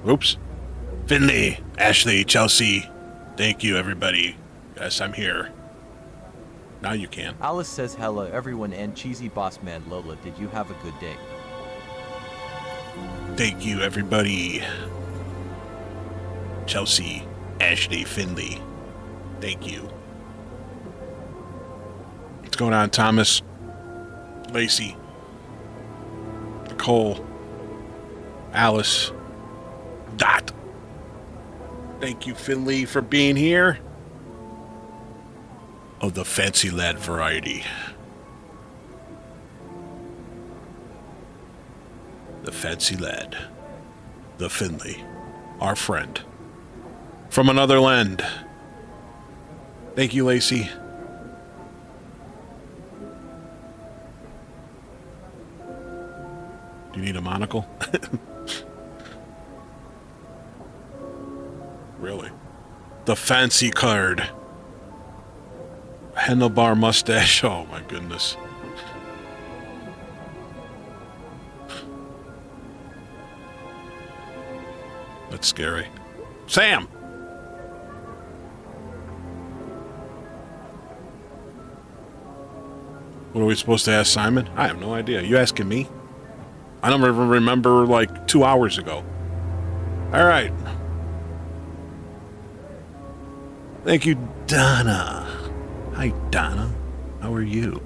Oops. Finley, Ashley, Chelsea. Thank you, everybody. Yes, I'm here. Now you can. Alice says hello, everyone, and Cheesy Boss Man Lola, did you have a good day? Thank you, everybody. Chelsea, Ashley, Finley. Thank you. What's going on, Thomas? Lacey. Nicole. Alice. Dot. Thank you, Finley, for being here. Of the fancy lad variety. The fancy lad. The Finley. Our friend. From another land. Thank you, Lacey. Do you need a monocle? Really? The fancy card. Handlebar mustache. Oh my goodness. That's scary. Sam! What are we supposed to ask Simon? I have no idea. You asking me? I don't even remember like 2 hours ago. Alright. Thank you, Donna. Hi, Donna. How are you?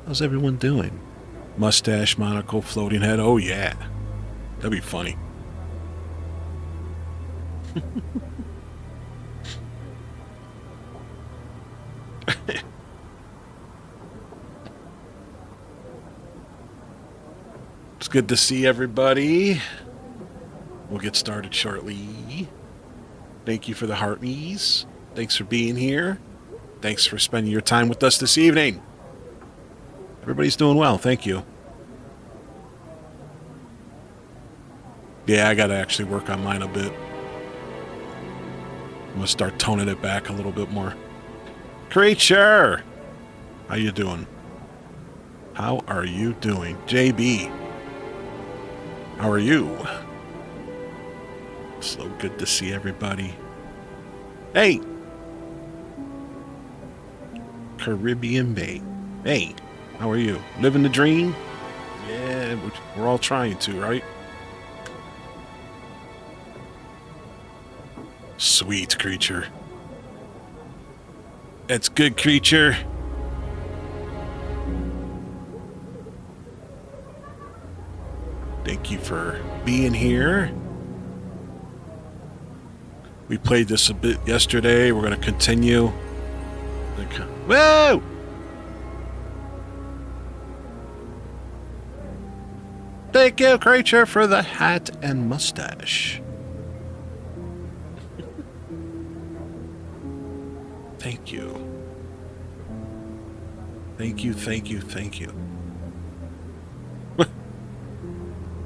How's everyone doing? Mustache, monocle, floating head. Oh, yeah. That'd be funny. It's good to see everybody. We'll get started shortly. Thank you for the hearties. Thanks for being here. Thanks for spending your time with us this evening. Everybody's doing well, thank you. Yeah, I gotta actually work on mine a bit. I'm gonna start toning it back a little bit more. Creature! How you doing? How are you doing? JB. How are you? So good to see everybody. Hey! Caribbean Bay. Hey, how are you? Living the dream? Yeah, we're all trying to, right? Sweet creature. That's good, creature. Thank you for being here. We played this a bit yesterday. We're going to continue. Whoa! Thank you, creature, for the hat and mustache. Thank you. Thank you, thank you, thank you.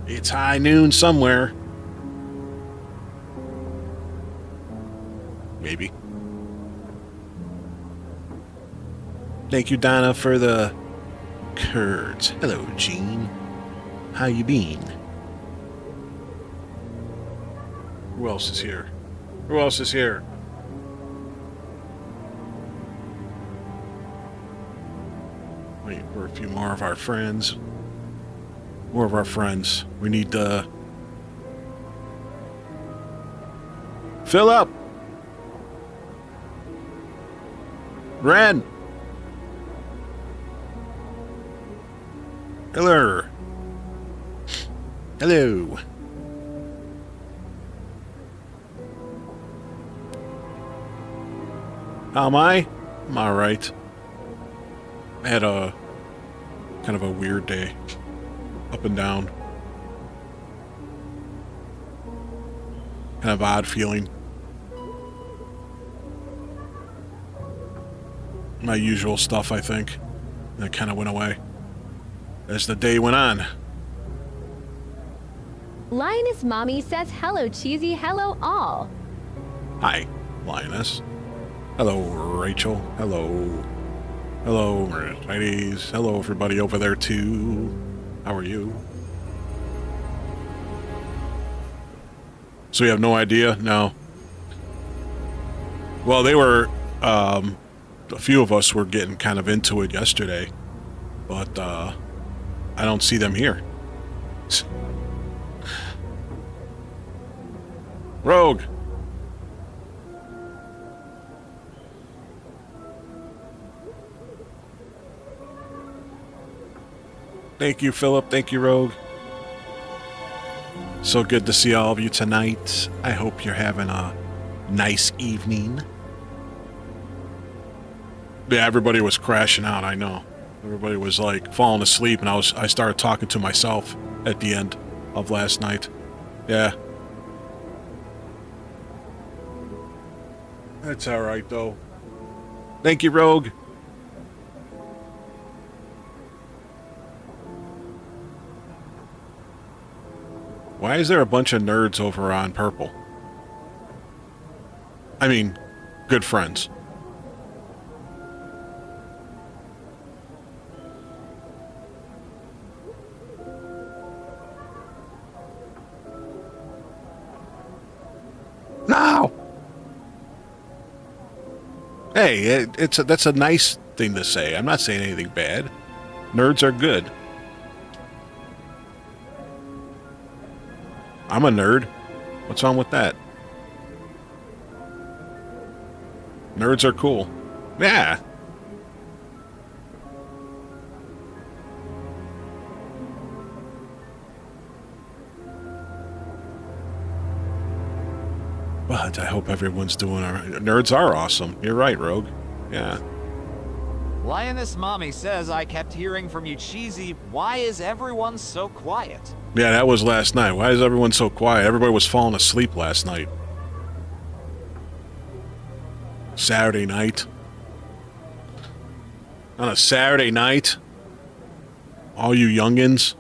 It's high noon somewhere. Maybe. Thank you, Donna, for the curds. Hello, Jean. How you been? Who else is here? Who else is here? Wait for a few more of our friends. More of our friends. We need to fill up. Ren. Hello. Hello. How am I? I'm alright. I had a kind of a weird day. Up and down. Kind of odd feeling. My usual stuff, I think. That kind of went away as the day went on. Lioness Mommy says hello, Cheesy. Hello, all. Hi, Lioness. Hello, Rachel. Hello. Hello, ladies. Hello, everybody over there, too. How are you? So you have no idea? No. Well, they were, a few of us were getting kind of into it yesterday, but, I don't see them here. Rogue! Thank you, Philip. Thank you, Rogue. So good to see all of you tonight. I hope you're having a nice evening. Yeah, everybody was crashing out, I know. Everybody was like falling asleep, and I started talking to myself at the end of last night. Yeah. That's alright though. Thank you, Rogue. Why is there a bunch of nerds over on purple? I mean, good friends. No! Hey, that's a nice thing to say. I'm not saying anything bad. Nerds are good. I'm a nerd. What's wrong with that? Nerds are cool. Yeah. But I hope everyone's doing all right. Nerds are awesome. You're right, Rogue. Yeah. Lioness Mommy says I kept hearing from you, Cheesy. Why is everyone so quiet? Yeah, that was last night. Why is everyone so quiet? Everybody was falling asleep last night. Saturday night. On a Saturday night? All you youngins?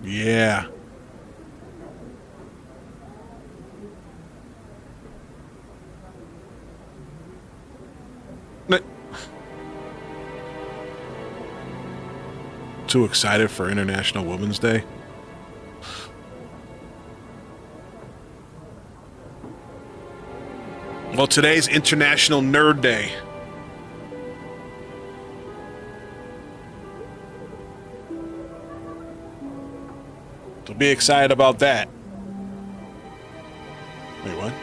Yeah. Too excited for International Women's Day? Well, today's International Nerd Day. So be excited about that. Wait, what?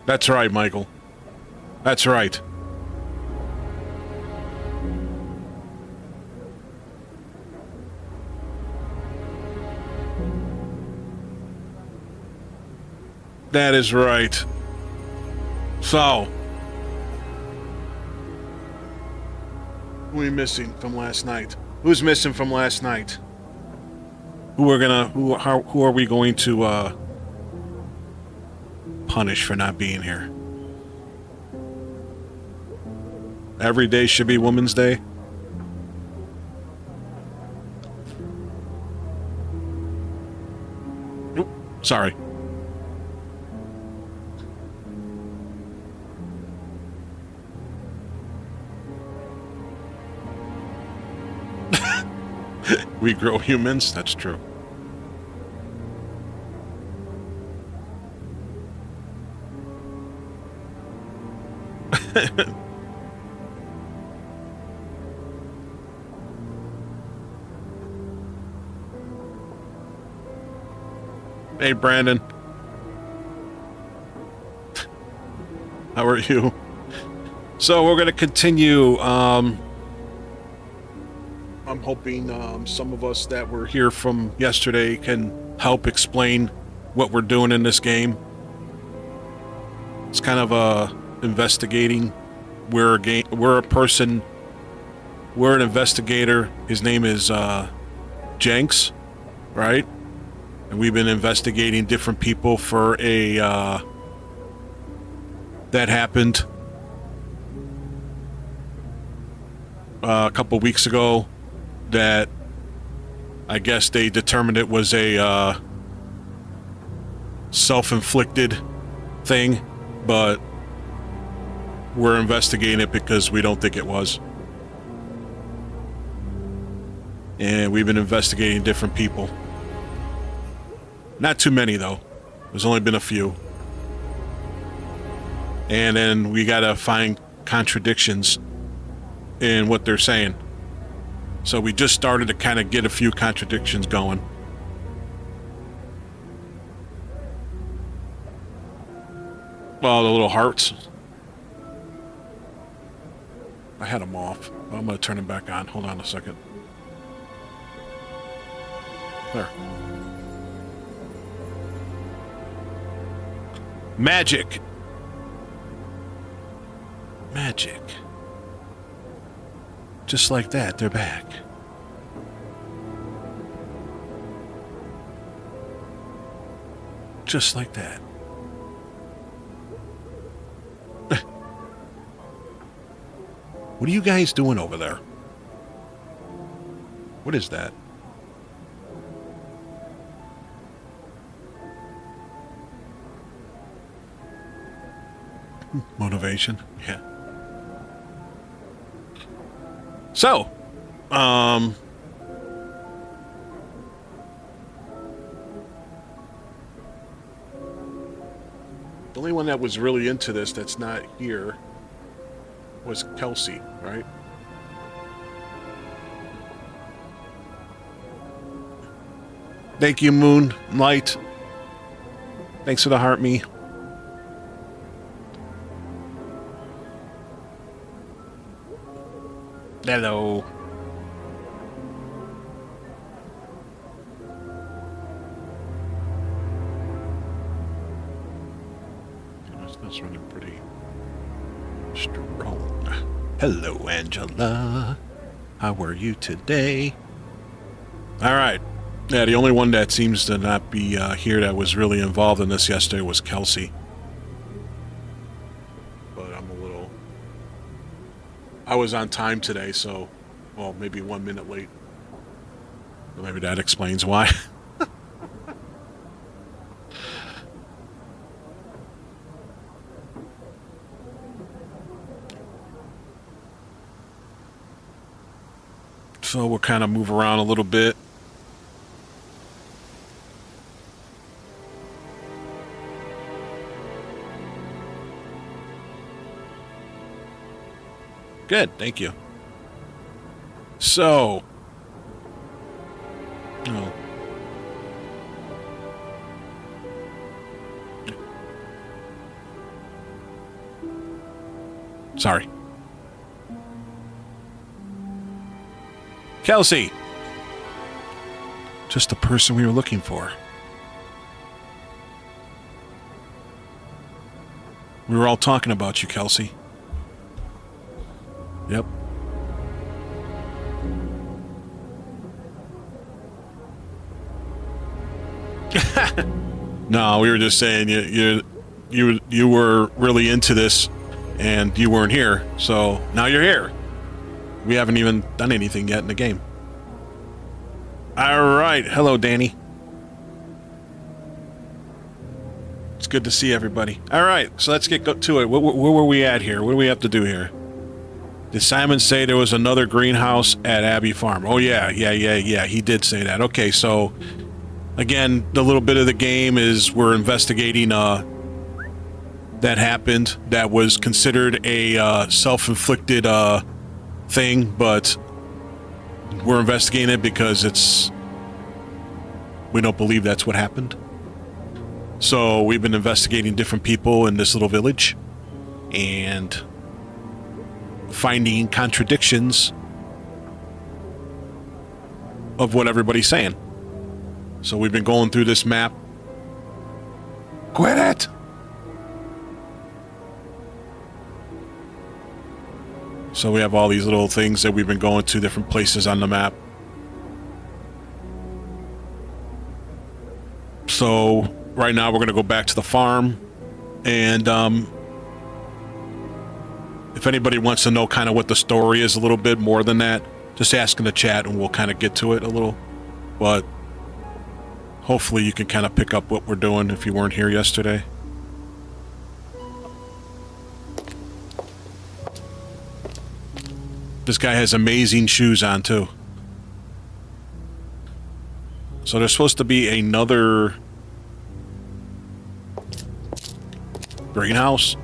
That's right, Michael. That's right. That is right. So, who are we missing from last night? Who's missing from last night? Who are we going to punish for not being here? Every day should be Women's Day. Oop, sorry. We grow humans? That's true. Hey, Brandon. How are you? So we're going to continue. I'm hoping some of us that were here from yesterday can help explain what we're doing in this game. It's kind of investigating. We're an investigator. His name is Jenks, right? And we've been investigating different people for that happened a couple weeks ago, that I guess they determined it was a self-inflicted thing, but we're investigating it because we don't think it was. And we've been investigating different people. Not too many, though. There's only been a few. And then we gotta find contradictions in what they're saying. So we just started to kind of get a few contradictions going. Oh, the little hearts. I had them off. I'm gonna turn them back on. Hold on a second. There. Magic. Magic. Just like that, they're back. Just like that. What are you guys doing over there? What is that? Motivation? Yeah. So, the only one that was really into this that's not here was Kelsey, right? Thank you, Moonlight. Thanks for the heart, me. Hello. That's running pretty strong. Hello, Angela. How are you today? All right. Yeah, the only one that seems to not be here that was really involved in this yesterday was Kelsey. But I'm a little... I was on time today, so... Well, maybe 1 minute late. Well, maybe that explains why. So we'll kind of move around a little bit. Good, thank you. So, oh. Sorry. Kelsey! Just the person we were looking for. We were all talking about you, Kelsey. Yep. No, we were just saying you were really into this and you weren't here, so now you're here. We haven't even done anything yet in the game. All right. Hello, Danny. It's good to see everybody. All right, so let's get to it. Where were we at here? What do we have to do here? Did Simon say there was another greenhouse at Abbey Farm? Oh, yeah. He did say that. Okay, so, again, the little bit of the game is we're investigating that happened that was considered a self-inflicted thing, but we're investigating it because we don't believe that's what happened. So we've been investigating different people in this little village and finding contradictions of what everybody's saying. So we've been going through this map. Quit it! So we have all these little things that we've been going to different places on the map. So right now we're going to go back to the farm, and if anybody wants to know kind of what the story is a little bit more than that, just ask in the chat and we'll kind of get to it a little but hopefully you can kind of pick up what we're doing if you weren't here yesterday. This guy has amazing shoes on, too. So there's supposed to be another greenhouse.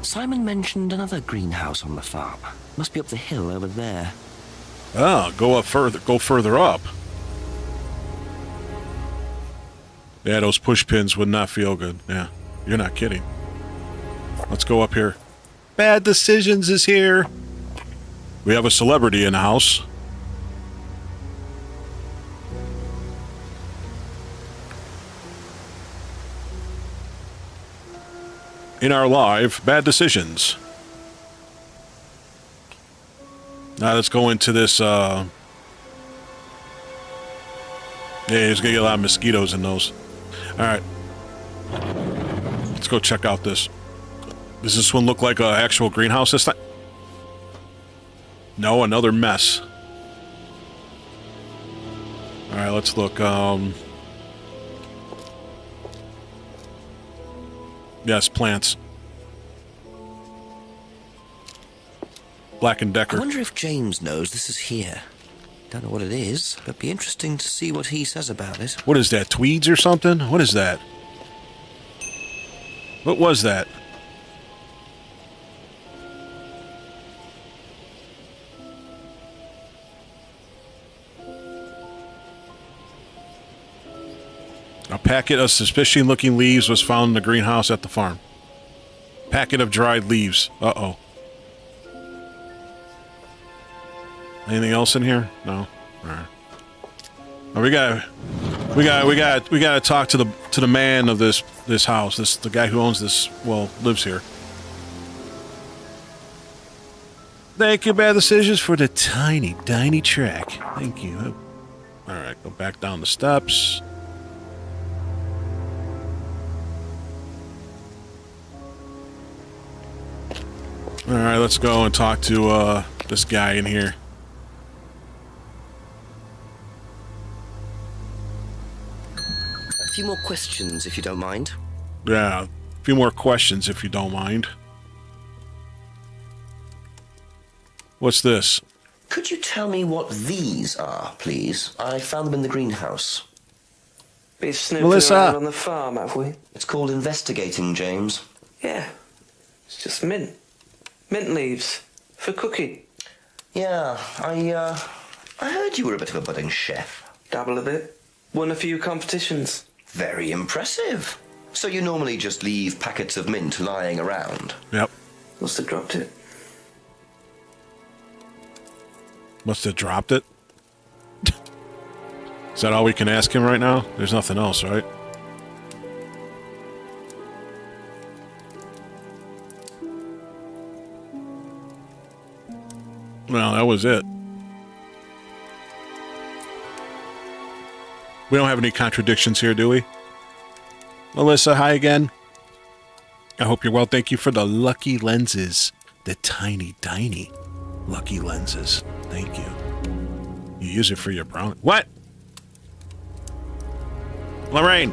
Simon mentioned another greenhouse on the farm. Must be up the hill over there. Oh, go further up. Yeah, those push pins would not feel good. Yeah, you're not kidding. Let's go up here. Bad Decisions is here. We have a celebrity in the house. In our live Bad Decisions. Now let's go into this, yeah, there's gonna get a lot of mosquitoes in those. Alright. Let's go check out this. Does this one look like an actual greenhouse this time? No, another mess. Alright, let's look, yes, plants. Black & I Decker. wonder if James knows this is here. Don't know what it is, but be interesting to see what he says about it. What is that, tweeds or something? What is that? What was that? A packet of suspicious-looking leaves was found in the greenhouse at the farm. Packet of dried leaves. Uh-oh. Anything else in here? No. All right. Oh, we gotta talk to the man of this house. The guy who owns this. Well, lives here. Thank you, Bad Decisions, for the tiny track. Thank you. All right, go back down the steps. All right, let's go and talk to this guy in here. A few more questions, if you don't mind. Yeah, a few more questions, if you don't mind. What's this? Could you tell me what these are, please? I found them in the greenhouse. Been snooping Melissa. around on the farm, have we? It's called investigating, James. Yeah. It's just mint. Mint leaves. For cooking. Yeah, I heard you were a bit of a budding chef. Dabble a bit. Won a few competitions. Very impressive. So you normally just leave packets of mint lying around? Yep. Must have dropped it. Must have dropped it. Is that all we can ask him right now? There's nothing else, right? Well, that was it. We don't have any contradictions here, do we? Melissa, hi again. I hope you're well. Thank you for the lucky lenses. The tiny lucky lenses. Thank you. You use it for your brown... What? Lorraine!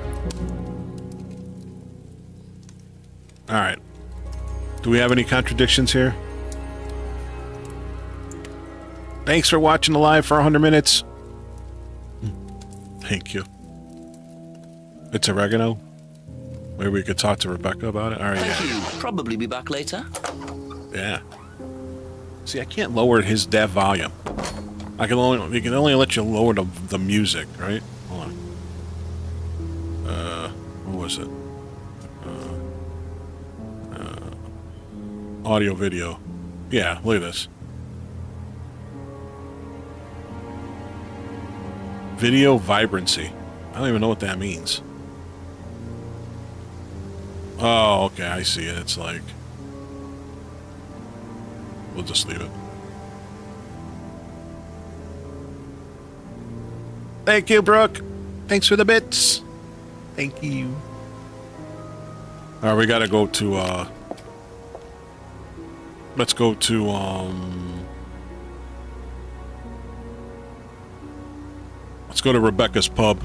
Alright. Do we have any contradictions here? Thanks for watching the live for 100 minutes. Thank you. It's oregano. Maybe we could talk to Rebecca about it. All right, Thank yeah. you. Probably be back later. Yeah. See, I can't lower his dev volume. I can only we can only let you lower the music, right? Hold on. What was it? Audio video. Yeah, look at this. Video vibrancy. I don't even know what that means. Oh, okay, I see it. It's like... We'll just leave it. Thank you, Brooke. Thanks for the bits. Thank you. Alright, we gotta go to, let's go to, Let's go to Rebecca's pub.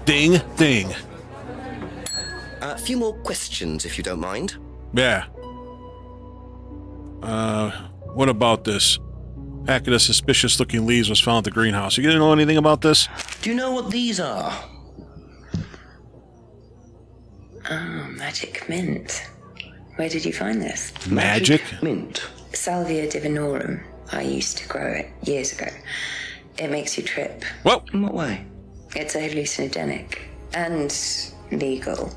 Ding, ding. A few more questions, if you don't mind. Yeah. What about this? Packet of suspicious-looking leaves was found at the greenhouse. You didn't know anything about this? Do you know what these are? Oh, magic mint. Where did you find this? Magic? Mint. Salvia divinorum. I used to grow it years ago. It makes you trip. Whoa! In what way? It's a hallucinogenic and legal.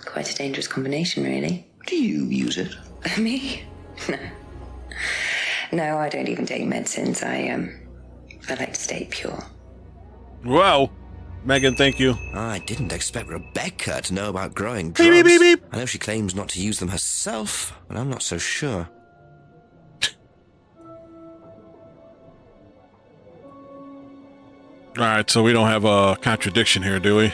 Quite a dangerous combination, really. Do you use it? Me? No. No, I don't even take medicines. I like to stay pure. Wow. Megan, thank you. I didn't expect Rebecca to know about growing Beep, drugs. beep, beep, beep. I know she claims not to use them herself, but I'm not so sure. Alright, so we don't have a contradiction here, do we?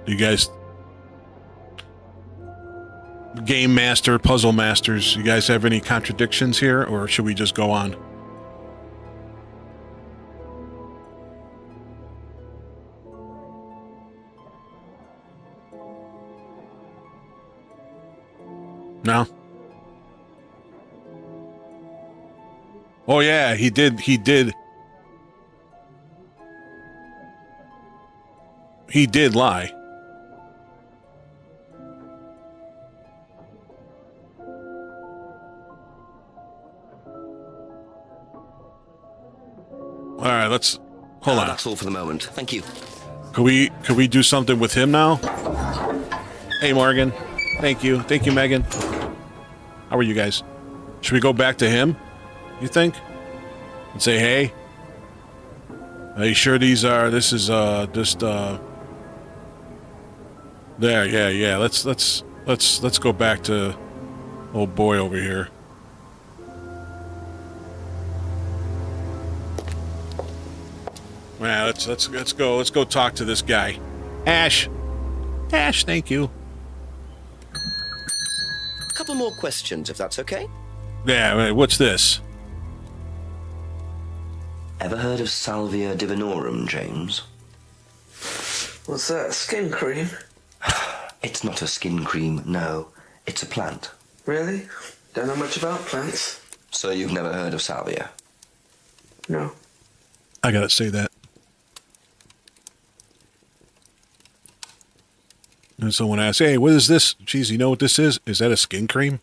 You guys... Game Master, Puzzle Masters, you guys have any contradictions here, or should we just go on? No? Oh yeah, he did. He did lie. All right, let's hold on. That's all for the moment. Thank you. Could we do something with him now? Hey, Morgan. Thank you, Megan. How are you guys? Should we go back to him? You think? And say, hey, are you sure these are? This is just there. Yeah. Let's go back to old boy over here. Yeah, let's go talk to this guy. Ash, thank you. A couple more questions, if that's okay. Yeah, what's this? Ever heard of Salvia divinorum, James? What's that? Skin cream? It's not a skin cream, no. It's a plant. Really? Don't know much about plants. So you've never heard of Salvia? No. I gotta say that. And someone asks, hey, what is this? Geez, you know what this is? Is that a skin cream?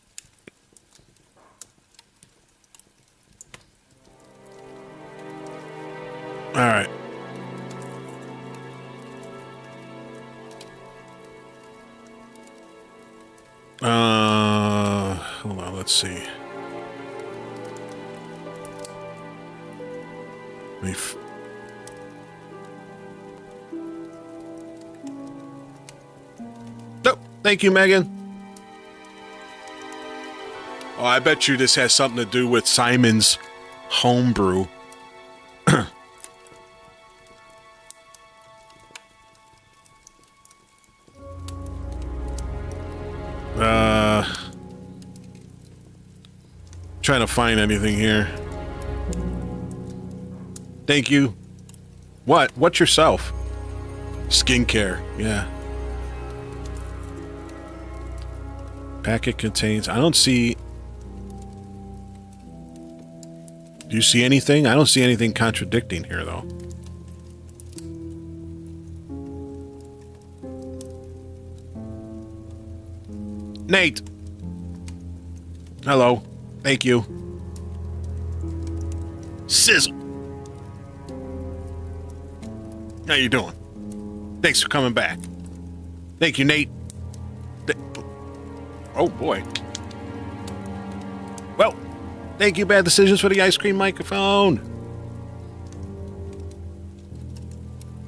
All right. Hold on, let's see. Nope. Thank you, Megan. Oh, I bet you this has something to do with Simon's homebrew. Trying to find anything here. Thank you. What? What's yourself? Skincare. Yeah. Packet contains... I don't see... Do you see anything? I don't see anything contradicting here, though. Nate! Hello. Thank you. Sizzle! How you doing? Thanks for coming back. Thank you, Nate. Oh, boy. Well, thank you, Bad Decisions, for the ice cream microphone.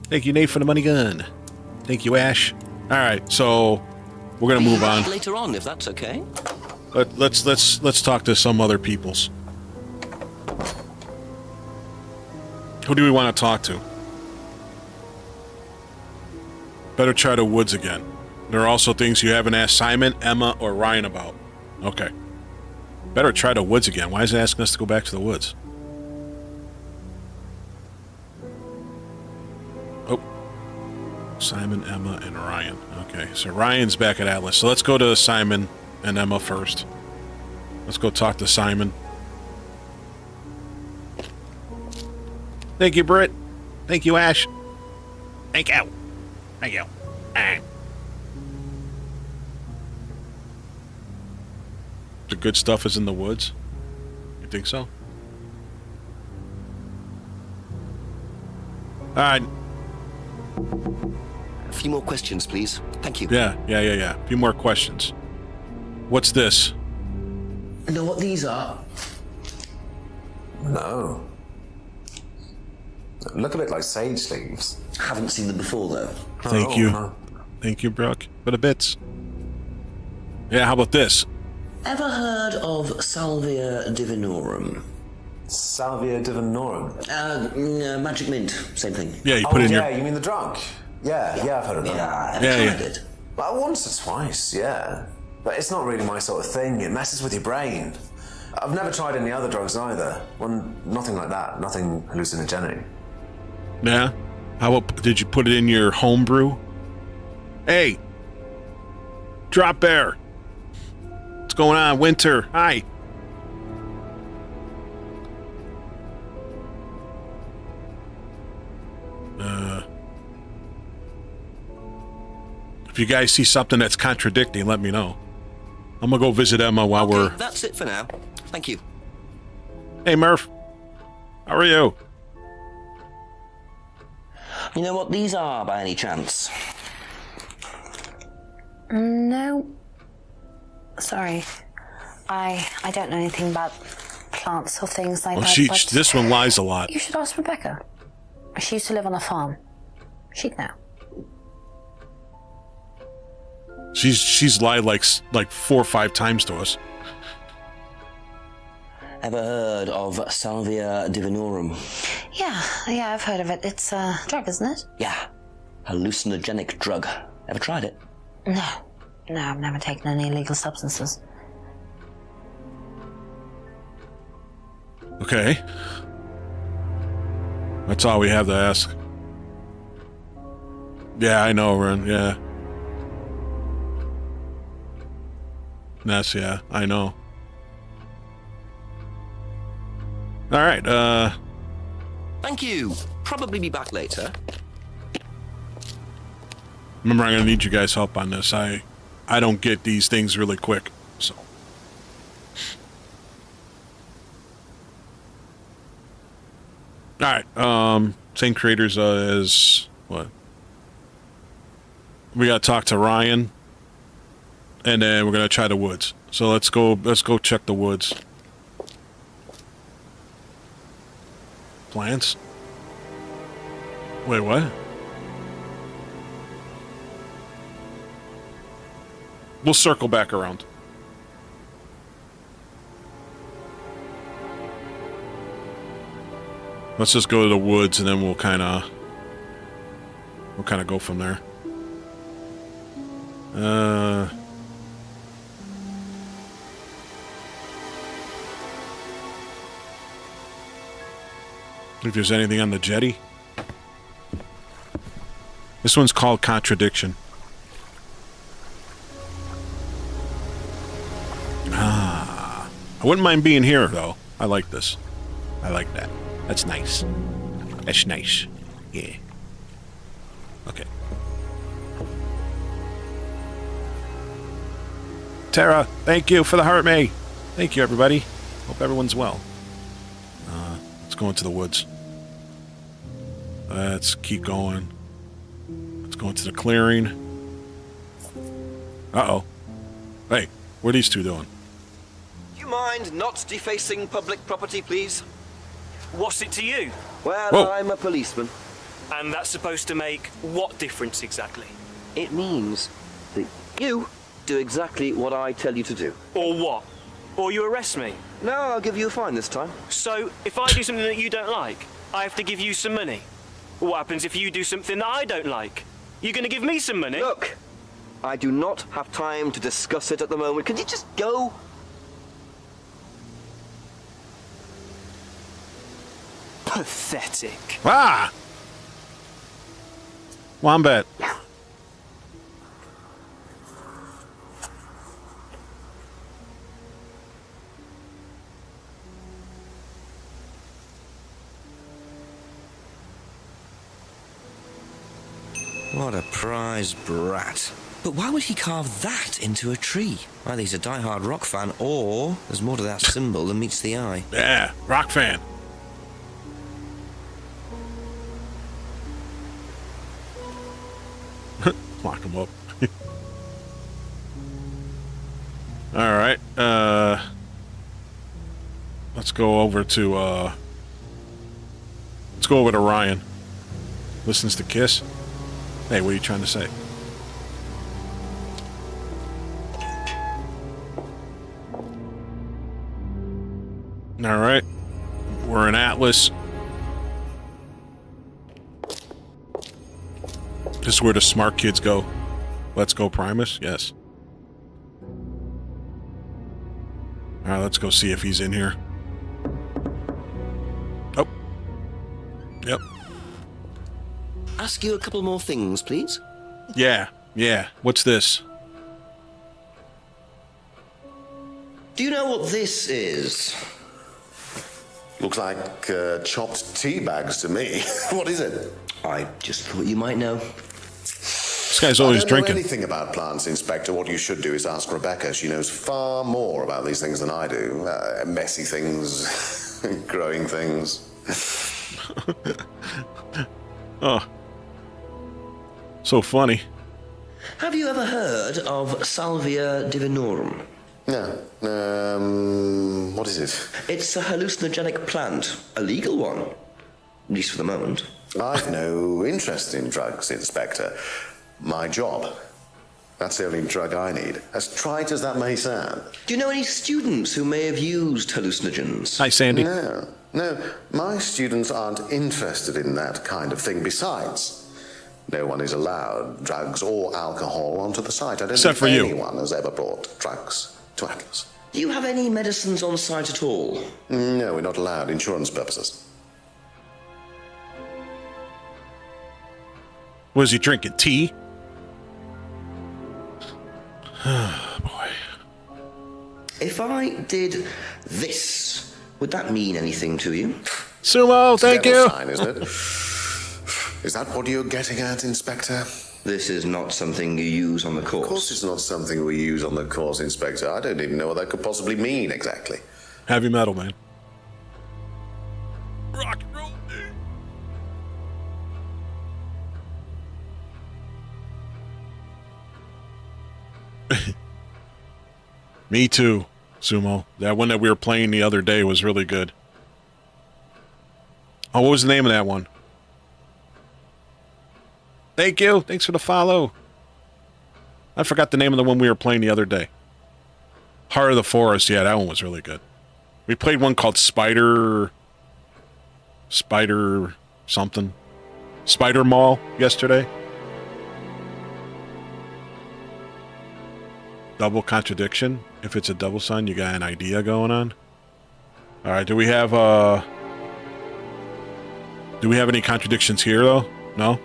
Thank you, Nate, for the money gun. Thank you, Ash. All right, so we're going to move on. Later on, if that's okay. Let's talk to some other peoples. Who do we want to talk to? Better try the woods again. There are also things you haven't asked Simon, Emma, or Ryan about. Okay. Better try the woods again. Why is it asking us to go back to the woods? Oh. Simon, Emma, and Ryan. Okay, so Ryan's back at Atlas. So let's go to Simon and Emma first. Let's go talk to Simon. Thank you, Britt. Thank you, Ash. Thank you. Thank you. The good stuff is in the woods? You think so? Alright. A few more questions, please. Thank you. Yeah. A few more questions. What's this? You know what these are? No. Look a bit like sage leaves. Haven't seen them before, though. Thank you. Thank you, Brooke, for the bits. Yeah, how about this? Ever heard of Salvia divinorum? Salvia divinorum. Magic mint, same thing. Yeah, you put it in yeah, your... you mean the drug? Yeah, I've heard of that. Yeah, Yeah. tried it. Well, once or twice, yeah. But it's not really my sort of thing. It messes with your brain. I've never tried any other drugs either. Nothing like that. Nothing hallucinogenic. Yeah? How about... Did you put it in your homebrew? Hey! Drop Bear! What's going on? Winter, hi! If you guys see something that's contradicting, let me know. I'm gonna go visit Emma while we're... That's it for now. Thank you. Hey, Murph. How are you? You know what these are, by any chance? No. Sorry. I don't know anything about plants or things like Well, that. But this one lies a lot. you should ask Rebecca. She used to live on a farm. She'd know. She's lied like 4 or 5 times to us. Ever heard of Salvia divinorum? Yeah, I've heard of it. It's a drug, isn't it? Yeah. Hallucinogenic drug. Ever tried it? No, I've never taken any illegal substances. Okay. That's all we have to ask. Yeah, I know, Ren. Yeah. Ness, yeah, I know. Alright, Thank you. Probably be back later. remember I'm gonna need you guys' help on this. I don't get these things really quick, so. Alright, same creators as what? We gotta talk to Ryan. And then we're gonna try the woods. So let's go check the woods. Plants? Wait, what? We'll circle back around. Let's just go to the woods and then we'll kinda go from there. If there's anything on the jetty. This one's called Contradiction. I wouldn't mind being here, though. I like this. I like that. That's nice. That's nice. Yeah. Okay. Tara, thank you for the heart, May. Thank you, everybody. Hope everyone's well. Let's go into the woods. Let's keep going. Let's go into the clearing. Uh-oh. Hey, what are these two doing? Do you mind not defacing public property, please? What's it to you? Well, Whoa. I'm a policeman. And that's supposed to make what difference exactly? It means that you do exactly what I tell you to do. Or what? Or you arrest me? No, I'll give you a fine this time. So, if I do something that you don't like, I have to give you some money? What happens if you do something that I don't like? You're gonna give me some money? Look, I do not have time to discuss it at the moment. Can you just go? Pathetic. Ah! Wombat. What a prize brat. But why would he carve that into a tree? Either he's a die-hard rock fan, or there's more to that symbol than meets the eye. Yeah, rock fan. Lock him up. Alright, let's go over to, let's go over to Ryan. Listens to Kiss. Hey, what are you trying to say? Alright. We're in Atlas. This is where the smart kids go. Let's go, Primus? Yes. Alright, let's go see if he's in here. Oh. Yep. Ask you a couple more things, please? Yeah. What's this? Do you know what this is? Looks like chopped tea bags to me. What is it? I just thought you might know. This guy's always I don't drinking. know anything about plants, Inspector. What you should do is ask Rebecca. She knows far more about these things than I do. Messy things, growing things. Oh. So funny. Have you ever heard of Salvia divinorum? No. What is it? It's a hallucinogenic plant. A legal one. At least for the moment. I've no interest in drugs, Inspector. My job. That's the only drug I need. As trite as that may sound. Do you know any students who may have used hallucinogens? Hi, Sandy. No. My students aren't interested in that kind of thing. Besides, no one is allowed drugs or alcohol onto the site. I don't Except think for you. anyone has ever brought drugs to Atlas. Do you have any medicines on site at all? No, we're not allowed. Insurance purposes. Was he drinking tea? Boy. If I did this, would that mean anything to you? Sumo, thank you. Sign, isn't it? Is that what you're getting at, Inspector? This is not something you use on the course. Of course it's not something we use on the course, Inspector. I don't even know what that could possibly mean exactly. Heavy metal, man. Rock and roll. Me too, Sumo. That one that we were playing the other day was really good. Oh, what was the name of that one? Thank you. Thanks for the follow. I forgot the name of the one we were playing the other day. Heart of the Forest. Yeah, that one was really good. We played one called Spider something. Spider Mall yesterday. Double contradiction. If it's a double sign, you got an idea going on. All right. Do we have any contradictions here though? No.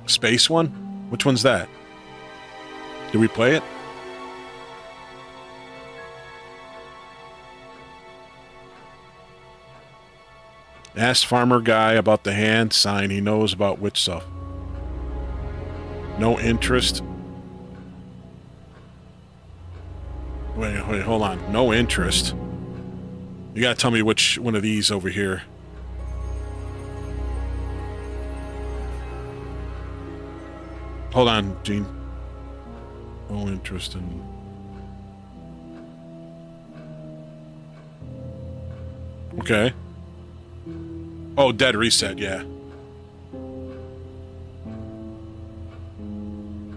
Space one? Which one's that? Did we play it? Ask farmer guy about the hand sign. He knows about witch stuff. No interest. Wait, hold on. No interest. You gotta tell me which one of these over here. Hold on, Gene. No interest in... Okay. Oh, dead reset, yeah.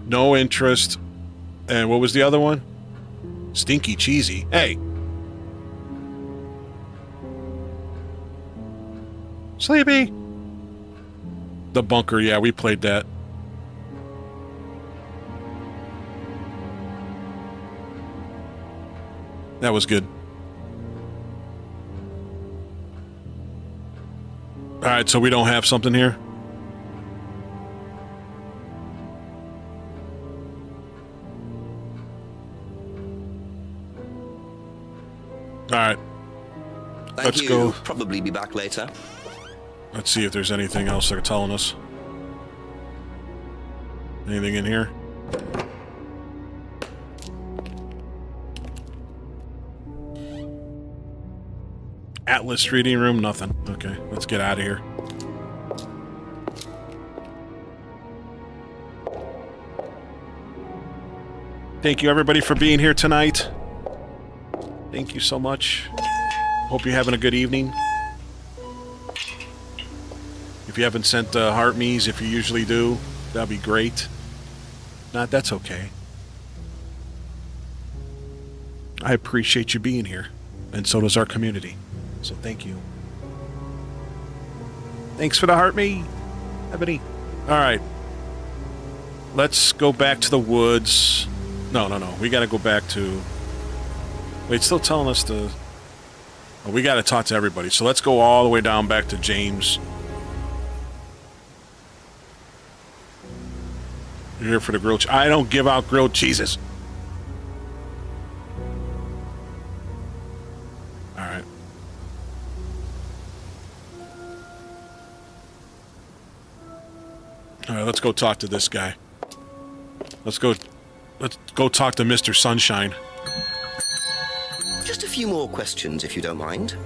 No interest. And what was the other one? Stinky Cheesy. Hey. Sleepy. The Bunker, yeah, we played that. That was good. Alright, so we don't have something here? Alright. Thank you. Go. Probably be back later. Let's see if there's anything else they're telling us. Anything in here? Atlas reading room, nothing. Okay, let's get out of here. Thank you everybody for being here tonight. Thank you so much. Hope you're having a good evening. If you haven't sent heart me's, if you usually do, that'd be great. If not, that's okay. I appreciate you being here, and so does our community. So thank you. Thanks for the heart me, Ebony. All right. Let's go back to the woods. No. We got to go back to... Wait, it's still telling us to... Oh, we got to talk to everybody. So let's go all the way down back to James. You're here for the grilled... I don't give out grilled cheeses. All right. All right, let's go talk to this guy. Let's go talk to Mr. Sunshine. Just a few more questions, if you don't mind.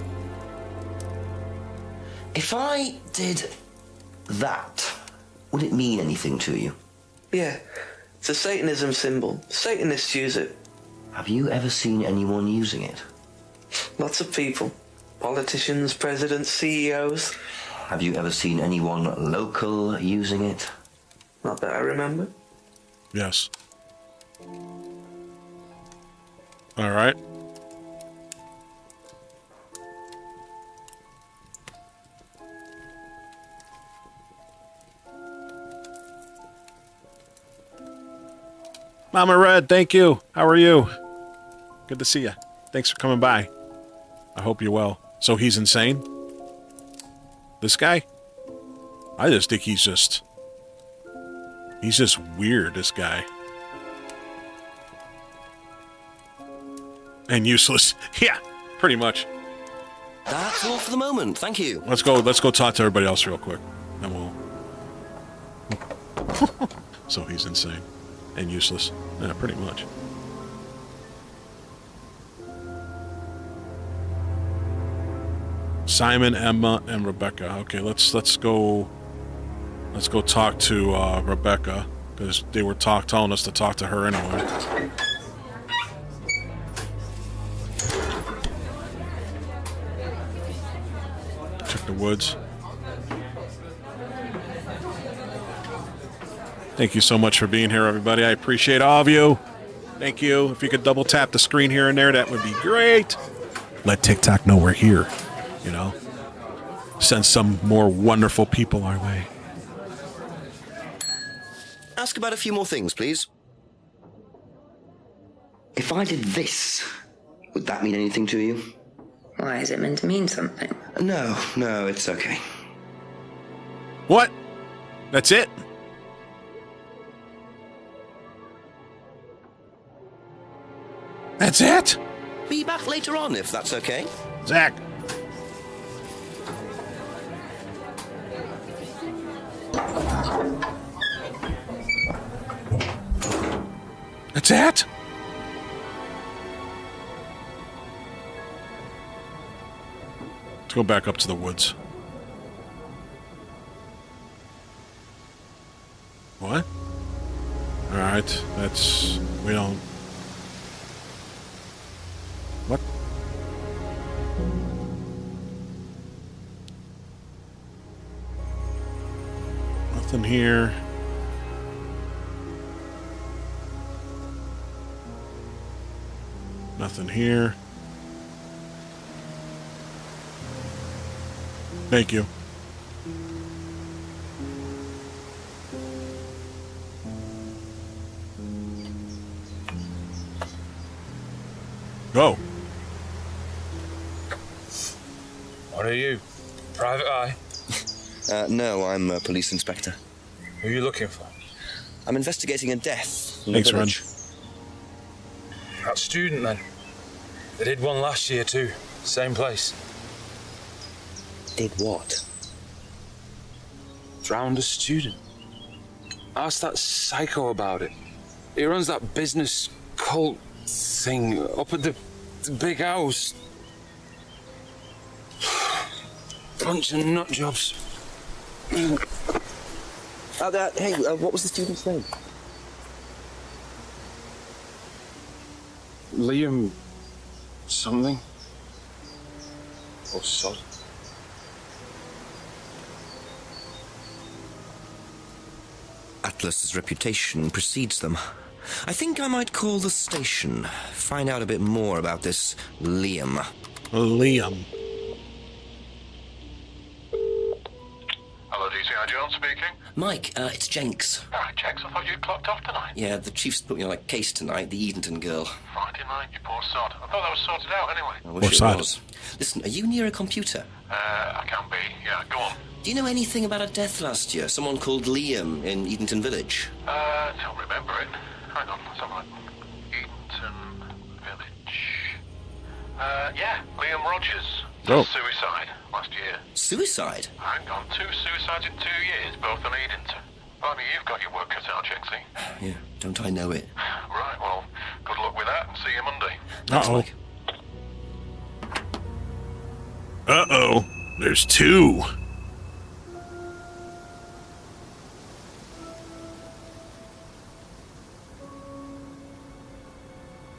If I did that, would it mean anything to you? Yeah, it's a Satanism symbol. Satanists use it. Have you ever seen anyone using it? Lots of people. Politicians, presidents, CEOs. Have you ever seen anyone local using it? Not that I remember. Yes. All right. Mama Red, thank you. How are you? Good to see you. Thanks for coming by. I hope you're well. So he's insane? This guy? I just think he's just weird, this guy. And useless. Yeah, pretty much. That's all for the moment. Thank you. Let's go talk to everybody else real quick. Then we'll... So he's insane. And useless. Yeah, pretty much. Simon, Emma, and Rebecca. Okay, let's go talk to Rebecca, because they were telling us to talk to her anyway. Check the woods. Thank you so much for being here, everybody. I appreciate all of you. Thank you. If you could double tap the screen here and there, that would be great. Let TikTok know we're here, you know. Send some more wonderful people our way. Ask about a few more things, please. If I did this, would that mean anything to you? Why is it meant to mean something? No, it's okay. What? That's it? That's it? Be back later on, if that's okay. Zach. That's it? Let's go back up to the woods. What? Alright, we don't... What? Nothing here. Nothing here. Thank you. Go. What are you? Private eye? No, I'm a police inspector. Who are you looking for? I'm investigating a death in Thanks, the village. That student, then. They did one last year, too. Same place. Did what? Drowned a student. Ask that psycho about it. He runs that business cult thing up at the big house. Bunch of nut jobs. Hey, what was the student's name? Liam... something? Or sod? Atlas's reputation precedes them. I think I might call the station. Find out a bit more about this Liam. Liam. Hello, DCI Jones speaking. Mike, it's Jenks. Alright, Jenks, I thought you'd clocked off tonight. Yeah, the chief's put me on a case tonight, the Edenton girl. Friday night, you poor sod. I thought that was sorted out anyway. I wish it was. Listen, are you near a computer? I can be. Yeah, go on. Do you know anything about a death last year? Someone called Liam in Edenton Village? Don't remember it. Hang on, let's have a look. Edenton Village. Yeah, Liam Rogers. Oh. Suicide last year. Suicide? Hang on, 2 suicides in 2 years, both on Edenton. Blimey, you've got your work cut out, Jenksy. Yeah, don't I know it? Right, well, good luck with that and see you Monday. Uh-oh. Uh-oh. There's 2.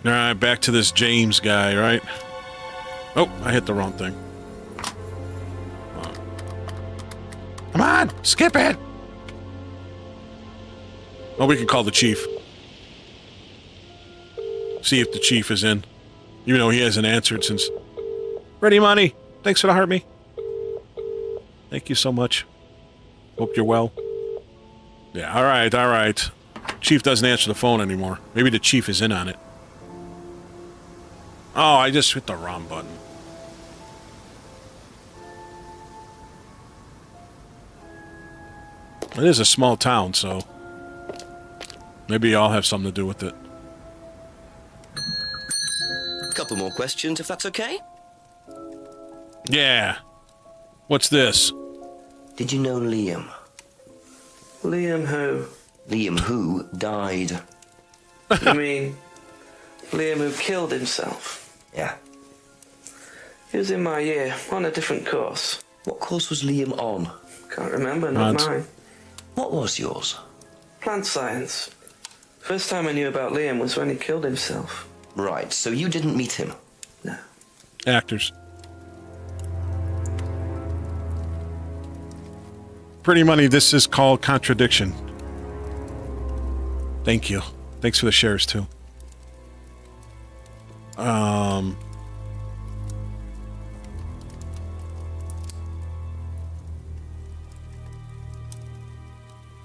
All right, back to this James guy, right? Oh, I hit the wrong thing. Come on, skip it! Oh, we can call the chief. See if the chief is in. Even though he hasn't answered since... Ready, Money. Thanks for the heart me. Thank you so much. Hope you're well. Yeah, all right, all right. Chief doesn't answer the phone anymore. Maybe the chief is in on it. Oh, I just hit the wrong button. It is a small town, so... maybe I'll have something to do with it. A couple more questions, if that's okay? Yeah. What's this? Did you know Liam? Liam who? Liam who died. You mean Liam who killed himself? Yeah. He was in my year, on a different course. What course was Liam on? Can't remember, not mine. What was yours? Plant science. First time I knew about Liam was when he killed himself. Right, so you didn't meet him? No. Actors. Pretty Money, this is called Contradiction. Thank you. Thanks for the shares, too.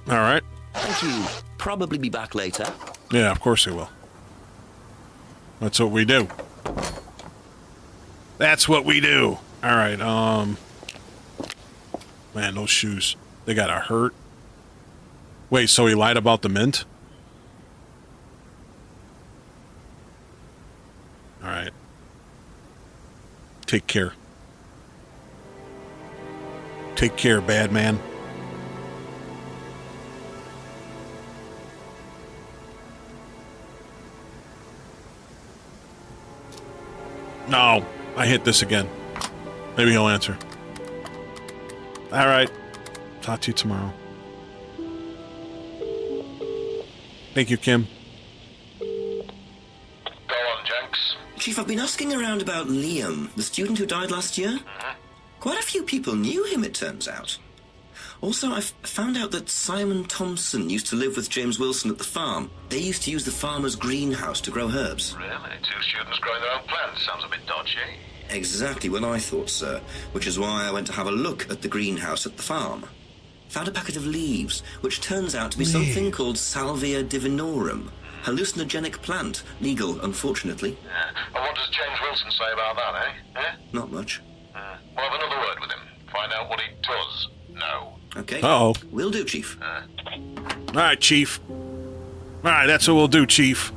All right. Thank you. Probably be back later. Yeah, of course he will. That's what we do. That's what we do. All right, man, those shoes. They gotta hurt. Wait, so he lied about the mint? All right. Take care. Take care, bad man. No, I hit this again. Maybe he'll answer. All right. Talk to you tomorrow. Thank you, Kim. Go on, Jenks. Chief, I've been asking around about Liam, the student who died last year. Quite a few people knew him, it turns out. Also, I've found out that Simon Thompson used to live with James Wilson at the farm. They used to use the farmer's greenhouse to grow herbs. Really? 2 students growing their own plants? Sounds a bit dodgy. Exactly what I thought, sir, which is why I went to have a look at the greenhouse at the farm. Found a packet of leaves, which turns out to be something called Salvia divinorum, hallucinogenic plant, legal, unfortunately. Yeah. And what does James Wilson say about that, eh? Yeah? Not much. We'll have another word with him. Find out what he does know. Okay. Uh-oh. Will do, Chief. All right, Chief. All right, that's what we'll do, Chief.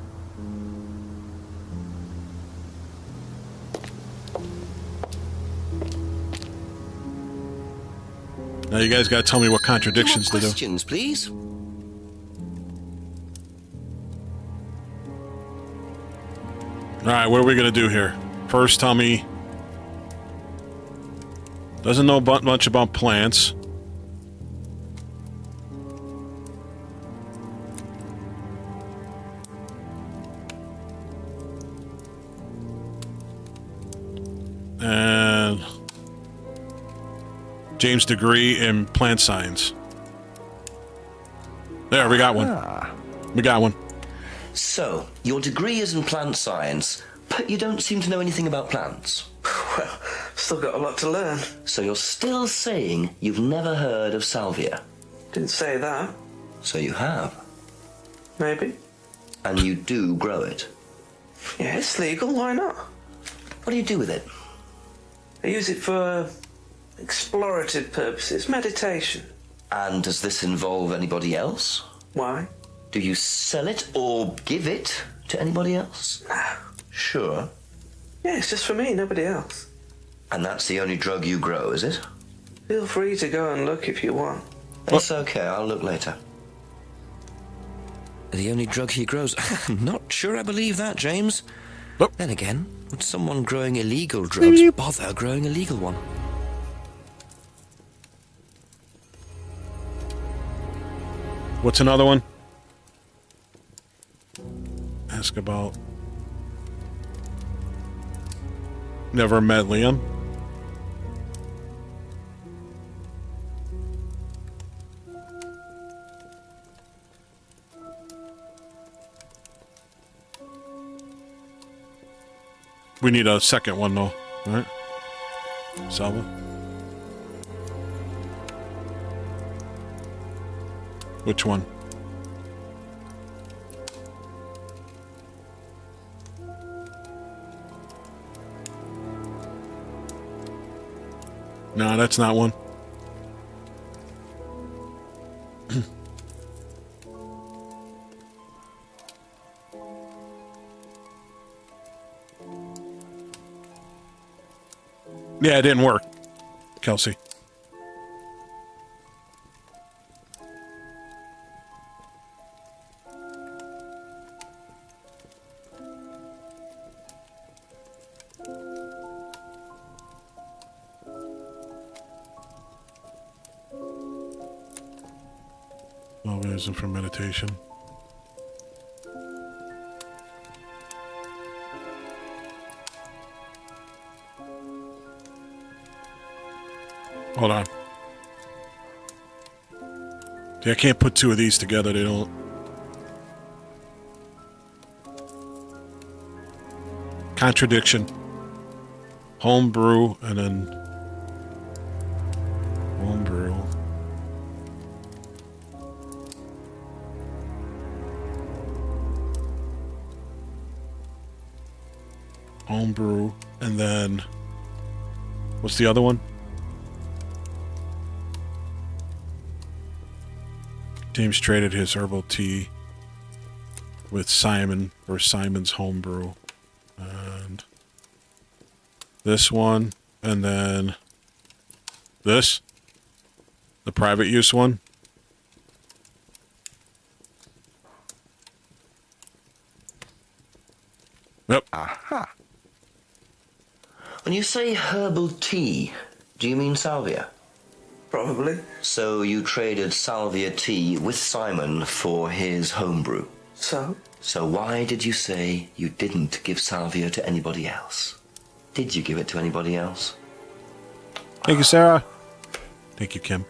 Now you guys gotta tell me what contradictions to do. Questions, please. All right, what are we gonna do here? First, tell me. Doesn't know much about plants. And James' degree in plant science. There, we got one. We got one. So, your degree is in plant science, but you don't seem to know anything about plants. Well, still got a lot to learn. So you're still saying you've never heard of salvia? Didn't say that. So you have? Maybe. And you do grow it? Yeah, it's legal, why not? What do you do with it? I use it for explorative purposes, meditation. And does this involve anybody else? Why? Do you sell it or give it to anybody else? No. Sure. Yeah, it's just for me, nobody else. And that's the only drug you grow, is it? Feel free to go and look if you want. It's okay, I'll look later. The only drug he grows? Not sure I believe that, James. Oh. Then again, would someone growing illegal drugs bother growing a legal one? What's another one? Ask about... Never met Liam. We need a second one though, right? Salva. Which one? No, that's not one. Yeah, it didn't work, Kelsey. Organism for meditation. Hold on. See, I can't put two of these together. They don't. Contradiction. Homebrew and then homebrew. Homebrew and then what's the other one? James traded his herbal tea with Simon for Simon's homebrew. And this one, and then this, the private use one. Yep. Aha. When you say herbal tea, do you mean salvia? Probably. So you traded salvia tea with Simon for his homebrew? So? So why did you say you didn't give salvia to anybody else? Did you give it to anybody else? Thank you, Sarah. Thank you, Kim.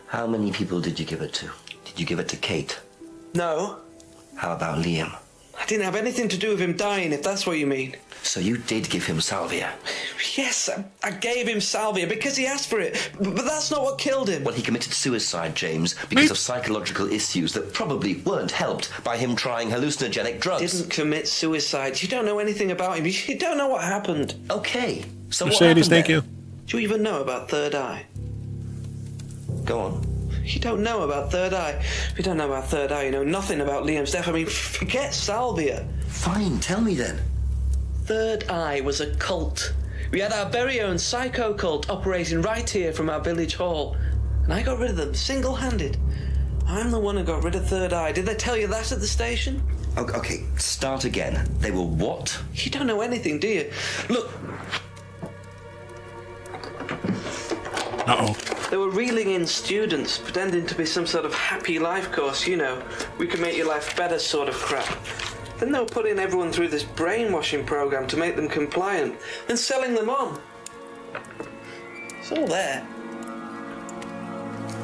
How many people did you give it to? Did you give it to Kate? No. How about Liam? I didn't have anything to do with him dying, if that's what you mean. So you did give him salvia? Yes, I gave him salvia because he asked for it, but that's not what killed him. Well, he committed suicide, James, because of psychological issues that probably weren't helped by him trying hallucinogenic drugs. Didn't commit suicide. You don't know anything about him. You don't know what happened. Okay, so Mercedes, what happened thank then? you. Do you even know about Third Eye? Go on. You don't know about Third Eye. If you don't know about Third Eye, you know nothing about Liam's death. I mean, forget salvia. Fine, tell me then. Third Eye was a cult. We had our very own psycho cult operating right here from our village hall. And I got rid of them, single-handed. I'm the one who got rid of Third Eye. Did they tell you that at the station? Okay, start again. They were what? You don't know anything, do you? Look. Uh-oh. They were reeling in students, pretending to be some sort of happy life course, you know. We can make your life better sort of crap. Then they were putting everyone through this brainwashing program to make them compliant, then selling them on. It's all there.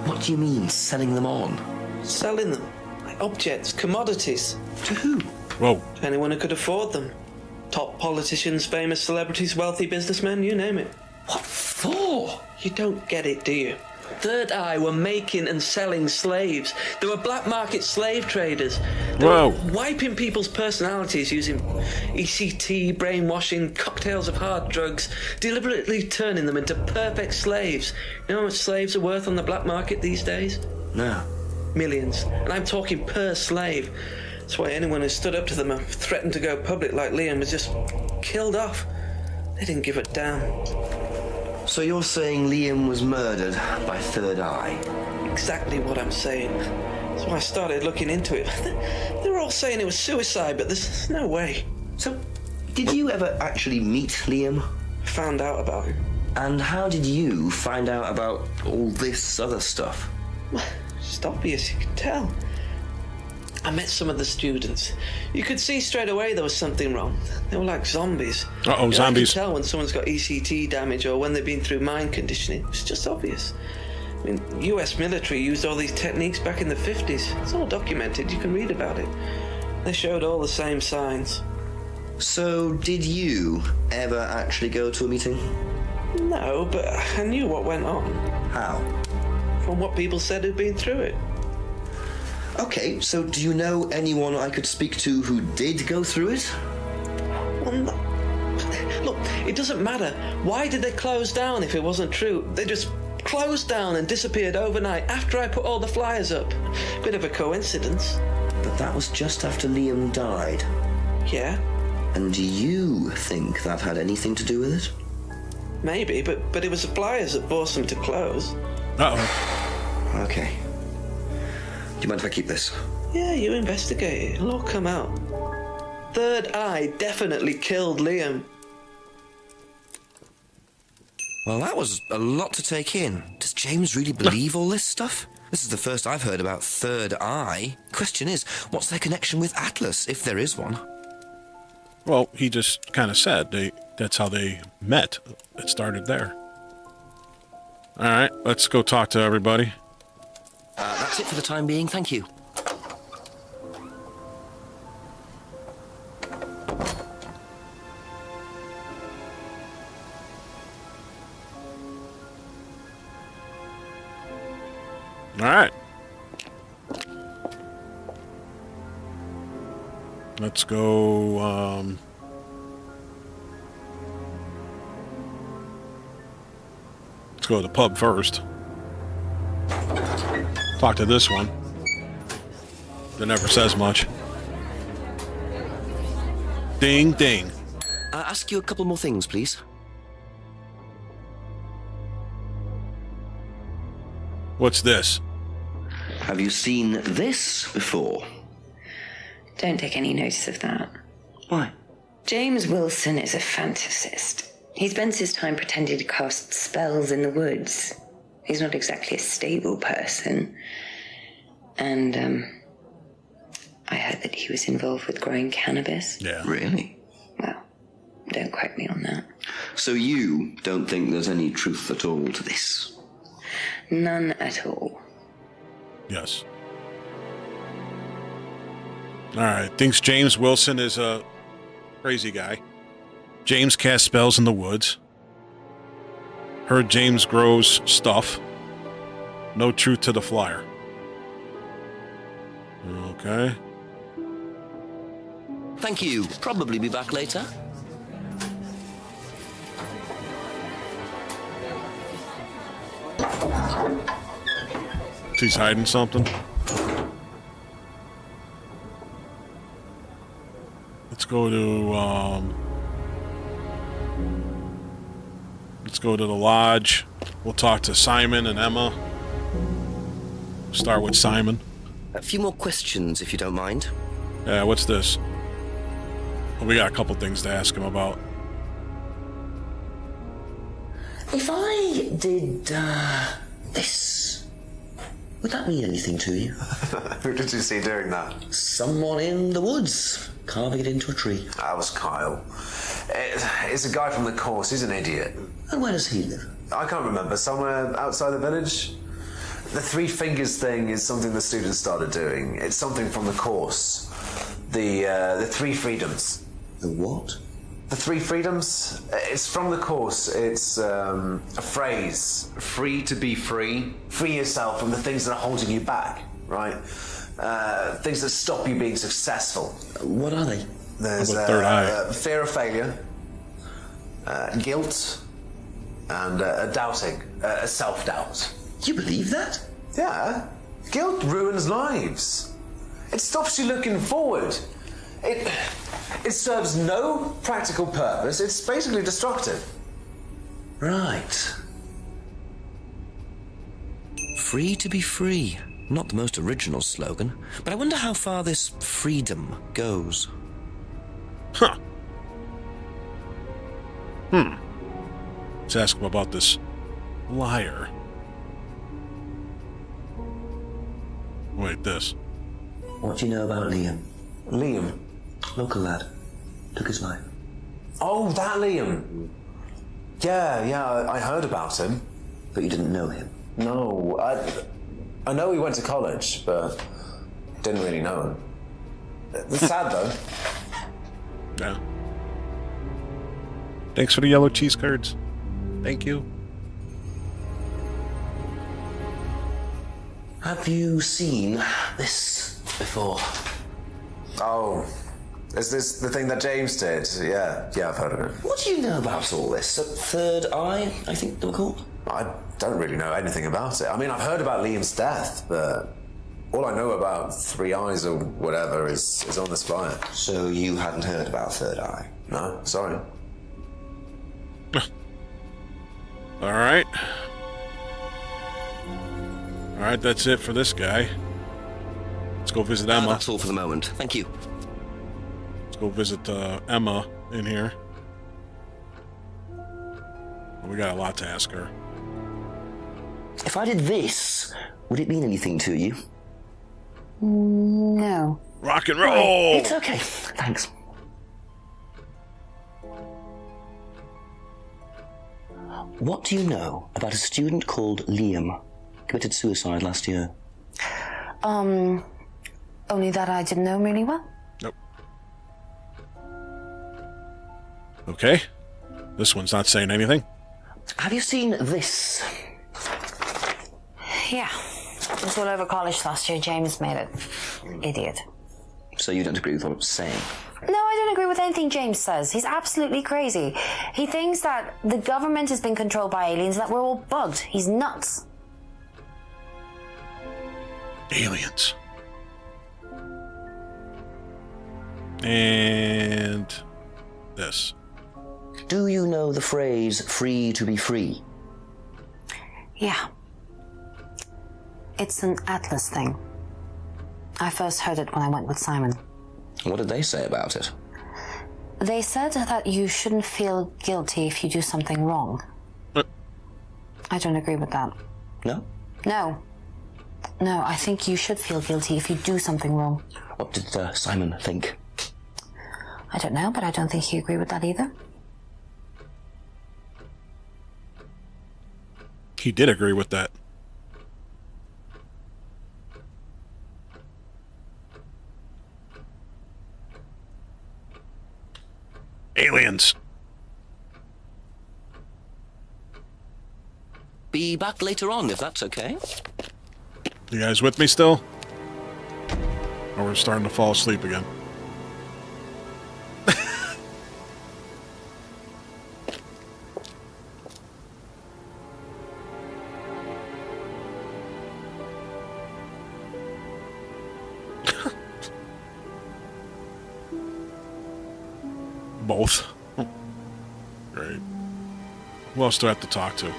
What do you mean, selling them on? Selling them. Like objects, commodities. To who? Whoa. To anyone who could afford them. Top politicians, famous celebrities, wealthy businessmen, you name it. What for? You don't get it, do you? Third Eye were making and selling slaves. They were black market slave traders. They were wiping people's personalities using ECT, brainwashing, cocktails of hard drugs, deliberately turning them into perfect slaves. You know how much slaves are worth on the black market these days? No. Millions. And I'm talking per slave. That's why anyone who stood up to them and threatened to go public like Liam was just killed off. They didn't give a damn. So you're saying Liam was murdered by Third Eye? Exactly what I'm saying. That's why I started looking into it. They were all saying it was suicide, but there's no way. So, did you ever actually meet Liam? Found out about him. And how did you find out about all this other stuff? Just obvious, you can tell. I met some of the students. You could see straight away there was something wrong. They were like zombies. Uh-oh, zombies. I can tell when someone's got ECT damage or when they've been through mind conditioning. It's just obvious. I mean, US military used all these techniques back in the 50s. It's all documented. You can read about it. They showed all the same signs. So, did you ever actually go to a meeting? No, but I knew what went on. How? From what people said who'd been through it. Okay, so do you know anyone I could speak to who did go through it? Well, no. Look, it doesn't matter. Why did they close down if it wasn't true? They just closed down and disappeared overnight after I put all the flyers up. Bit of a coincidence. But that was just after Liam died. Yeah. And do you think that had anything to do with it? Maybe, but it was the flyers that forced them to close. Uh-oh. Okay. Do you mind if I keep this? Yeah, you investigate it. It'll all come out. Third Eye definitely killed Liam. Well, that was a lot to take in. Does James really believe all this stuff? This is the first I've heard about Third Eye. Question is, what's their connection with Atlas, if there is one? Well, he just kind of said that's how they met. It started there. All right, let's go talk to everybody. That's it for the time being, thank you. All right. Let's go, let's go to the pub first. Talk to this one. That never says much. Ding, ding. Ask you a couple more things, please. What's this? Have you seen this before? Don't take any notice of that. Why? James Wilson is a fantasist. He spends his time pretending to cast spells in the woods. He's not exactly a stable person. And, I heard that he was involved with growing cannabis. Yeah. Really? Well, don't quote me on that. So you don't think there's any truth at all to this? None at all. Yes. All right. Thinks James Wilson is a crazy guy. James casts spells in the woods. Heard James grows stuff. No truth to the flyer. Okay. Thank you. Probably be back later. He's hiding something. Let's go to the lodge. We'll talk to Simon and Emma. Start with Simon. A few more questions, if you don't mind. Yeah, what's this? Well, we got a couple things to ask him about. If I did this, would that mean anything to you? Who did you see doing that? Someone in the woods, carving it into a tree. That was Kyle. It's a guy from the course. He's an idiot. And where does he live? I can't remember. Somewhere outside the village? The three fingers thing is something the students started doing. It's something from the course. The three freedoms. The what? The three freedoms? It's from the course. It's a phrase. Free to be free. Free yourself from the things that are holding you back, right? Things that stop you being successful. What are they? There's third eye? Fear of failure, guilt, and doubting, self-doubt. You believe that? Yeah. Guilt ruins lives. It stops you looking forward. It serves no practical purpose. It's basically destructive. Right. Free to be free. Not the most original slogan, but I wonder how far this freedom goes. Huh. Let's ask him about this liar. Wait, this. What do you know about Liam? Liam? Local lad. Took his life. Oh, that Liam. Yeah, I heard about him. But you didn't know him? No, I know he went to college, but didn't really know him. It's sad, though. Yeah. Thanks for the yellow cheese curds. Thank you. Have you seen this before? Oh, is this the thing that James did? Yeah, I've heard of it. What do you know about all this? Third eye, I think they were called? I don't really know anything about it. I mean, I've heard about Liam's death, but all I know about Three Eyes or whatever is on this flyer. So you hadn't heard about Third Eye? No, sorry. All right. All right, that's it for this guy. Let's go visit Emma. That's all for the moment. Thank you. Let's go visit Emma in here. We got a lot to ask her. If I did this, would it mean anything to you? No. Rock and roll! It's okay. Thanks. What do you know about a student called Liam? Committed suicide last year. Only that I didn't know him really well. Nope. Okay. This one's not saying anything. Have you seen this? Yeah. It was all over college last year. James made it. Idiot. So you don't agree with what I'm saying? No, I don't agree with anything James says. He's absolutely crazy. He thinks that the government has been controlled by aliens, that we're all bugged. He's nuts. Aliens. And this. Do you know the phrase free to be free? Yeah. It's an Atlas thing. I first heard it when I went with Simon. What did they say about it? They said that you shouldn't feel guilty if you do something wrong. I don't agree with that. No? No. No, I think you should feel guilty if you do something wrong. What did Simon think? I don't know, but I don't think he agreed with that either. He did agree with that. Aliens. Be back later on, if that's okay. You guys with me still? Or we're starting to fall asleep again? Both. Great. Who else do I have to talk to?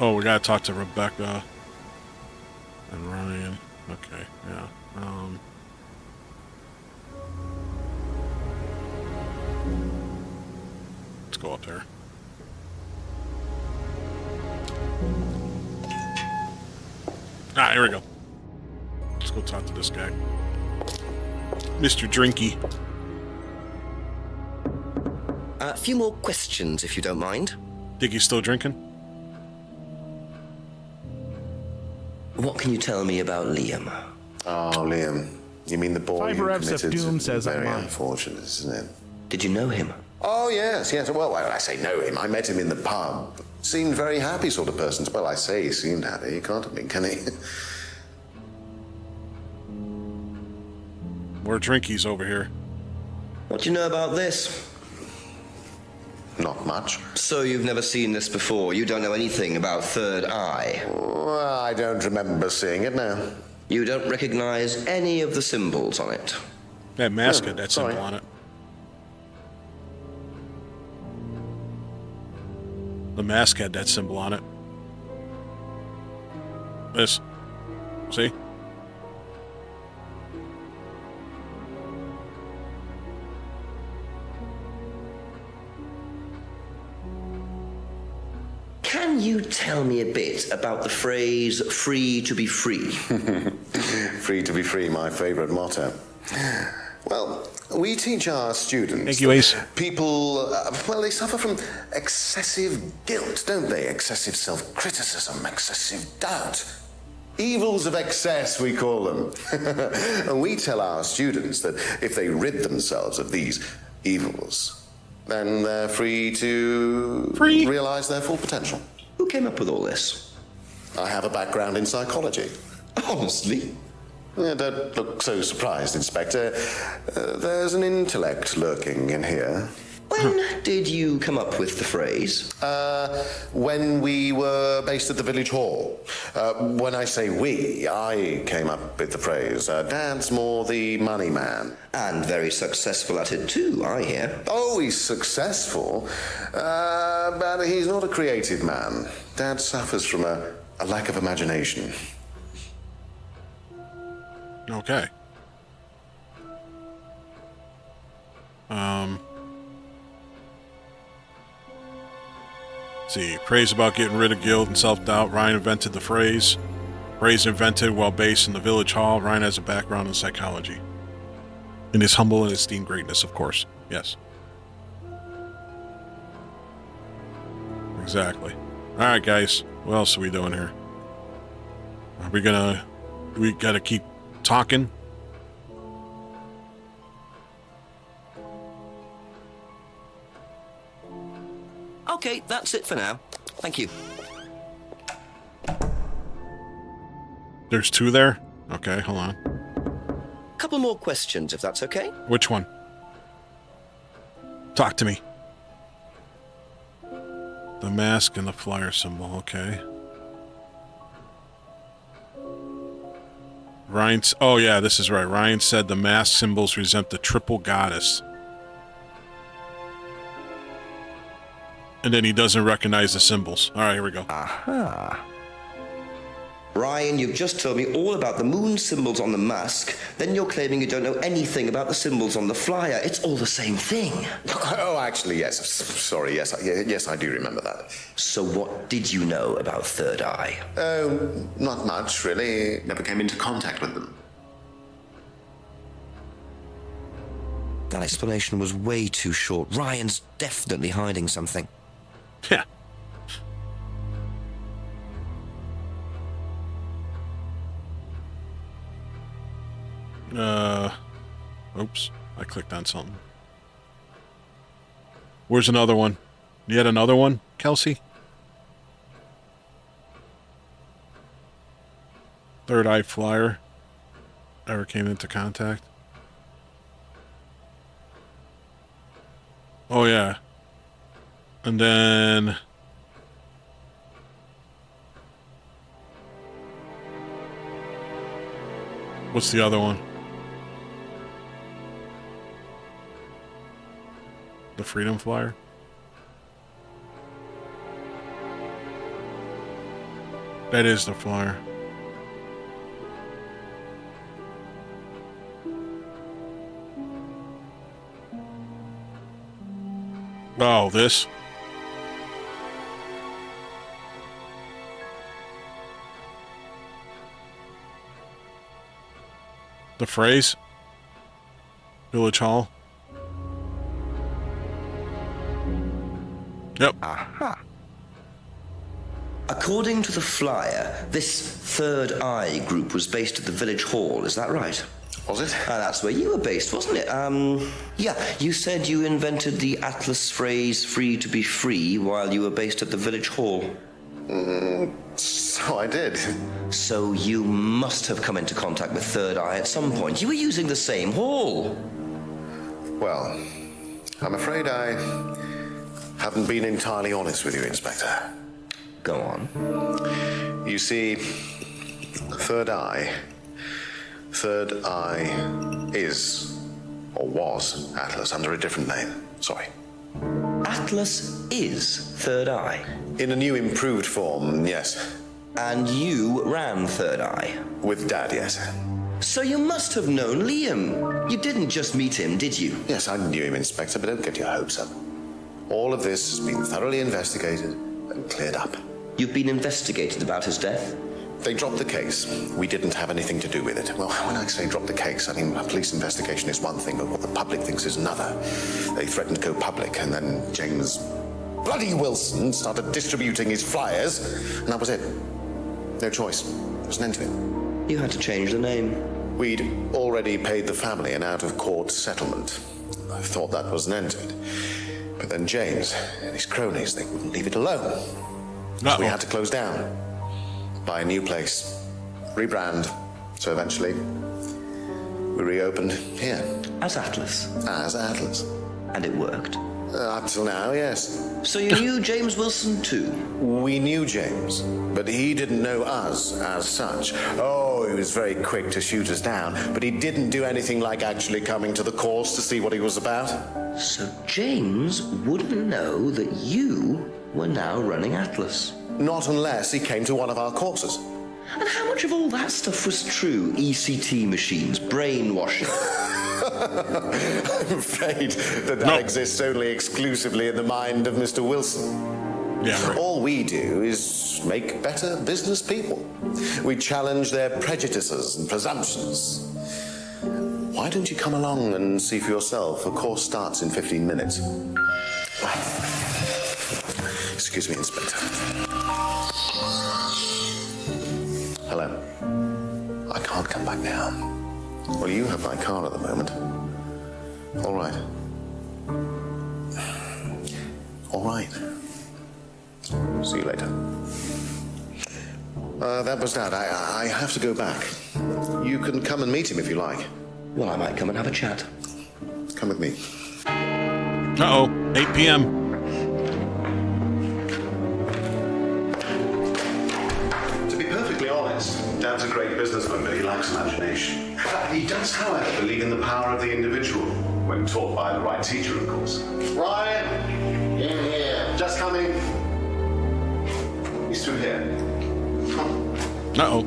Oh, we gotta talk to Rebecca and Ryan. Okay, yeah. Let's go up there. Ah, here we go. Let's go talk to this guy. Mr. Drinky. A few more questions, if you don't mind. Think he's still drinking? What can you tell me about Liam? Oh, Liam. You mean the boy who committed... Doom says very I'm mine. unfortunate, isn't it? Did you know him? Oh, yes. Well, when I say know him, I met him in the pub. Seemed very happy sort of person. Well, I say he seemed happy. He can't have been, can he? More drinkies over here. What do you know about this? Not much. So you've never seen this before? You don't know anything about Third Eye? Well, I don't remember seeing it now. You don't recognize any of the symbols on it? That mask had that symbol on it. The mask had that symbol on it. This. See? Can you tell me a bit about the phrase free to be free? Free to be free, my favorite motto. Well, we teach our students... Thank you, Ace. People, well, they suffer from excessive guilt, don't they? Excessive self-criticism, excessive doubt. Evils of excess, we call them. And we tell our students that if they rid themselves of these evils, then they're free to realize their full potential. Who came up with all this? I have a background in psychology. Honestly? Don't look so surprised, Inspector. There's an intellect lurking in here. When did you come up with the phrase? When we were based at the village hall. When I say we, I came up with the phrase. Dad's more the money man. And very successful at it too, I hear. Oh, he's successful, but he's not a creative man. Dad suffers from a lack of imagination. Okay. See, praise about getting rid of guilt and self-doubt. Ryan invented the phrase. Phrase invented while based in the village hall. Ryan has a background in psychology. In his humble and esteemed greatness, of course. Yes. Exactly. Alright, guys. What else are we doing here? Are we gonna... We gotta keep talking? Okay, that's it for now. Thank you. There's two there? Okay, hold on. Couple more questions, if that's okay. Which one? Talk to me. The mask and the flyer symbol, okay. Ryan's... Oh, yeah, this is right. Ryan said the mask symbols represent the triple goddess. And then he doesn't recognize the symbols. All right, here we go. Aha. Ryan, you've just told me all about the moon symbols on the mask. Then you're claiming you don't know anything about the symbols on the flyer. It's all the same thing. Oh, actually, yes. Sorry, yes, I do remember that. So what did you know about Third Eye? Oh, not much, really. Never came into contact with them. That explanation was way too short. Ryan's definitely hiding something. Yeah. Oops, I clicked on something. Where's another one? Yet another one, Kelsey? Third Eye Flyer. Ever came into contact? Oh, yeah. And then... What's the other one? The Freedom Flyer? That is the flyer. Oh, this? The phrase? Village Hall? Yep. Aha. According to the flyer, this Third Eye group was based at the village hall, is that right? Was it? That's where you were based, wasn't it? Yeah, you said you invented the Atlas phrase, free to be free, while you were based at the village hall. So I did. So you must have come into contact with Third Eye at some point. You were using the same hall. Well, I'm afraid I haven't been entirely honest with you, Inspector. Go on. You see, Third Eye is, or was, Atlas under a different name. Sorry. Atlas is Third Eye? In a new improved form, yes. And you ran Third Eye? With Dad, yes. So you must have known Liam. You didn't just meet him, did you? Yes, I knew him, Inspector, but don't get your hopes up. All of this has been thoroughly investigated and cleared up. You've been investigated about his death? They dropped the case. We didn't have anything to do with it. Well, when I say drop the case, I mean a police investigation is one thing, but what the public thinks is another. They threatened to go public, and then James bloody Wilson started distributing his flyers, and that was it. No choice. There was an end to it. You had to change the name. We'd already paid the family an out-of-court settlement. I thought that was an end to it. But then James and his cronies, they wouldn't leave it alone. So we had to close down. Buy a new place, rebrand, so eventually we reopened here. As Atlas? As Atlas. And it worked? Up till now, yes. So you knew James Wilson too? We knew James, but he didn't know us as such. Oh, he was very quick to shoot us down, but he didn't do anything like actually coming to the course to see what he was about. So James wouldn't know that you were now running Atlas? Not unless he came to one of our courses. And how much of all that stuff was true? ECT machines, brainwashing? I'm afraid that exists only exclusively in the mind of Mr. Wilson. Yeah, right. All we do is make better business people. We challenge their prejudices and presumptions. Why don't you come along and see for yourself? A course starts in 15 minutes. Excuse me, Inspector. Hello. I can't come back now. Well, you have my car at the moment. All right. All right. See you later. That was Dad. I have to go back. You can come and meet him if you like. Well, I might come and have a chat. Come with me. Uh-oh. 8 p.m. Dad's a great businessman, but he lacks imagination. He does, however, believe in the power of the individual, when taught by the right teacher, of course. Ryan, in here. Just coming. He's through here. Uh-oh.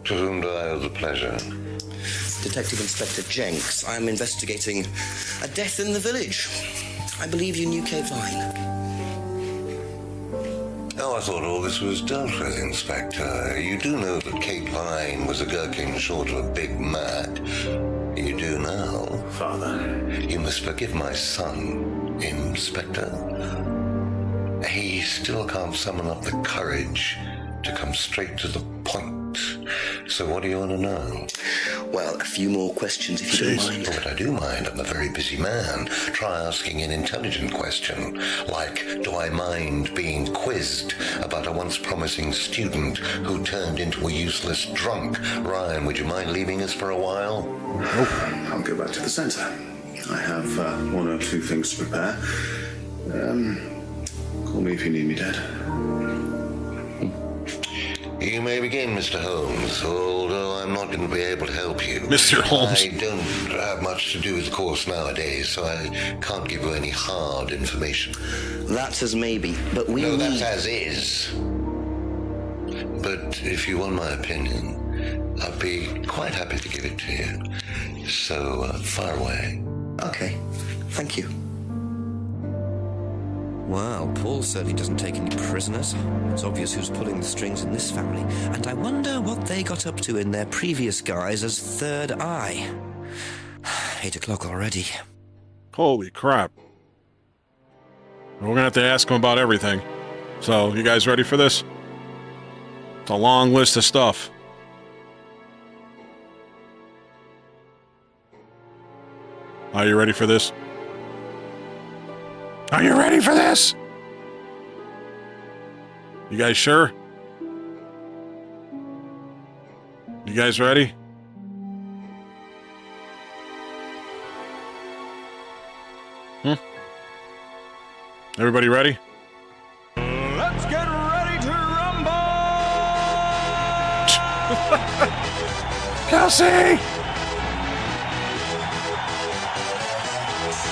To whom do I owe the pleasure? Detective Inspector Jenks. I'm investigating a death in the village. I believe you knew Kate Vine. Oh, I thought all this was dealt with, Inspector. You do know that Kate Vine was a gherkin short of a Big Mac. You do now. Father. You must forgive my son, Inspector. He still can't summon up the courage to come straight to the point. So what do you want to know? Well, a few more questions if you don't mind. But I do mind. I'm a very busy man. Try asking an intelligent question, like, do I mind being quizzed about a once promising student who turned into a useless drunk? Ryan, would you mind leaving us for a while? Nope. I'll go back to the centre. I have one or two things to prepare. Call me if you need me, Dad. You may begin, Mr. Holmes, although I'm not going to be able to help you. Mr. Holmes. I don't have much to do with the course nowadays, so I can't give you any hard information. That's as maybe, but we No, need... that's as is. But if you want my opinion, I'd be quite happy to give it to you. So, fire away. Okay, thank you. Wow, Paul certainly doesn't take any prisoners. It's obvious who's pulling the strings in this family. And I wonder what they got up to in their previous guise as Third Eye. 8 o'clock already. Holy crap. We're going to have to ask him about everything. So, you guys ready for this? It's a long list of stuff. Are you ready for this? Are you ready for this? You guys sure? You guys ready? Everybody ready? Let's get ready to rumble! Kelsey!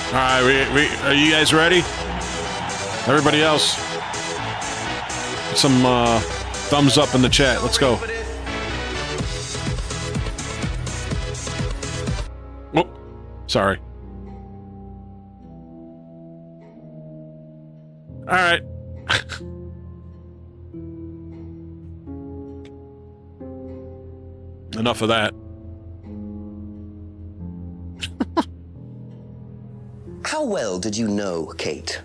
All right, we are you guys ready? Everybody else, put some thumbs up in the chat. Let's go. Oh, sorry. All right. Enough of that. How well did you know Kate?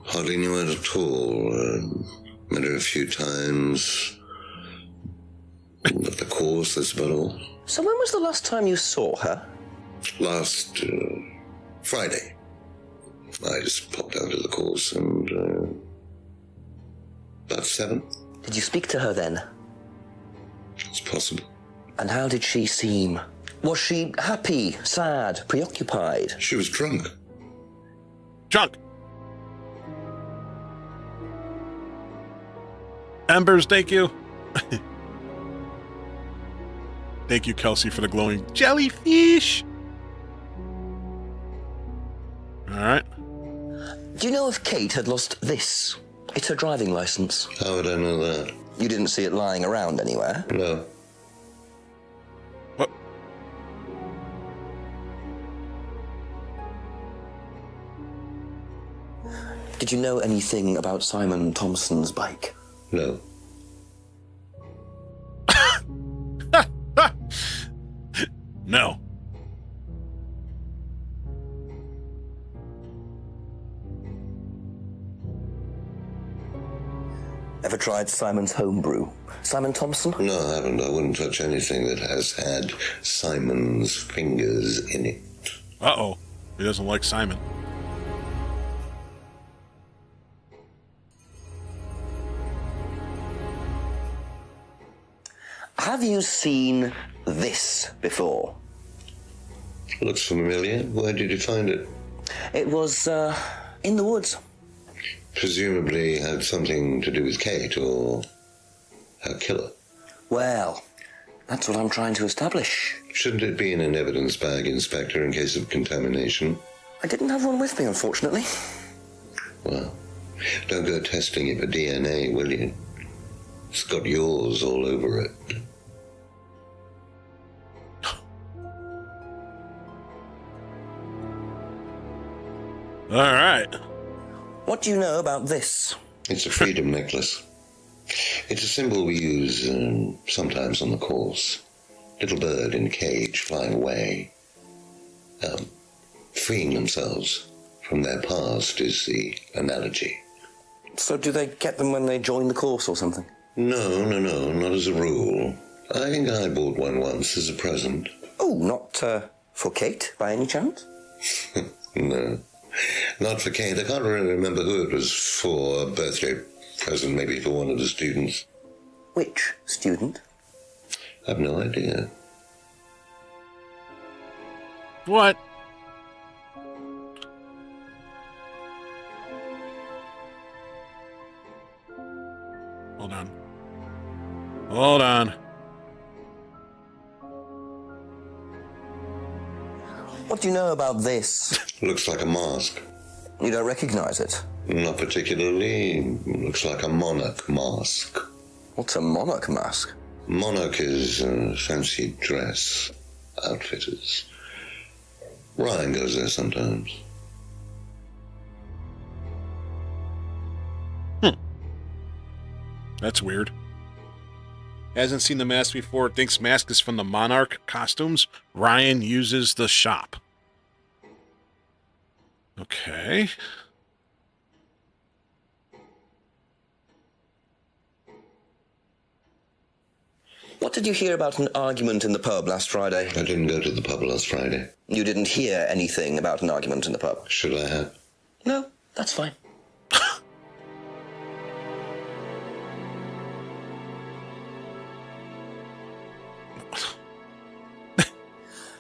Hardly knew it at all. Met her a few times. At the course, that's about all. So when was the last time you saw her? Last Friday. I just popped down to the course and about 7. Did you speak to her then? It's possible. And how did she seem? Was she happy, sad, preoccupied? She was drunk. Drunk. Embers, thank you. Thank you, Kelsey, for the glowing jellyfish. All right. Do you know if Kate had lost this? It's her driving license. How would I know that? You didn't see it lying around anywhere? No. What? Did you know anything about Simon Thompson's bike? No. No. Ever tried Simon's homebrew? Simon Thompson? No, I haven't. I wouldn't touch anything that has had Simon's fingers in it. Uh-oh. He doesn't like Simon. Have you seen this before? Looks familiar. Where did you find it? It was, in the woods. Presumably had something to do with Kate or her killer. Well, that's what I'm trying to establish. Shouldn't it be in an evidence bag, Inspector, in case of contamination? I didn't have one with me, unfortunately. Well, don't go testing it for DNA, will you? It's got yours all over it. All right. What do you know about this? It's a freedom necklace. It's a symbol we use sometimes on the course. Little bird in a cage flying away. Freeing themselves from their past is the analogy. So do they get them when they join the course or something? No, not as a rule. I think I bought one once as a present. Oh, not for Kate, by any chance? No, not for Kate. I can't really remember who it was for. A birthday present, maybe for one of the students. Which student? I've no idea. What? Hold on. Hold on. What do you know about this? Looks like a mask. You don't recognize it? Not particularly. Looks like a monarch mask. What's a monarch mask? Monarch is fancy dress outfitters. Ryan goes there sometimes. That's weird. Hasn't seen the mask before. Thinks mask is from the Monarch costumes. Ryan uses the shop. Okay. What did you hear about an argument in the pub last Friday? I didn't go to the pub last Friday. You didn't hear anything about an argument in the pub? Should I have? No, that's fine.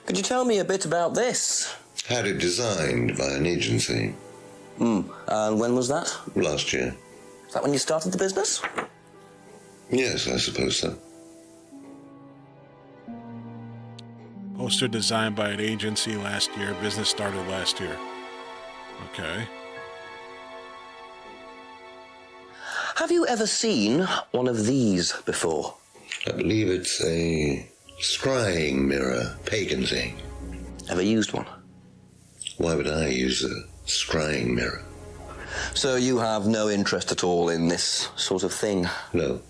Could you tell me a bit about this? Had it designed by an agency. And when was that? Last year. Is that when you started the business? Yes, I suppose so. Poster designed by an agency last year. Business started last year. Okay. Have you ever seen one of these before? I believe it's a scrying mirror, pagan thing. Ever used one? Why would I use a scrying mirror? So you have no interest at all in this sort of thing? No.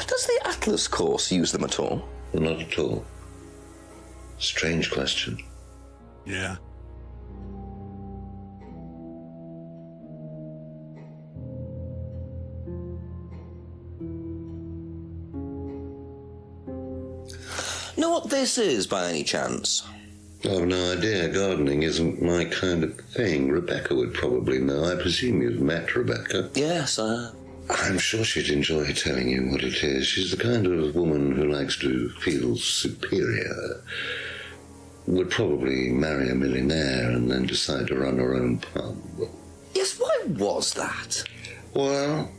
Does the Atlas course use them at all? Not at all. Strange question. Yeah. Know what this is, by any chance? I've no idea. Gardening isn't my kind of thing. Rebecca would probably know. I presume you've met Rebecca. Yes, I'm sure she'd enjoy telling you what it is. She's the kind of woman who likes to feel superior. Would probably marry a millionaire and then decide to run her own pub. Yes, why was that? Well,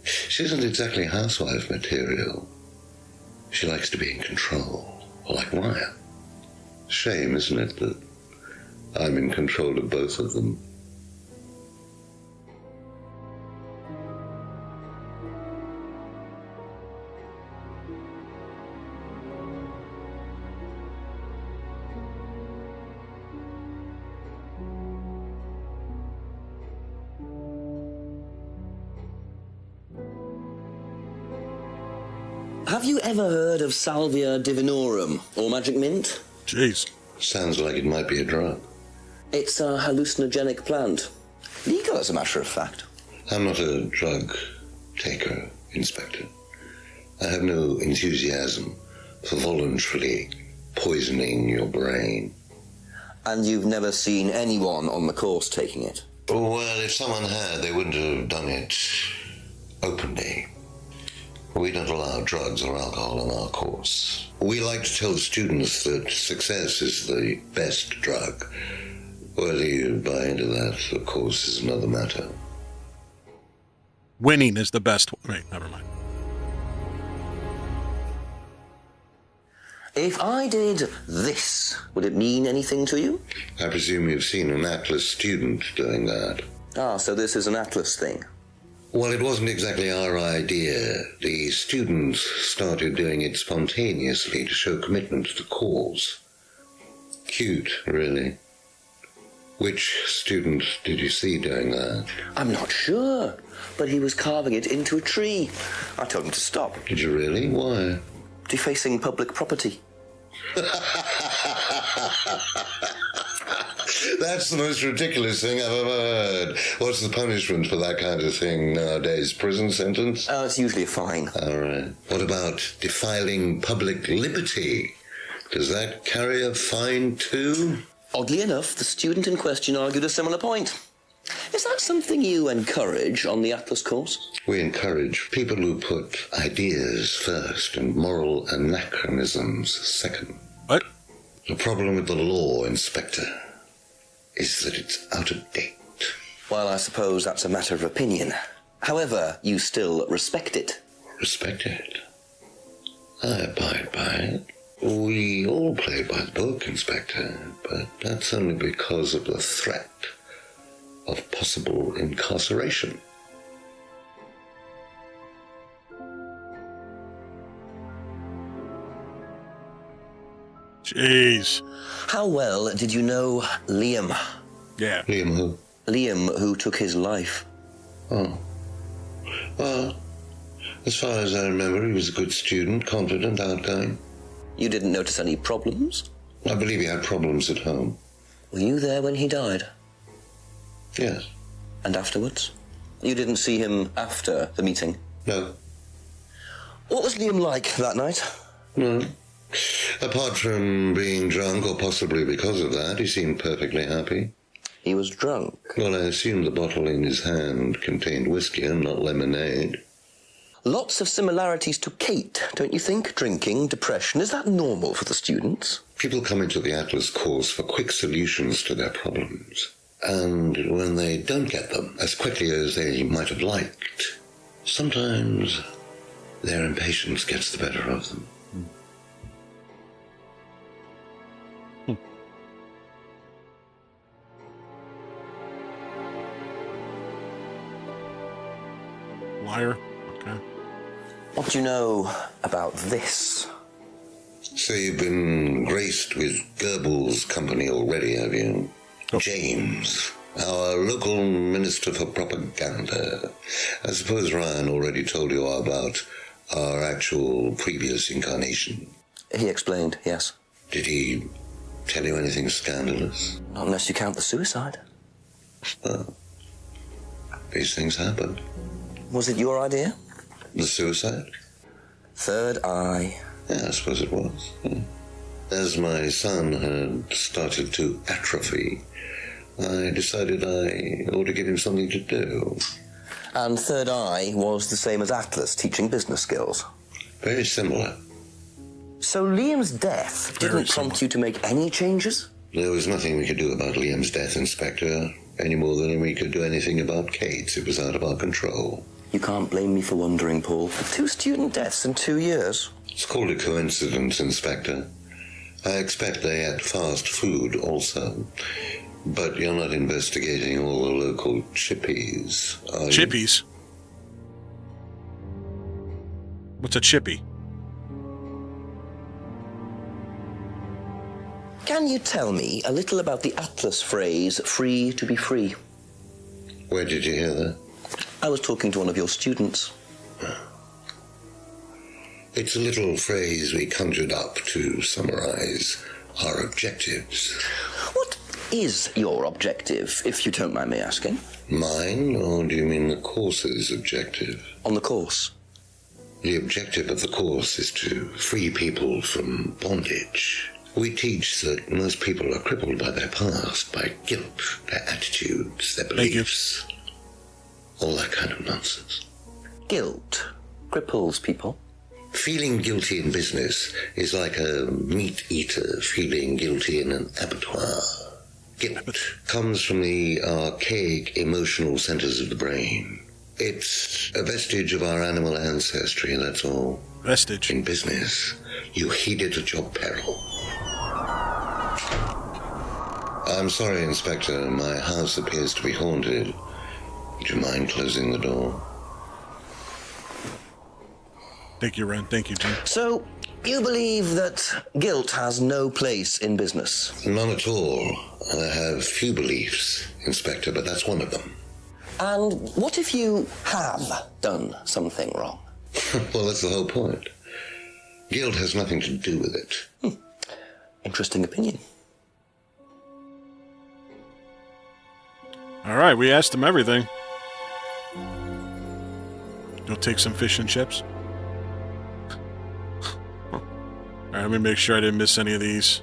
she isn't exactly housewife material. She likes to be in control, like Ryan. Shame, isn't it, that I'm in control of both of them? Have you ever heard of Salvia divinorum, or magic mint? Jeez. Sounds like it might be a drug. It's a hallucinogenic plant. Legal, as a matter of fact. I'm not a drug taker, Inspector. I have no enthusiasm for voluntarily poisoning your brain. And you've never seen anyone on the course taking it? Well, if someone had, they wouldn't have done it openly. We don't allow drugs or alcohol on our course. We like to tell students that success is the best drug. Whether you buy into that, of course, is another matter. Winning is the best one. Wait, never mind. If I did this, would it mean anything to you? I presume you've seen an Atlas student doing that. Ah, so this is an Atlas thing. Well, it wasn't exactly our idea. The students started doing it spontaneously to show commitment to the cause. Cute, really. Which student did you see doing that? I'm not sure, but he was carving it into a tree. I told him to stop. Did you really? Why? Defacing public property. That's the most ridiculous thing I've ever heard. What's the punishment for that kind of thing nowadays? Prison sentence? It's usually a fine. All right. What about defiling public liberty? Does that carry a fine too? Oddly enough, the student in question argued a similar point. Is that something you encourage on the Atlas course? We encourage people who put ideas first and moral anachronisms second. What? The problem with the law, Inspector, is that it's out of date. Well, I suppose that's a matter of opinion. However, you still respect it. Respect it? I abide by it. We all play by the book, Inspector, but that's only because of the threat of possible incarceration. Jeez. How well did you know Liam? Yeah. Liam who? Liam, who took his life. Oh. Well, as far as I remember, he was a good student, confident, outgoing. You didn't notice any problems? I believe he had problems at home. Were you there when he died? Yes. And afterwards? You didn't see him after the meeting? No. What was Liam like that night? No. Apart from being drunk, or possibly because of that, he seemed perfectly happy. He was drunk? Well, I assume the bottle in his hand contained whiskey and not lemonade. Lots of similarities to Kate, don't you think? Drinking, depression, is that normal for the students? People come into the Atlas course for quick solutions to their problems. And when they don't get them as quickly as they might have liked, sometimes their impatience gets the better of them. Liar. Okay. What do you know about this? So you've been graced with Goebbels' company already, have you? Oh. James, our local minister for propaganda. I suppose Ryan already told you about our actual previous incarnation. He explained, yes. Did he tell you anything scandalous? Not unless you count the suicide. Well, these things happen. Was it your idea? The suicide? Third eye. Yeah, I suppose it was. As my son had started to atrophy, I decided I ought to give him something to do. And Third Eye was the same as Atlas, teaching business skills? Very similar. So Liam's death didn't prompt you to make any changes? There was nothing we could do about Liam's death, Inspector, any more than we could do anything about Kate's. It was out of our control. You can't blame me for wondering, Paul. 2 student deaths in 2 years. It's called a coincidence, Inspector. I expect they had fast food also. But you're not investigating all the local chippies, are you? Chippies? What's a chippy? Can you tell me a little about the Atlas phrase, free to be free? Where did you hear that? I was talking to one of your students. It's a little phrase we conjured up to summarize our objectives. What is your objective, if you don't mind me asking? Mine, or do you mean the course's objective? On the course. The objective of the course is to free people from bondage. We teach that most people are crippled by their past, by guilt, their attitudes, their beliefs. All that kind of nonsense. Guilt cripples people. Feeling guilty in business is like a meat eater feeling guilty in an abattoir. Guilt comes from the archaic emotional centers of the brain. It's a vestige of our animal ancestry, that's all. Vestige. In business, you heed it at your peril. I'm sorry, Inspector. My house appears to be haunted. Would you mind closing the door? Thank you, Ren. Thank you, Jim. So, you believe that guilt has no place in business? None at all. I have few beliefs, Inspector, but that's one of them. And what if you have done something wrong? Well, that's the whole point. Guilt has nothing to do with it. Interesting opinion. All right, we asked him everything. Go take some fish and chips. All right, let me make sure I didn't miss any of these.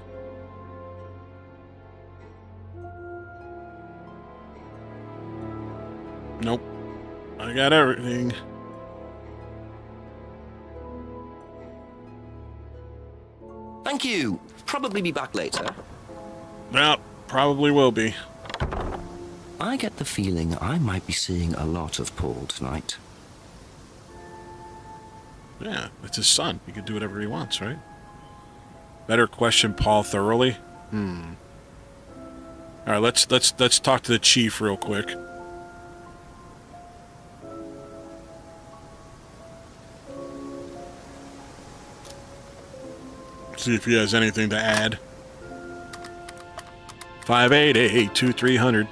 Nope. I got everything. Thank you. Probably be back later. Yeah, probably will be. I get the feeling I might be seeing a lot of Paul tonight. Yeah, it's his son. He can do whatever he wants, right? Better question Paul thoroughly. All right, let's talk to the chief real quick. See if he has anything to add. 588-2300.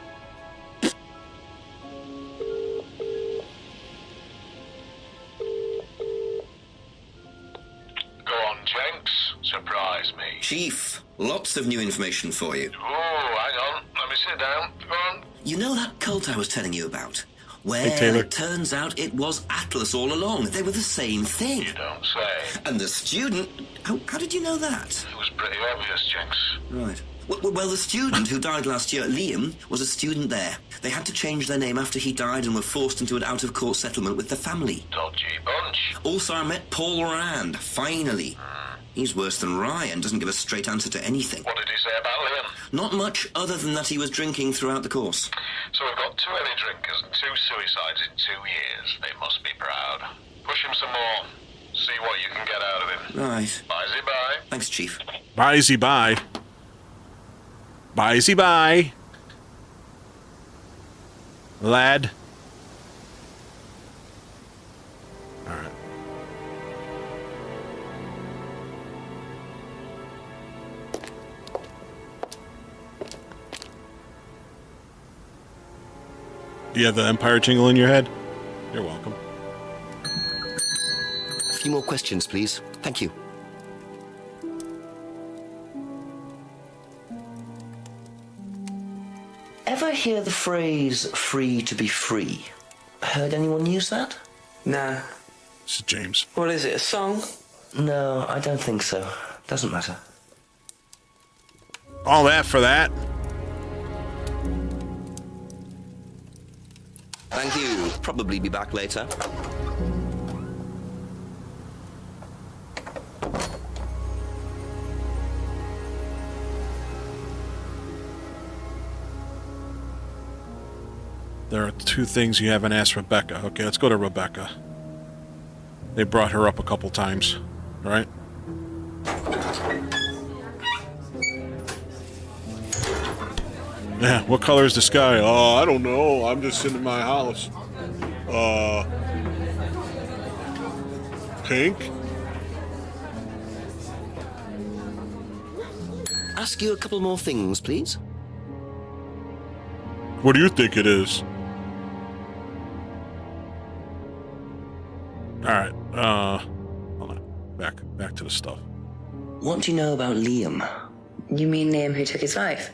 Go on, Jenks. Surprise me. Chief, lots of new information for you. Oh, hang on. Let me sit down. Go on. You know that cult I was telling you about? Well, Hey, Taylor. it turns out it was Atlas all along. They were the same thing. You don't say. And the student... How did you know that? It was pretty obvious, Jenks. Right. Well, the student who died last year, Liam, was a student there. They had to change their name after he died and were forced into an out-of-court settlement with the family. Dodgy bunch. Also, I met Paul Rand, finally. He's worse than Ryan, doesn't give a straight answer to anything. What did he say about Liam? Not much other than that he was drinking throughout the course. So we've got 2 heavy drinkers and 2 suicides in 2 years. They must be proud. Push him some more. See what you can get out of him. Right. Bye-zy-bye. Thanks, Chief. Bye-zy bye. Bye-zy bye. Lad. All right. Do you have the Empire jingle in your head? You're welcome. A few more questions, please. Thank you. Ever hear the phrase free to be free? Heard anyone use that? Nah. This is James. What is it, a song? No, I don't think so. Doesn't matter. All that for that. Thank you. Probably be back later. There are 2 things you haven't asked Rebecca. Okay, let's go to Rebecca. They brought her up a couple times, right? Yeah, what color is the sky? Oh, I don't know. I'm just sitting in my house. Pink? Ask you a couple more things, please. What do you think it is? Alright, hold on. Back to the stuff. What do you know about Liam? You mean Liam who took his life?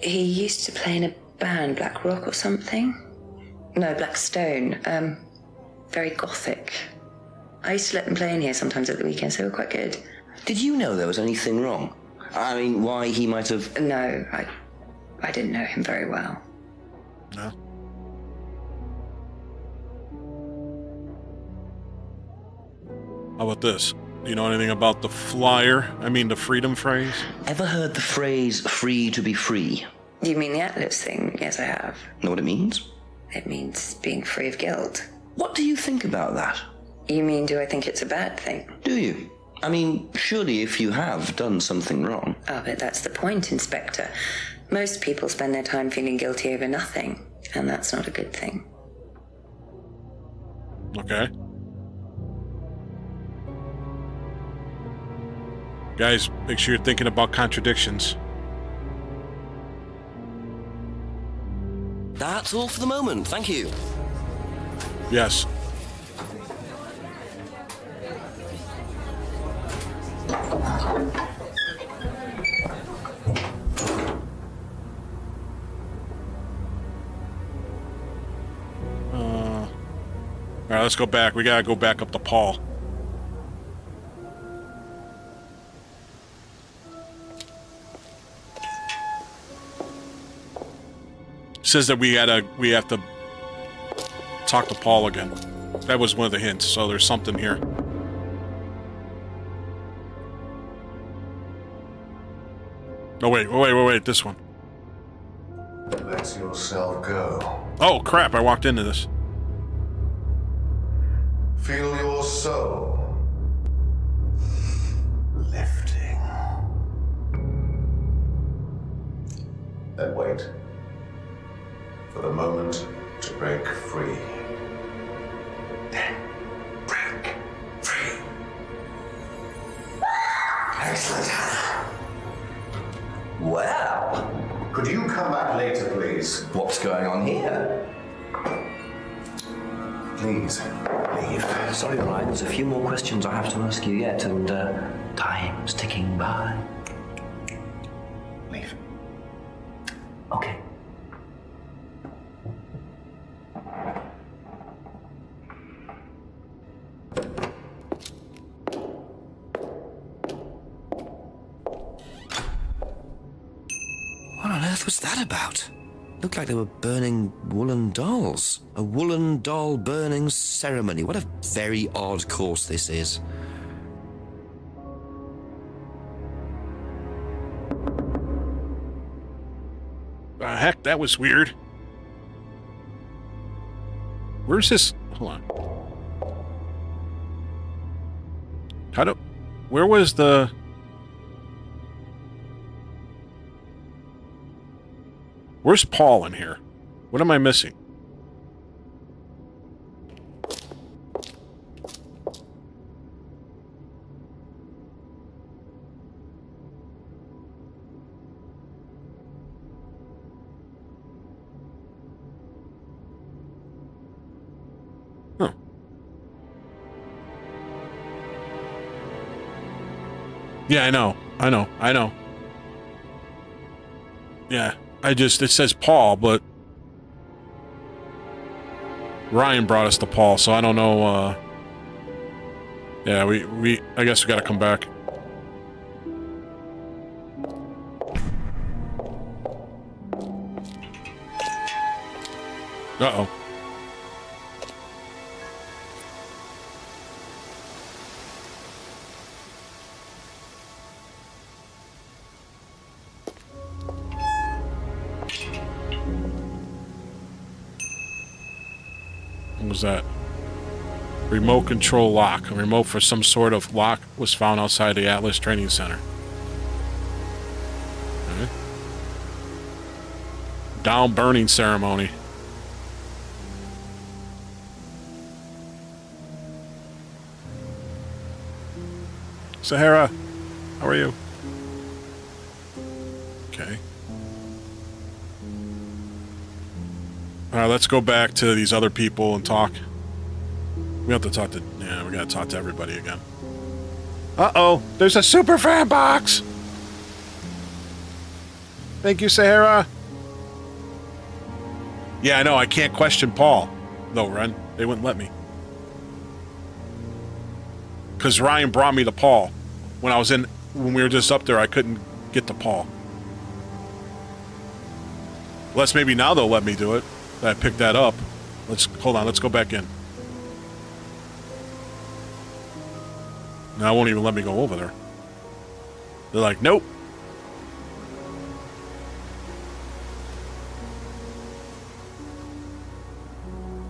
He used to play in a band, Black Rock or something? No, Black Stone. Very gothic. I used to let them play in here sometimes at the weekends. They were quite good. Did you know there was anything wrong? I mean, why he might have... No, I didn't know him very well. No. How about this? Do you know anything about the flyer? I mean, the freedom phrase? Ever heard the phrase free to be free? You mean the Atlas thing? Yes, I have. Know what it means? It means being free of guilt. What do you think about that? You mean, do I think it's a bad thing? Do you? I mean, surely if you have done something wrong... Oh, but that's the point, Inspector. Most people spend their time feeling guilty over nothing, and that's not a good thing. Okay. Guys, make sure you're thinking about contradictions. That's all for the moment. Thank you. Yes. Alright, let's go back. We gotta go back up to Paul. Says that we have to talk to Paul again. That was one of the hints, so there's something here. Oh, wait, this one. Let yourself go. Oh, crap, I walked into this. Feel your soul lifting. Then wait for the moment to break free. Then break free. Excellent, Hannah. Well, could you come back later, please? What's going on here? Please, leave. Sorry, Ryan, there's a few more questions I have to ask you yet, and time's ticking by. Leave. Okay. What on earth was that about? Looked like they were burning woolen dolls. A woolen doll burning ceremony. What a very odd course this is. Heck, that was weird. Where's this? Hold on. Where was the... Where's Paul in here? What am I missing? Huh. Yeah, I know. Yeah. It says Paul, but Ryan brought us to Paul, so I don't know, yeah, I guess we gotta come back. Uh-oh. What was that? Remote control lock. A remote for some sort of lock was found outside the Atlas Training Center. Okay. Down burning ceremony. Sahara, how are you? Okay. Alright, let's go back to these other people and talk. We have to talk to... Yeah, we gotta talk to everybody again. Uh-oh! There's a super fan box! Thank you, Sahara! Yeah, I know, I can't question Paul. No, Ren. They wouldn't let me. Because Ryan brought me to Paul. When we were just up there, I couldn't get to Paul. Unless maybe now they'll let me do it. I picked that up. Hold on, let's go back in. Now, I won't even let me go over there. They're like, nope.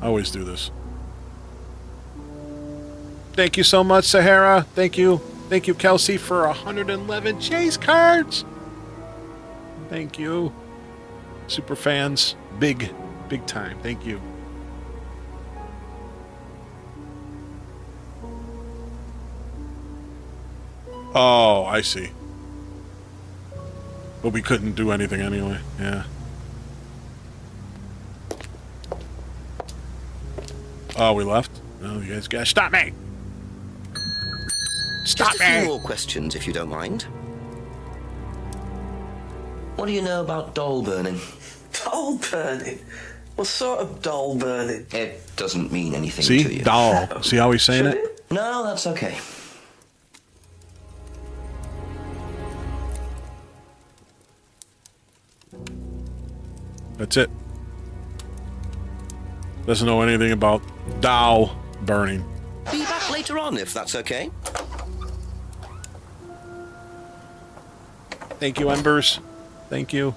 I always do this. Thank you so much, Sahara. Thank you. Thank you, Kelsey, for 111 chase cards. Thank you. Super fans. Big time. Thank you. Oh, I see. But we couldn't do anything anyway. Yeah. Oh, we left? Oh, you guys gotta stop me! Stop Just a few more questions, if you don't mind. What do you know about doll burning? Doll burning? What sort of doll burning? It doesn't mean anything See? to you. Doll. See how he's saying it? No, that's okay. That's it. Doesn't know anything about doll burning. Be back later on, if that's okay. Thank you, Embers. Thank you.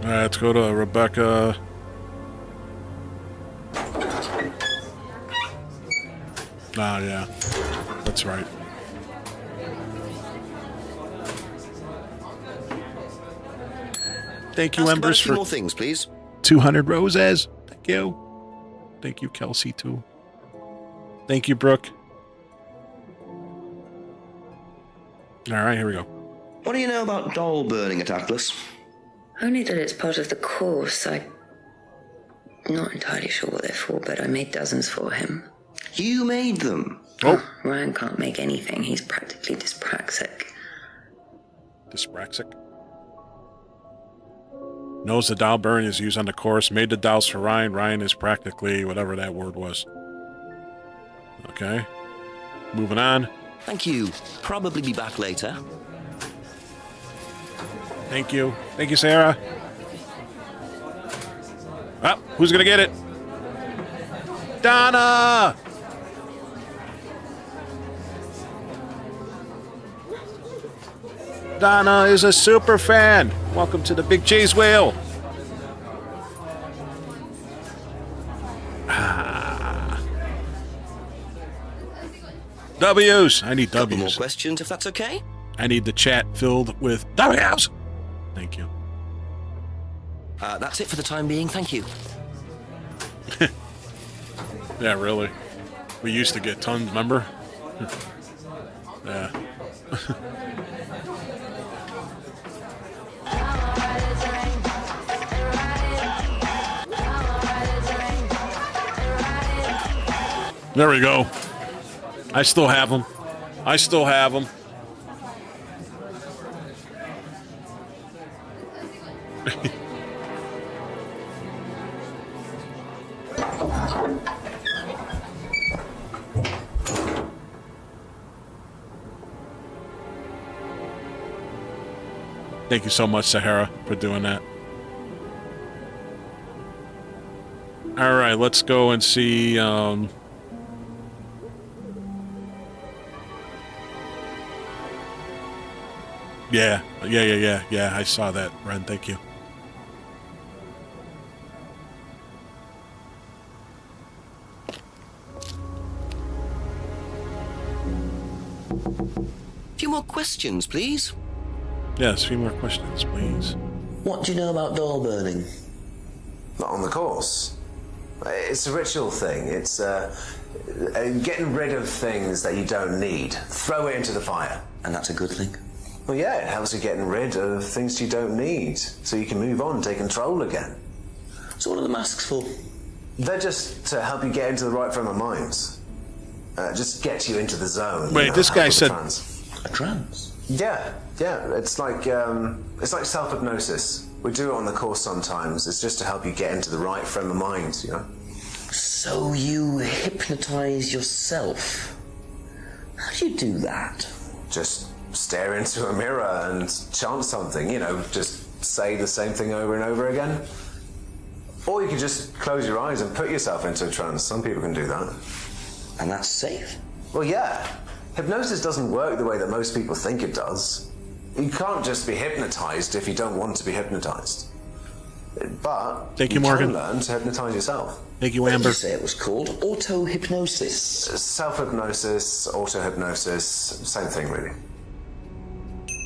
All right, let's go to Rebecca. Ah, yeah. That's right. Thank you, Ask about Embers, a few for more things, please. 200 roses. Thank you. Thank you, Kelsey, too. Thank you, Brooke. All right, here we go. What do you know about doll burning at Atlas? Only that it's part of the course. I'm not entirely sure what they're for, but I made dozens for him. You made them? Oh. Ryan can't make anything. He's practically dyspraxic. Dyspraxic? Knows the doll burn is used on the course. Made the dolls for Ryan. Ryan is practically whatever that word was. Okay. Moving on. Thank you. Probably be back later. Thank you. Thank you, Sarah. Oh, who's gonna get it? Donna! Donna is a super fan. Welcome to the Big Cheese Wheel. W's. I need Couple more W's. questions, if that's okay? I need the chat filled with W's. Thank you. That's it for the time being. Thank you. Yeah, really. We used to get tons, remember? Yeah. There we go. I still have them. I still have them. Thank you so much, Sahara, for doing that. All right, let's go and see. Yeah. I saw that, Ren. Thank you. A few more questions, please. Yes, a few more questions, please. What do you know about doll burning? Not on the course. It's a ritual thing. It's getting rid of things that you don't need. Throw it into the fire. And that's a good thing? Well, yeah, it helps you getting rid of things you don't need, so you can move on, take control again. So what are the masks for? They're just to help you get into the right frame of mind. Just get you into the zone. Wait, this guy said... A trance? Yeah. It's like self-hypnosis. We do it on the course sometimes. It's just to help you get into the right frame of mind, you know? So you hypnotize yourself? How do you do that? Just stare into a mirror and chant something, just say the same thing over and over again. Or you can just close your eyes and put yourself into a trance. Some people can do that. And that's safe? Well, yeah. Hypnosis doesn't work the way that most people think it does. You can't just be hypnotized if you don't want to be hypnotized. But Thank you, Morgan. can learn to hypnotize yourself. Thank you, What Amber. did you say it was called? Auto-hypnosis? Self-hypnosis, auto-hypnosis, same thing, really.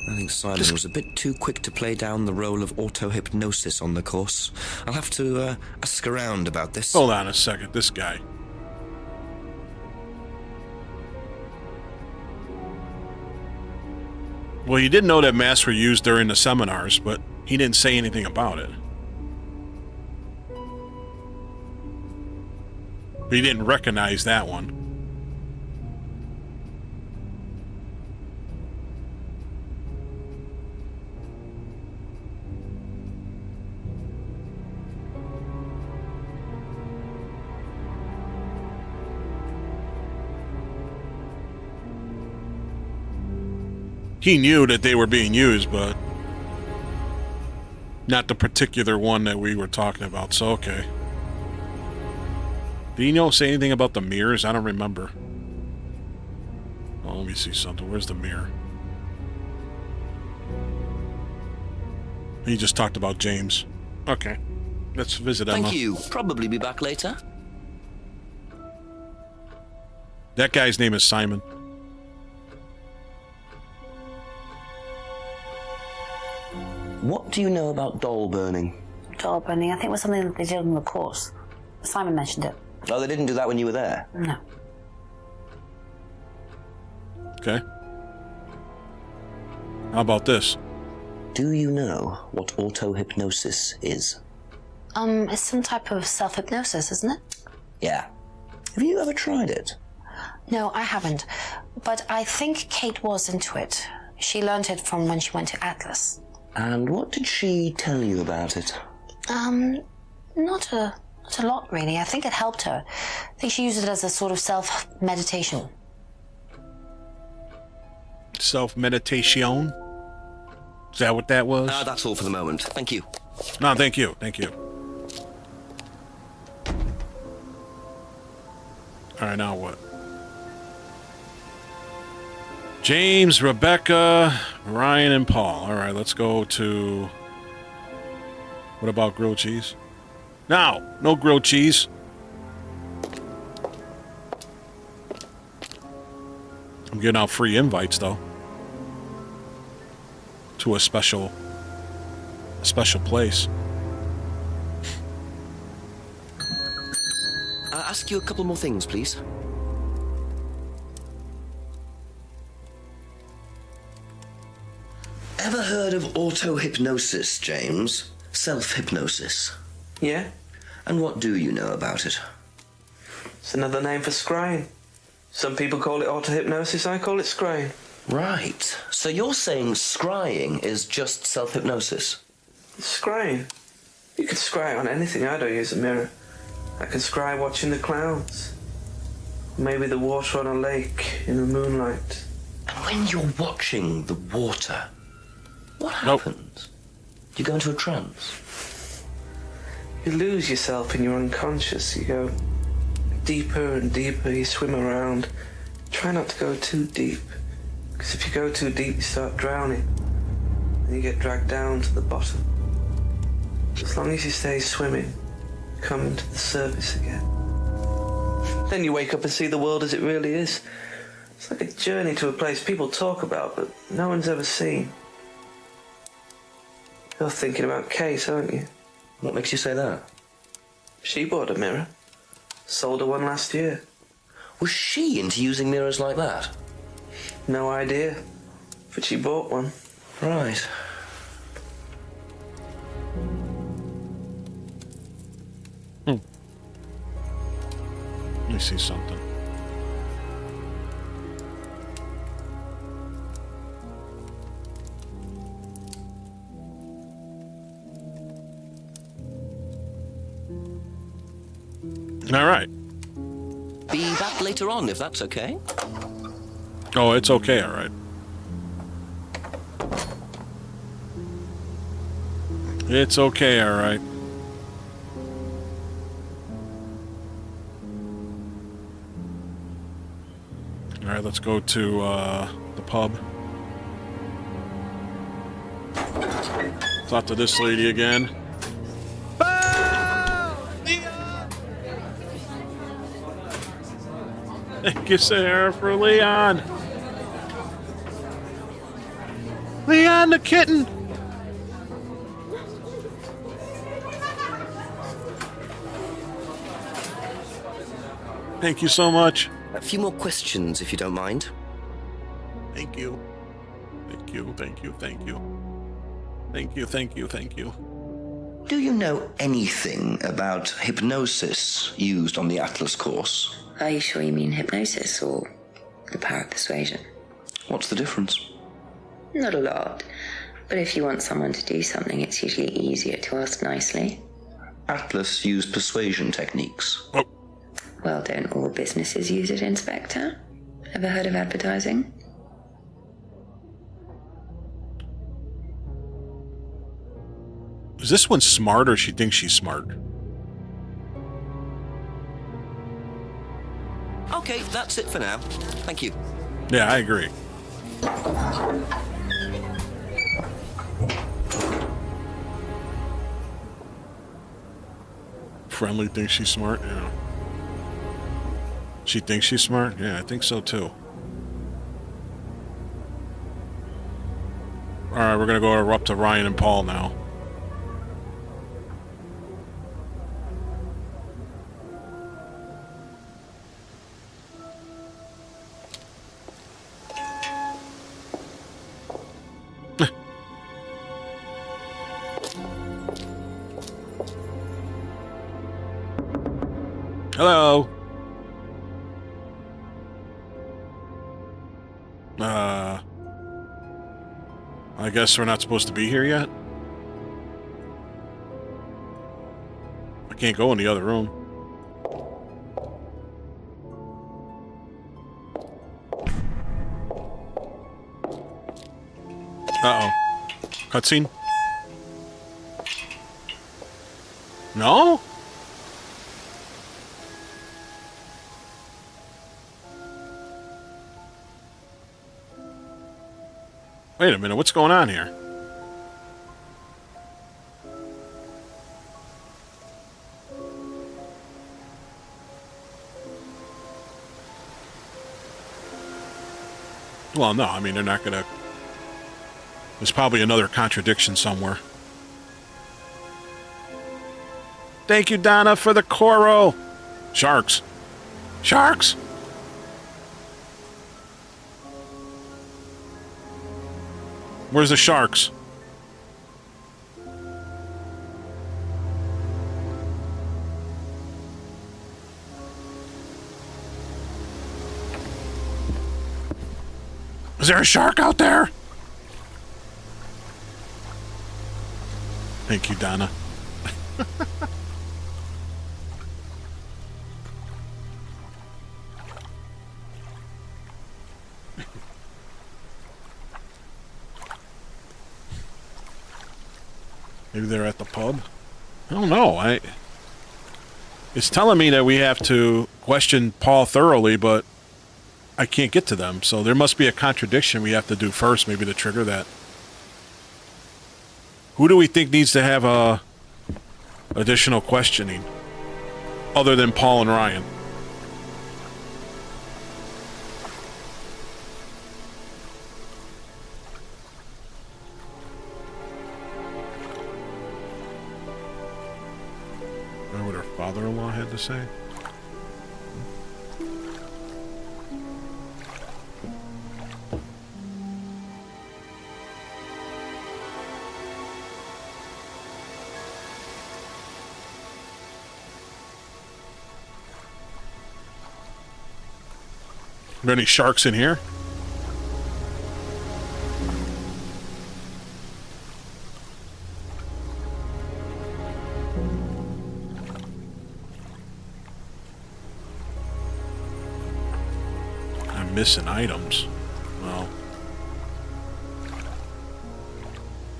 I think Simon was a bit too quick to play down the role of auto-hypnosis on the course. I'll have to ask around about this. Hold on a second, this guy. Well, he did know that masks were used during the seminars, but he didn't say anything about it. He didn't recognize that one. He knew that they were being used, but not the particular one that we were talking about, so okay. Did he say anything about the mirrors? I don't remember. Oh, let me see something. Where's the mirror? He just talked about James. Okay. Let's visit Emma. Thank you. Probably be back later. That guy's name is Simon. What do you know about doll burning? Doll burning, I think it was something that they did on the course. Simon mentioned it. Oh, they didn't do that when you were there? No. Okay. How about this? Do you know what auto-hypnosis is? It's some type of self-hypnosis, isn't it? Yeah. Have you ever tried it? No, I haven't. But I think Kate was into it. She learned it from when she went to Atlas. And what did she tell you about it? Not a lot, really. I think it helped her. I think she used it as a sort of self-meditation. Self-meditation? Is that what that was? That's all for the moment. Thank you. No, thank you. Thank you. All right, now what? James, Rebecca, Ryan, and Paul. All right, let's go to... What about grilled cheese? No grilled cheese. I'm giving out free invites, though. To a special place. I'll ask you a couple more things, please. Ever heard of auto-hypnosis, James? Self-hypnosis? Yeah. And what do you know about it? It's another name for scrying. Some people call it auto-hypnosis, I call it scrying. Right. So you're saying scrying is just self-hypnosis? Scrying? You can scry on anything. I don't use a mirror. I can scry watching the clouds. Maybe the water on a lake in the moonlight. And when you're watching the water, what happens? Do you go into a trance? You lose yourself in your unconscious. You go deeper and deeper. You swim around. Try not to go too deep. Because if you go too deep, you start drowning. And you get dragged down to the bottom. As long as you stay swimming, you come to the surface again. Then you wake up and see the world as it really is. It's like a journey to a place people talk about, but no one's ever seen. You're thinking about Kate, aren't you? What makes you say that? She bought a mirror. Sold her one last year. Was she into using mirrors like that? No idea. But she bought one. Right. Let me see something. All right. Be back later on, if that's okay. Oh, it's okay, all right. It's okay, all right. All right, let's go to the pub. Talk to this lady again. Thank you, Sarah, for Leon. Leon the kitten. Thank you so much. A few more questions, if you don't mind. Thank you. Thank you, thank you, thank you. Thank you, thank you, thank you. Do you know anything about hypnosis used on the Atlas course? Are you sure you mean hypnosis or the power of persuasion? What's the difference? Not a lot. But if you want someone to do something, it's usually easier to ask nicely. Atlas used persuasion techniques. Oh. Well, don't all businesses use it, Inspector? Ever heard of advertising? Is this one smart or she thinks she's smart? Okay, that's it for now. Thank you. Yeah, I agree. Friendly thinks she's smart, yeah. She thinks she's smart? Yeah, I think so too. Alright, we're gonna go up to Ryan and Paul now. Hello. I guess we're not supposed to be here yet? I can't go in the other room. Uh-oh. Cutscene? No? Wait a minute, what's going on here? Well, no, I mean, they're not gonna... There's probably another contradiction somewhere. Thank you, Donna, for the Coro! Sharks. Sharks! Where's the sharks? Is there a shark out there? Thank you, Donna. Maybe they're at the pub? I don't know. It's telling me that we have to question Paul thoroughly, but I can't get to them. So there must be a contradiction we have to do first, maybe to trigger that. Who do we think needs to have additional questioning? Other than Paul and Ryan. What her father-in-law had to say? Are there any sharks in here? Missing items. Well,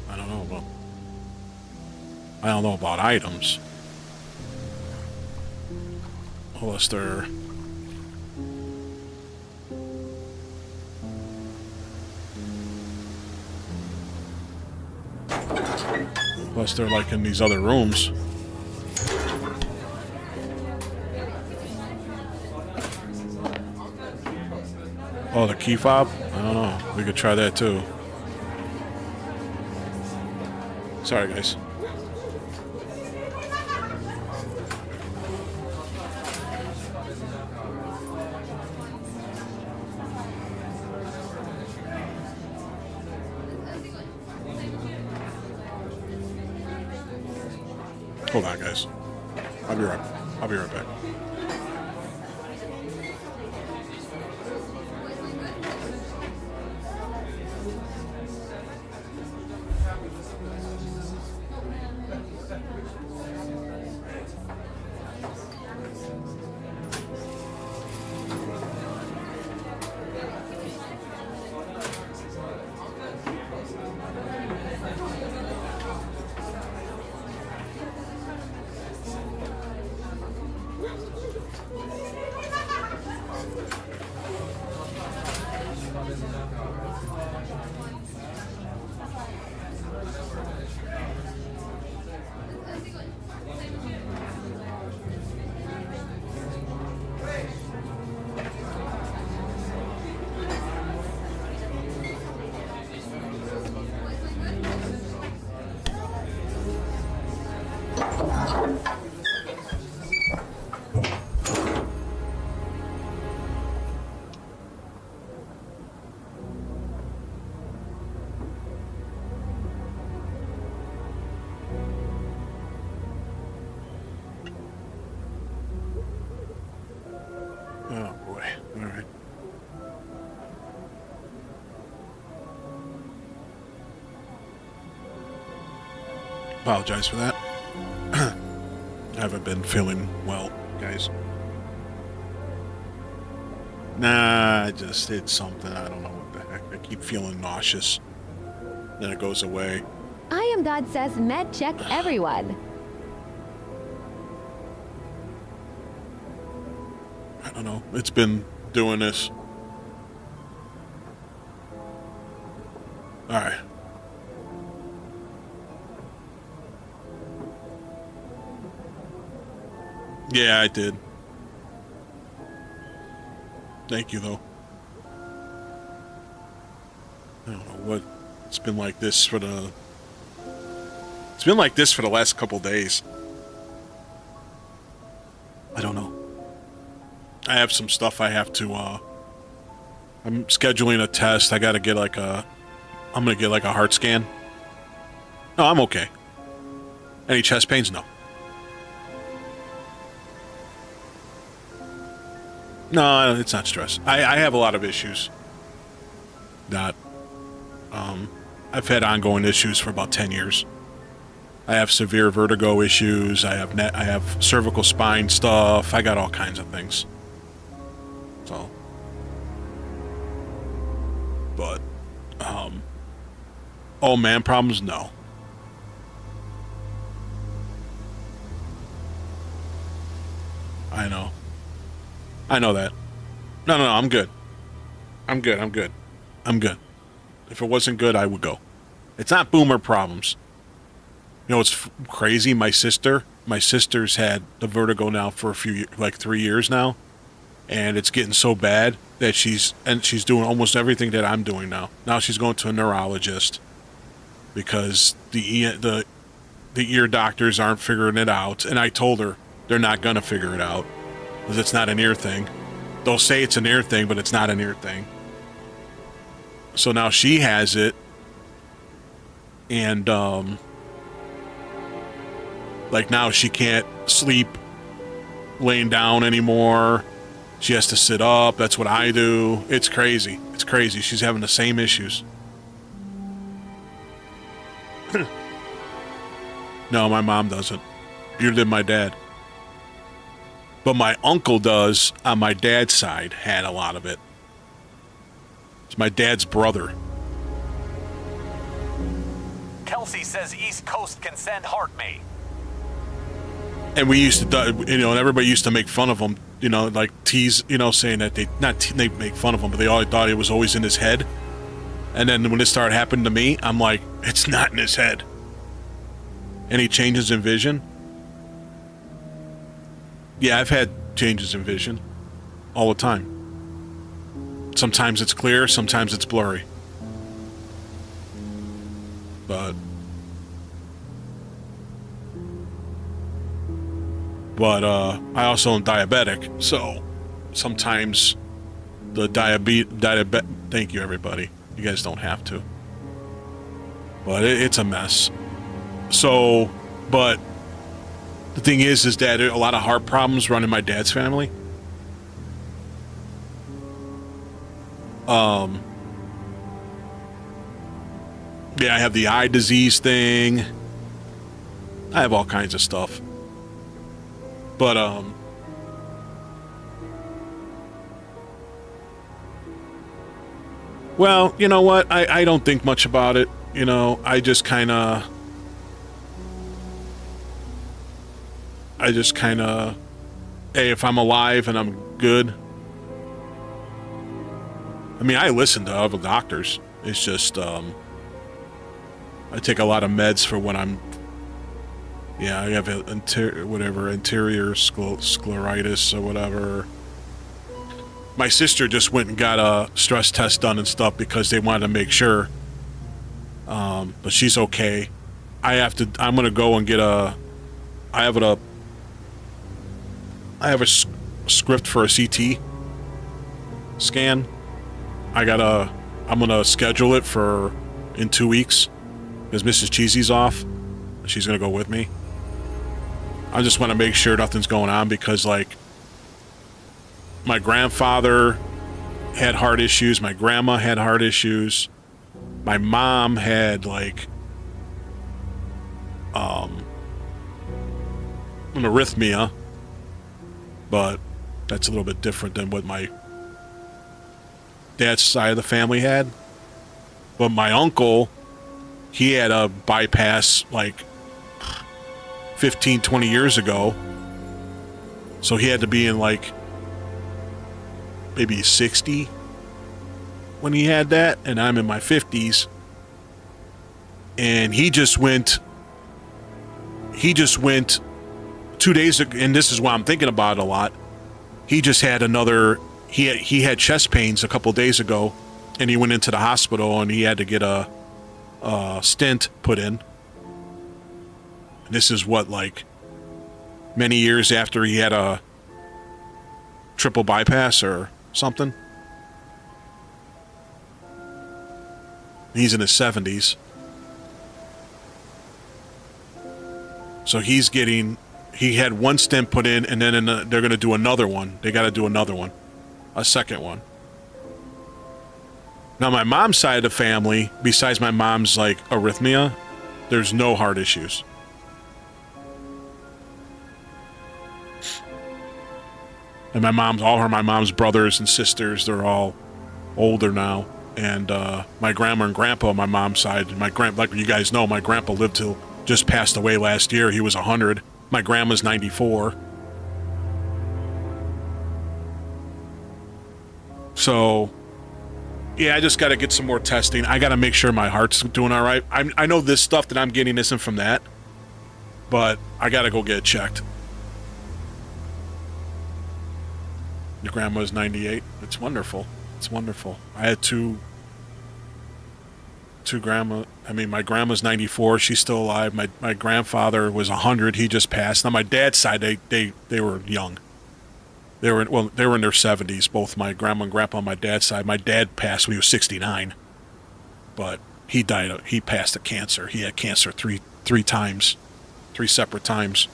I don't know about items. Unless they're like in these other rooms. Oh, the key fob? I don't know. We could try that too. Sorry, guys. Hold on, guys. I'll be right back. Apologize for that. I haven't been feeling well, guys. Nah, it's something. I don't know what the heck. I keep feeling nauseous. Then it goes away. I am God says med check everyone. I don't know. It's been doing this. Alright. Yeah, I did. Thank you, though. I don't know what... It's been like this for the... It's been like this for the last couple days. I don't know. I have some stuff I have to, I'm scheduling a test. I gotta get like a... I'm gonna get like a heart scan. No, I'm okay. Any chest pains? No. No, it's not stress. I have a lot of issues. That, I've had ongoing issues for about 10 years. I have severe vertigo issues. I have cervical spine stuff. I got all kinds of things. So, but, all man problems, no. I know. I know that. No, I'm good. I'm good. If it wasn't good, I would go. It's not boomer problems. You know, it's crazy. My sister's had the vertigo now for a few, like 3 years now. And it's getting so bad that she's doing almost everything that I'm doing now. Now she's going to a neurologist because the ear doctors aren't figuring it out. And I told her they're not going to figure it out because it's not an ear thing. They'll say it's an ear thing, but it's not an ear thing. So now she has it. And, like now she can't sleep laying down anymore. She has to sit up. That's what I do. It's crazy. It's crazy. She's having the same issues. No, my mom doesn't. Neither did my dad. But my uncle does, on my dad's side, had a lot of it. It's my dad's brother. Kelsey says East Coast can send heart me. And we used to, you know, and everybody used to make fun of him, you know, like tease, you know, saying that they make fun of him, but they all thought it was always in his head. And then when it started happening to me, I'm like, it's not in his head. Any changes in vision? Yeah, I've had changes in vision all the time. Sometimes it's clear, sometimes it's blurry. But I also am diabetic, so sometimes the diabetes. Thank you, everybody. You guys don't have to, but it's a mess. So, but the thing is that a lot of heart problems run in my dad's family. Yeah, I have the eye disease thing. I have all kinds of stuff. But, well, you know what? I don't think much about it. You know, I just kind of, hey, if I'm alive and I'm good. I mean, I listen to other doctors. It's just, I take a lot of meds for when I'm, yeah, I have anterior scleritis or whatever. My sister just went and got a stress test done and stuff because they wanted to make sure. But she's okay. I'm gonna go and get I have a script for a CT scan. I'm gonna schedule it in 2 weeks because Mrs. Cheesy's off. She's gonna go with me. I just want to make sure nothing's going on because, like, my grandfather had heart issues. My grandma had heart issues. My mom had, like, an arrhythmia, but that's a little bit different than what my dad's side of the family had. But my uncle, he had a bypass like 15, 20 years ago. So he had to be in like maybe 60 when he had that, and I'm in my 50s. And he just went 2 days ago, and this is why I'm thinking about it a lot. He just had another, he had chest pains a couple days ago, and he went into the hospital and he had to get a stent put in. And this is what, like, many years after he had a triple bypass or something. He's in his 70s. So he had one stent put in, and then they're going to do another one. They got to do another one, a second one. Now, my mom's side of the family, besides my mom's, like, arrhythmia, there's no heart issues. And my mom's brothers and sisters, they're all older now. And my grandma and grandpa on my mom's side, like you guys know, my grandpa lived till just passed away last year. He was 100. My grandma's 94. So, yeah, I just got to get some more testing. I got to make sure my heart's doing all right. I know this stuff that I'm getting isn't from that, but I got to go get it checked. Your grandma's 98. It's wonderful. It's wonderful. I had two grandma. I mean, my grandma's 94. She's still alive. My grandfather was 100. He just passed. Now, my dad's side, they were young. They were in their 70s. Both my grandma and grandpa on my dad's side. My dad passed when he was 69, but he died. He passed of cancer. He had cancer three times, 3 separate times.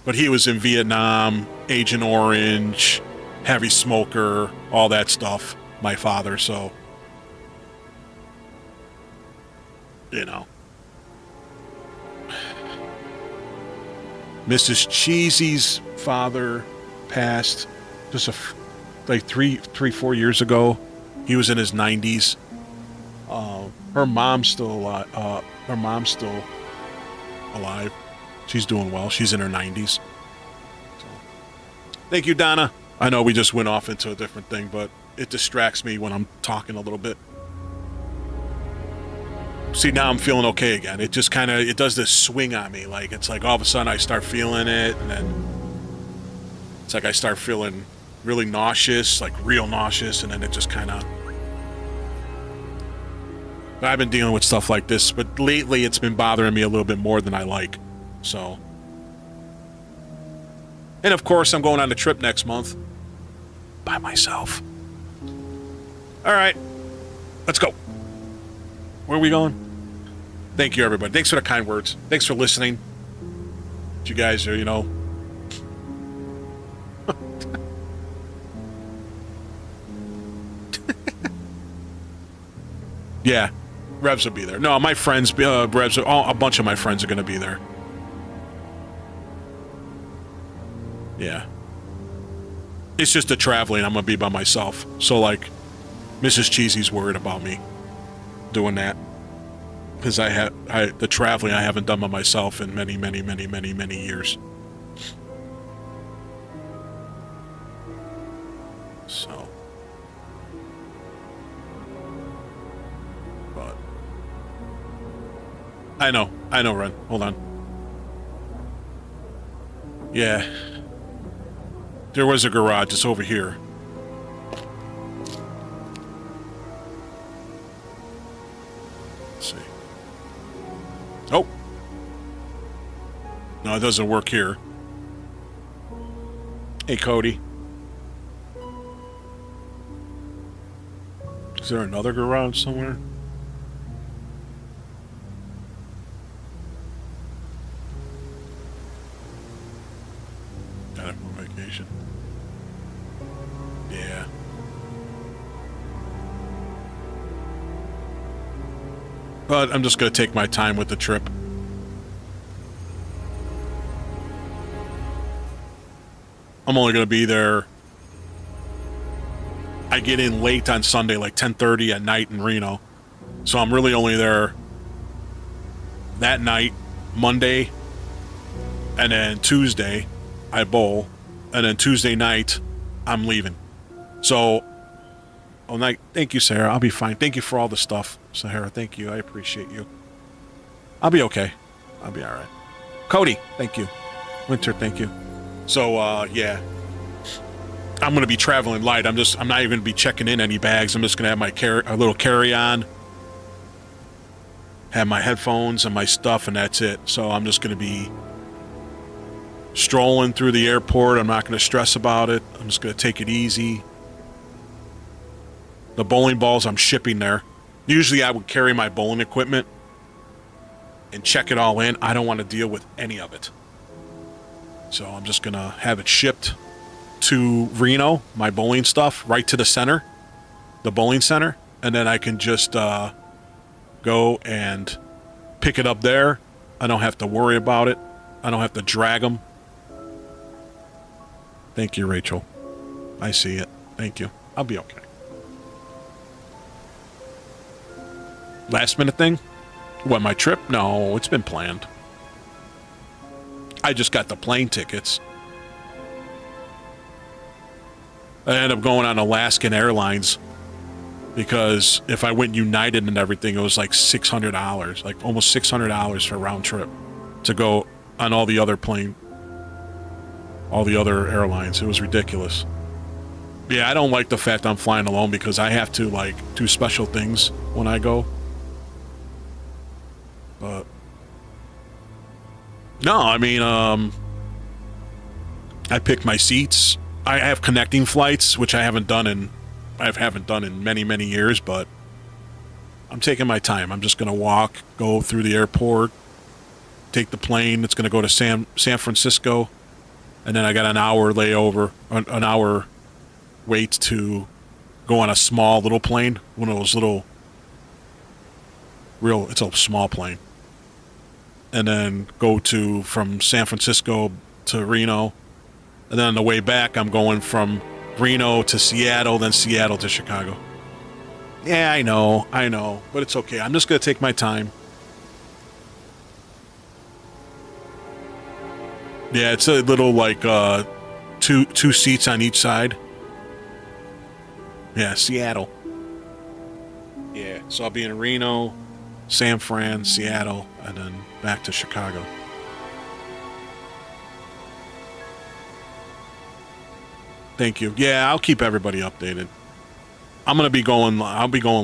But he was in Vietnam, Agent Orange, heavy smoker, all that stuff. My father, so. You know. Mrs. Cheesy's father passed just like 4 years ago. He was in his 90s. Her mom's still alive. She's doing well. She's in her 90s. So. Thank you, Donna. I know we just went off into a different thing, but it distracts me when I'm talking a little bit. See, now I'm feeling okay again. It just kind of, it does this swing on me. Like, it's like all of a sudden I start feeling it, and then it's like I start feeling really nauseous, like real nauseous, and then it just kind of... I've been dealing with stuff like this, but lately it's been bothering me a little bit more than I like. So... And of course, I'm going on a trip next month. By myself. Alright. Let's go. Where are we going? Thank you, everybody. Thanks for the kind words. Thanks for listening. You guys are, you know... Yeah. Revs will be there. No, my friends, Revs, a bunch of my friends are going to be there. Yeah. It's just the traveling. I'm going to be by myself. So, like, Mrs. Cheesy's worried about me doing that. Because the traveling I haven't done by myself in many, many, many, many, many years. So. But. I know, Ren. Hold on. Yeah. There was a garage. It's over here. Let's see. Oh. No, it doesn't work here. Hey, Cody. Is there another garage somewhere? Got it for vacation. Yeah. But I'm just going to take my time with the trip. I'm only going to be there. I get in late on Sunday, like 10:30 at night in Reno. So I'm really only there that night, Monday, and then Tuesday, I bowl. And then Tuesday night, I'm leaving. So, thank you, Sarah. I'll be fine. Thank you for all the stuff, Sahara. Thank you. I appreciate you. I'll be okay. I'll be all right. Cody, thank you. Winter, thank you. So, yeah. I'm going to be traveling light. I'm not even going to be checking in any bags. I'm just going to have my a little carry-on, have my headphones and my stuff, and that's it. So I'm just going to be strolling through the airport. I'm not going to stress about it. I'm just going to take it easy. The bowling balls I'm shipping there. Usually I would carry my bowling equipment and check it all in. I don't want to deal with any of it. So I'm just going to have it shipped to Reno, my bowling stuff, right to the center, the bowling center, and then I can just go and pick it up there. I don't have to worry about it. I don't have to drag them. Thank you, Rachel. I see it. Thank you. I'll be okay. Last minute thing? What, my trip? No, it's been planned. I just got the plane tickets. I ended up going on Alaskan Airlines because if I went United and everything, it was like $600, like almost $600 for a round trip to go on all the other airlines. It was ridiculous. Yeah, I don't like the fact I'm flying alone because I have to like do special things when I go. But no, I mean, I pick my seats. I have connecting flights, which I haven't done in many, many years, but I'm taking my time. I'm just going to go through the airport, take the plane. It's going to go to San Francisco, and then I got an hour layover, an hour wait to go on a small little plane, one of those it's a small plane, and then go from San Francisco to Reno. And then on the way back, I'm going from Reno to Seattle, then Seattle to Chicago. Yeah, I know, but it's okay. I'm just going to take my time. Yeah, it's a little like two seats on each side. Yeah, Seattle. Yeah, so I'll be in Reno, San Fran, Seattle, and then back to Chicago. Thank you. Yeah, I'll keep everybody updated. I'll be going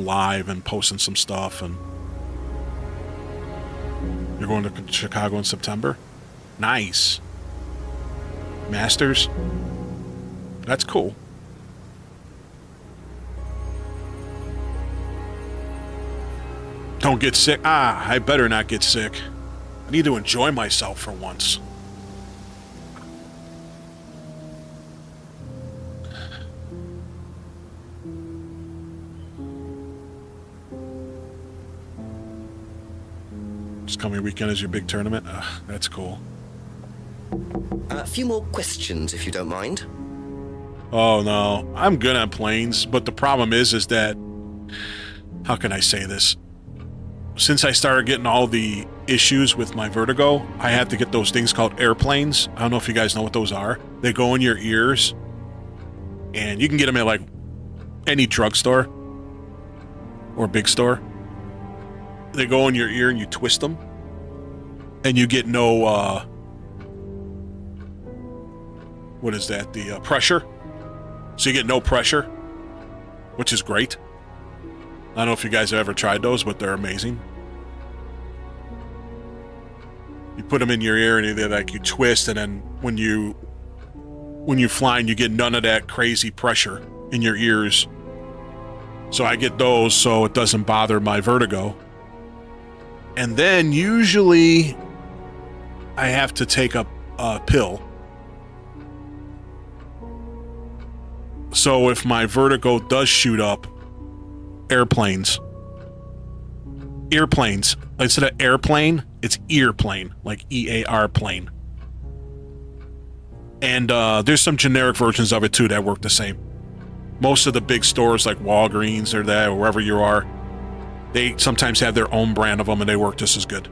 live and posting some stuff. And you're going to Chicago in September? Nice. Masters? That's cool. Don't get sick. I better not get sick. I need to enjoy myself for once. This coming weekend is your big tournament? That's cool. A few more questions, if you don't mind. Oh, no. I'm good on planes, but the problem is that... How can I say this? Since I started getting all the issues with my vertigo, I have to get those things called airplanes. I don't know if you guys know what those are. They go in your ears, and you can get them at, like, any drugstore or big store. They go in your ear and you twist them, and you get no, what is that? The pressure. So you get no pressure, which is great. I don't know if you guys have ever tried those, but they're amazing. You put them in your ear and you twist, and then when you fly, you get none of that crazy pressure in your ears. So I get those so it doesn't bother my vertigo. And then usually I have to take a pill. So if my vertigo does shoot up, airplanes. Earplanes. Instead of airplane, it's earplane, like EAR plane. And there's some generic versions of it too that work the same. Most of the big stores like Walgreens or that, or wherever you are, they sometimes have their own brand of them and they work just as good.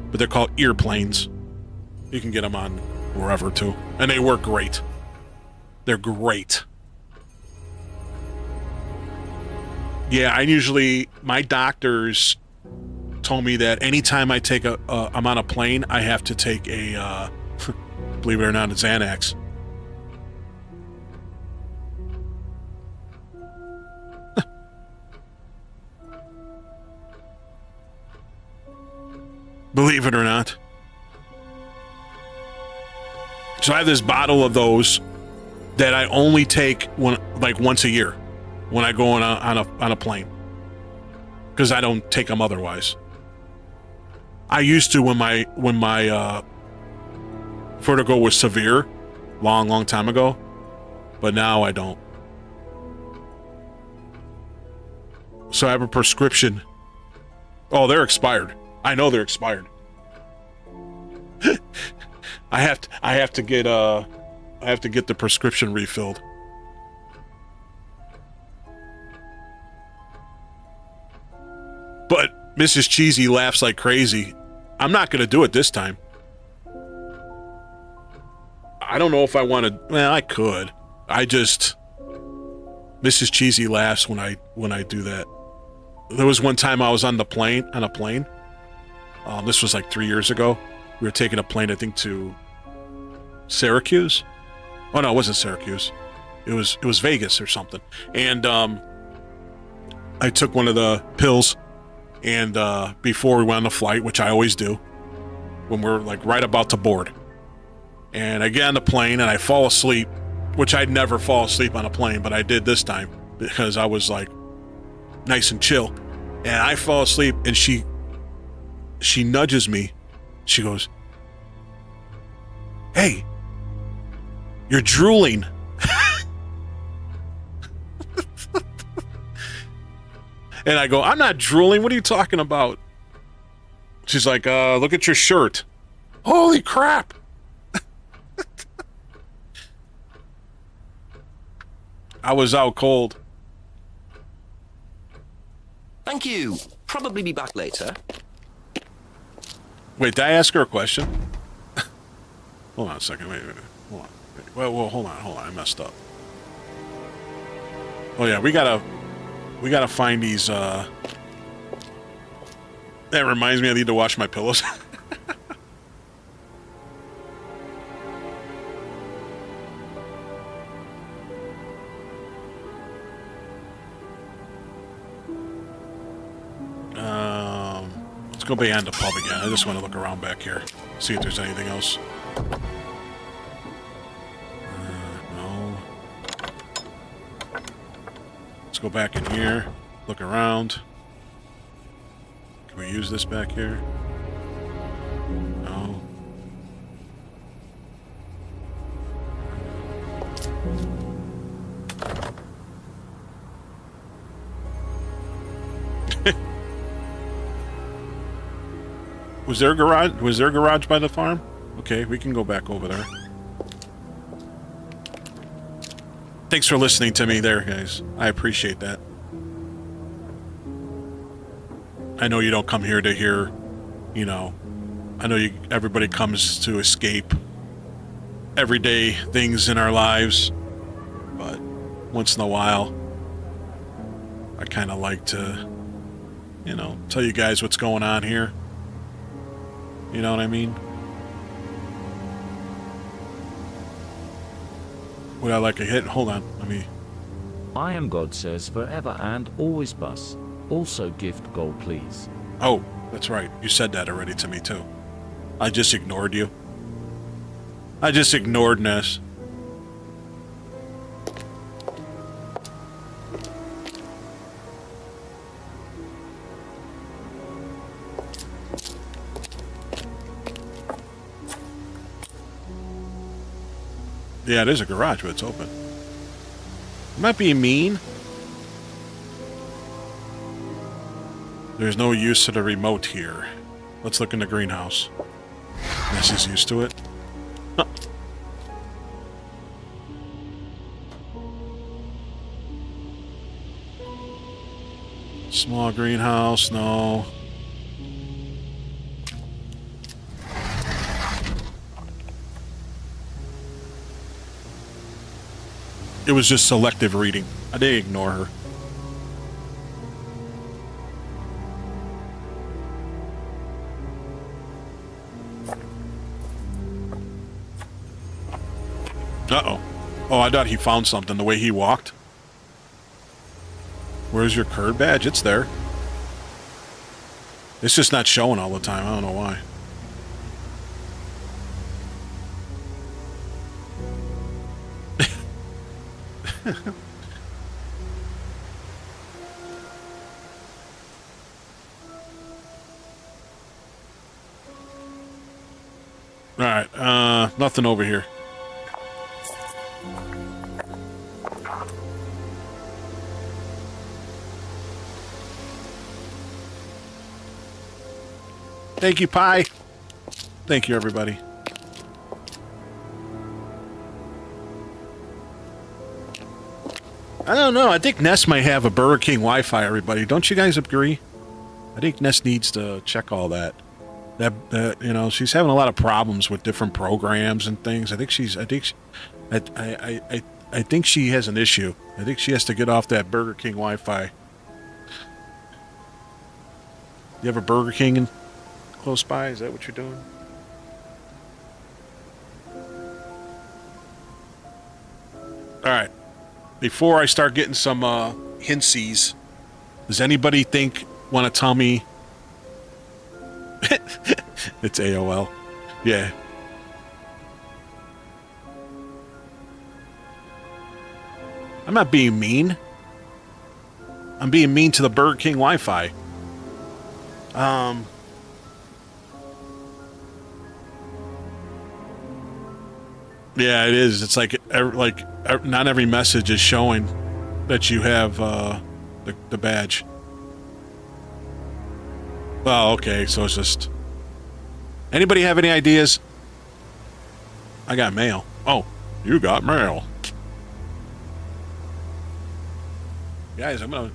But they're called earplanes. You can get them on wherever too. And they work great. They're great. Yeah, my doctors told me that anytime I take I'm on a plane, I have to take a, believe it or not, a Xanax. Believe it or not. So I have this bottle of those that I only take once a year when I go on a plane, because I don't take them otherwise. I used to when my vertigo was severe, long time ago, but now I don't. So I have a prescription. Oh, they're expired. I know they're expired. I have to get the prescription refilled. But Mrs. Cheesy laughs like crazy. I'm not going to do it this time. I don't know if I want to. Well, I could. Mrs. Cheesy laughs when I do that. There was one time I was on a plane. This was like 3 years ago. We were taking a plane, I think, to Syracuse. Oh no, it wasn't Syracuse. It was Vegas or something. And I took one of the pills, and before we went on the flight, which I always do, when we're like right about to board, and I get on the plane and I fall asleep, which I'd never fall asleep on a plane, but I did this time because I was like nice and chill, and I fall asleep, and she nudges me. She goes, "Hey, you're drooling." And I go, "I'm not drooling. What are you talking about?" She's like, "Look at your shirt." Holy crap. I was out cold. Thank you. Probably be back later. Wait, did I ask her a question? Hold on a second. Wait. Hold on. Well, hold on. I messed up. Oh yeah, we gotta find these. That reminds me, I need to wash my pillows. Let's go behind the pub again. I just want to look around back here, see if there's anything else. No. Let's go back in here, look around. Can we use this back here? No. Was there a garage? Was there a garage by the farm? Okay, we can go back over there. Thanks for listening to me there, guys. I appreciate that. I know you don't come here to hear, you know, I know everybody comes to escape everyday things in our lives, but once in a while, I kind of like to, you know, tell you guys what's going on here. You know what I mean? Would I like a hit? Hold on, let me... I am God says forever and always bus. Also gift goal, please. Oh, that's right. You said that already to me, too. I just ignored you. I just ignored Ness. Yeah, it is a garage, but it's open. I'm not being mean. There's no use to the remote here. Let's look in the greenhouse. Ness is used to it. Huh. Small greenhouse, no. It was just selective reading. I didn't ignore her. Uh-oh. Oh, I thought he found something the way he walked. Where's your Kurd badge? It's there. It's just not showing all the time. I don't know why. Alright, nothing over here. Thank you, Pie. Thank you, everybody. I don't know. I think Ness might have a Burger King Wi-Fi, everybody. Don't you guys agree? I think Ness needs to check all that. You know, she's having a lot of problems with different programs and things. I think she has an issue. I think she has to get off that Burger King Wi-Fi. You have a Burger King close by? Is that what you're doing? Alright. Before I start getting some hintsies, does anybody want to tell me? It's AOL. Yeah. I'm not being mean. I'm being mean to the Burger King Wi-Fi. Yeah, it is. It's like not every message is showing that you have the badge. Oh, okay. So it's just. Anybody have any ideas? I got mail. Oh, you got mail. Guys, I'm gonna.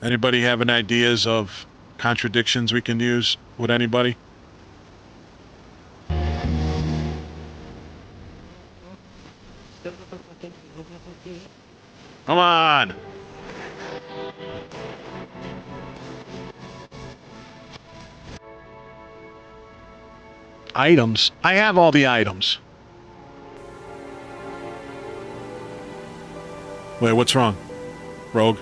Anybody have any ideas of contradictions we can use with anybody? Come on! Items? I have all the items. Wait, what's wrong? Rogue?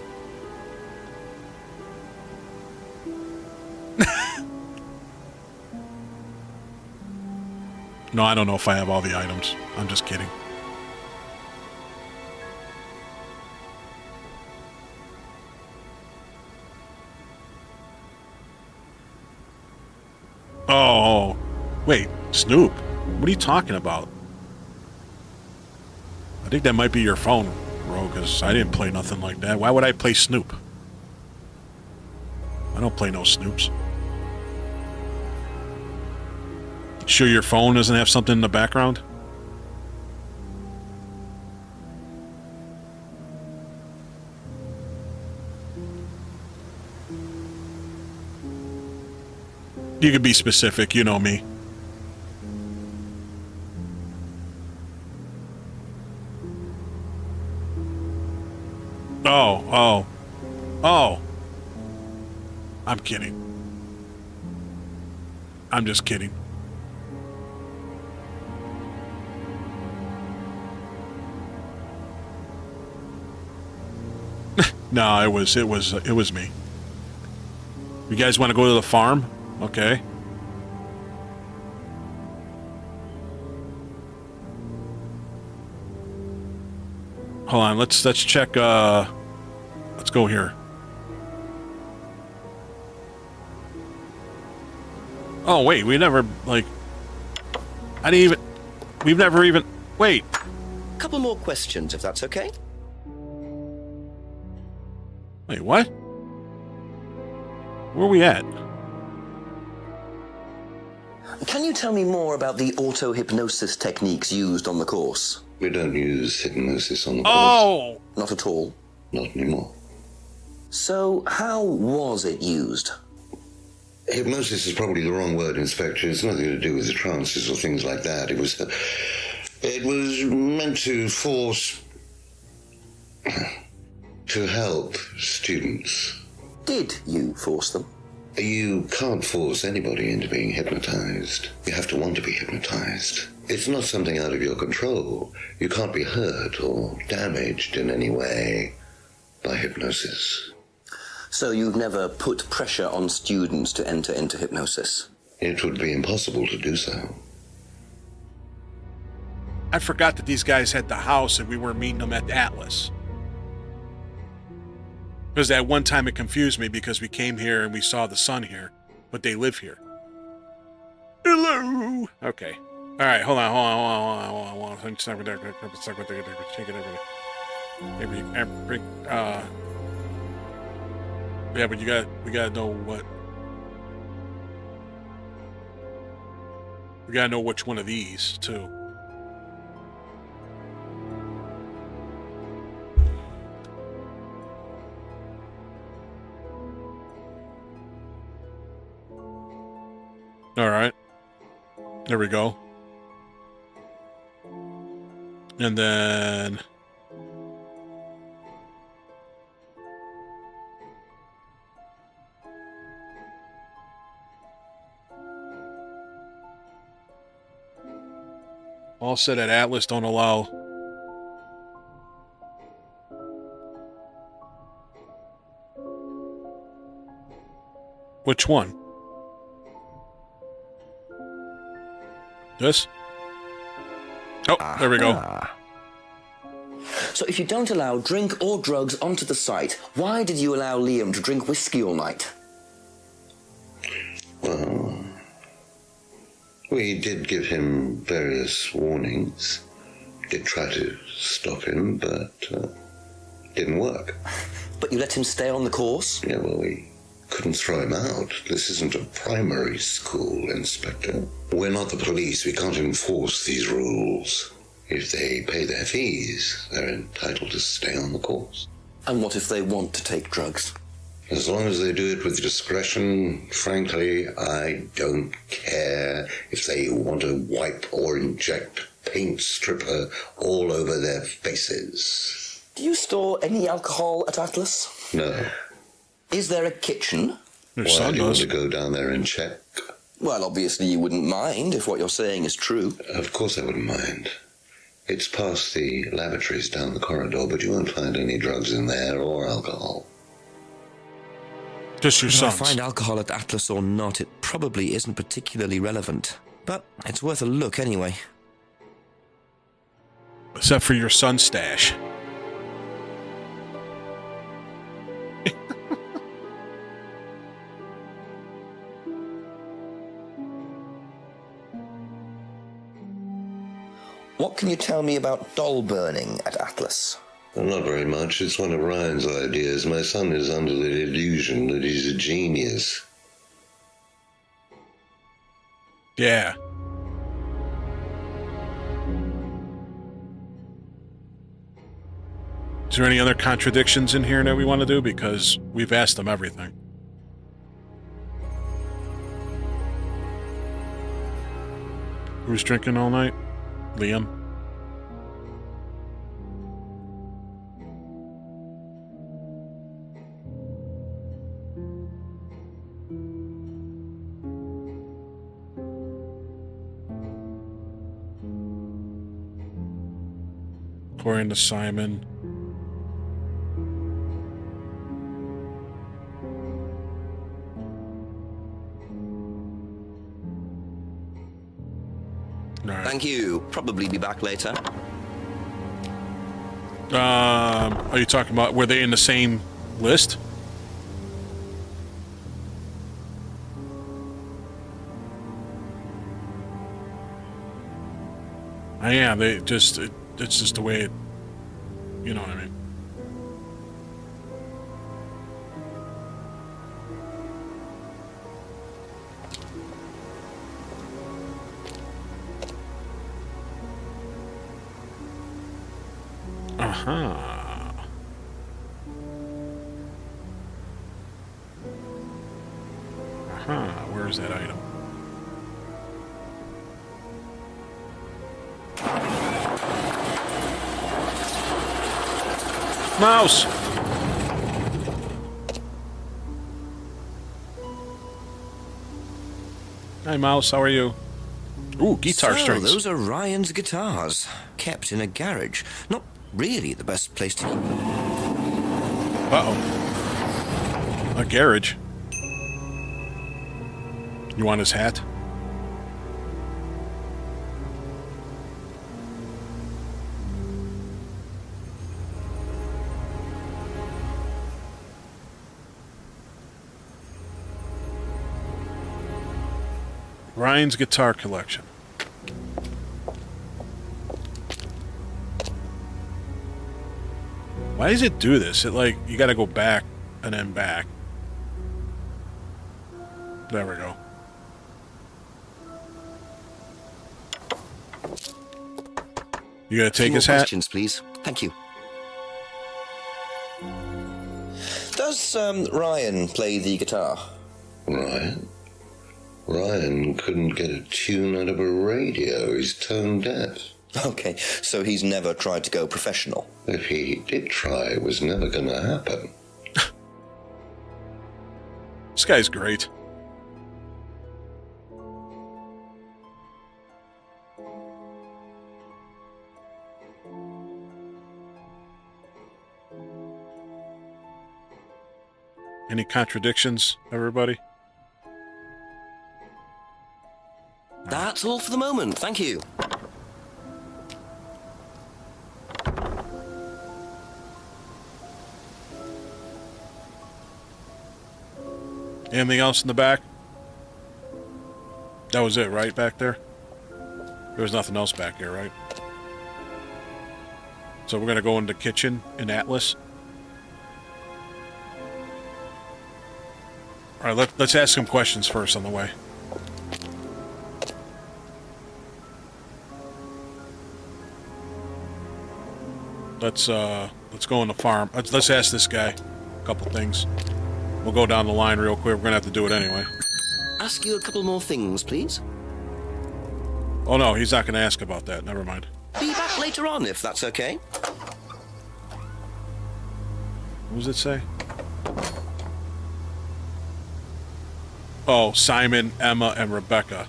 No, I don't know if I have all the items. I'm just kidding. Oh, wait, Snoop? What are you talking about? I think that might be your phone, bro, because I didn't play nothing like that. Why would I play Snoop? I don't play no Snoops. Sure your phone doesn't have something in the background? You could be specific, you know me. Oh. I'm kidding. I'm just kidding. No, it was me. You guys want to go to the farm? Okay. Hold on, let's check let's go here. Oh, wait, we never, like... I didn't even... We've never even... Wait. Couple more questions, if that's okay. Wait, what? Where are we at? Can you tell me more about the auto-hypnosis techniques used on the course? We don't use hypnosis on the course. Oh! Not at all? Not anymore. So, how was it used? Hypnosis is probably the wrong word, Inspector. It's nothing to do with the trances or things like that. It was meant to force... to help students. Did you force them? You can't force anybody into being hypnotized. You have to want to be hypnotized. It's not something out of your control. You can't be hurt or damaged in any way by hypnosis. So you've never put pressure on students to enter into hypnosis? It would be impossible to do so. I forgot that these guys had the house and we were meeting them at Atlas. Because that one time it confused me because we came here and we saw the sun here, but they live here. Hello! Okay. Alright, hold on. Yeah, but we gotta know what. We gotta know which one of these, too. All right. There we go. And then... all said at Atlas don't allow... Which one? This? Oh, there we go. So if you don't allow drink or drugs onto the site, why did you allow Liam to drink whiskey all night? Well, we did give him various warnings. Did try to stop him, but didn't work. But you let him stay on the course? Yeah, well, we couldn't throw him out. This isn't a primary school, Inspector. We're not the police. We can't enforce these rules. If they pay their fees, they're entitled to stay on the course. And what if they want to take drugs? As long as they do it with discretion, frankly, I don't care if they want to wipe or inject paint stripper all over their faces. Do you store any alcohol at Atlas? No. Is there a kitchen? Why do you want to go down there and check? Well, obviously you wouldn't mind if what you're saying is true. Of course I wouldn't mind. It's past the lavatories down the corridor, but you won't find any drugs in there or alcohol. Just your sons. If I find alcohol at Atlas or not, it probably isn't particularly relevant. But it's worth a look anyway. Except for your son's stash. What can you tell me about doll burning at Atlas? Not very much. It's one of Ryan's ideas. My son is under the illusion that he's a genius. Yeah. Is there any other contradictions in here that we want to do? Because we've asked them everything. Who's drinking all night? Liam. According to Simon. Thank you. Probably be back later. Are you talking about, were they in the same list? I am. It's just the way it. You know what I mean. Uh-huh. Uh-huh. Where's that item? Mouse! Hi, Mouse. How are you? Ooh, guitar So, strings. those are Ryan's guitars, kept in a garage. Not really the best place to keep. Uh-oh. A garage. You want his hat? Ryan's guitar collection. Why does it do this? It like, you gotta go back and then back. There we go. You gonna take his hat? Questions, please. Thank you. Does Ryan play the guitar? Ryan? Ryan couldn't get a tune out of a radio. He's tone deaf. Okay, so he's never tried to go professional. If he did try, it was never going to happen. This guy's great. Any contradictions, everybody? That's all for the moment. Thank you. Anything else in the back? That was it, right, back there? There was nothing else back here, right? So we're going to go into the kitchen in Atlas. All right, let's ask some questions first on the way. Let's go on the farm. Let's ask this guy a couple things. We'll go down the line real quick. We're gonna have to do it anyway. Ask you a couple more things, please. Oh no, he's not gonna ask about that. Never mind. Be back later on, if that's okay. What does it say? Oh, Simon, Emma, and Rebecca.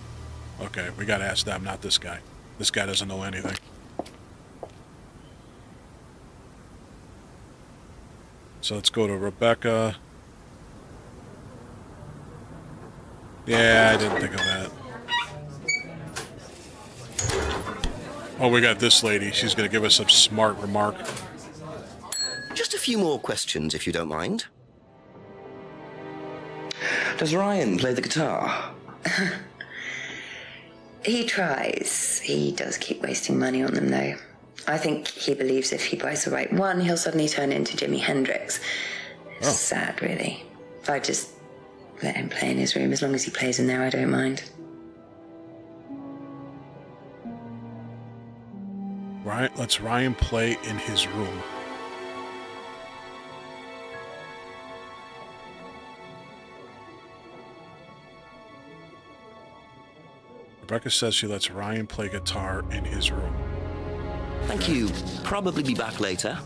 Okay, we gotta ask them, not this guy. This guy doesn't know anything. So let's go to Rebecca. Yeah, I didn't think of that. Oh, we got this lady. She's going to give us a smart remark. Just a few more questions, if you don't mind. Does Ryan play the guitar? He tries. He does keep wasting money on them, though. I think he believes if he buys the right one, he'll suddenly turn into Jimi Hendrix. It's sad, really. I just let him play in his room. As long as he plays in there, I don't mind. Right, let's Ryan play in his room. Rebecca says she lets Ryan play guitar in his room. Thank you. Probably be back later.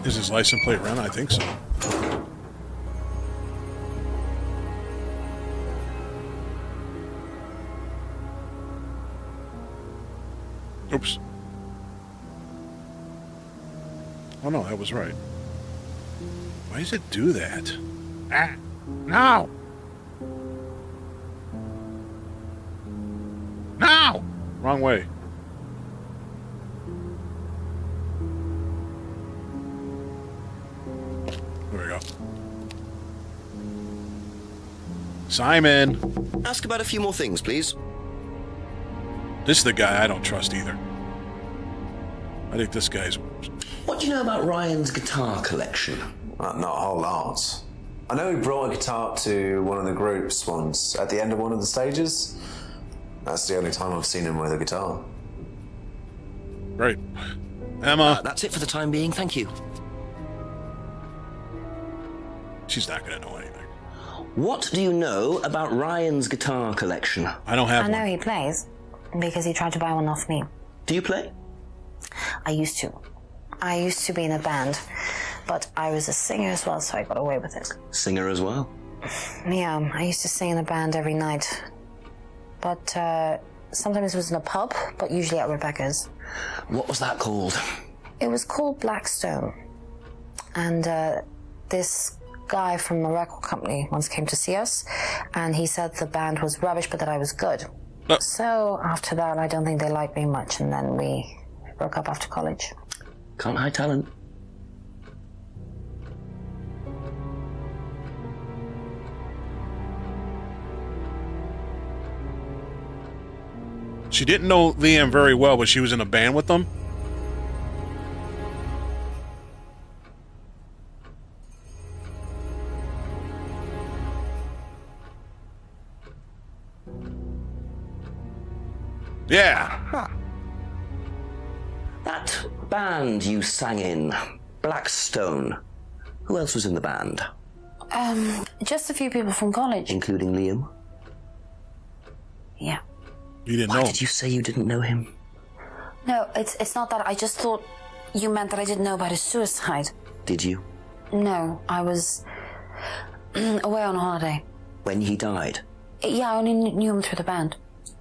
Is his license plate run? I think so. Oops. Oh no, that was right. Why does it do that? Ah! No! No! Wrong way. There we go. Simon. Ask about a few more things, please. This is the guy I don't trust either. I think this guy's... What do you know about Ryan's guitar collection? Not a whole lot. I know he brought a guitar to one of the groups once, at the end of one of the stages. That's the only time I've seen him with a guitar. Right. Emma. That's it for the time being, thank you. She's not going to know anything. What do you know about Ryan's guitar collection? I don't have I know he plays, because he tried to buy one off me. Do you play? I used to. I used to be in a band, but I was a singer as well, so I got away with it. Singer as well? Yeah, I used to sing in a band every night. But sometimes it was in a pub, but usually at Rebecca's. What was that called? It was called Blackstone. And this guy from a record company once came to see us, and he said the band was rubbish, but that I was good. So after that, I don't think they liked me much, and then we broke up after college. Can't hide talent. She didn't know Liam very well, but she was in a band with them. Yeah. Huh. That band you sang in, Blackstone, who else was in the band? Just a few people from college. Including Liam? Yeah. You didn't Why know. did you say you didn't know him? No, it's not that. I just thought you meant that I didn't know about his suicide. Did you? No, I was away on holiday. When he died? Yeah, I only knew him through the band.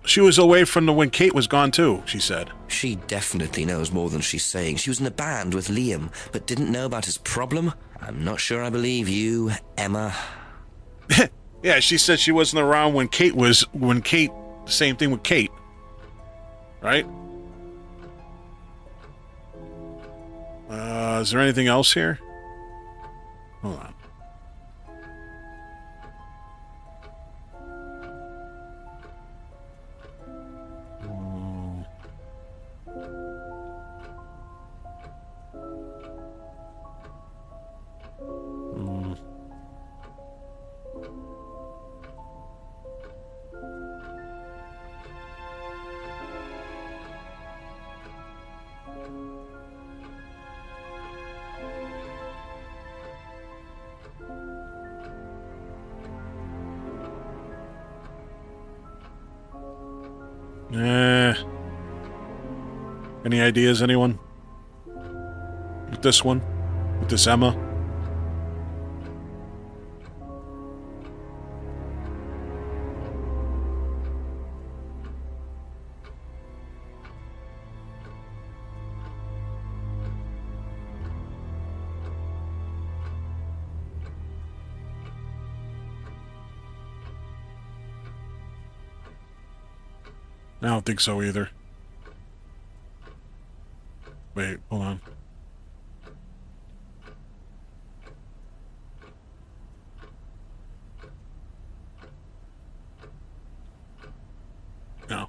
She was away from when Kate was gone too, she said. She definitely knows more than she's saying. She was in a band with Liam, but didn't know about his problem? I'm not sure I believe you, Emma. Yeah, she said she wasn't around when Kate, same thing with Kate. Right? Is there anything else here? Hold on. Any ideas, anyone? With this one? With this Emma? I don't think so either. Wait, hold on. No.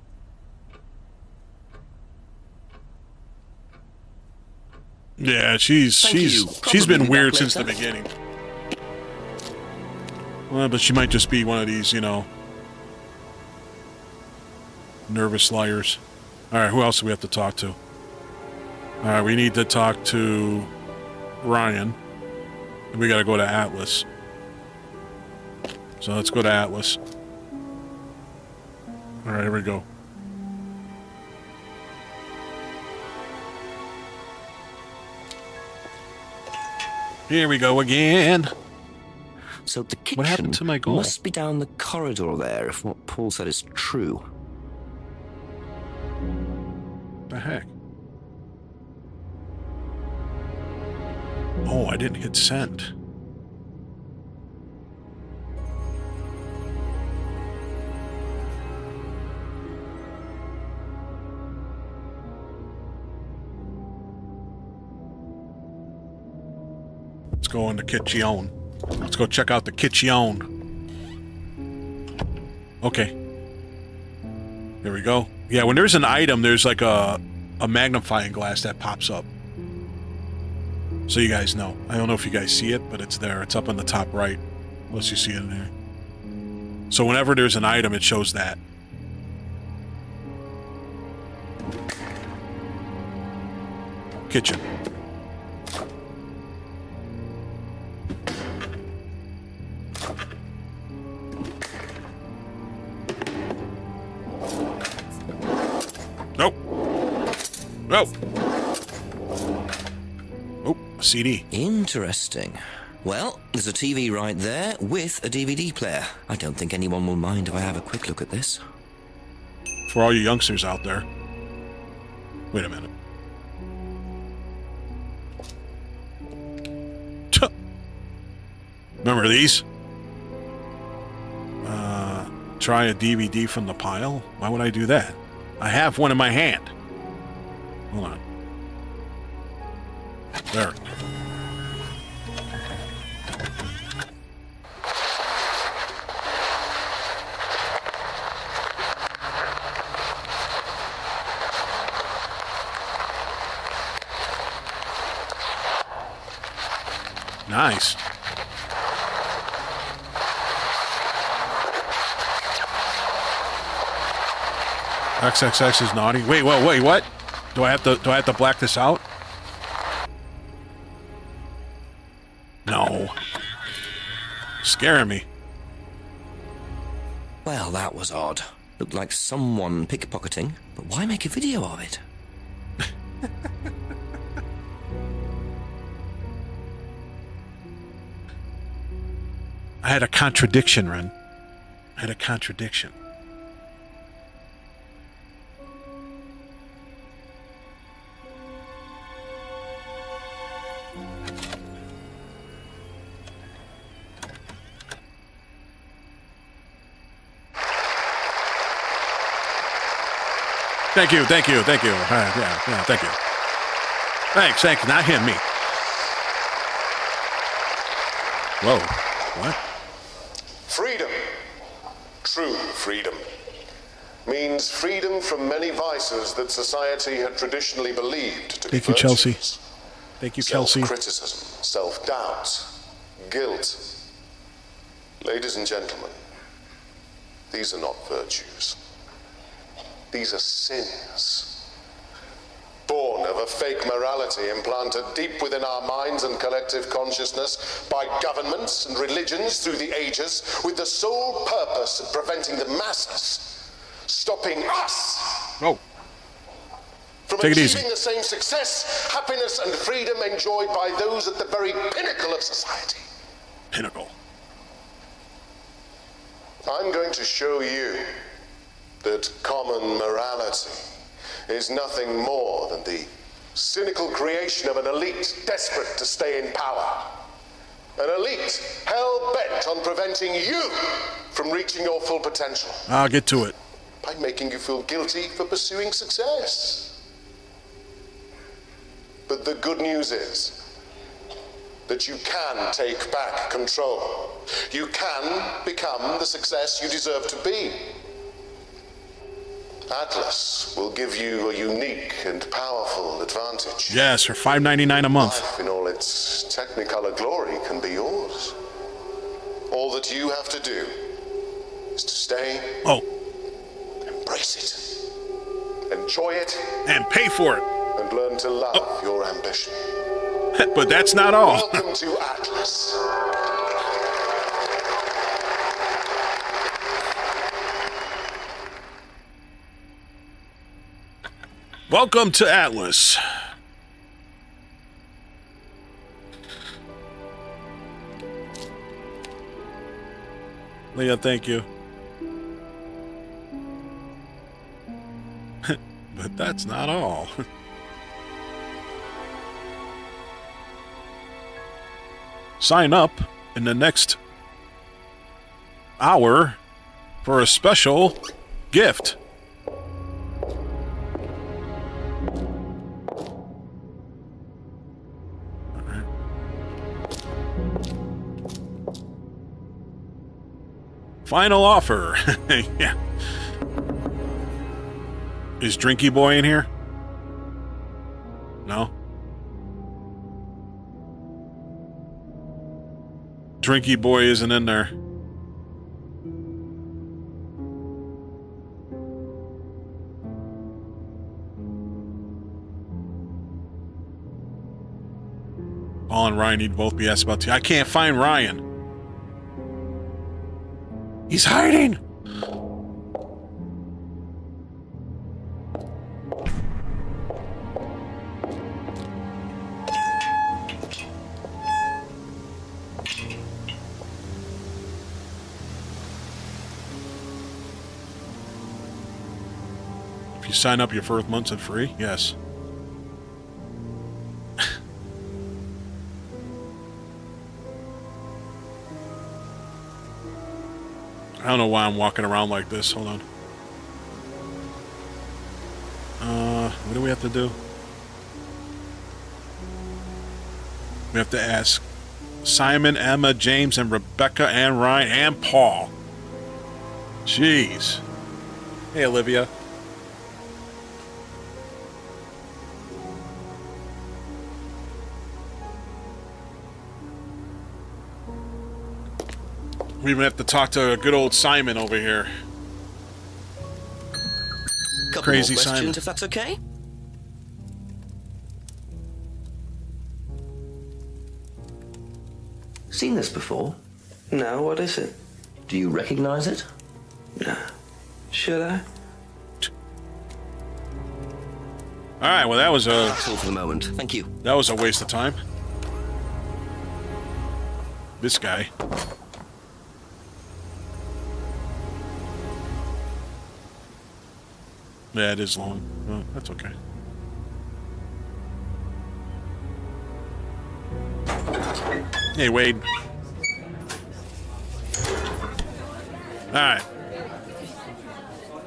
Yeah, she's been weird since the beginning. Well, but she might just be one of these, nervous liars. Alright, who else do we have to talk to? Alright, we need to talk to Ryan. And we gotta go to Atlas. So let's go to Atlas. Alright, here we go. Here we go again. So the kitchen what happened to my goal? Must be down the corridor there if what Paul said is true. The heck? Oh, I didn't hit send. Let's go in the kitchen. Let's go check out the kitchen. Okay. There we go. Yeah, when there's an item, there's like a magnifying glass that pops up. So you guys know. I don't know if you guys see it, but it's there. It's up on the top right. Unless you see it in there. So whenever there's an item, it shows that. Kitchen. Nope. Nope. Oh, a CD. Interesting. Well, there's a TV right there with a DVD player. I don't think anyone will mind if I have a quick look at this. For all you youngsters out there. Wait a minute. Remember these? Try a DVD from the pile? Why would I do that? I have one in my hand. Hold on. There. Nice. XXX is naughty. Wait, what? Do I have to black this out? No. Scaring me. Well, that was odd. Looked like someone pickpocketing, but why make a video of it? I had a contradiction, Ren. I had a contradiction. Thank you. Yeah, thank you. Thanks, not him, me. Whoa, what? Freedom, true freedom, means freedom from many vices that society had traditionally believed to be Thank you, virtues. Chelsea. Thank you, Kelsey. Self-criticism, self-doubt, guilt. Ladies and gentlemen, these are not virtues. These are sins. Born of a fake morality implanted deep within our minds and collective consciousness by governments and religions through the ages, with the sole purpose of preventing the masses, stopping us from Take it achieving easy. the same success, happiness, and freedom enjoyed by those at the very pinnacle of society. Pinnacle. I'm going to show you that common morality is nothing more than the cynical creation of an elite desperate to stay in power. An elite hell-bent on preventing you from reaching your full potential. I'll get to it. By making you feel guilty for pursuing success. But the good news is that you can take back control. You can become the success you deserve to be. Atlas will give you a unique and powerful advantage. Yes, for $5.99 a month. Life in all its technicolor glory can be yours. All that you have to do is to stay. Oh. Embrace it. Enjoy it. And pay for it. And learn to love your ambition. But that's not all. Welcome to Atlas. Welcome to Atlas. Leah, thank you. But that's not all. Sign up in the next hour for a special gift. Final offer. Yeah. Is Drinky Boy in here? No? Drinky Boy isn't in there. Paul and Ryan need to both be asked about tea. I can't find Ryan. He's hiding! If you sign up your first month's at free, yes. I don't know why I'm walking around like this. Hold on. What do we have to do? We have to ask Simon, Emma, James, and Rebecca, and Ryan, and Paul. Jeez. Hey, Olivia. We even have to talk to good old Simon over here. Couple Crazy more questions, Simon. if that's okay. Seen this before? No, what is it? Do you recognize it? No. Should I? All right, well, that was a... That's all for the moment. Thank you. That was a waste of time. This guy. Yeah, it is long. Well, that's okay. Hey, Wade. All right.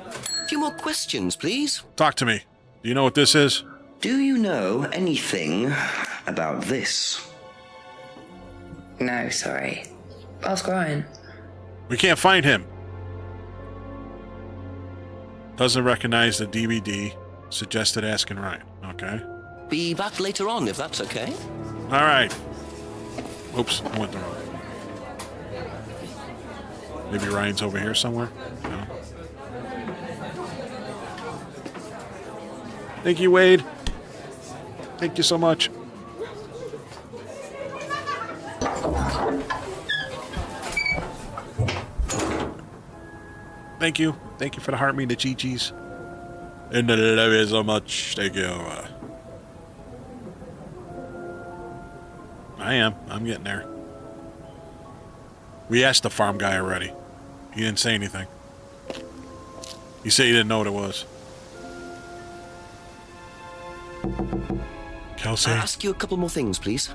A few more questions, please. Talk to me. Do you know what this is? Do you know anything about this? No, sorry. Ask Ryan. We can't find him. Doesn't recognize the DVD. Suggested asking Ryan. Okay. Be back later on, if that's okay. All right. Oops, I went the wrong way. Maybe Ryan's over here somewhere? No. Thank you, Wade. Thank you so much. Thank you. Thank you for the heart me, the chi-chis. And I love you so much. Thank you. I'm getting there. We asked the farm guy already. He didn't say anything. He said he didn't know what it was. Kelsey. I'll ask you a couple more things, please.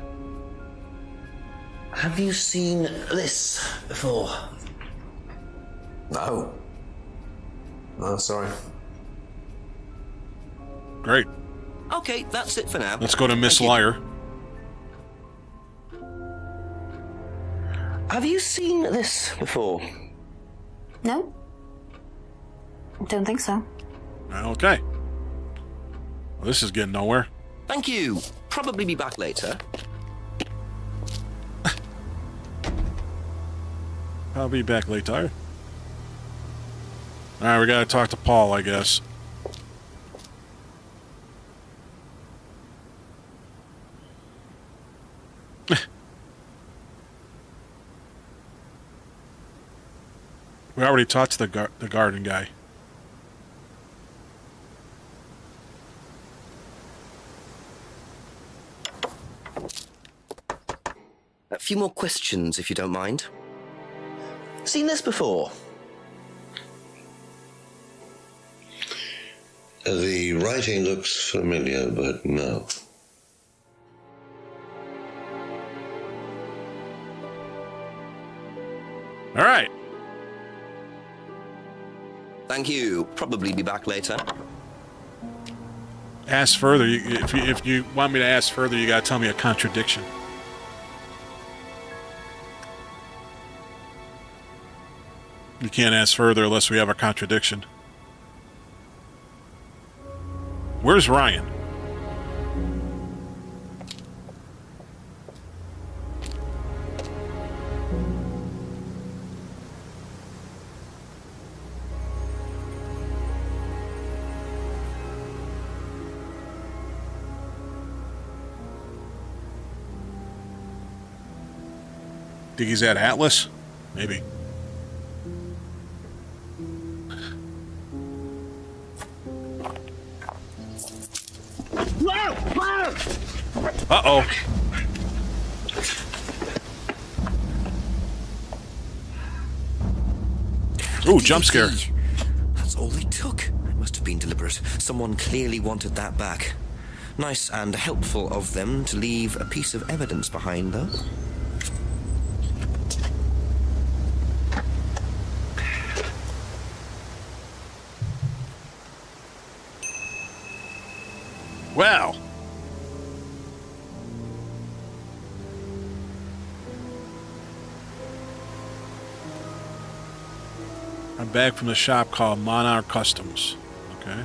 Have you seen this before? No. No, sorry. Great. Okay, that's it for now. Let's go to Miss Thank you. Liar. Have you seen this before? No. Don't think so. Okay. Well, this is getting nowhere. Thank you. Probably be back later. I'll be back later. Alright, we gotta talk to Paul, I guess. We already talked to the garden guy. A few more questions, if you don't mind. Seen this before? The writing looks familiar, but no. All right. Thank you. Probably be back later. Ask further. If you want me to ask further, you gotta tell me a contradiction. We can't ask further unless we have a contradiction. Where's Ryan? Think he's at Atlas? Maybe. Uh-oh. Ooh, jump scare. That's all it took. It must have been deliberate. Someone clearly wanted that back. Nice and helpful of them to leave a piece of evidence behind, though. Well. I'm back from the shop called Monarch Customs. Okay.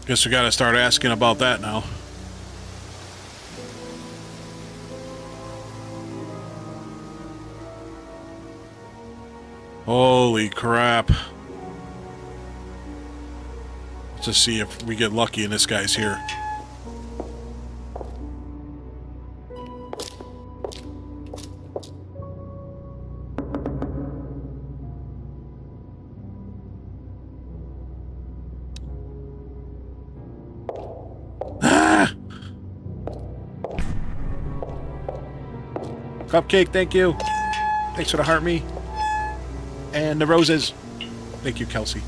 Guess we gotta start asking about that now. Holy crap. Let's just see if we get lucky and this guy's here. Cupcake, thank you. Thanks for the heart me. And the roses. Thank you, Kelsey.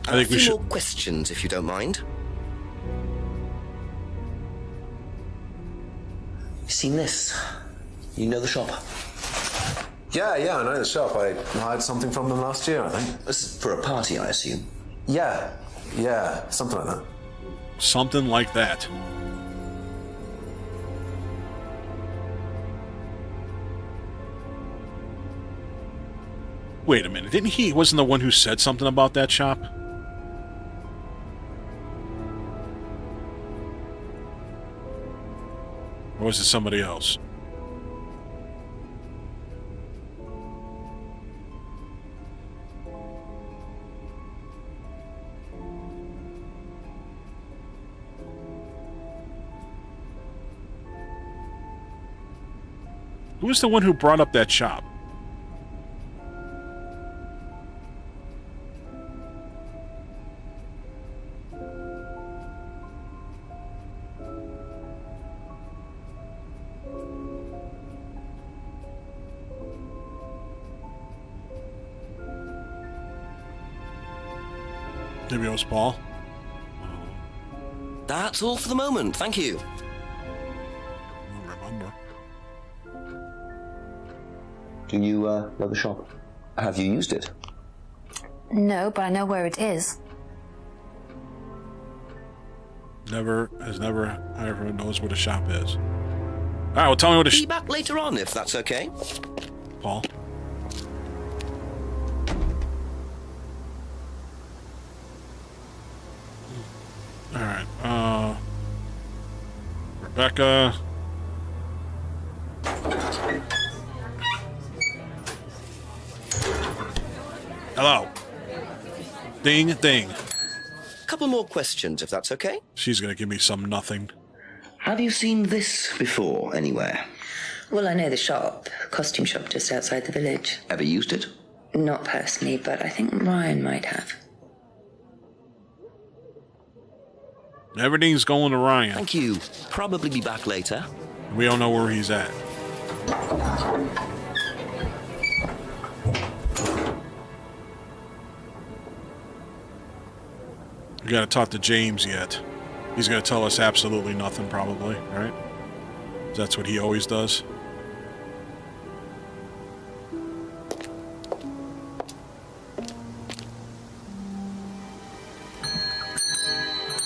I think we should. More questions, if you don't mind. You seen this? You know the shop? Yeah, I know the shop. I hired something from them last year, I think. This is for a party, I assume. Yeah, something like that. Something like that. Wait a minute, didn't he wasn't the one who said something about that shop? Or was it somebody else? Who was the one who brought up that shop? Maybe it was Paul. That's all for the moment, thank you. Remember. Do you know the shop? Have you used it? No, but I know where it is. Everyone knows where the shop is. All right, well, tell me what the Be back later on, if that's okay. Paul. All right, Rebecca. Hello. Ding, ding. Couple more questions, if that's okay. She's gonna give me some nothing. Have you seen this before, anywhere? Well, I know the shop, costume shop just outside the village. Ever used it? Not personally, but I think Ryan might have. Everything's going to Ryan. Thank you. Probably be back later. We don't know where he's at. We gotta talk to James yet. He's gonna tell us absolutely nothing, probably, right? That's what he always does.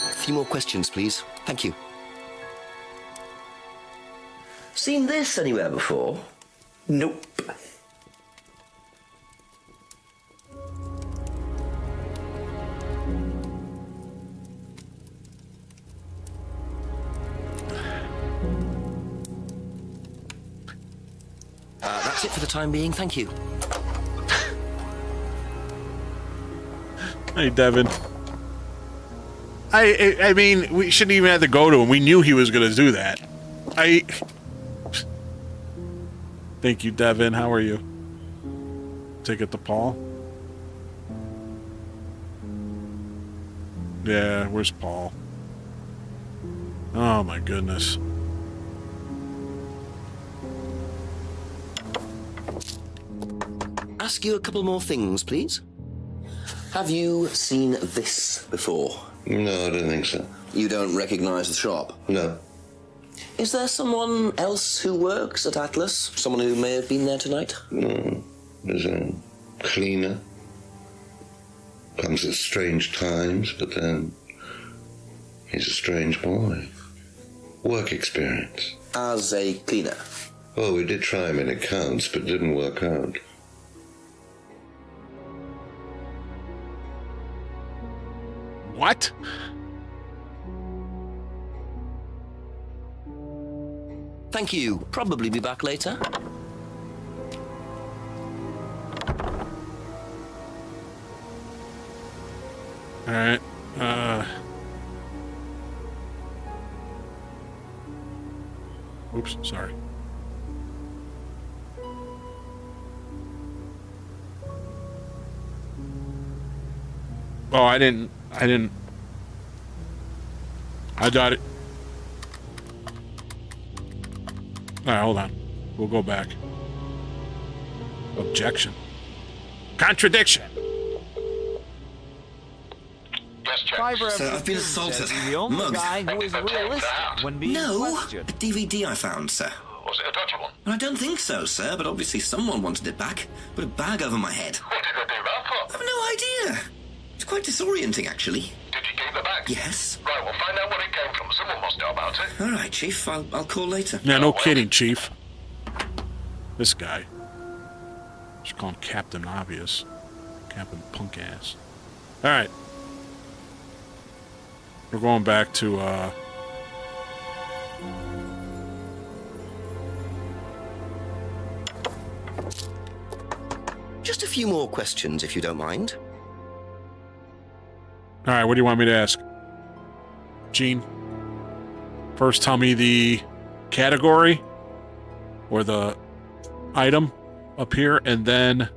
A few more questions, please. Thank you. Seen this anywhere before? Nope. That's it for the time being. Thank you. Hey, Devin. I mean, we shouldn't even have to go to him. We knew he was going to do that. Thank you, Devin. How are you? Take it to Paul. Yeah, where's Paul? Oh, my goodness. Ask you a couple more things, please. Have you seen this before? No, I don't think so. You don't recognize the shop? No. Is there someone else who works at Atlas? Someone who may have been there tonight? No. There's a cleaner. Comes at strange times, but then he's a strange boy. Work experience. As a cleaner? Oh, we did try him in accounts, but it didn't work out. What? Thank you. Probably be back later. All right. Oops, sorry. Oh, I didn't. I got it. All right, hold on. We'll go back. Objection. Contradiction. So I've been assaulted. The only Mugged. guy who is realistic when being No, questioned. a DVD I found, sir. Was it a dodgy one? I don't think so, sir, but obviously someone wanted it back. Put a bag over my head. What did they do that for? I've no idea. It's quite disorienting, actually. Did you keep the bag? Yes. Right, we'll find out where it came from. Someone must know about it. All right, Chief. I'll call later. Yeah, no kidding, Chief. This guy. Just call him Captain Obvious. Captain Punk Ass. All right. We're going back to, Just a few more questions, if you don't mind. All right, what do you want me to ask? Gene? First, tell me the category or the item up here, and then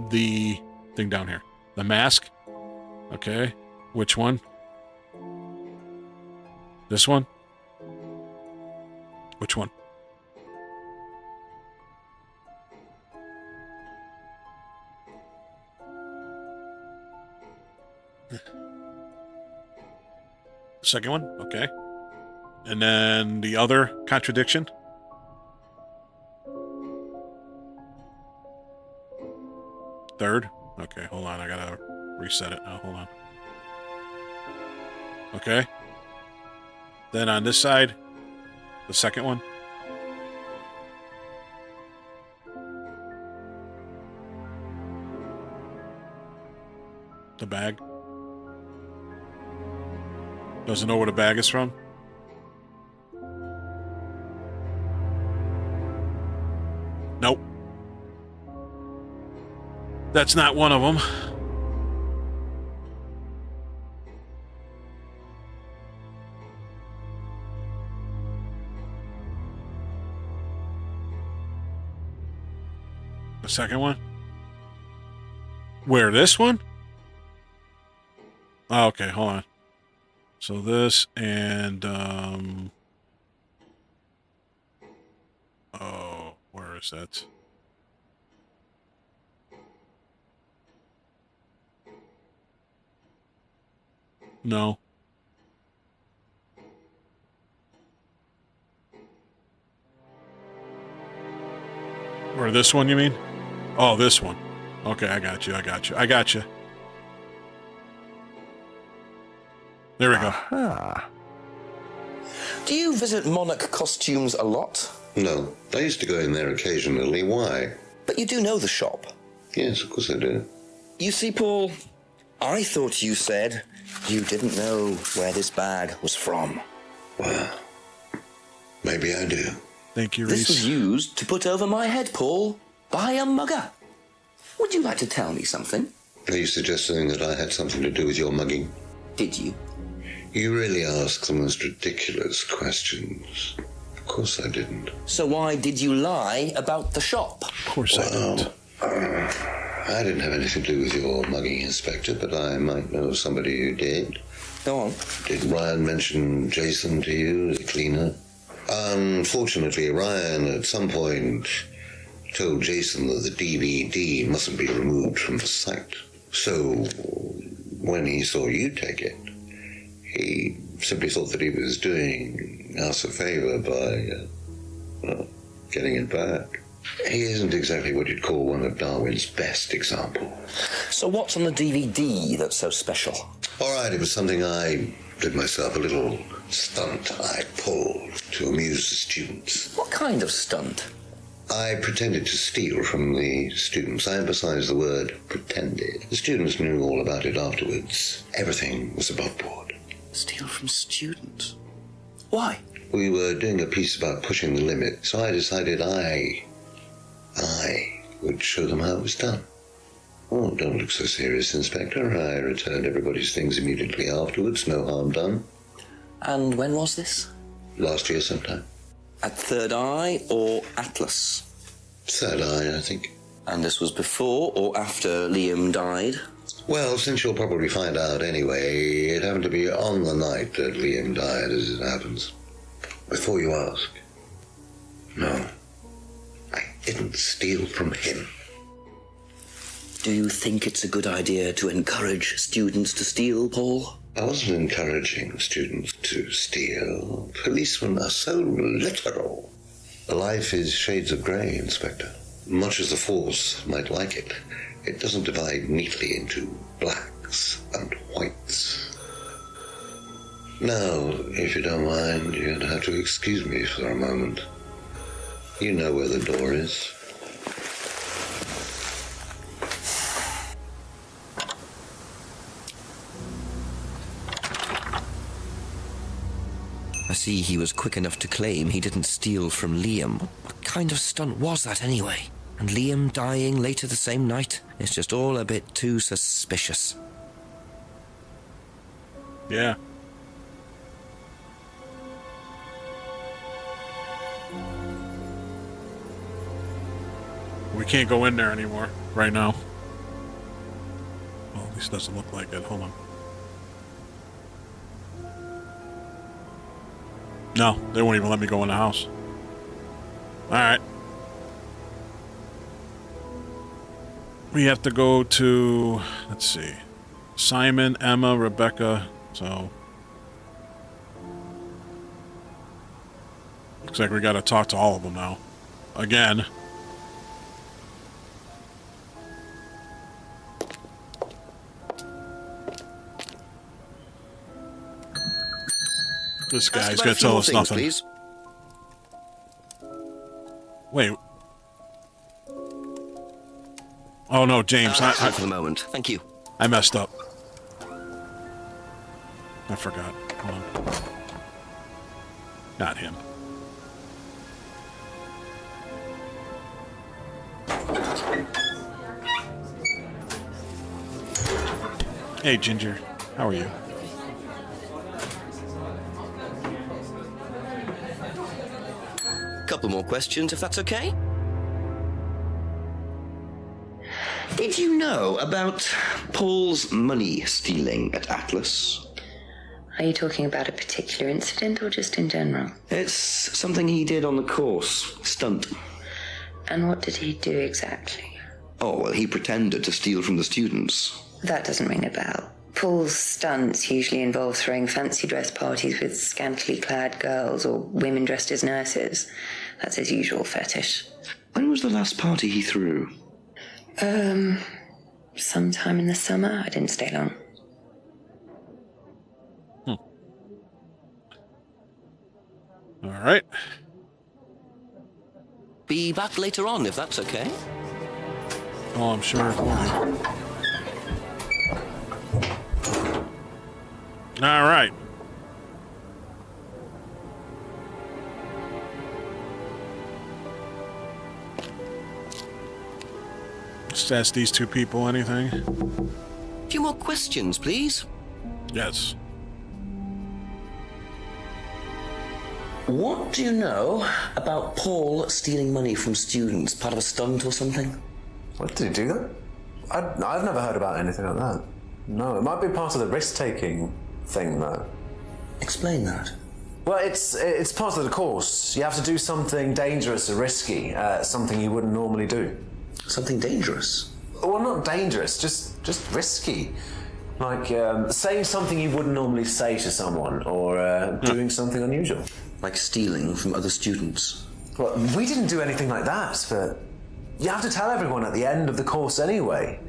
the thing down here. The mask? Okay. Which one? This one? Which one? Second one? Okay. And then the other contradiction? Third? Okay, hold on. I gotta reset it now. Hold on. Okay. Then on this side, the second one. The bag. Doesn't know where the bag is from. Nope. That's not one of them. The second one? Where, this one? Oh, okay, hold on. So this and, oh, where is that? No. Or this one, you mean? Oh, this one. Okay, I got you. There we go. Do you visit Monarch Costumes a lot? No, I used to go in there occasionally. Why? But you do know the shop. Yes, of course I do. You see, Paul, I thought you said you didn't know where this bag was from. Well, maybe I do. Thank you, Reese. This was used to put over my head, Paul, by a mugger. Would you like to tell me something? Are you suggesting that I had something to do with your mugging? Did you? You really ask the most ridiculous questions. Of course I didn't. So why did you lie about the shop? Of course I didn't. I didn't have anything to do with your mugging, Inspector, but I might know somebody who did. Go on. Did Ryan mention Jason to you as a cleaner? Unfortunately, Ryan at some point told Jason that the DVD mustn't be removed from the site. So when he saw you take it, he simply thought that he was doing us a favor by getting it back. He isn't exactly what you'd call one of Darwin's best examples. So what's on the DVD that's so special? All right, it was something I did myself, a little stunt I pulled to amuse the students. What kind of stunt? I pretended to steal from the students. I emphasize the word pretended. The students knew all about it afterwards. Everything was above board. Steal from students? Why? We were doing a piece about pushing the limit, so I decided I would show them how it was done. Oh, don't look so serious, Inspector. I returned everybody's things immediately afterwards. No harm done. And when was this? Last year sometime. At Third Eye or Atlas? Third Eye, I think. And this was before or after Liam died? Well, since you'll probably find out anyway, it happened to be on the night that Liam died, as it happens. Before you ask, no, I didn't steal from him. Do you think it's a good idea to encourage students to steal, Paul? I wasn't encouraging students to steal. Policemen are so literal. Life is shades of grey, Inspector. Much as the Force might like it, it doesn't divide neatly into blacks and whites. Now, if you don't mind, you're going to have to excuse me for a moment. You know where the door is. I see he was quick enough to claim he didn't steal from Liam. What kind of stunt was that anyway? And Liam dying later the same night? It's just all a bit too suspicious. Yeah. We can't go in there anymore right now. Well, at least it doesn't look like it. Hold on. No, they won't even let me go in the house. Alright. We have to go to, let's see, Simon, Emma, Rebecca, so... Looks like we gotta talk to all of them now. Again. This guy's gonna tell us nothing. Please. Wait. Oh no, James. I for the moment. Thank you. I messed up. I forgot. Hold on. Not him. Hey, Ginger. How are you? Couple more questions, if that's okay. Did you know about Paul's money stealing at Atlas? Are you talking about a particular incident or just in general? It's something he did on the course. Stunt. And what did he do exactly? Oh, well, he pretended to steal from the students. That doesn't ring a bell. Paul's stunts usually involve throwing fancy dress parties with scantily clad girls or women dressed as nurses. That's his usual fetish. When was the last party he threw? Sometime in the summer. I didn't stay long. All right. Be back later on, if that's okay. Oh, I'm sure. All right. Just ask these two people anything. A few more questions, please. Yes. What do you know about Paul stealing money from students? Part of a stunt or something? What, did he do that? I've never heard about anything like that. No, it might be part of the risk-taking thing, though. Explain that. Well, it's part of the course. You have to do something dangerous or risky, something you wouldn't normally do. Something dangerous? Well, not dangerous, just risky. Like saying something you wouldn't normally say to someone, or doing something unusual. Like stealing from other students? Well, we didn't do anything like that, but you have to tell everyone at the end of the course anyway.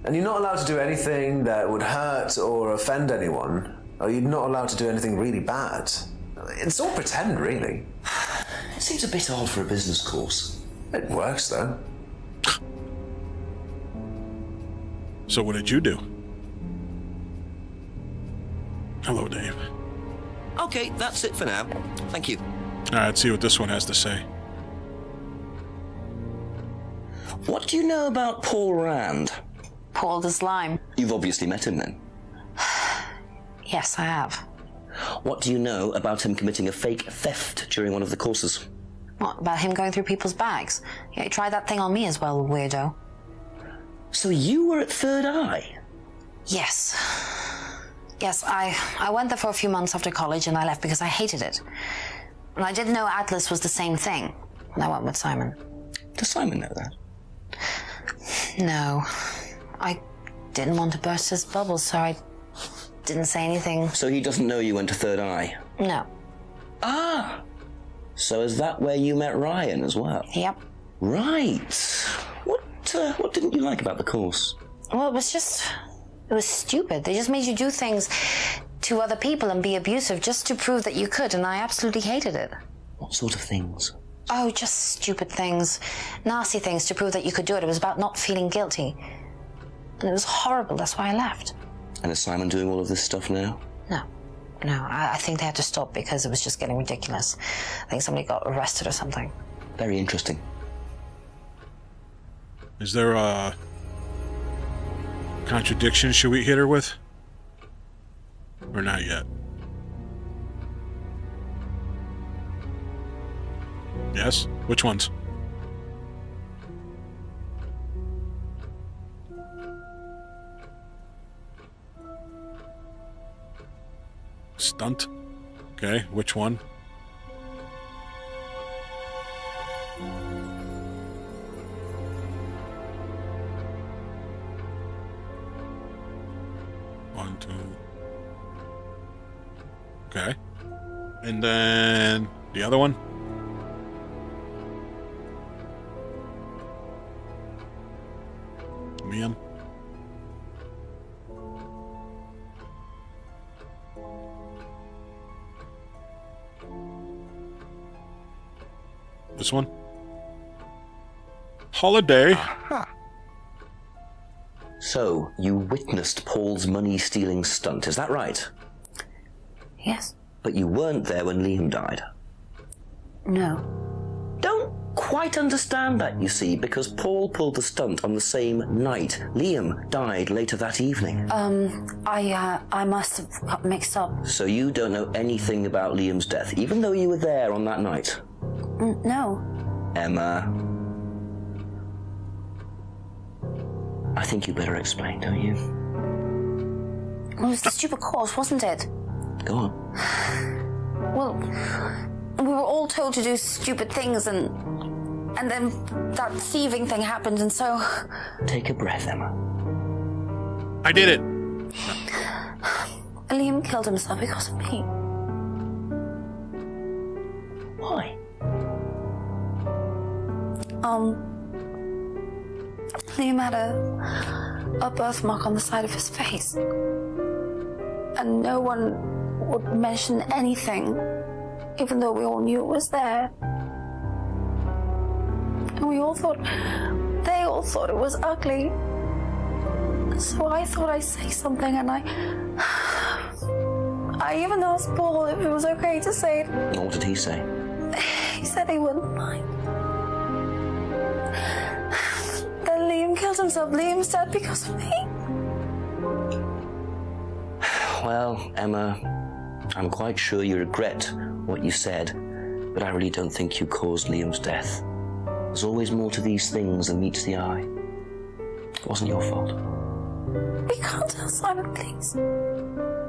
And you're not allowed to do anything that would hurt or offend anyone, or you're not allowed to do anything really bad. It's all pretend, really. It seems a bit odd for a business course. It works, though. So what did you do? Hello, Dave. Okay, that's it for now. Thank you. All right, let's see what this one has to say. What do you know about Paul Rand? Paul the Slime. You've obviously met him then. Yes, I have. What do you know about him committing a fake theft during one of the courses? What, about him going through people's bags? Yeah, he tried that thing on me as well, weirdo. So you were at Third Eye? Yes. Yes, I went there for a few months after college and I left because I hated it. And I didn't know Atlas was the same thing. And I went with Simon. Does Simon know that? No. I didn't want to burst his bubble, so I didn't say anything. So he doesn't know you went to Third Eye? No. Ah! So is that where you met Ryan as well? Yep. Right. What didn't you like about the course? Well, it was stupid. They just made you do things to other people and be abusive just to prove that you could, and I absolutely hated it. What sort of things? Oh, just stupid things. Nasty things to prove that you could do it. It was about not feeling guilty. And it was horrible. That's why I left. And is Simon doing all of this stuff now? No. I think they had to stop because it was just getting ridiculous. I think somebody got arrested or something. Very interesting. Is there a contradiction should we hit her with? Or not yet? Yes? Which ones? Stunt? Okay, which one? One, two. Okay. And then the other one? Liam? This one? Holiday. Aha. So, you witnessed Paul's money-stealing stunt, is that right? Yes. But you weren't there when Liam died? No. Don't quite understand that, you see, because Paul pulled the stunt on the same night. Liam died later that evening. I must have got mixed up. So you don't know anything about Liam's death, even though you were there on that night? No. Emma. I think you better explain, don't you? Well, it was the stupid course, wasn't it? Go on. Well, we were all told to do stupid things and then that thieving thing happened and so... Take a breath, Emma. I did it! Liam killed himself because of me. Why? Liam had a birthmark on the side of his face. And no one would mention anything, even though we all knew it was there. And they all thought it was ugly. So I thought I'd say something, and I even asked Paul if it was okay to say it. What did he say? He said he wouldn't mind. Then Liam killed himself. Liam's dead because of me. Well, Emma, I'm quite sure you regret what you said, but I really don't think you caused Liam's death. There's always more to these things than meets the eye. It wasn't your fault. We can't tell Simon, please.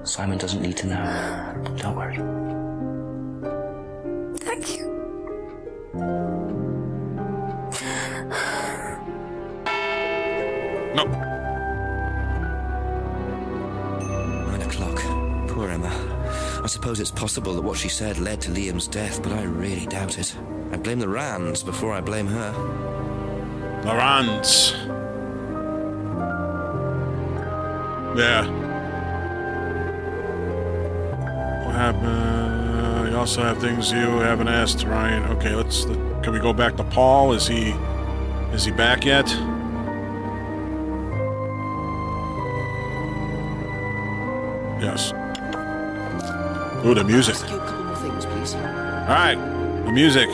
Simon doesn't need to know. Don't worry. Thank you. No. 9 o'clock. Poor Emma. I suppose it's possible that what she said led to Liam's death, but I really doubt it. I blame the Rands before I blame her. The Rands. Yeah. What happened? You also have things you haven't asked, Ryan. Okay, can we go back to Paul? Is he back yet? Yes. Ooh, the music. Ask you a couple more things, please. All right, the music.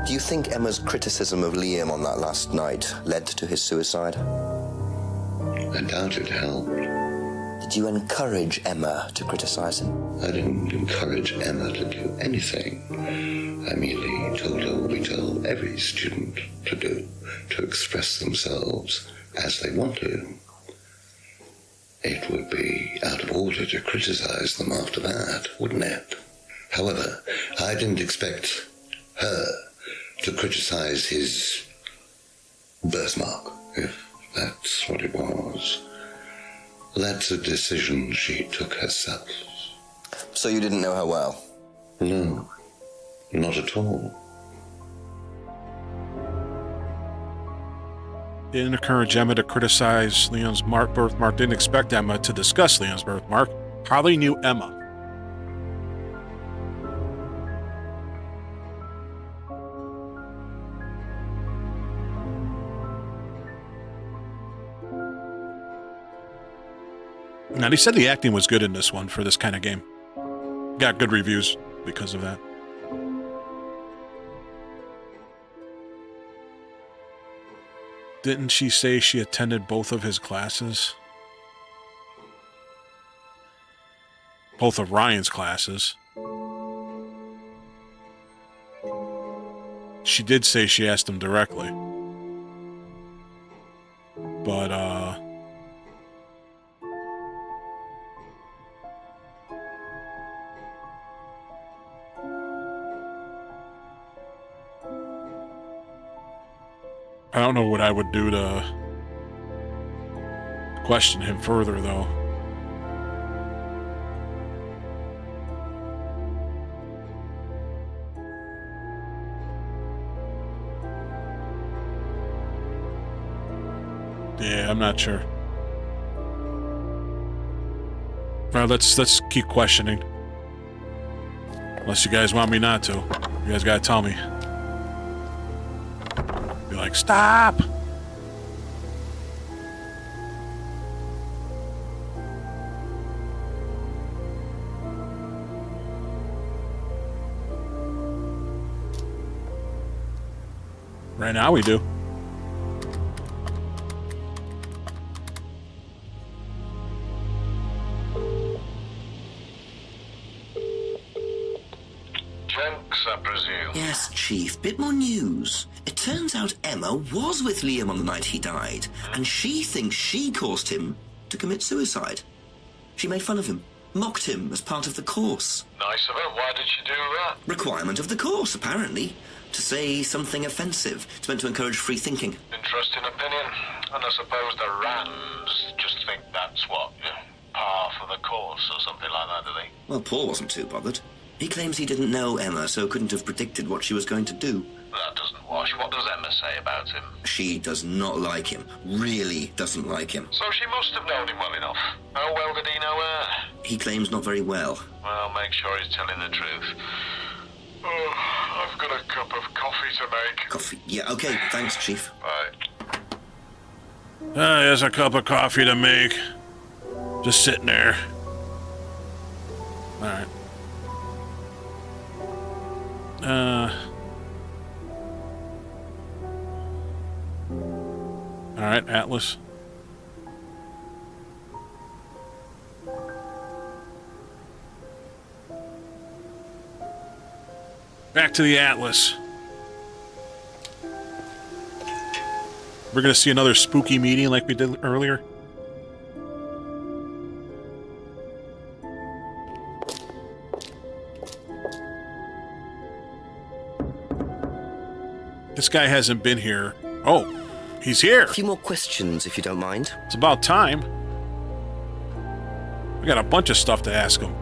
Do you think Emma's criticism of Liam on that last night led to his suicide? I doubt it helped. Did you encourage Emma to criticize him? I didn't encourage Emma to do anything. I merely told her what we tell every student to do, to express themselves as they want to. It would be out of order to criticize them after that, wouldn't it? However, I didn't expect her to criticize his birthmark, if that's what it was. That's a decision she took herself. So you didn't know her well? No, not at all. Didn't encourage Emma to criticize Leon's birthmark. Didn't expect Emma to discuss Leon's birthmark. Probably knew Emma. Now, they said the acting was good in this one for this kind of game. Got good reviews because of that. Didn't she say she attended both of his classes? Both of Ryan's classes. She did say she asked him directly. But, I don't know what I would do to question him further, though. Yeah, I'm not sure. Well, let's keep questioning. Unless you guys want me not to. You guys gotta tell me. Be like, stop! Right now we do. Jenks, I presume. Yes, Chief. Bit more news. It turns out Emma was with Liam on the night he died, and she thinks she caused him to commit suicide. She made fun of him, mocked him as part of the course. Nice of her. Why did she do that? Requirement of the course, apparently. To say something offensive. It's meant to encourage free thinking. Interesting opinion. And I suppose the Rands just think that's what, par for the course or something like that, do they? Well, Paul wasn't too bothered. He claims he didn't know Emma, so couldn't have predicted what she was going to do. That doesn't whitewash. What does Emma say about him? She does not like him. Really doesn't like him. So she must have known him well enough. How well did he know her? He claims not very well. Well, make sure he's telling the truth. Oh, I've got a cup of coffee to make. Coffee? Yeah, okay. Thanks, Chief. Bye. There's a cup of coffee to make. Just sitting there. Alright. Alright, Atlas. Back to the Atlas. We're gonna see another spooky meeting like we did earlier. This guy hasn't been here. Oh, he's here. A few more questions, if you don't mind. It's about time. I got a bunch of stuff to ask him.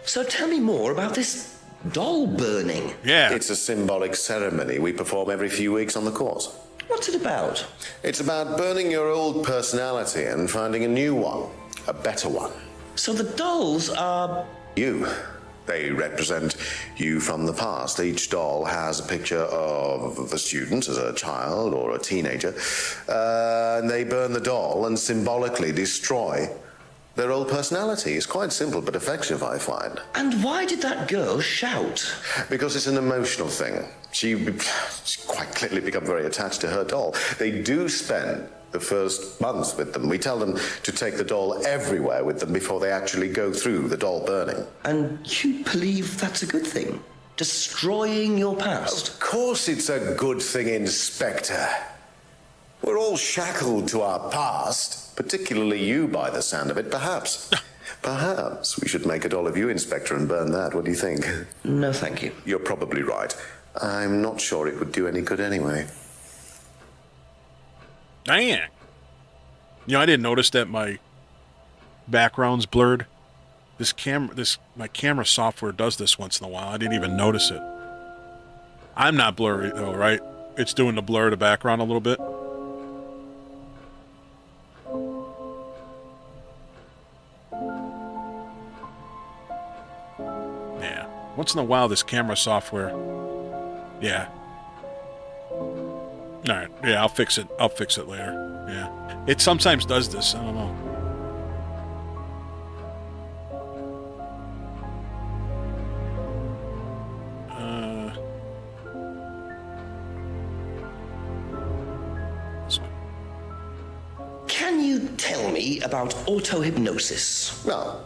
So tell me more about this doll burning. Yeah. It's a symbolic ceremony we perform every few weeks on the course. What's it about? It's about burning your old personality and finding a new one. A better one. So the dolls are... You. They represent you from the past. Each doll has a picture of the student as a child or a teenager. And they burn the doll and symbolically destroy their old personality. It's quite simple but effective, I find. And why did that girl shout? Because it's an emotional thing. She quite clearly become very attached to her doll. They do spend the first month with them. We tell them to take the doll everywhere with them before they actually go through the doll burning. And you believe that's a good thing? Destroying your past? Of course it's a good thing, Inspector. We're all shackled to our past, particularly you by the sound of it, perhaps. Perhaps we should make a doll of you, Inspector, and burn that. What do you think? No, thank you. You're probably right. I'm not sure it would do any good anyway. Dang. You know, I didn't notice that my background's blurred. My camera software does this once in a while. I didn't even notice it. I'm not blurry though, right? It's doing the blur to background a little bit. Yeah. Once in a while this camera software. Yeah. Alright, yeah, I'll fix it. I'll fix it later. Yeah. It sometimes does this, I don't know. Can you tell me about auto-hypnosis? Well,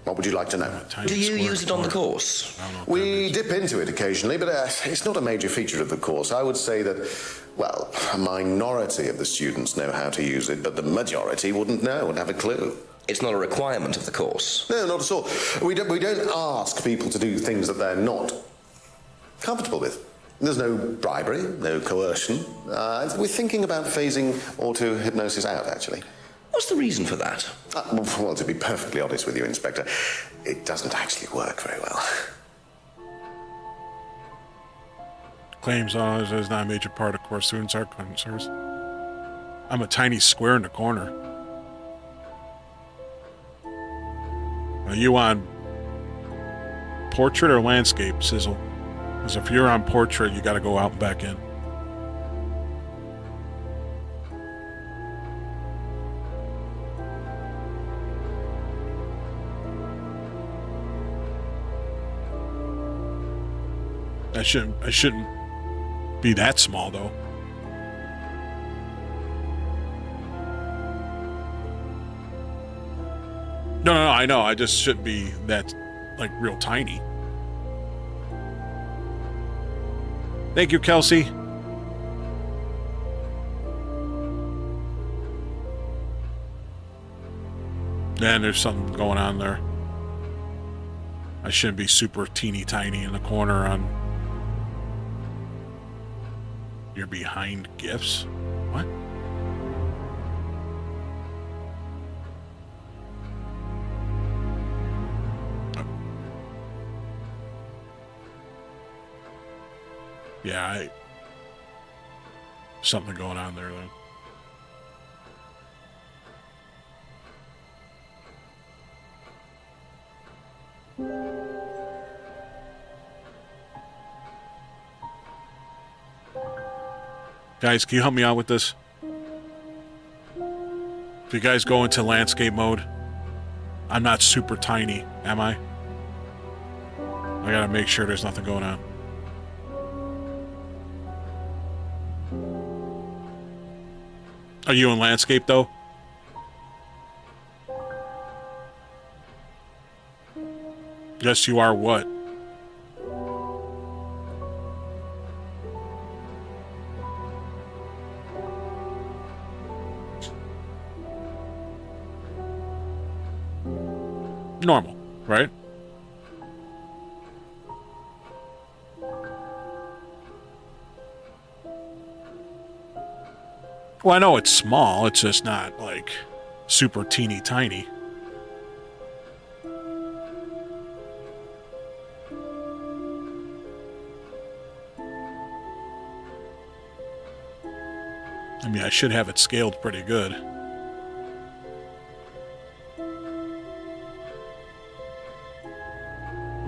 what would you like to know? Do you use it on the course? We dip into it occasionally, but it's not a major feature of the course. I would say that, well, a minority of the students know how to use it, but the majority wouldn't know and have a clue. It's not a requirement of the course? No, not at all. We don't ask people to do things that they're not comfortable with. There's no bribery, no coercion. We're thinking about phasing auto-hypnosis out, actually. What's the reason for that? Well, to be perfectly honest with you, Inspector, it doesn't actually work very well. Claims is not a major part of course students are concerns. I'm a tiny square in the corner. Are you on portrait or landscape, Sizzle? Because if you're on portrait, you gotta go out and back in. I shouldn't be that small though. No, I know. I just shouldn't be that, like, real tiny. Thank you, Kelsey. And there's something going on there. I shouldn't be super teeny tiny in the corner on... You're behind gifts? What? Yeah, something going on there, though. Guys, can you help me out with this? If you guys go into landscape mode, I'm not super tiny, am I? I gotta make sure there's nothing going on. Are you in landscape, though? Yes, you are what? Normal, right? Well, I know it's small, it's just not, like, super teeny tiny. I mean, I should have it scaled pretty good.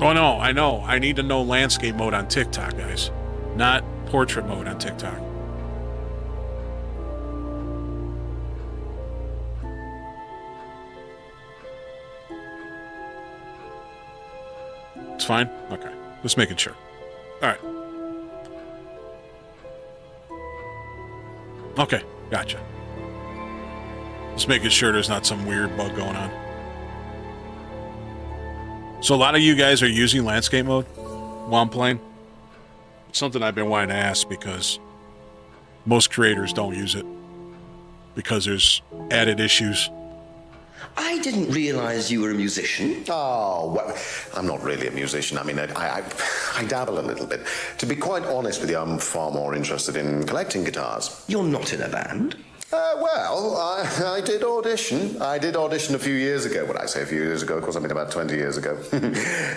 Oh, no, I know. I need to know landscape mode on TikTok, guys. Not portrait mode on TikTok. It's fine? Okay. Just making sure. All right. Okay, gotcha. Just making sure there's not some weird bug going on. So a lot of you guys are using landscape mode while I'm playing. It's something I've been wanting to ask because most creators don't use it because there's added issues. I didn't realize you were a musician. Oh, well, I'm not really a musician. I mean, I dabble a little bit. To be quite honest with you, I'm far more interested in collecting guitars. You're not in a band? Well, I did audition. I did audition a few years ago. When I say a few years ago, of course, I mean about 20 years ago.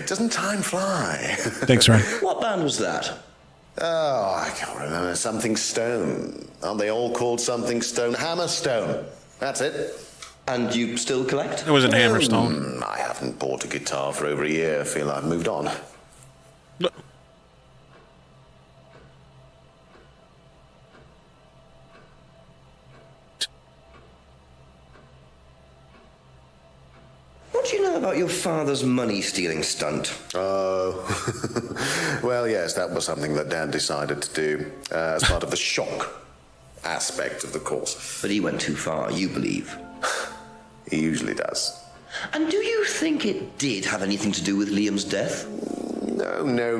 Doesn't time fly? Thanks, Ryan. What band was that? Oh, I can't remember. Something Stone. Aren't they all called something Stone? Hammerstone. That's it. And you still collect? It wasn't Hammerstone. I haven't bought a guitar for over a year. I feel I've moved on. No. What do you know about your father's money-stealing stunt? Oh, well, yes, that was something that Dad decided to do as part of the shock aspect of the course. But he went too far, you believe? He usually does. And do you think it did have anything to do with Liam's death? No.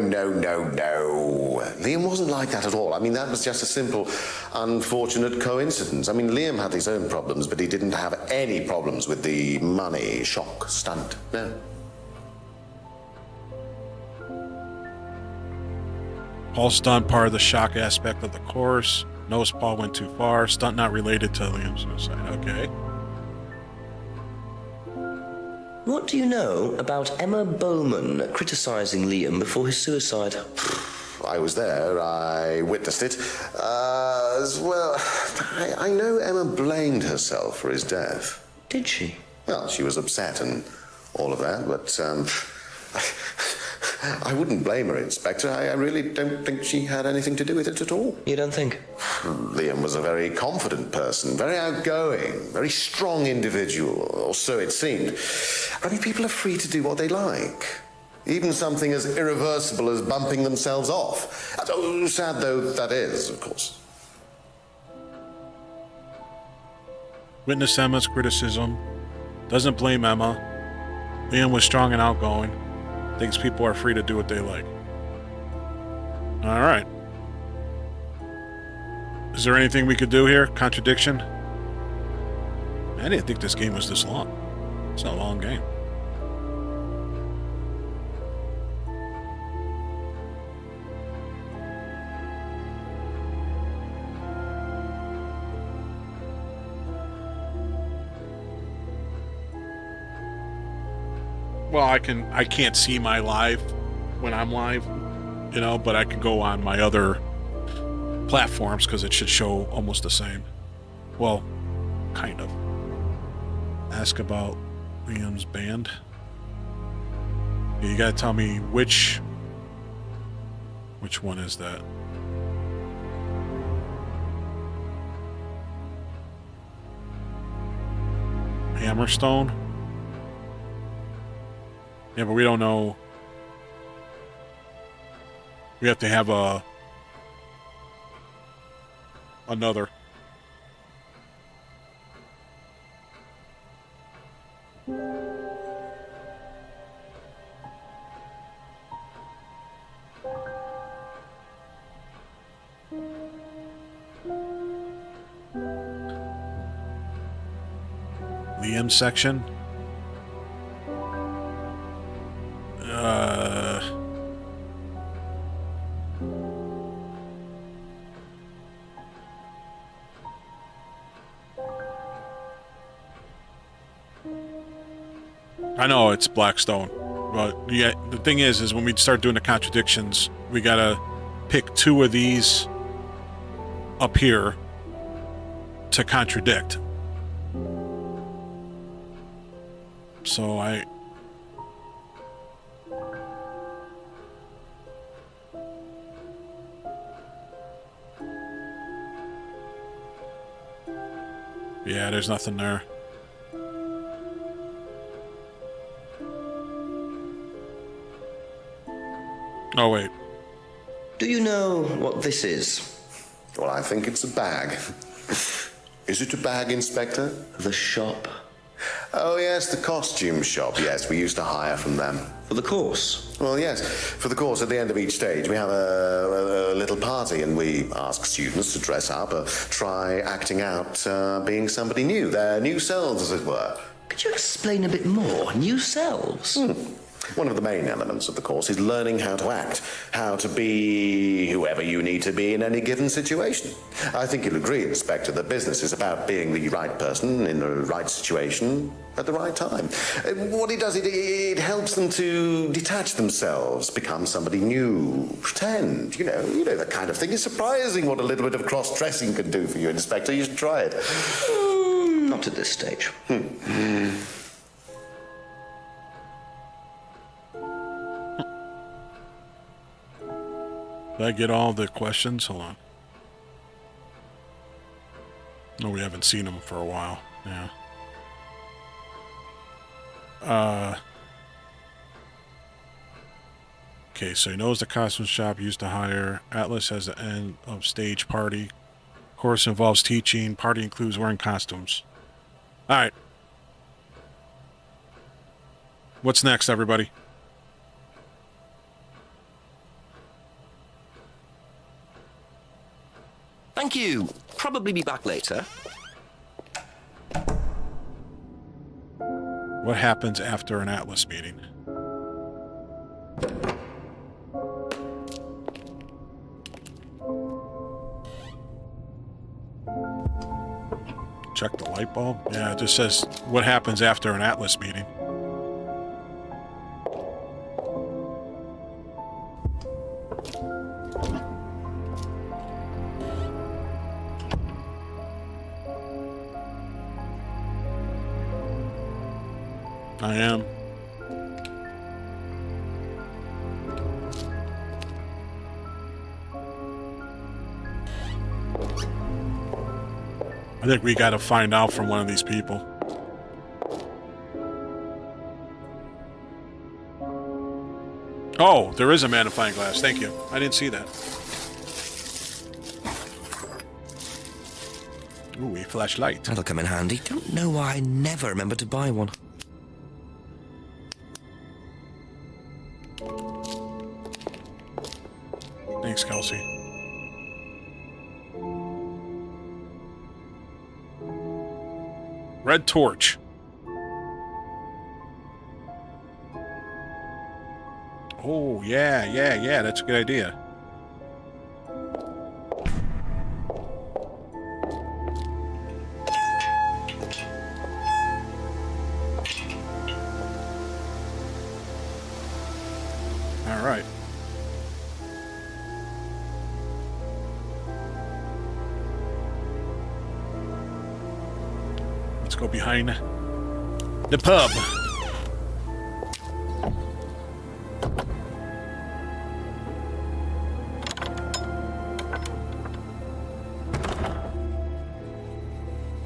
Liam wasn't like that at all. I mean, that was just a simple, unfortunate coincidence. I mean, Liam had his own problems, but he didn't have any problems with the money shock stunt. No. Paul stunt part of the shock aspect of the course. Knows Paul went too far. Stunt not related to Liam's suicide. Okay. What do you know about Emma Bowman criticizing Liam before his suicide? I was there. I witnessed it. Well, I know Emma blamed herself for his death. Did she? Well, she was upset and all of that, but I wouldn't blame her, Inspector. I really don't think she had anything to do with it at all. You don't think? Liam was a very confident person, very outgoing, very strong individual, or so it seemed. I mean, people are free to do what they like. Even something as irreversible as bumping themselves off. Oh, sad though that is, of course. Witness Emma's criticism. Doesn't blame Emma. Liam was strong and outgoing. Thinks people are free to do what they like. Alright. Is there anything we could do here? Contradiction? I didn't think this game was this long. It's not a long game. Well, I can't see my live when I'm live, you know, but I can go on my other platforms because it should show almost the same. Well, kind of. Ask about Liam's band. You gotta tell me which one is that? Hammerstone? Yeah, but we don't know. We have to have another. Liam section. I know it's Blackstone, but yeah, the thing is when we start doing the contradictions, we gotta pick 2 of these up here to contradict. So yeah, there's nothing there. Oh, wait. Do you know what this is? Well, I think it's a bag. Is it a bag, Inspector? The shop. Oh, yes, the costume shop. Yes, we used to hire from them. For the course? Well, yes. For the course, at the end of each stage, we have a little party, and we ask students to dress up or try acting out being somebody new, their new selves, as it were. Could you explain a bit more? New selves? One of the main elements of the course is learning how to act, how to be whoever you need to be in any given situation. I think you'll agree, Inspector, that business is about being the right person in the right situation at the right time. What it does, it helps them to detach themselves, become somebody new, pretend, you know, that kind of thing. It's surprising what a little bit of cross-dressing can do for you, Inspector. You should try it. Not at this stage. Did I get all the questions? Hold on. No, we haven't seen them for a while. Yeah. Okay, so he knows the costume shop used to hire. Atlas has the end of stage party. Course involves teaching. Party includes wearing costumes. All right. What's next, everybody? Thank you. Probably be back later. What happens after an Atlas meeting? Check the light bulb? Yeah, it just says what happens after an Atlas meeting. I am. I think we gotta find out from one of these people. Oh, there is a magnifying glass. Thank you. I didn't see that. Ooh, a flashlight. That'll come in handy. Don't know why I never remember to buy one. Thanks, Kelsey. Red torch. Oh, yeah. That's a good idea. All right. go behind the pub.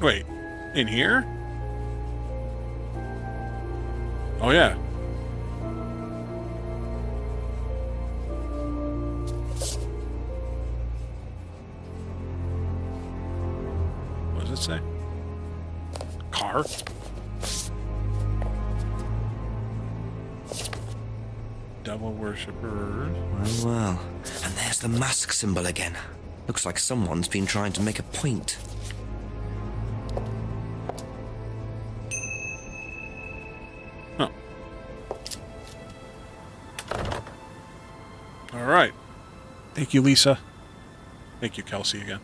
Wait, in here? Oh, yeah. What does it say? Car? Devil worshippers. Well. And there's the mask symbol again. Looks like someone's been trying to make a point. Huh. All right. Thank you, Lisa. Thank you, Kelsey, again.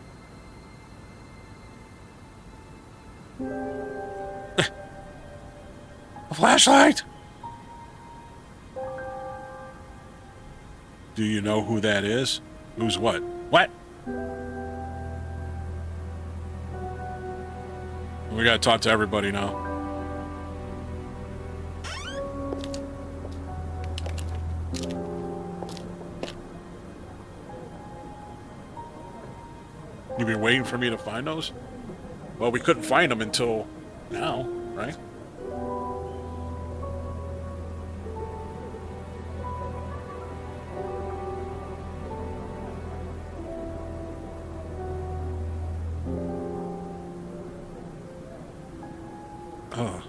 A flashlight! Do you know who that is? Who's what? What? We gotta talk to everybody now. You've been waiting for me to find those? Well, we couldn't find them until now, right? Oh.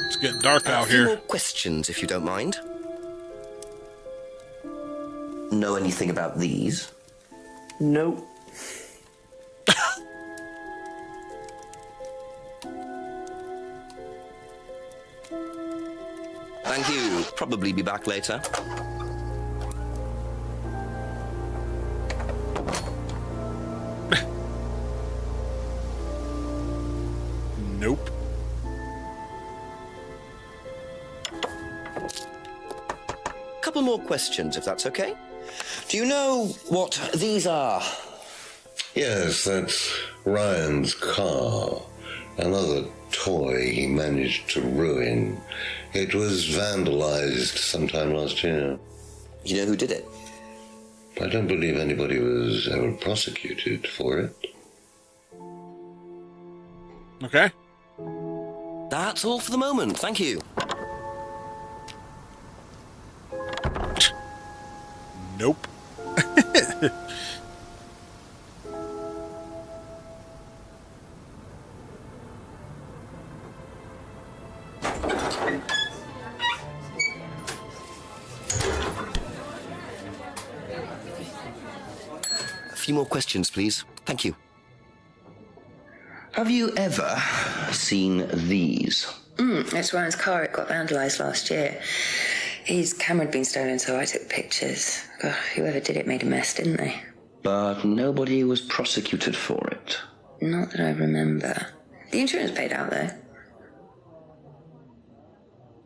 It's getting dark out A few here. more questions, if you don't mind. Know anything about these? No. Thank you. Probably be back later. Nope. Couple more questions, if that's okay. Do you know what these are? Yes, that's Ryan's car. Another toy he managed to ruin. It was vandalized sometime last year. You know who did it? I don't believe anybody was ever prosecuted for it. Okay. That's all for the moment, thank you. Nope. A few more questions, please. Thank you. Have you ever seen these? It's Ryan's car. It got vandalised last year. His camera had been stolen, so I took pictures. God, whoever did it made a mess, didn't they? But nobody was prosecuted for it. Not that I remember. The insurance paid out, though.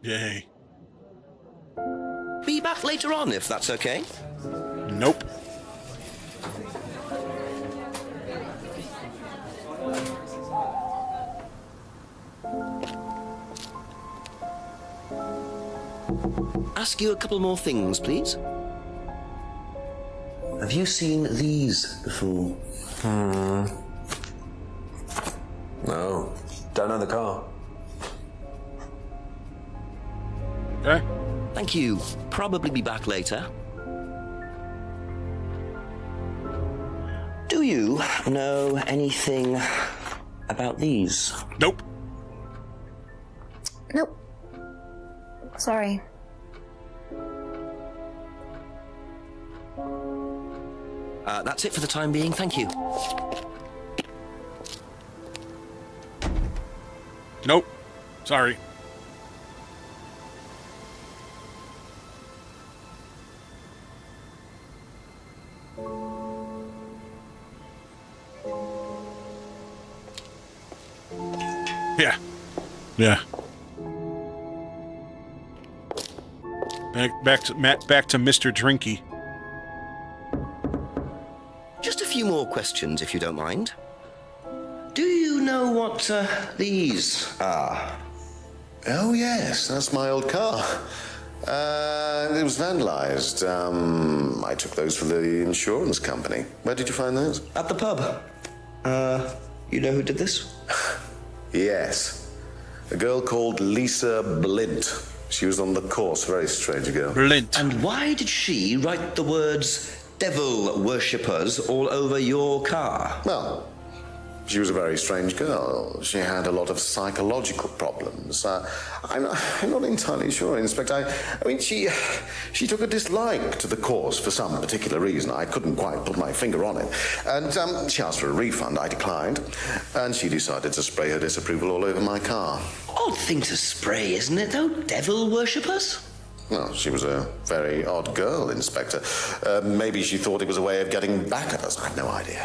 Yay. Be back later on, if that's okay. Nope. Ask you a couple more things, please. Have you seen these before? No. Don't know the car. Okay. Thank you. Probably be back later. Do you know anything about these? Nope. Nope. Sorry. That's it for the time being, thank you. Nope. Sorry. Yeah. Yeah. Back to Mr. Drinky. Just a few more questions, if you don't mind. Do you know what these are? Oh, yes, that's my old car. It was vandalized. I took those for the insurance company. Where did you find those? At the pub. You know who did this? Yes. A girl called Lisa Blint. She was on the course. Very strange girl. Blint. And why did she write the words devil worshippers all over your car? Well, she was a very strange girl. She had a lot of psychological problems. I'm not entirely sure, Inspector. I mean, she took a dislike to the course for some particular reason. I couldn't quite put my finger on it. And she asked for a refund. I declined. And she decided to spray her disapproval all over my car. Odd thing to spray, isn't it, though? Devil worshippers? Well, she was a very odd girl, Inspector. Maybe she thought it was a way of getting back at us. I've no idea.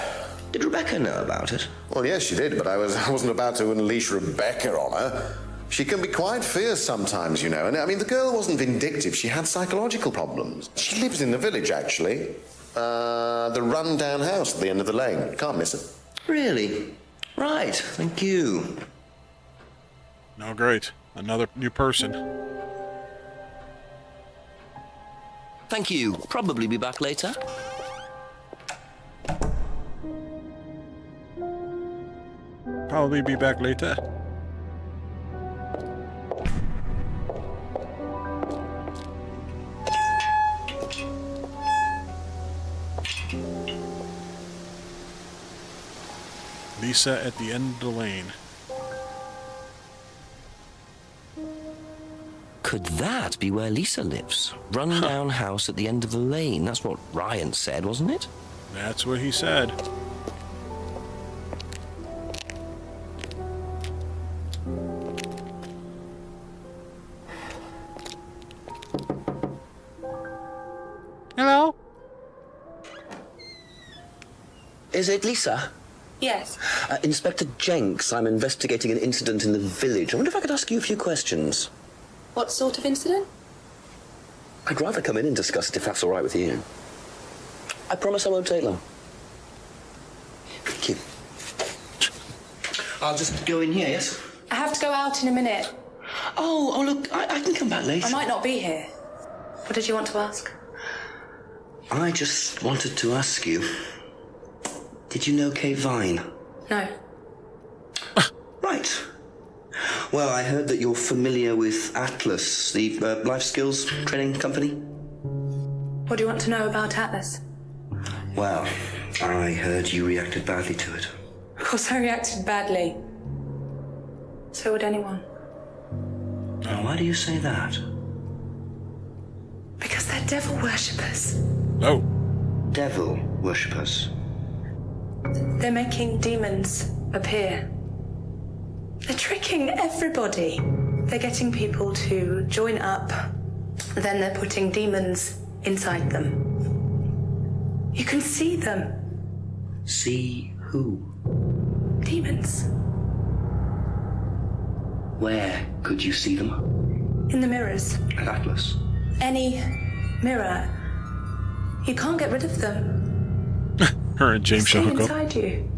Did Rebecca know about it? Well, yes, she did, but I wasn't about to unleash Rebecca on her. She can be quite fierce sometimes, you know. And I mean, the girl wasn't vindictive. She had psychological problems. She lives in the village, actually. The run-down house at the end of the lane. Can't miss it. Really? Right, thank you. Oh, great. Another new person. Thank you. Probably be back later. Probably be back later. Lisa at the end of the lane. Could that be where Lisa lives? Run-down house at the end of the lane. That's what Ryan said, wasn't it? That's what he said. Hello? Is it Lisa? Yes. Inspector Jenks, I'm investigating an incident in the village. I wonder if I could ask you a few questions. What sort of incident? I'd rather come in and discuss it if that's all right with you. I promise I won't take long. Thank you. I'll just go in here, yes? I have to go out in a minute. Oh, look, I can come back later. I might not be here. What did you want to ask? I just wanted to ask you, did you know Kay Vine? No. Right. Well, I heard that you're familiar with Atlas, the life skills training company. What do you want to know about Atlas? Well, I heard you reacted badly to it. Of course I reacted badly. So would anyone. And why do you say that? Because they're devil worshippers. Oh. Devil worshippers? They're making demons appear. They're tricking everybody. They're getting people to join up, then they're putting demons inside them. You can see them. See who? Demons. Where could you see them? In the mirrors. At Atlas? Any mirror. You can't get rid of them. Her and James Stay shall hook up. inside you.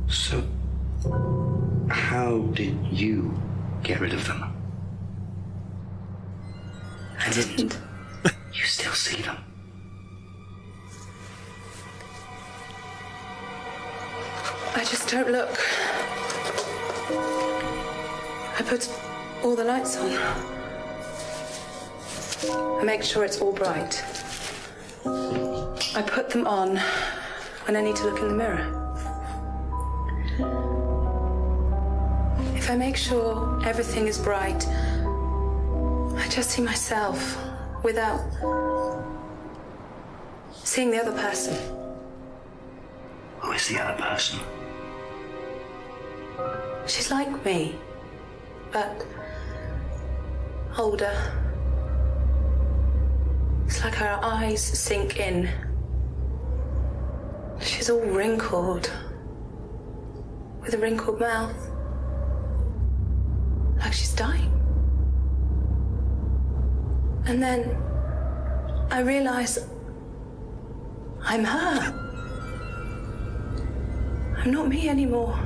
So, how did you get rid of them? I didn't. You still see them? I just don't look. I put all the lights on. I make sure it's all bright. I put them on when I need to look in the mirror. If I make sure everything is bright, I just see myself without seeing the other person. Who is the other person? She's like me, but older. It's like her eyes sink in. She's all wrinkled, with a wrinkled mouth, like she's dying. And then I realize I'm her. I'm not me anymore.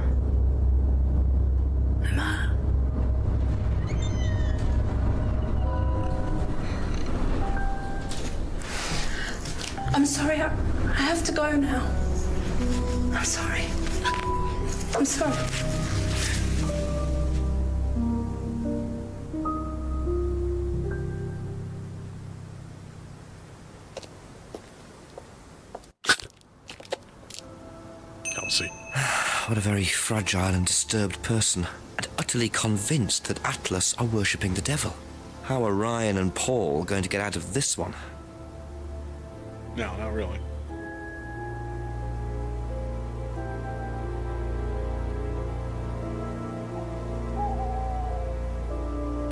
I'm her. I'm sorry, I have to go now. I'm sorry. I'm sorry. Kelsey. What a very fragile and disturbed person, and utterly convinced that Atlas are worshipping the devil. How are Ryan and Paul going to get out of this one? No, not really.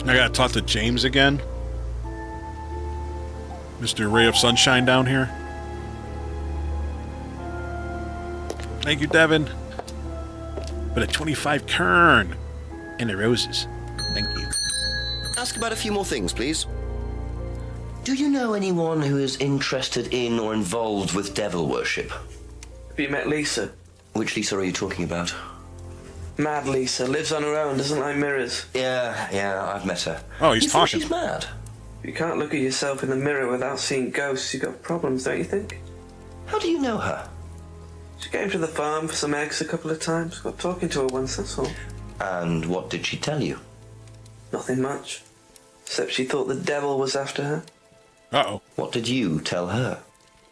I gotta talk to James again. Mr. Ray of Sunshine down here. Thank you, Devin. But a 25 kern and the roses. Thank you. Ask about a few more things, please. Do you know anyone who is interested in or involved with devil worship? Have you met Lisa? Which Lisa are you talking about? Mad Lisa. Lives on her own, doesn't like mirrors. Yeah, I've met her. Oh, he's you talking. Think she's mad? If you can't look at yourself in the mirror without seeing ghosts, you've got problems, don't you think? How do you know her? She came to the farm for some eggs a couple of times. Got talking to her once, that's all. And what did she tell you? Nothing much. Except she thought the devil was after her. Uh-oh. What did you tell her?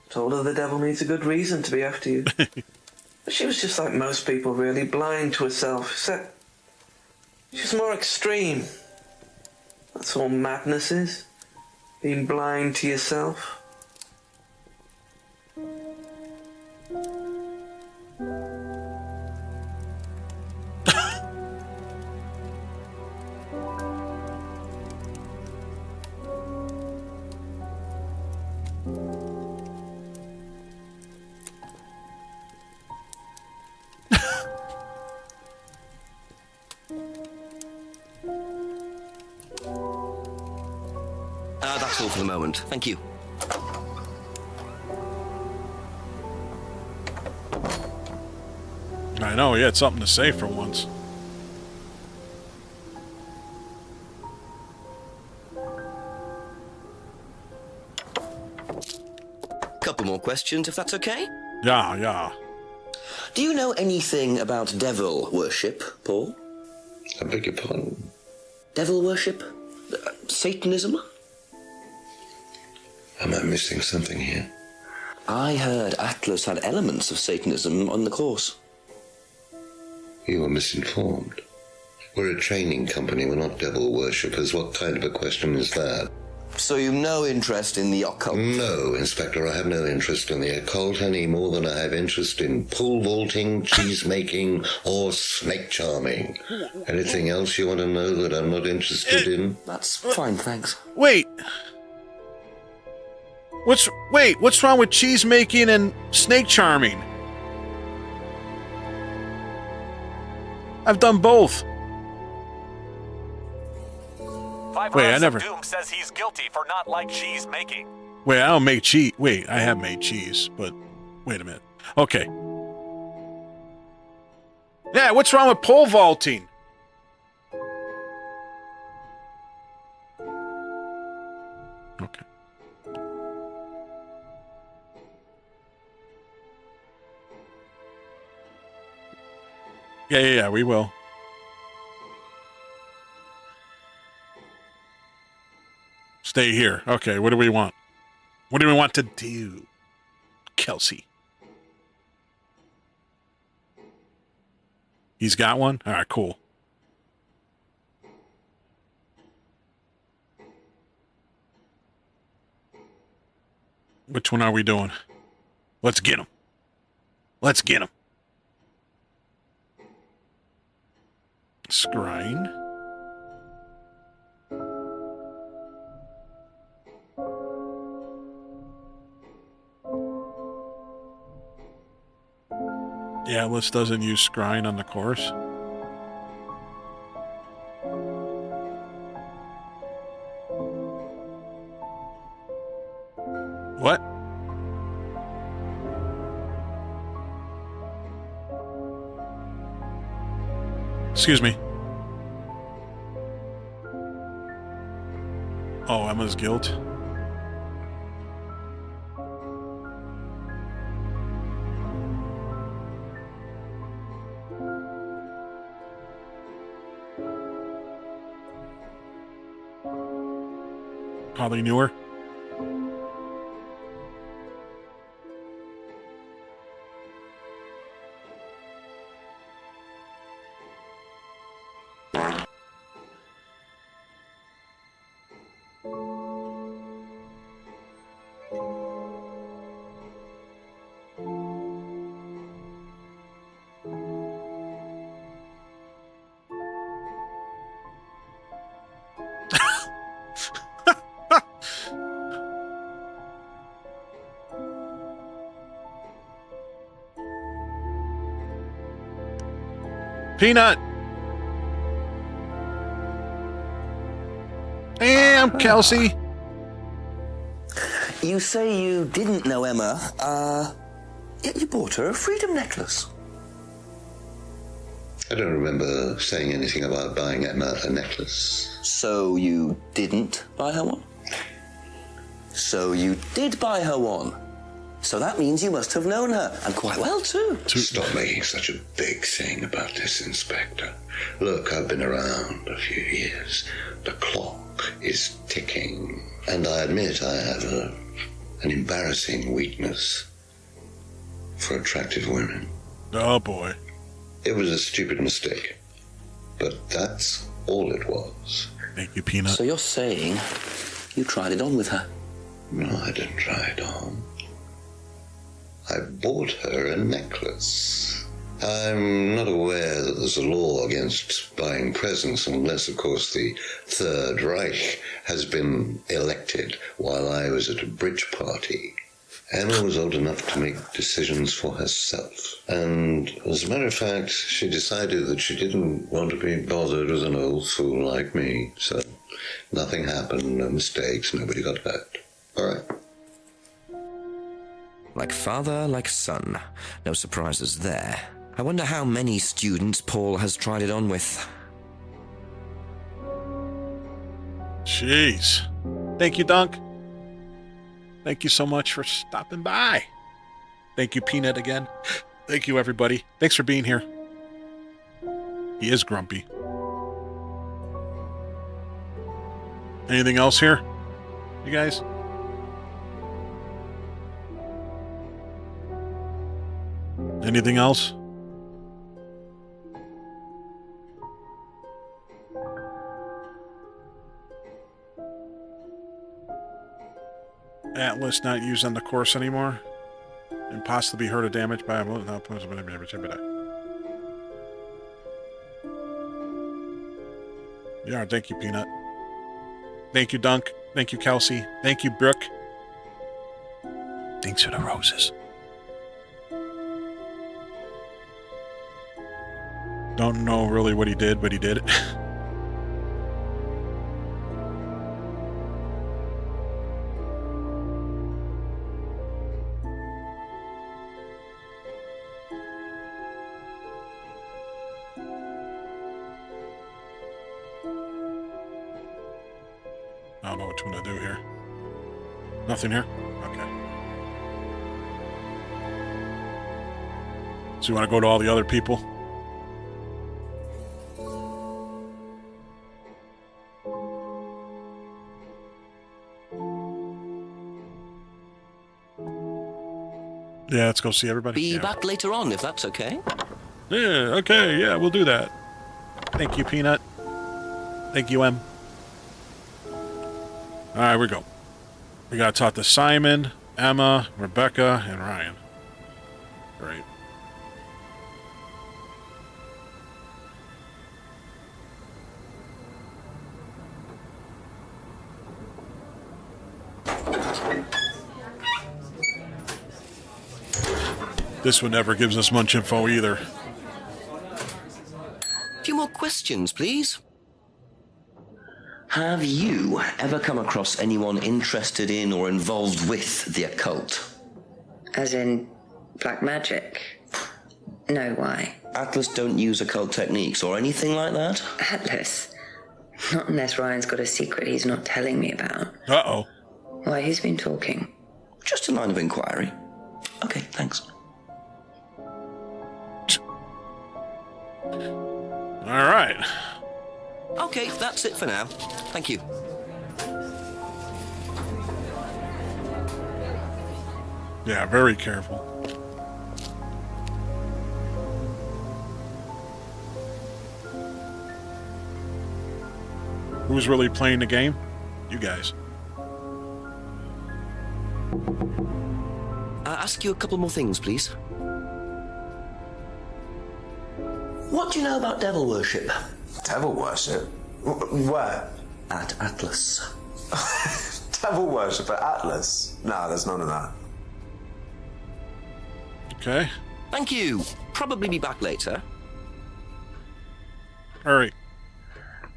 Told her the devil needs a good reason to be after you. But she was just like most people, really, blind to herself. Except she was more extreme. That's all madness is. Being blind to yourself. That's all for the moment. Thank you. I know, he had something to say for once. Couple more questions, if that's okay? Yeah. Do you know anything about devil worship, Paul? I beg your pardon? Devil worship? Satanism? Am I missing something here? I heard Atlas had elements of Satanism on the course. You are misinformed. We're a training company, we're not devil worshippers. What kind of a question is that? So you've no interest in the occult? No, Inspector, I have no interest in the occult any more than I have interest in pole vaulting, cheese making, or snake charming. Anything else you want to know that I'm not interested in? That's fine, thanks. Wait, what's wrong with cheese making and snake charming? I've done both. Wait, I never. Doom says he's guilty for not like cheese making. Wait, I don't make cheese. Wait, I have made cheese, but wait a minute. Okay. Yeah, what's wrong with pole vaulting? Okay. Yeah, we will. Stay here. Okay, what do we want? What do we want to do, Kelsey? He's got one? All right, cool. Which one are we doing? Let's get him. Let's get him. Scrying. Yeah, Atlas doesn't use scrying on the course. Excuse me. Oh, Emma's guilt. Probably knew her. Peanut! Damn, Kelsey! You say you didn't know Emma, yet you bought her a freedom necklace. I don't remember saying anything about buying Emma a necklace. So you didn't buy her one? So you did buy her one. So that means you must have known her, and quite well too. Stop making such a big thing about this, Inspector. Look, I've been around a few years. The clock is ticking, and I admit I have an embarrassing weakness for attractive women. Oh boy. It was a stupid mistake, but that's all it was. Thank you, Peanut. So you're saying you tried it on with her? No, I didn't try it on. I bought her a necklace. I'm not aware that there's a law against buying presents unless, of course, the Third Reich has been elected while I was at a bridge party. Emma was old enough to make decisions for herself. And as a matter of fact, she decided that she didn't want to be bothered with an old fool like me. So nothing happened, no mistakes, nobody got hurt. All right. Like father, like son. No surprises there. I wonder how many students Paul has tried it on with. Jeez. Thank you, Dunk. Thank you so much for stopping by. Thank you, Peanut, again. Thank you, everybody. Thanks for being here. He is grumpy. Anything else here? You guys? Anything else? Atlas not used on the course anymore, and possibly hurt or damaged by a bullet. Yeah, thank you, Peanut. Thank you, Dunk. Thank you, Kelsey. Thank you, Brooke. Thanks for the roses. Don't know really what he did, but he did it. I don't know which one to do here. Nothing here? Okay. So you want to go to all the other people? Yeah, let's go see everybody. Be back later on, if that's okay. Yeah, okay, yeah, we'll do that. Thank you, Peanut. Thank you, Em. Alright, we go. We gotta talk to Simon, Emma, Rebecca, and Ryan. Great. This one never gives us much info either. A few more questions, please. Have you ever come across anyone interested in or involved with the occult? As in black magic? No, why? Atlas don't use occult techniques or anything like that? Atlas? Not unless Ryan's got a secret he's not telling me about. Uh-oh. Why, who's been talking? Just a line of inquiry. Okay, thanks. All right. Okay, that's it for now. Thank you. Yeah, very careful. Who's really playing the game? You guys. I'll ask you a couple more things, please. What do you know about devil worship? Devil worship? Where? At Atlas. Devil worship at Atlas? No, there's none of that. Okay. Thank you. Probably be back later. Hurry.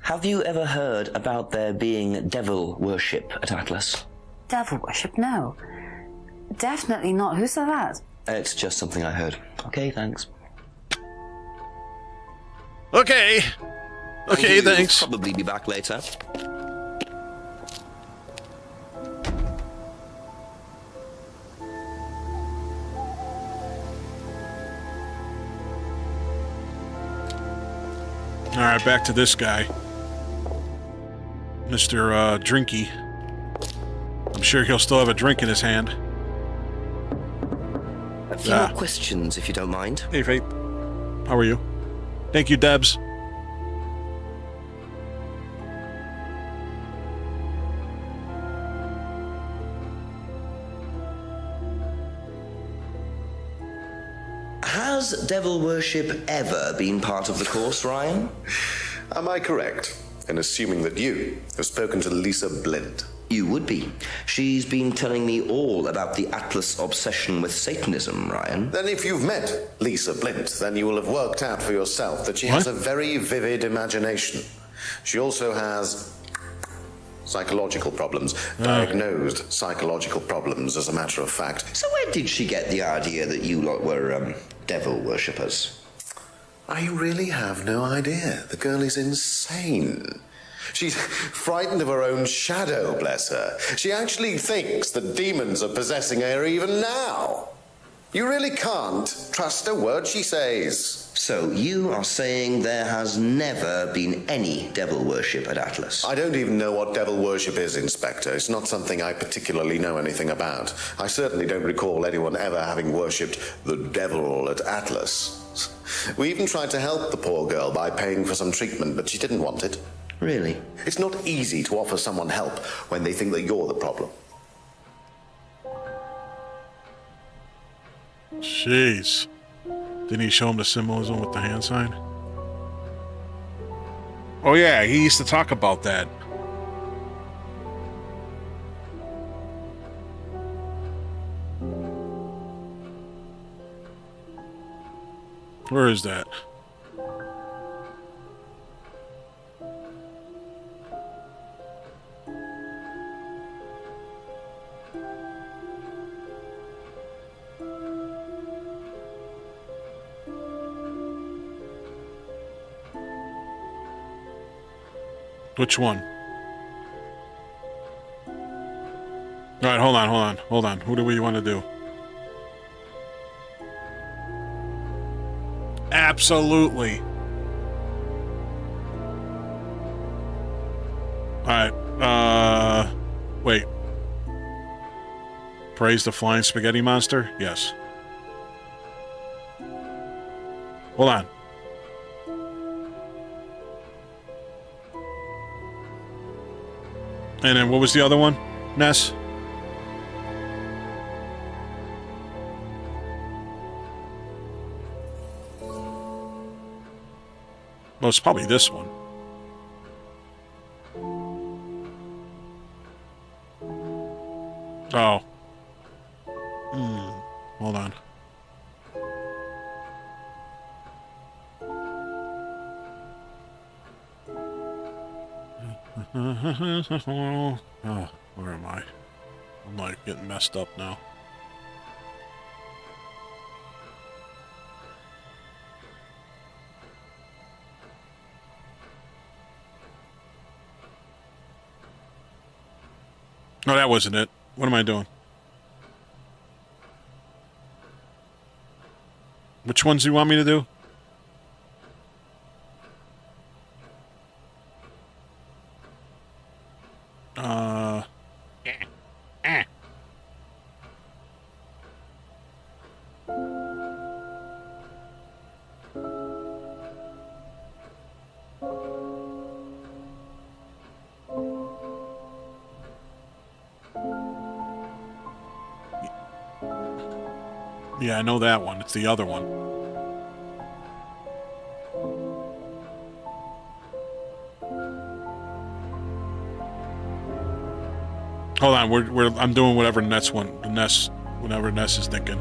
Have you ever heard about there being devil worship at Atlas? Devil worship? No. Definitely not. Who said that? It's just something I heard. Okay, thanks. Okay. Okay, thanks. Probably be back later. All right, back to this guy. Mr. Drinky. I'm sure he'll still have a drink in his hand. A few more questions, if you don't mind. Hey, Faith. How are you? Thank you, Debs. Has devil worship ever been part of the course, Ryan? Am I correct in assuming that you have spoken to Lisa Blint? You would be. She's been telling me all about the Atlas obsession with Satanism, Ryan. Then if you've met Lisa Blint, then you will have worked out for yourself that she has a very vivid imagination. She also has psychological problems, diagnosed psychological problems, as a matter of fact. So where did she get the idea that you lot were, devil worshippers? I really have no idea. The girl is insane. She's frightened of her own shadow, bless her. She actually thinks that demons are possessing her even now. You really can't trust a word she says. So you are saying there has never been any devil worship at Atlas? I don't even know what devil worship is, Inspector. It's not something I particularly know anything about. I certainly don't recall anyone ever having worshipped the devil at Atlas. We even tried to help the poor girl by paying for some treatment, but she didn't want it. Really? It's not easy to offer someone help when they think that you're the problem. Jeez. Didn't he show him the symbolism with the hand sign? Oh yeah, he used to talk about that. Where is that? Which one? All right, hold on. Who do we want to do? Absolutely. All right, wait. Praise the flying spaghetti monster? Yes. Hold on. And then what was the other one, Ness? Well, it's probably this one. Oh. Hold on. Oh, where am I? I'm like getting messed up now. No, that wasn't it. What am I doing? Which ones do you want me to do? Yeah, I know that one. It's the other one. Hold on, I'm doing whatever whatever Ness is thinking.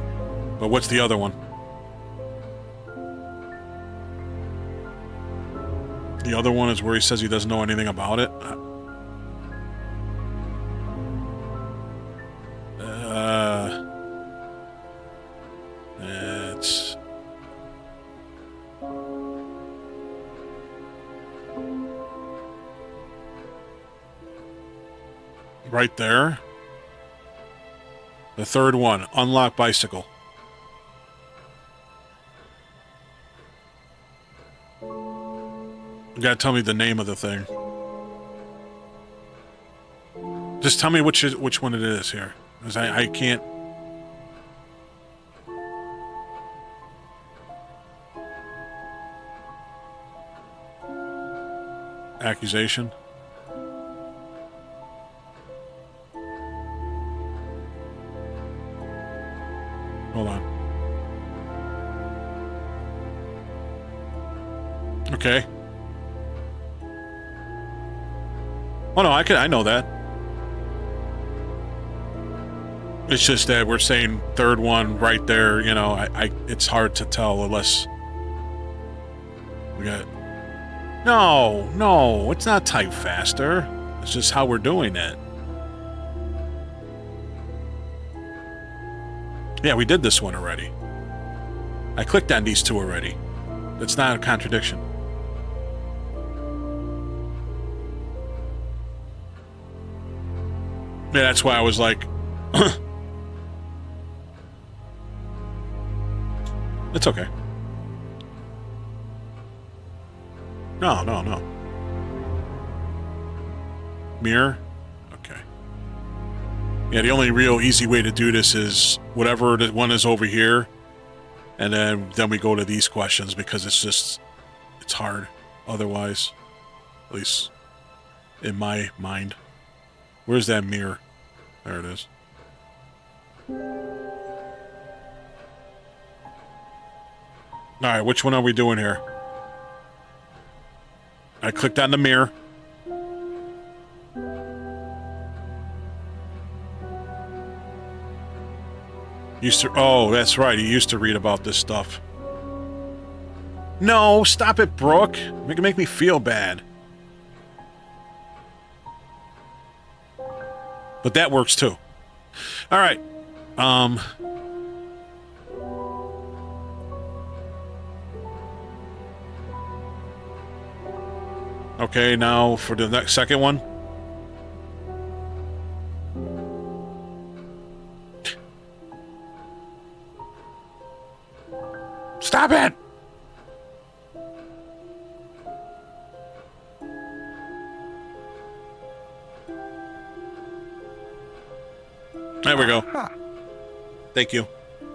But what's the other one? The other one is where he says he doesn't know anything about it. It's right there. The third one, unlock bicycle. You gotta tell me the name of the thing. Just tell me which one it is here, because I can't. Accusation. Hold on. Okay. Oh no, I know that. It's just that we're saying third one right there, you know, it's hard to tell unless we got. No, it's not type faster. It's just how we're doing it. Yeah, we did this one already. I clicked on these two already. That's not a contradiction. Yeah, that's why I was like... It's okay. No. Mirror? Okay. Yeah, the only real easy way to do this is whatever the one is over here, and then we go to these questions because it's hard otherwise. At least in my mind. Where's that mirror? There it is. Alright, which one are we doing here? I clicked on the mirror. Oh, that's right. He used to read about this stuff. No, stop it, Brooke. Make me feel bad. But that works too. All right. Okay, now for the next second one. Stop it! There we go. Thank you.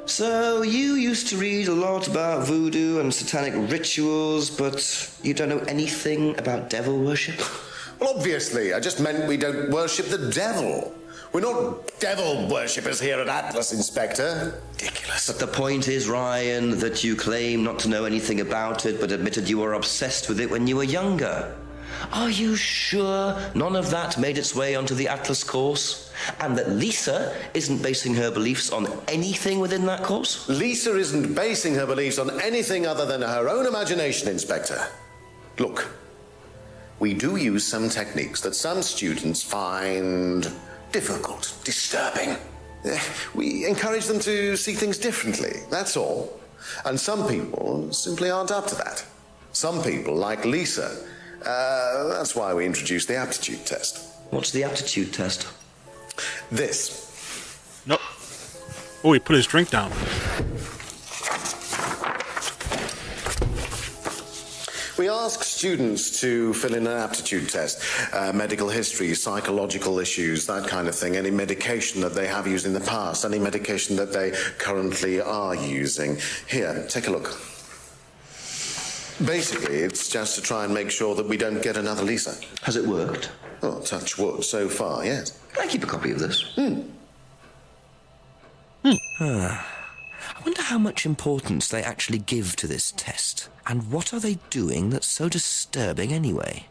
So, you used to read a lot about voodoo and satanic rituals, but you don't know anything about devil worship? Well, obviously. I just meant we don't worship the devil. We're not devil worshippers here at Atlas, Inspector. Ridiculous. But the point is, Ryan, that you claim not to know anything about it, but admitted you were obsessed with it when you were younger. Are you sure none of that made its way onto the Atlas course? And that Lisa isn't basing her beliefs on anything within that course? Lisa isn't basing her beliefs on anything other than her own imagination, Inspector. Look, we do use some techniques that some students find difficult, disturbing. We encourage them to see things differently, that's all. And some people simply aren't up to that. Some people, like Lisa, that's why we introduced the aptitude test. What's the aptitude test? This. Nope. Oh, he put his drink down. We ask students to fill in an aptitude test, medical history, psychological issues, that kind of thing, any medication that they have used in the past, any medication that they currently are using. Here, take a look. Basically, it's just to try and make sure that we don't get another Lisa. Has it worked? Oh, touch wood, so far, yes. Can I keep a copy of this? I wonder how much importance they actually give to this test. And what are they doing that's so disturbing anyway?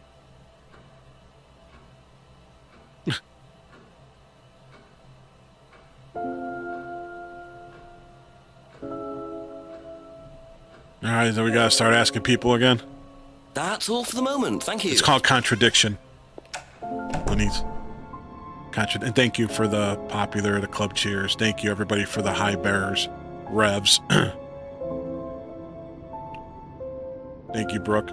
Alright, so we gotta start asking people again. That's all for the moment, thank you. It's called Contradiction. Bunnies. And thank you for the club cheers. Thank you, everybody, for the high bearers. Revs. Thank you, Brooke.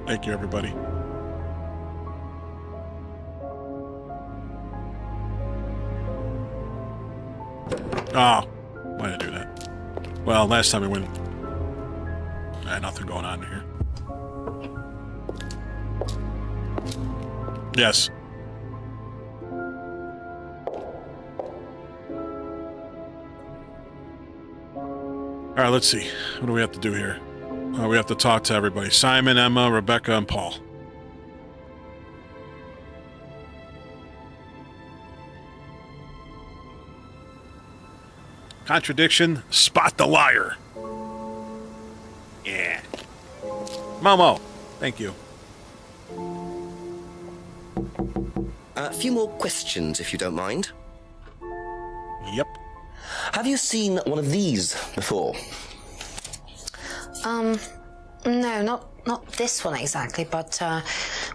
Thank you, everybody. Oh, why did I do that? Well, last time I went, I had nothing going on here. Yes. All right, let's see. What do we have to do here? We have to talk to everybody. Simon, Emma, Rebecca, and Paul. Contradiction, spot the liar. Yeah. Momo, thank you. A few more questions, if you don't mind. Yep. Have you seen one of these before? No, not this one exactly, but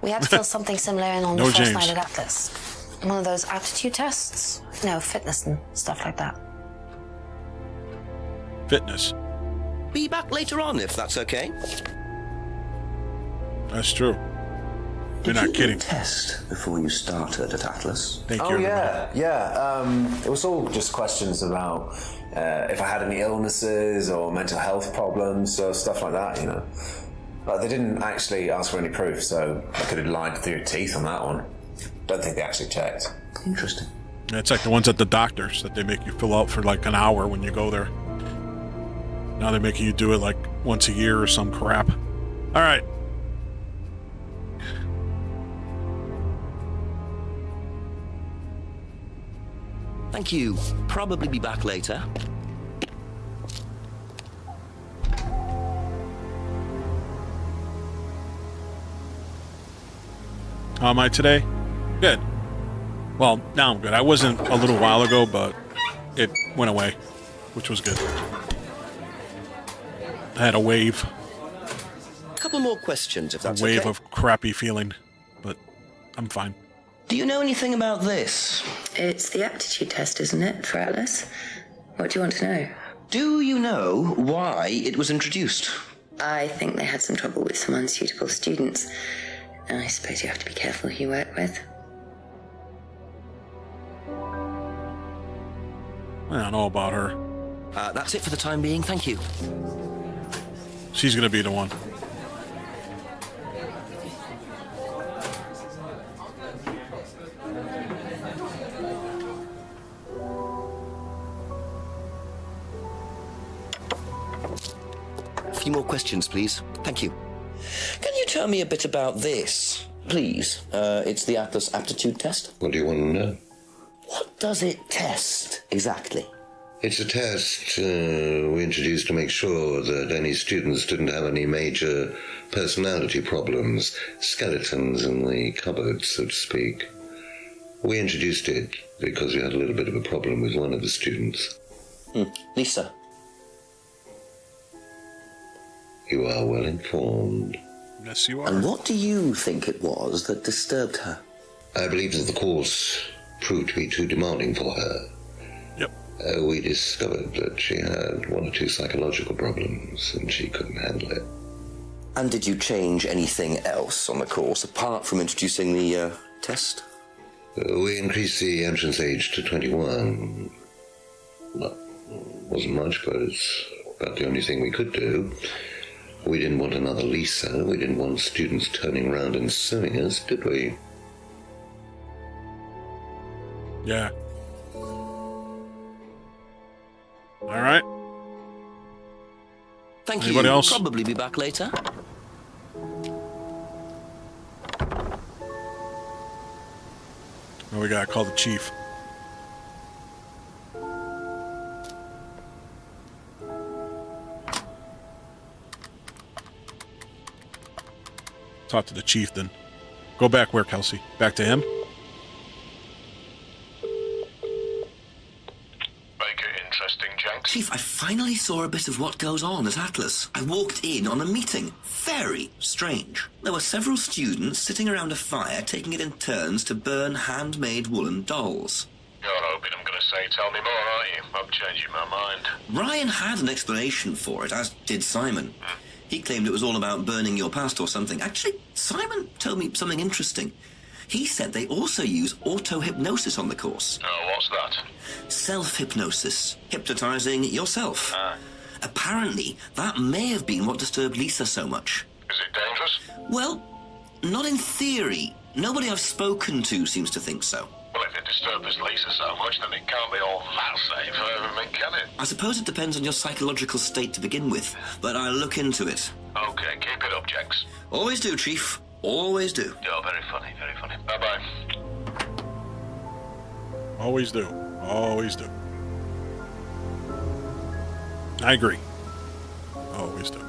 we had to fill something similar in on the first night at Atlas. One of those aptitude tests? No, fitness and stuff like that. Fitness. Be back later on, if that's okay. That's true. You're not kidding. Test before you started at Atlas. Thank you. Oh yeah. It was all just questions about if I had any illnesses or mental health problems or stuff like that, you know. But they didn't actually ask for any proof, so I could have lied through your teeth on that one. Don't think they actually checked. Interesting. It's like the ones at the doctors that they make you fill out for like an hour when you go there. Now they're making you do it like once a year or some crap. All right. Thank you. Probably be back later. How am I today? Good. Well, now I'm good. I wasn't a little while ago, but it went away, which was good. I had a wave. A couple more questions, if that's okay. A wave okay. of crappy feeling, but I'm fine. Do you know anything about this? It's the aptitude test, isn't it, for Atlas? What do you want to know? Do you know why it was introduced? I think they had some trouble with some unsuitable students. I suppose you have to be careful who you work with. I don't know about her. That's it for the time being, thank you. She's gonna be the one. A few more questions, please. Thank you. Can you tell me a bit about this, please? It's the Atlas aptitude test. What do you want to know? What does it test, exactly? It's a test we introduced to make sure that any students didn't have any major personality problems, skeletons in the cupboard, so to speak. We introduced it because we had a little bit of a problem with one of the students. Lisa. You are well informed. Yes, you are. And what do you think it was that disturbed her? I believe that the course proved to be too demanding for her. Yep. We discovered that she had one or two psychological problems and she couldn't handle it. And did you change anything else on the course apart from introducing the test? We increased the entrance age to 21. Well, wasn't much, but it's about the only thing we could do. We didn't want another Lisa. We didn't want students turning around and suing us, did we? Yeah. All right. Thank you. Anybody else? Probably be back later. Oh, we gotta call the chief. Talk to the chief then. Go back where, Kelsey? Back to him? Chief, I finally saw a bit of what goes on at Atlas. I walked in on a meeting. Very strange. There were several students sitting around a fire, taking it in turns to burn handmade woolen dolls. You're hoping I'm going to say tell me more, aren't you? I'm changing my mind. Ryan had an explanation for it, as did Simon. He claimed it was all about burning your past or something. Actually, Simon told me something interesting. He said they also use auto-hypnosis on the course. Oh, what's that? Self-hypnosis. Hypnotizing yourself. Apparently, that may have been what disturbed Lisa so much. Is it dangerous? Well, not in theory. Nobody I've spoken to seems to think so. Well, if it disturbs Lisa so much, then it can't be all that safe, can it? I suppose it depends on your psychological state to begin with, but I'll look into it. Okay, keep it up, Jex. Always do, Chief. Always do. You're very funny, very funny. Bye-bye. Always do. Always do. I agree. Always do.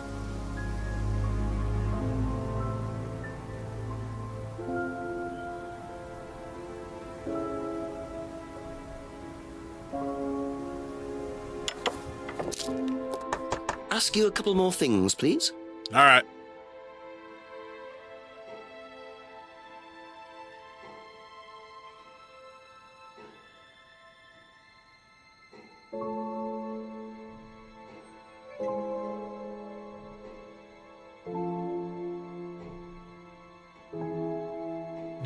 Ask you a couple more things, please. All right.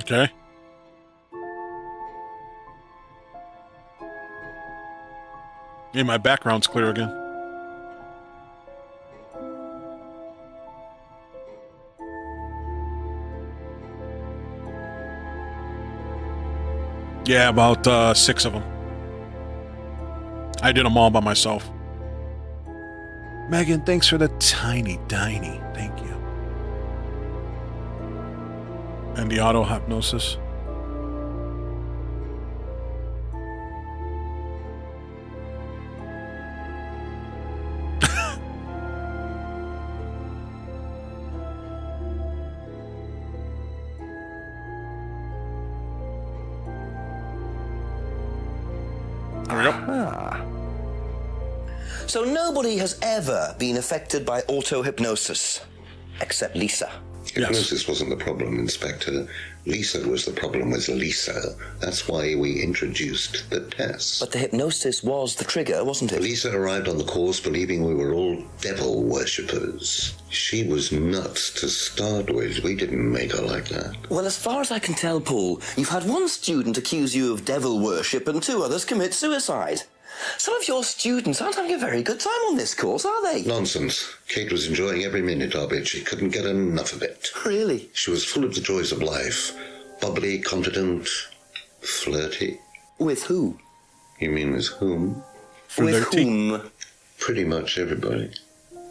Okay. Yeah, my background's clear again. Yeah, about 6 of them. I did them all by myself. Megan, thanks for the tiny. Thank you. And the auto hypnosis. So nobody has ever been affected by auto-hypnosis, except Lisa. Hypnosis wasn't the problem, Inspector. Lisa was the problem with Lisa. That's why we introduced the test. But the hypnosis was the trigger, wasn't it? Lisa arrived on the course believing we were all devil worshippers. She was nuts to start with. We didn't make her like that. Well, as far as I can tell, Paul, you've had one student accuse you of devil worship and 2 others commit suicide. Some of your students aren't having a very good time on this course, are they? Nonsense. Kate was enjoying every minute of it. She couldn't get enough of it. Really? She was full of the joys of life. Bubbly, confident, flirty. With who? You mean with whom? With whom? Pretty much everybody.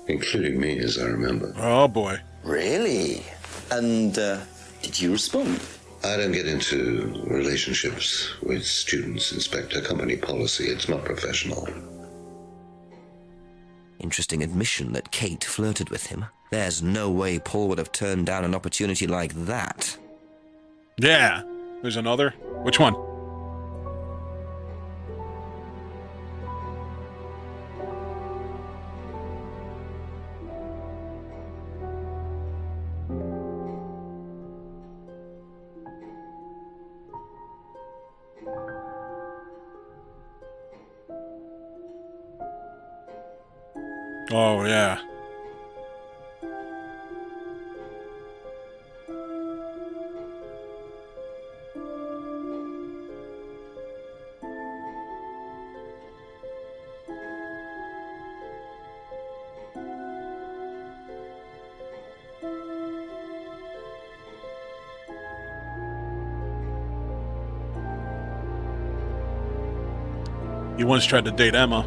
Including me, as I remember. Oh, boy. Really? And, did you respond? I don't get into relationships with students, Inspector. Company policy. It's not professional. Interesting admission that Kate flirted with him. There's no way Paul would have turned down an opportunity like that. Yeah. There's another. Which one? Oh, yeah. He once tried to date Emma.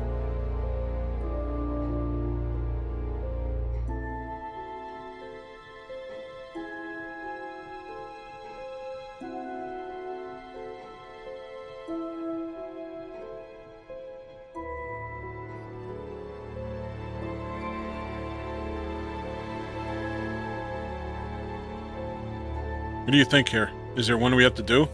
What do you think here? Is there one we have to do?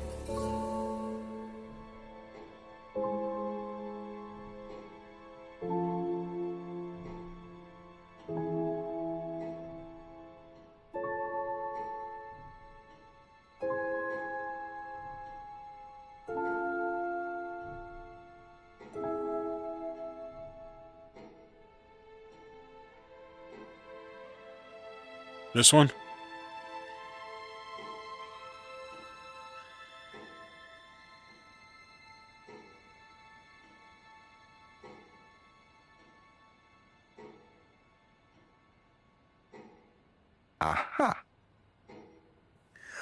This one? Aha.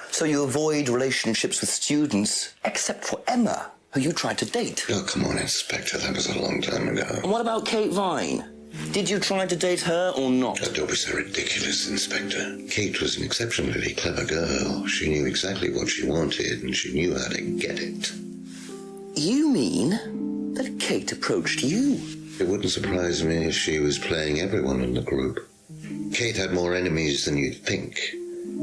So you avoid relationships with students, except for Emma, who you tried to date. Oh, come on, Inspector. That was a long time ago. And what about Kate Vine? Did you try to date her or not? Oh, don't be so ridiculous, Inspector. Kate was an exceptionally clever girl. She knew exactly what she wanted, and she knew how to get it. You mean that Kate approached you? It wouldn't surprise me if she was playing everyone in the group. Kate had more enemies than you'd think.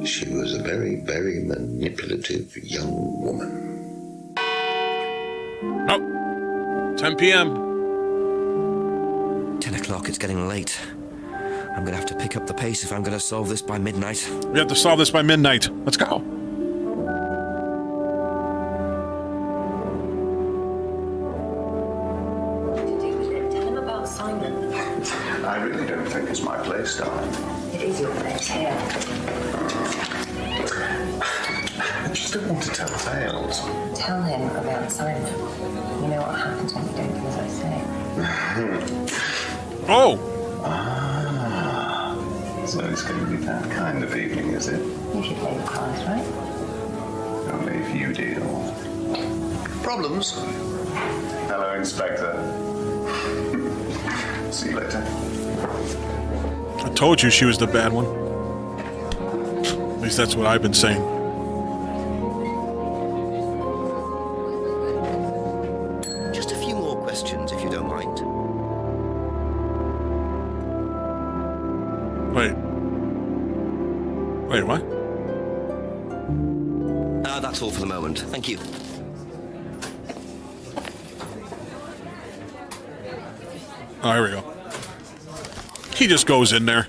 She was a very, very manipulative young woman. Oh, 10 p.m. 10 o'clock, it's getting late. I'm gonna have to pick up the pace if I'm gonna solve this by midnight. We have to solve this by midnight. Let's go. Tell him about Simon. I really don't think it's my place, darling. It is your place here. I just don't want to tell tales. Tell him about Simon. You know what happens when you don't do as I say. Oh! Ah. So it's going to be that kind of evening, is it? You should play the cards, right? Only if you deal. Problems? Hello, Inspector. See you later. I told you she was the bad one. At least that's what I've been saying. Just a few more questions, if you don't mind. Wait, what? That's all for the moment. Thank you. Oh, here we go. He just goes in there.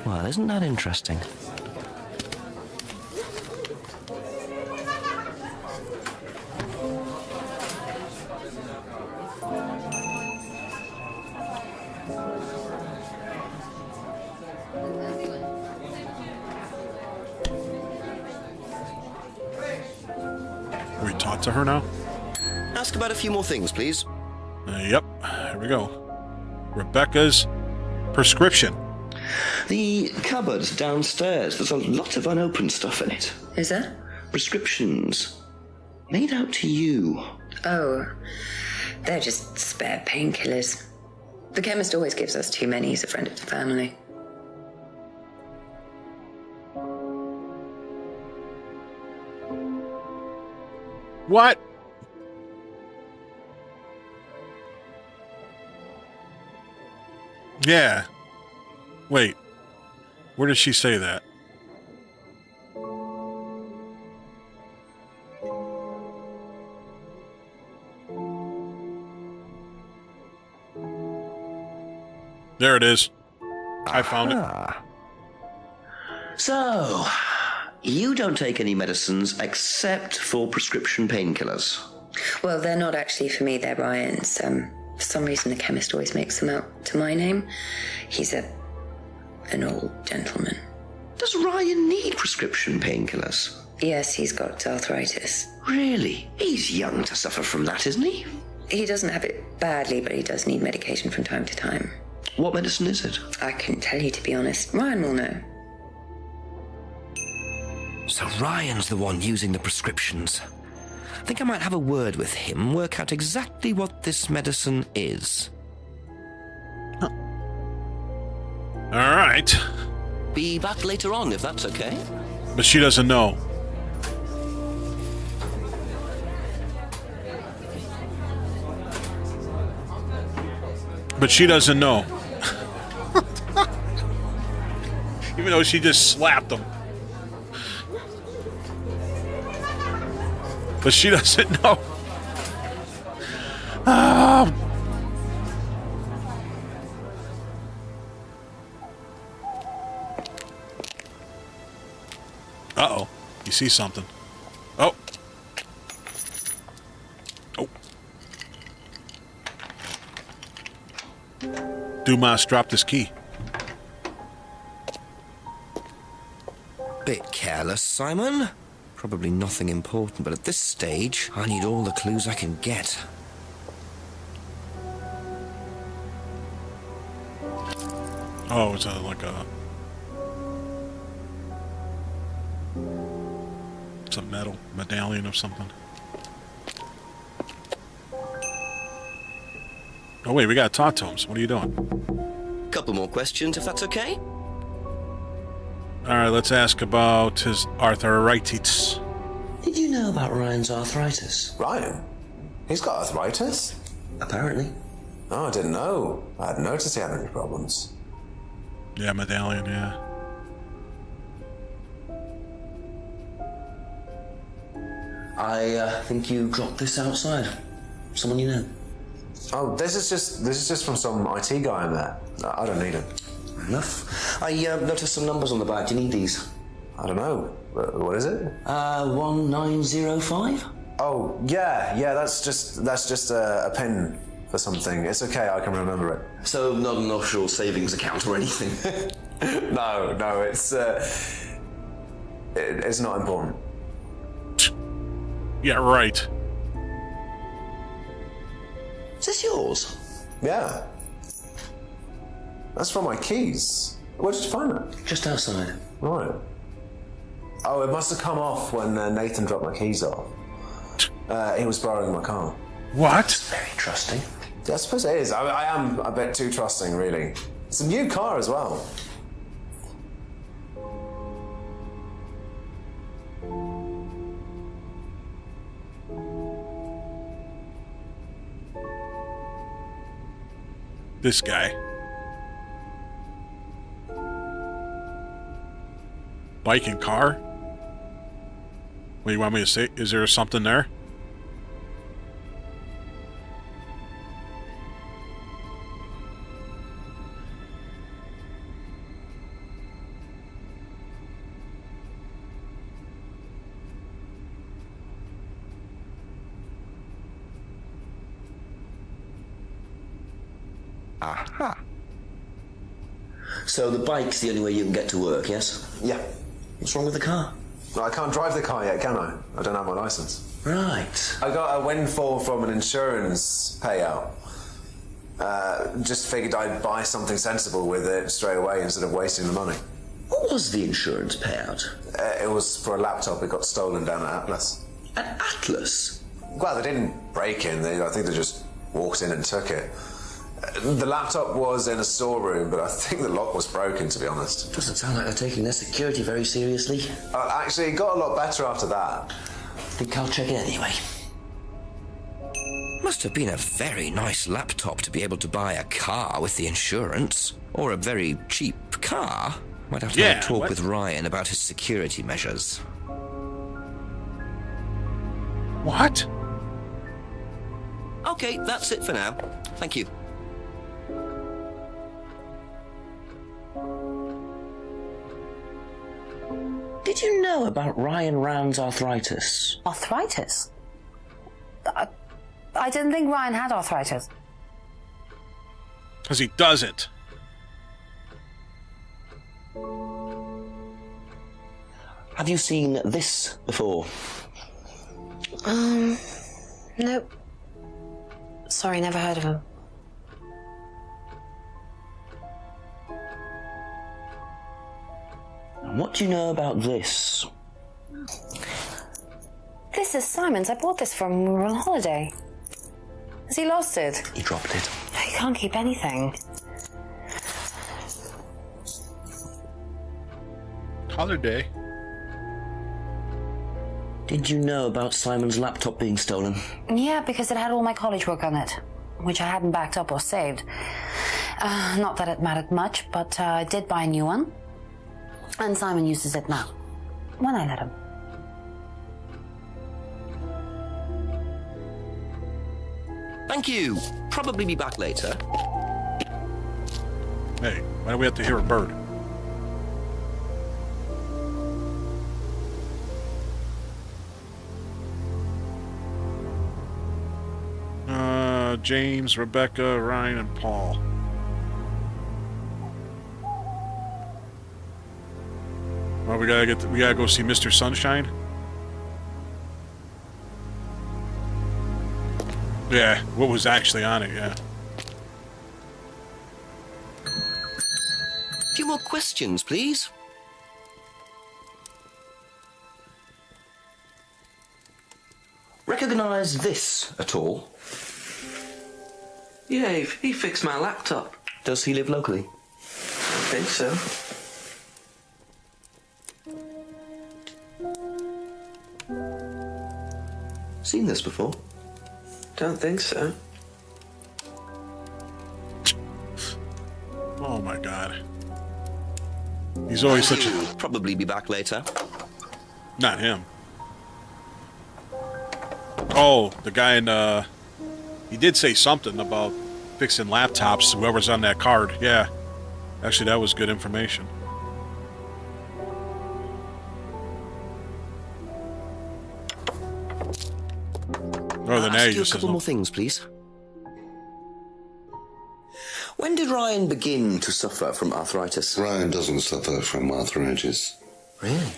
Well, isn't that interesting? We talk to her now? Ask about a few more things, please. Yep, here we go. Rebecca's prescription. The cupboard downstairs, there's a lot of unopened stuff in it. Is there? Prescriptions. Made out to you. Oh, they're just spare painkillers. The chemist always gives us too many. He's a friend of the family. What? Yeah. Wait. Where does she say that? There it is. I found it. So, you don't take any medicines except for prescription painkillers. Well, they're not actually for me. They're Ryan's. For some reason, the chemist always makes them out to my name. He's an old gentleman. Does Ryan need prescription painkillers? Yes, he's got arthritis. Really? He's young to suffer from that, isn't he? He doesn't have it badly, but he does need medication from time to time. What medicine is it? I couldn't tell you, to be honest. Ryan will know. So Ryan's the one using the prescriptions. I think I might have a word with him, work out exactly what this medicine is. All right. Be back later on, if that's okay. But she doesn't know. But she doesn't know. Even though she just slapped him. But she doesn't know. Uh-oh. You see something. Oh. Oh. Dumas dropped his key. Bit careless, Simon. Probably nothing important, but at this stage, I need all the clues I can get. Oh, it's like a... It's a metal medallion of something. Oh wait, we gotta talk to him. So what are you doing? Couple more questions, if that's okay. Alright, let's ask about his arthritis. Did you know about Ryan's arthritis? Ryan? He's got arthritis? Apparently. Oh, I didn't know. I hadn't noticed he had any problems. Yeah, medallion, yeah. I think you dropped this outside. Someone you know. Oh, this is just from some IT guy I met. I don't need it. Fair enough. I noticed some numbers on the back. Do you need these? I don't know. What is it? 1905? Oh, yeah, that's just a pin for something. It's okay, I can remember it. So not an offshore savings account or anything? No, it's not important. Yeah, right. Is this yours? Yeah. That's from my keys. Where did you find that? Just outside. Right. Oh, it must have come off when Nathan dropped my keys off. He was borrowing my car. What? That's very trusting. Yeah, I suppose it is. I am a bit too trusting, really. It's a new car as well. This guy. Bike and car? What do you want me to say? Is there something there? Aha. So the bike's the only way you can get to work, yes? Yeah. What's wrong with the car? Well, I can't drive the car yet, can I? I don't have my license. Right. I got a windfall from an insurance payout. Just figured I'd buy something sensible with it straight away instead of wasting the money. What was the insurance payout? It was for a laptop. It got stolen down at Atlas. At Atlas? Well, they didn't break in. I think they just walked in and took it. The laptop was in a storeroom, but I think the lock was broken, to be honest. Doesn't sound like they're taking their security very seriously. Actually, it got a lot better after that. Think I'll check it anyway. Must have been a very nice laptop to be able to buy a car with the insurance. Or a very cheap car. Might have to have a talk with Ryan about his security measures. What? Okay, that's it for now. Thank you. Did you know about Ryan Round's arthritis? Arthritis? I didn't think Ryan had arthritis. Because he doesn't. Have you seen this before? Nope. Sorry, never heard of him. And what do you know about this? This is Simon's. I bought this from when we were on holiday. Has he lost it? He dropped it. He can't keep anything. Holiday. Did you know about Simon's laptop being stolen? Yeah, because it had all my college work on it, which I hadn't backed up or saved. Not that it mattered much, but I did buy a new one. And Simon uses it now, when I let him. Thank you. Probably be back later. Hey, why do we have to hear a bird? James, Rebecca, Ryan, and Paul. Well, we gotta go see Mr. Sunshine. Yeah, what was actually on it? Yeah. A few more questions, please. Recognize this at all? Yeah, he fixed my laptop. Does he live locally? I think so. Seen this before? Don't think so. Oh my God. He's always such a... Probably be back later. Not him. Oh, the guy in, he did say something about fixing laptops, whoever's on that card. Yeah. Actually, that was good information. Other than that, a couple more things, please. When did Ryan begin to suffer from arthritis? Ryan doesn't suffer from arthritis. Really?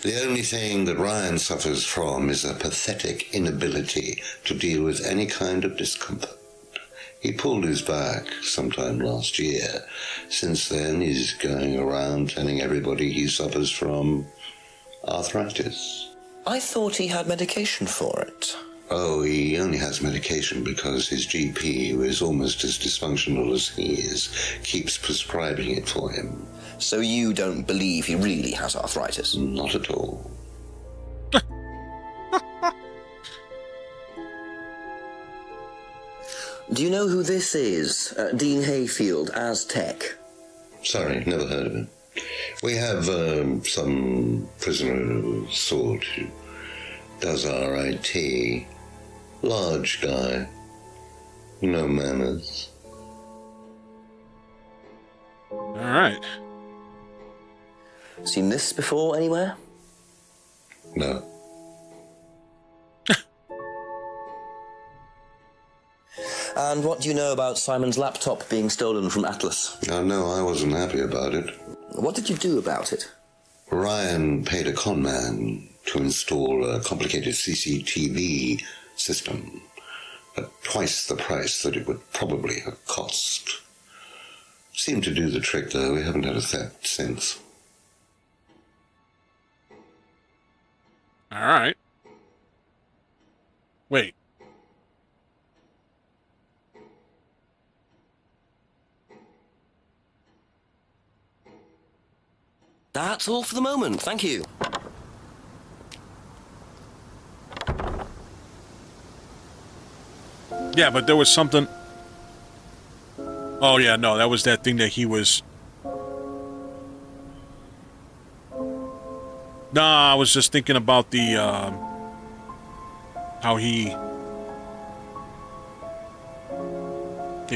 The only thing that Ryan suffers from is a pathetic inability to deal with any kind of discomfort. He pulled his back sometime last year. Since then, he's going around telling everybody he suffers from arthritis. I thought he had medication for it. Oh, he only has medication because his GP, who is almost as dysfunctional as he is, keeps prescribing it for him. So you don't believe he really has arthritis? Not at all. Do you know who this is? Dean Hayfield, Aztec. Sorry, never heard of him. We have some prisoner of sort who does our IT. Large guy. No manners. All right. Seen this before anywhere? No. And what do you know about Simon's laptop being stolen from Atlas? No, I wasn't happy about it. What did you do about it? Ryan paid a con man to install a complicated CCTV system at twice the price that it would probably have cost. Seemed to do the trick, though. We haven't had a theft since. All right. Wait. That's all for the moment, thank you. Yeah, but there was something... Oh, yeah, no, that was that thing that he was... No, I was just thinking about the, how he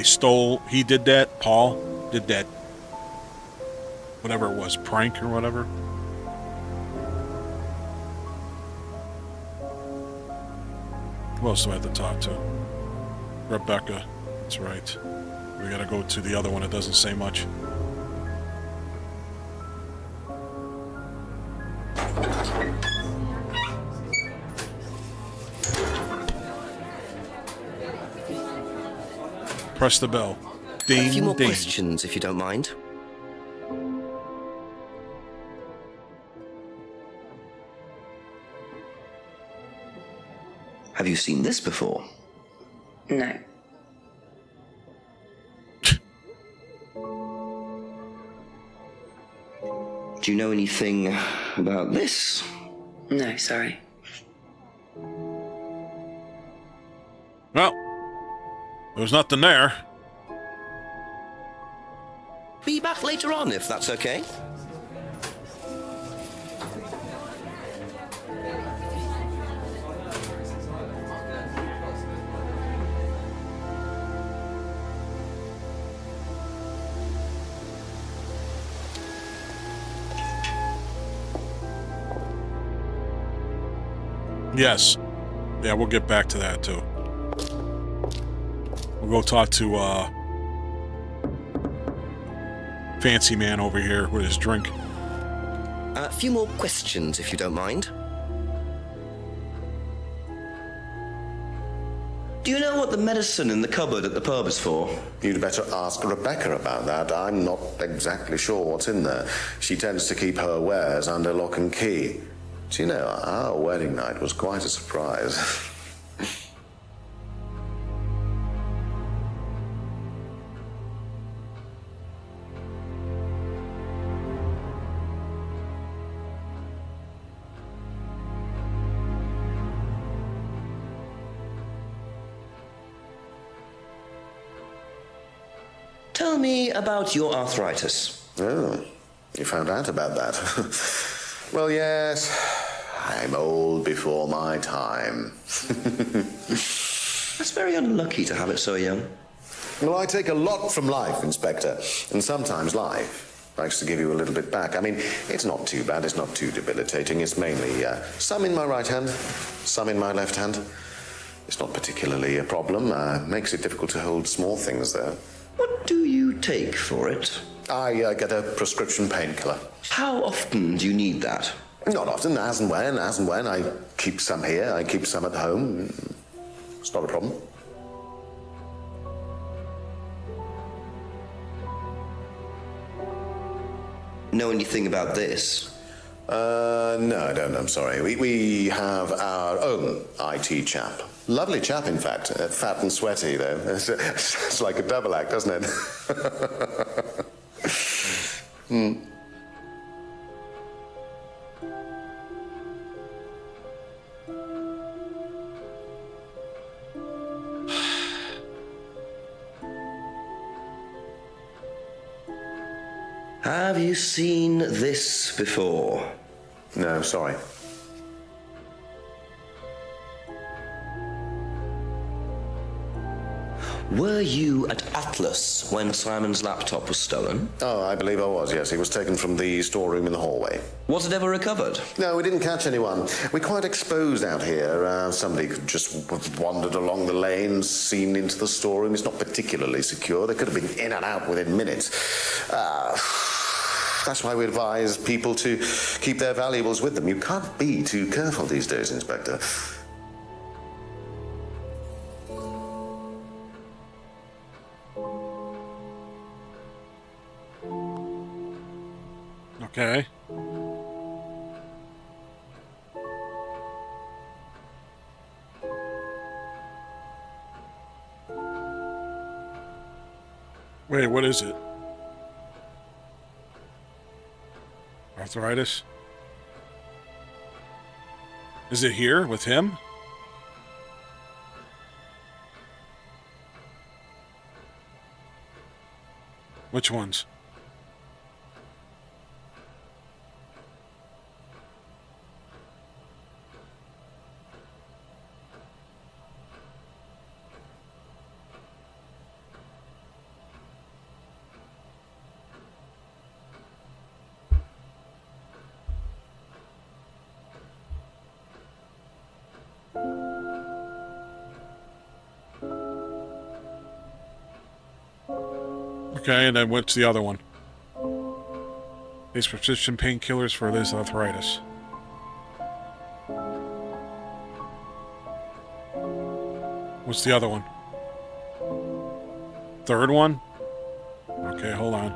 stole... He did that, Paul did that, whatever it was, prank or whatever. Who else do I have to talk to? Rebecca. That's right. We gotta go to the other one that doesn't say much. Press the bell. Ding, a few more ding. questions, if you don't mind. Have you seen this before? No. Do you know anything about this? No, sorry. Well, there's nothing there. Be back later on, if that's okay. Yes. Yeah, we'll get back to that, too. We'll go talk to, Fancy Man over here with his drink. A few more questions, if you don't mind. Do you know what the medicine in the cupboard at the pub is for? You'd better ask Rebecca about that. I'm not exactly sure what's in there. She tends to keep her wares under lock and key. Do you know, our wedding night was quite a surprise. Tell me about your arthritis. Oh, you found out about that. Well, yes, I'm old before my time. That's very unlucky to have it so young. Well, I take a lot from life, Inspector, and sometimes life likes to give you a little bit back. I mean, it's not too bad, it's not too debilitating. It's mainly some in my right hand, some in my left hand. It's not particularly a problem. Makes it difficult to hold small things, though. What do you take for it? I get a prescription painkiller. How often do you need that? Not often, as and when. I keep some here, I keep some at home. It's not a problem. Know anything about this? No, I don't, I'm sorry. We have our own IT chap. Lovely chap, in fact. Fat and sweaty, though. It's like a double act, doesn't it? Have you seen this before? No, sorry. Were you at Atlas when Simon's laptop was stolen? Oh, I believe I was, yes. He was taken from the storeroom in the hallway. Was it ever recovered? No, we didn't catch anyone. We're quite exposed out here. Somebody could just have wandered along the lane, seen into the storeroom. It's not particularly secure. They could have been in and out within minutes. That's why we advise people to keep their valuables with them. You can't be too careful these days, Inspector. Okay. Wait, what is it? Arthritis? Is it here with him? Which ones? Okay, and then what's the other one? These prescription painkillers for this arthritis. What's the other one? Third one? Okay, hold on.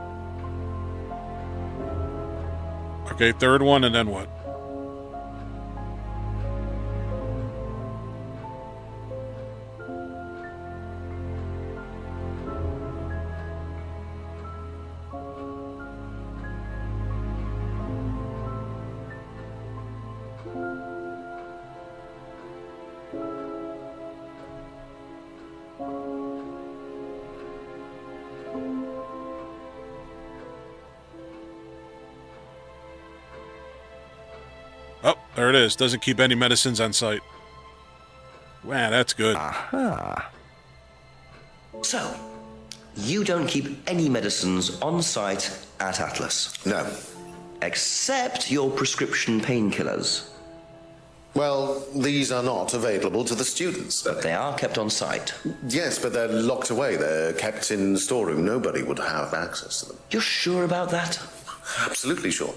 Okay, third one, and then what? There it is. Doesn't keep any medicines on site. Wow, that's good. Aha. So, you don't keep any medicines on site at Atlas? No. Except your prescription painkillers? Well, these are not available to the students. But they are kept on site? Yes, but they're locked away. They're kept in the storeroom. Nobody would have access to them. You're sure about that? Absolutely sure.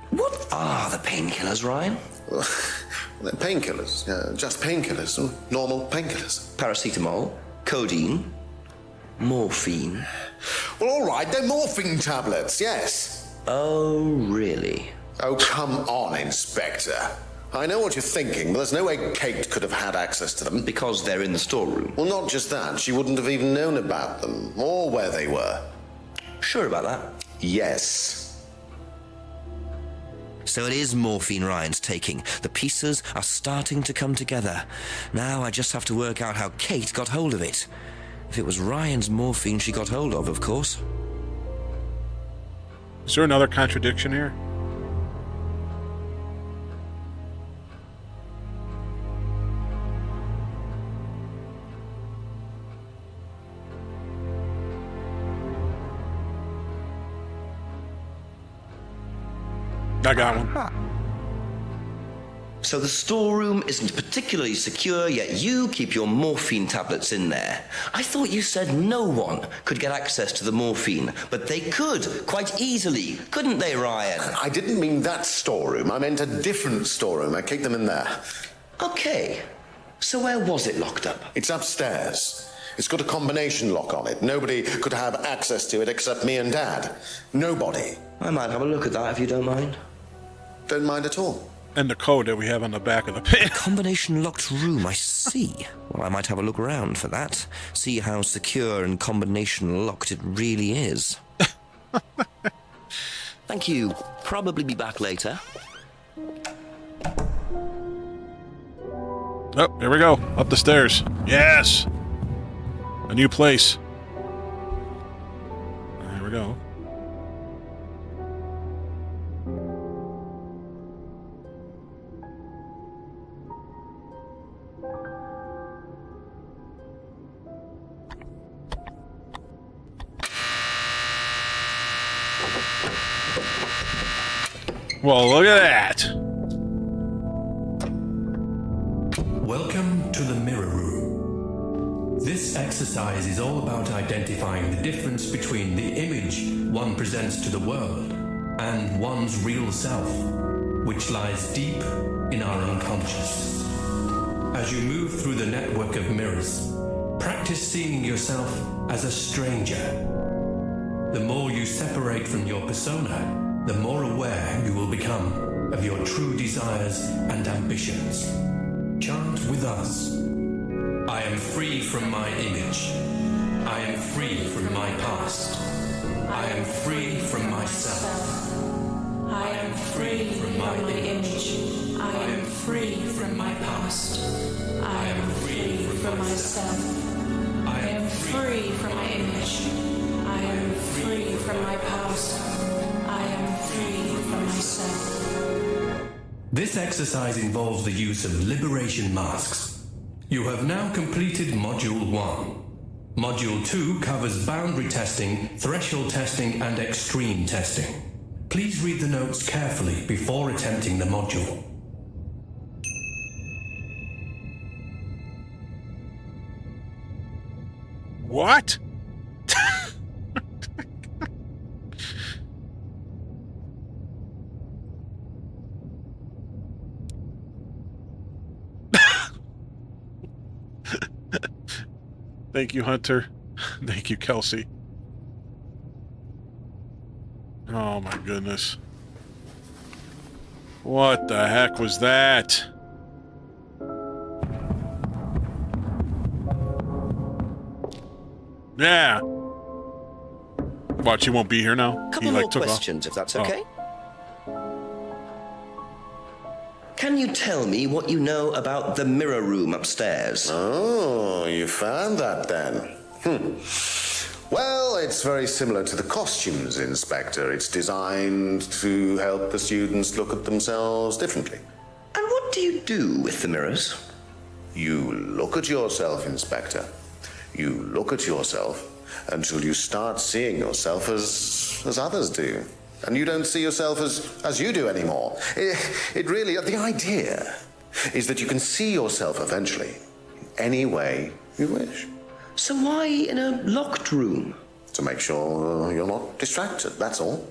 What are the painkillers, Ryan? Well, they're painkillers. Just painkillers. Normal painkillers. Paracetamol, codeine, morphine. Well, all right, they're morphine tablets, yes. Oh, really? Oh, come on, Inspector. I know what you're thinking, but there's no way Kate could have had access to them. Because they're in the storeroom? Well, not just that. She wouldn't have even known about them, or where they were. Sure about that? Yes. So it is morphine Ryan's taking. The pieces are starting to come together. Now I just have to work out how Kate got hold of it. If it was Ryan's morphine she got hold of course. Is there another contradiction here? I got one. So the storeroom isn't particularly secure, yet you keep your morphine tablets in there. I thought you said no one could get access to the morphine, but they could, quite easily, couldn't they, Ryan? I didn't mean that storeroom. I meant a different storeroom. I kicked them in there. Okay. So where was it locked up? It's upstairs. It's got a combination lock on it. Nobody could have access to it except me and Dad. Nobody. I might have a look at that if you don't mind. Don't mind at all. And the code that we have on the back of the pin. Combination locked room, I see. Well, I might have a look around for that. See how secure and combination locked it really is. Thank you. Probably be back later. Oh, here we go. Up the stairs. Yes! A new place. There we go. Well, look at that. Welcome to the Mirror Room. This exercise is all about identifying the difference between the image one presents to the world and one's real self, which lies deep in our unconscious. As you move through the network of mirrors, practice seeing yourself as a stranger. The more you separate from your persona, the more aware you will become of your true desires and ambitions. Chant with us. I am free from my image. I am free from my past. I am free from myself. I am free from my image. I am free from my past. I am free from myself. I am free from my image. I am free from my past. I am free from myself. This exercise involves the use of liberation masks. You have now completed Module 1. Module 2 covers boundary testing, threshold testing, and extreme testing. Please read the notes carefully before attempting the module. What? Thank you, Hunter. Thank you, Kelsey. Oh my goodness. What the heck was that? Yeah. What, you won't be here now? Couple more questions, if that's okay. Can you tell me what you know about the mirror room upstairs? Oh, you found that then. Well, it's very similar to the costumes, Inspector. It's designed to help the students look at themselves differently. And what do you do with the mirrors? You look at yourself, Inspector. You look at yourself until you start seeing yourself as others do. And you don't see yourself as you do anymore. It really, the idea is that you can see yourself eventually any way you wish. So why in a locked room? To make sure you're not distracted, that's all.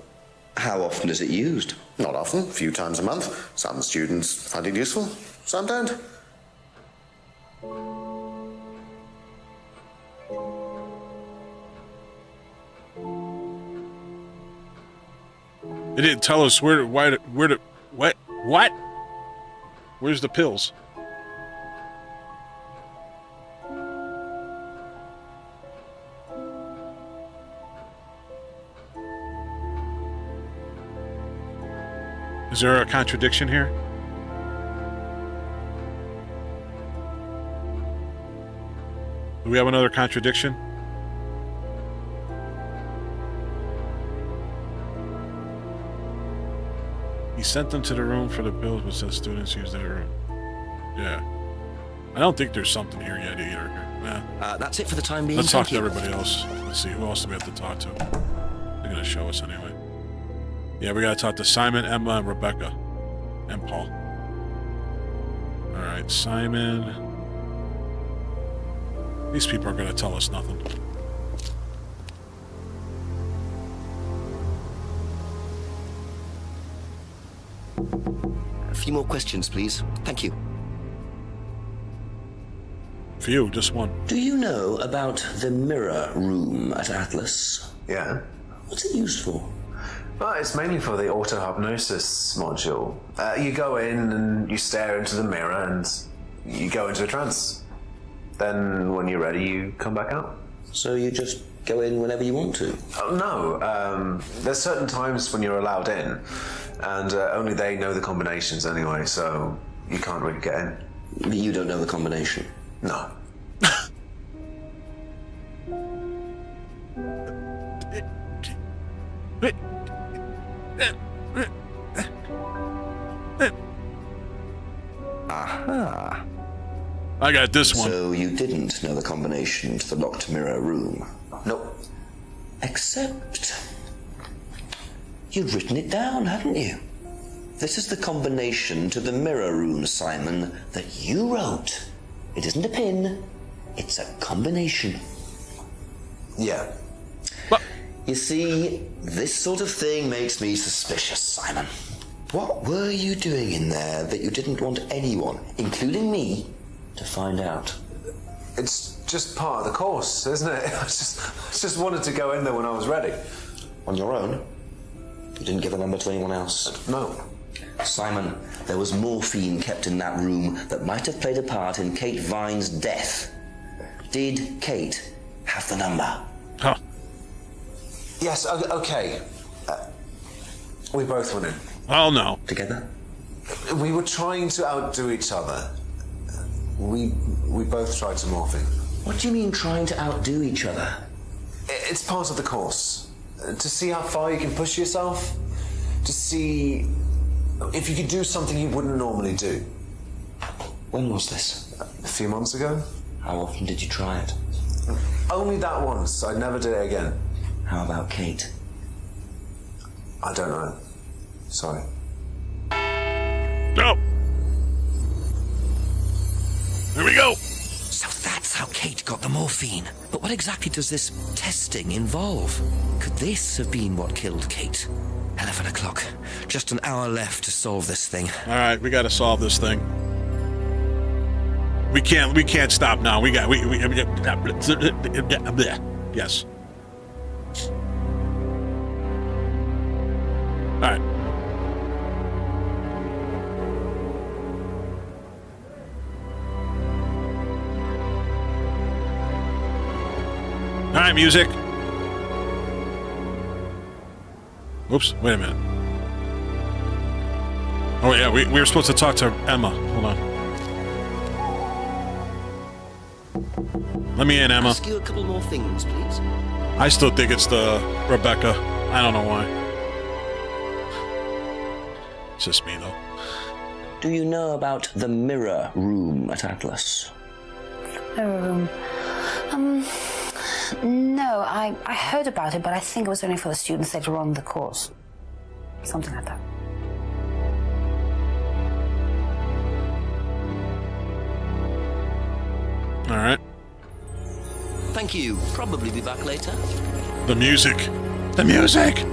How often is it used? Not often, a few times a month. Some students find it useful, some don't. They didn't tell us what? Where's the pills? Is there a contradiction here? Do we have another contradiction? He sent them to the room for the pills, but said students use that room. Yeah. I don't think there's something here yet either. That's it for the time being. Let's talk to everybody else. Let's see, who else do we have to talk to? They're going to show us anyway. Yeah, we got to talk to Simon, Emma, and Rebecca. And Paul. Alright, Simon. These people are going to tell us nothing. A few more questions, please. Thank you. Few, just one. Do you know about the mirror room at Atlas? Yeah. What's it used for? Well, it's mainly for the auto-hypnosis module. You go in and you stare into the mirror and you go into a trance. Then when you're ready, you come back out. So you just go in whenever you want to? Oh, no. There's certain times when you're allowed in, and only they know the combinations anyway, so you can't really get in. But you don't know the combination? No. Aha. I got this one. So you didn't know the combination to the locked mirror room? Nope. Except you'd written it down, hadn't you? This is the combination to the mirror room, Simon, that you wrote. It isn't a pin, it's a combination. Yeah. But you see, this sort of thing makes me suspicious, Simon. What were you doing in there that you didn't want anyone, including me, to find out? It's just part of the course, isn't it? I just wanted to go in there when I was ready. On your own? You didn't give a number to anyone else? No. Simon, there was morphine kept in that room that might have played a part in Kate Vine's death. Did Kate have the number? Huh. Yes, okay. We both went in. Oh, no. Together? We were trying to outdo each other. We both tried some morphine. What do you mean trying to outdo each other? It's part of the course. To see how far you can push yourself. To see if you could do something you wouldn't normally do. When was this? A few months ago. How often did you try it? Only that once. I'd never do it again. How about Kate? I don't know. Sorry. No. Here we go. So that's how Kate got the morphine. But what exactly does this testing involve? Could this have been what killed Kate? 11 o'clock. Just an hour left to solve this thing. All right, we got to solve this thing. We can't stop now. Yes. All right. All right, music. Oops, wait a minute. Oh, yeah, we were supposed to talk to Emma. Hold on. Let me in, Emma. Ask you a couple more things, please. I still think it's the Rebecca. I don't know why. It's just me, though. Do you know about the mirror room at Atlas? Mirror room. No, I heard about it, but I think it was only for the students later on in the course. Something like that. All right. Thank you. Probably be back later. The music. The music!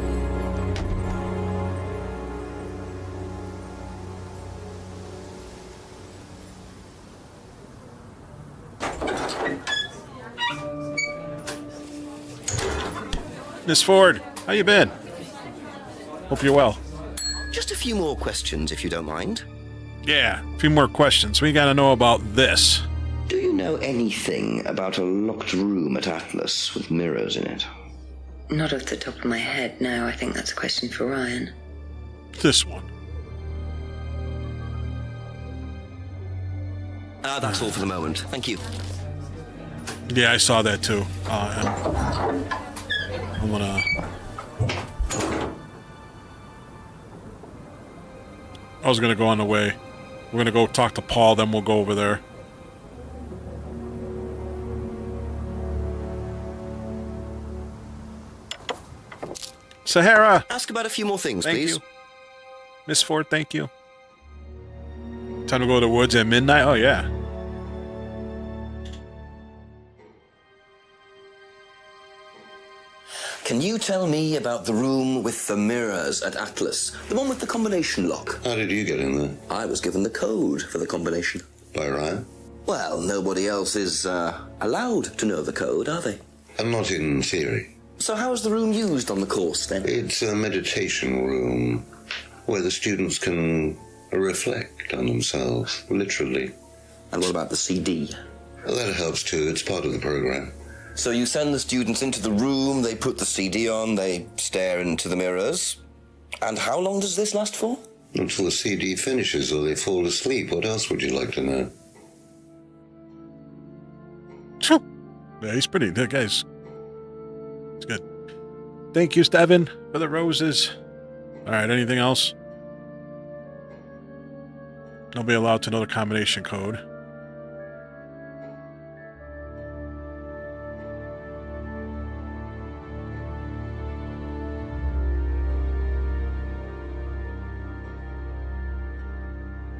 Miss Ford, how you been? Hope you're well. Just a few more questions, if you don't mind. Yeah, a few more questions. We gotta know about this. Do you know anything about a locked room at Atlas with mirrors in it? Not off the top of my head, no. I think that's a question for Ryan. This one. That's all for the moment. Thank you. Yeah, I saw that too. I'm gonna... I was gonna go on the way. We're gonna go talk to Paul, then we'll go over there. Sahara! Ask about a few more things, Thank please. you. Miss Ford, thank you. Time to go to the woods at midnight? Oh, yeah. Can you tell me about the room with the mirrors at Atlas? The one with the combination lock? How did you get in there? I was given the code for the combination. By Ryan? Well, nobody else is allowed to know the code, are they? And not in theory. So how is the room used on the course, then? It's a meditation room where the students can reflect on themselves, literally. And what about the CD? Well, that helps too. It's part of the program. So you send the students into the room, they put the CD on, they stare into the mirrors. And how long does this last for? Until the CD finishes or they fall asleep. What else would you like to know? Yeah, he's pretty. That guy's... It's good. Thank you, Steven, for the roses. Alright, anything else? Nobody allowed to know the combination code.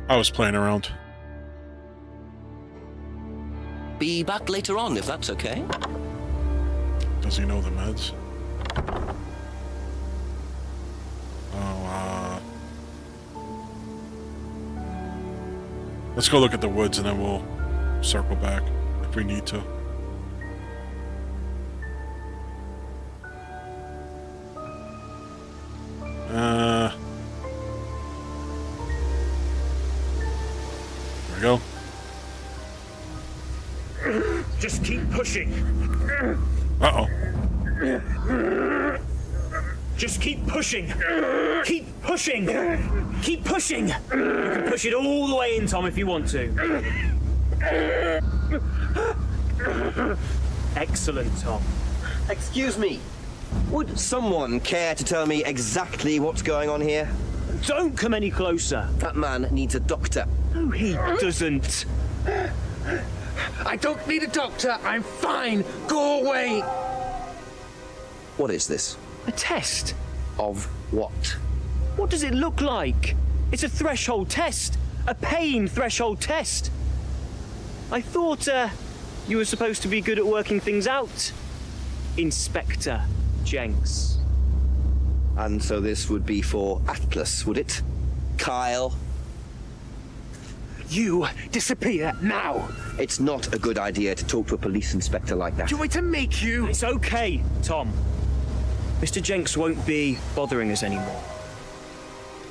I was playing around. Be back later on, if that's okay. Does he know the meds? Oh, let's go look at the woods and then we'll circle back if we need to. There we go. Just keep pushing. Uh-oh. Just keep pushing. Keep pushing. Keep pushing. You can push it all the way in, Tom, if you want to. Excellent, Tom. Excuse me. Would someone care to tell me exactly what's going on here? Don't come any closer. That man needs a doctor. No, he doesn't. I don't need a doctor. I'm fine. Go away. What is this? A test. Of what? What does it look like? It's a threshold test. A pain threshold test. I thought, you were supposed to be good at working things out. Inspector Jenks. And so this would be for Atlas, would it? Kyle? You disappear now. It's not a good idea to talk to a police inspector like that. Do you want me to make you? It's okay, Tom. Mr. Jenks won't be bothering us anymore.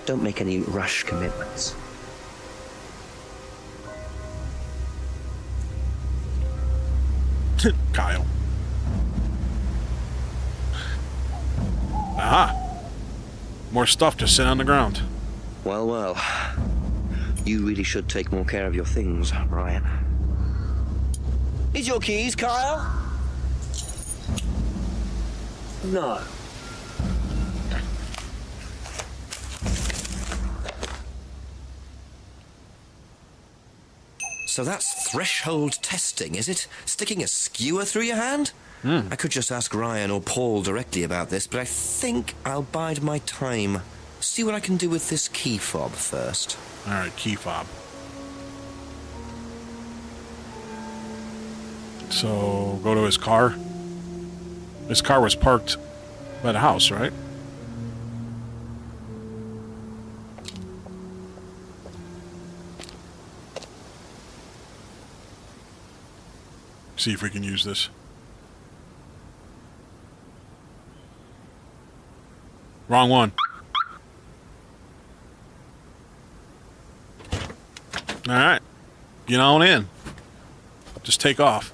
Don't make any rash commitments. Kyle. Aha! More stuff just sitting on the ground. Well, well. You really should take more care of your things, Ryan. Here's your keys, Kyle. No. So that's threshold testing, is it? Sticking a skewer through your hand? I could just ask Ryan or Paul directly about this, but I think I'll bide my time. See what I can do with this key fob first. All right, key fob. So, go to his car. His car was parked by the house, right? See if we can use this. Wrong one. All right. Get on in. Just take off.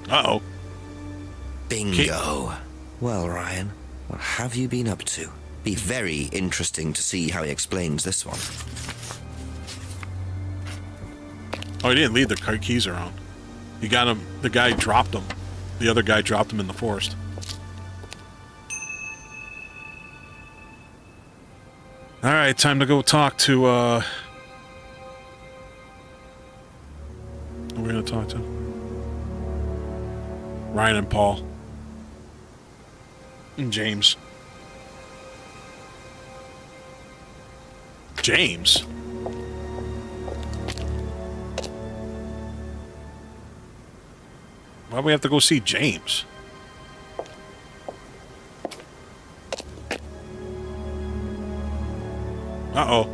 Uh-oh. Bingo. Well, Ryan, what have you been up to? Be very interesting to see how he explains this one. Oh, he didn't leave the car keys around. He got them. The guy dropped them. The other guy dropped them in the forest. All right, time to go talk to, Who are we going to talk to? Ryan and Paul. And James. James? Why do we have to go see James? Uh-oh.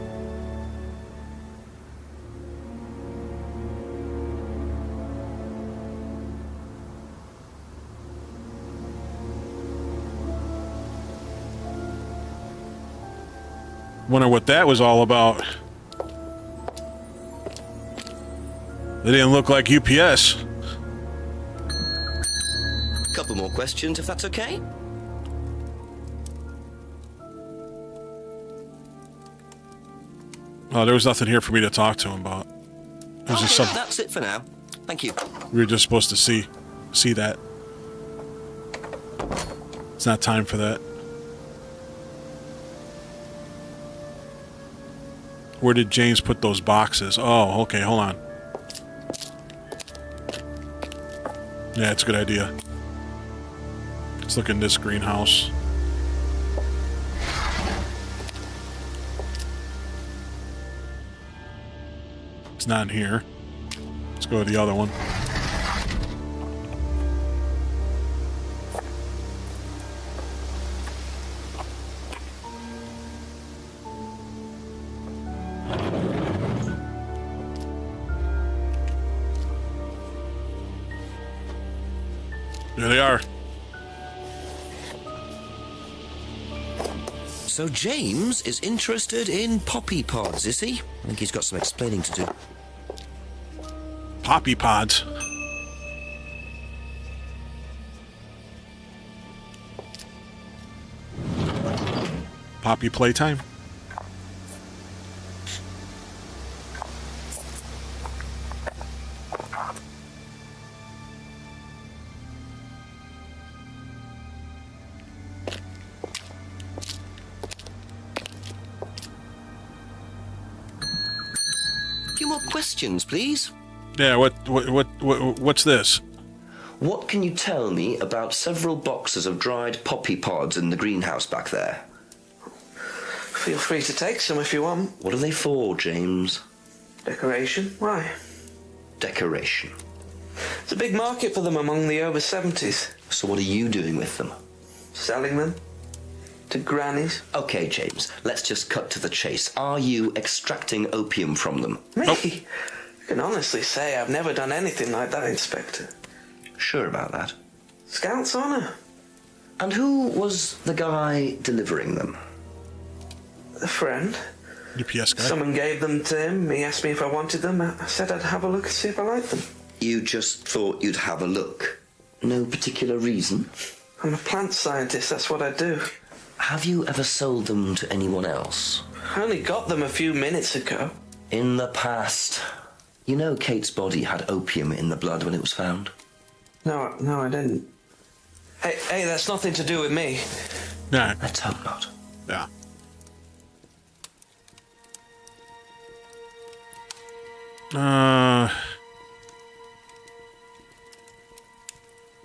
Wonder what that was all about. They didn't look like UPS. Couple more questions, if that's okay? Oh, there was nothing here for me to talk to him about. It was just something. That's it for now. Thank you. We were just supposed to see that. It's not time for that. Where did James put those boxes? Oh, okay, hold on. Yeah, it's a good idea. Let's look in this greenhouse. It's not in here. Let's go to the other one. There they are. So James is interested in poppy pods, is he? I think he's got some explaining to do. Poppy pods. Poppy playtime. Questions, please. Yeah, what's this? What can you tell me about several boxes of dried poppy pods in the greenhouse back there? Feel free to take some if you want. What are they for, James? Decoration. Why? Decoration. There's a big market for them among the over 70s. So what are you doing with them? Selling them. To grannies. Okay, James, let's just cut to the chase. Are you extracting opium from them? Me? Oh. I can honestly say I've never done anything like that, Inspector. Sure about that? Scout's honour. And who was the guy delivering them? A friend. UPS guy. Someone gave them to him. He asked me if I wanted them. I said I'd have a look and see if I liked them. You just thought you'd have a look? No particular reason? I'm a plant scientist, that's what I do. Have you ever sold them to anyone else? I only got them a few minutes ago. In the past. You know Kate's body had opium in the blood when it was found? No, I didn't. Hey, that's nothing to do with me. Nah. Let's hope not. Yeah.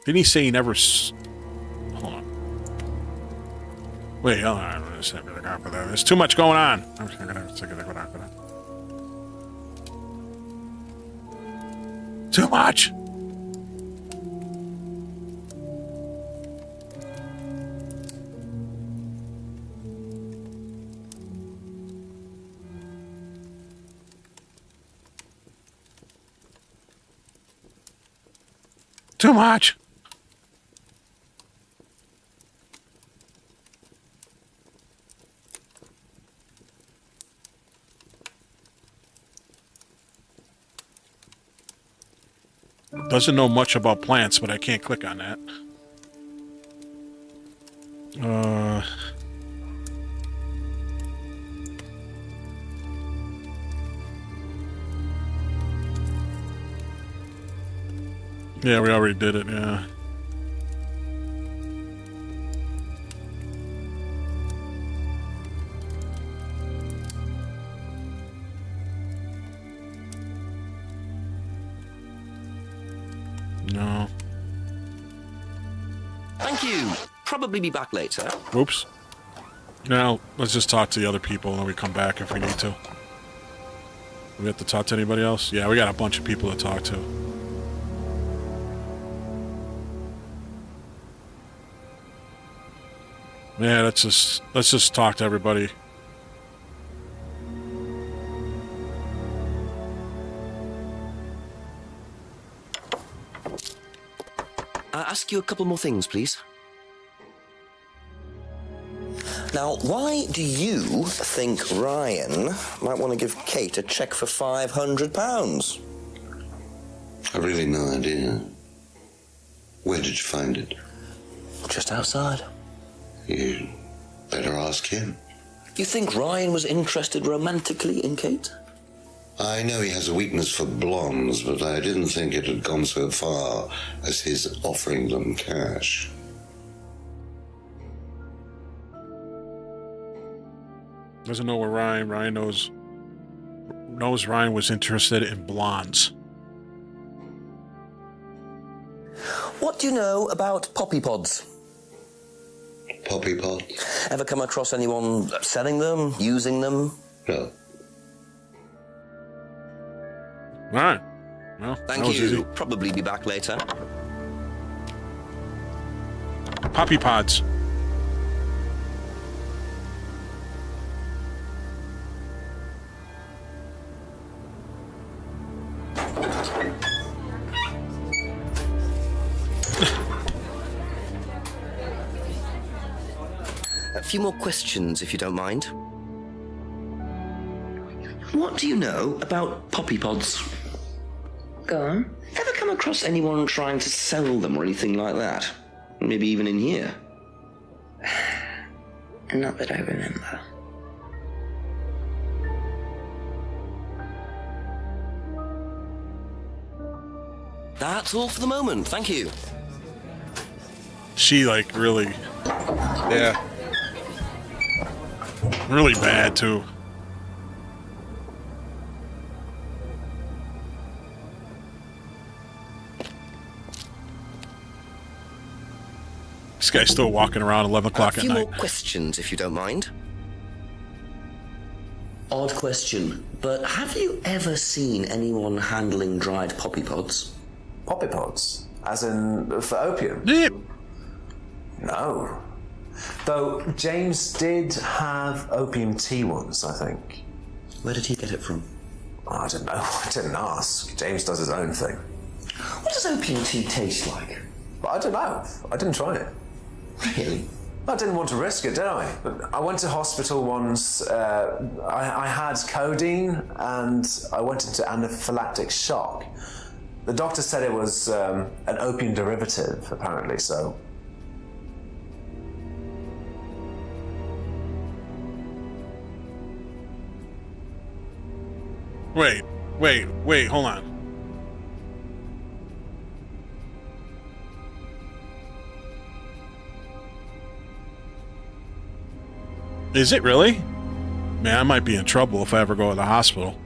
Didn't he say he never... Hold on. Wait, hold on. There's too much going on. Too much! Too much! Doesn't know much about plants, but I can't click on that. Yeah, we already did it, yeah. No. Thank you. Probably be back later. Oops. Now, let's just talk to the other people and then we come back if we need to. Do we have to talk to anybody else? Yeah, we got a bunch of people to talk to. Yeah, let's just talk to everybody. Ask you a couple more things, please. Now, why do you think Ryan might want to give Kate a cheque for £500? I've really no idea. Where did you find it? Just outside. You better ask him. You think Ryan was interested romantically in Kate? I know he has a weakness for blondes, but I didn't think it had gone so far as his offering them cash. Doesn't know where Ryan knows Ryan was interested in blondes. What do you know about poppy pods? Poppy pod? Ever come across anyone selling them, using them? No. All right. Well, thank you. Easy. Probably be back later. Poppy pods. A few more questions, if you don't mind. What do you know about poppy pods? Go on. Ever come across anyone trying to sell them or anything like that? Maybe even in here? Not that I remember. That's all for the moment, thank you. She, like, really... Yeah. Really bad, too. This guy's still walking around 11 o'clock at night. A few more questions, if you don't mind. Odd question, but have you ever seen anyone handling dried poppy pods? Poppy pods? As in, for opium? Yep. No. Though James did have opium tea once, I think. Where did he get it from? Oh, I don't know. I didn't ask. James does his own thing. What does opium tea taste like? I don't know. I didn't try it. Really? I didn't want to risk it, did I? But I went to hospital once. I had codeine and I went into anaphylactic shock. The doctor said it was an opium derivative, apparently, so Wait, hold on. Is it really? Man, I might be in trouble if I ever go to the hospital.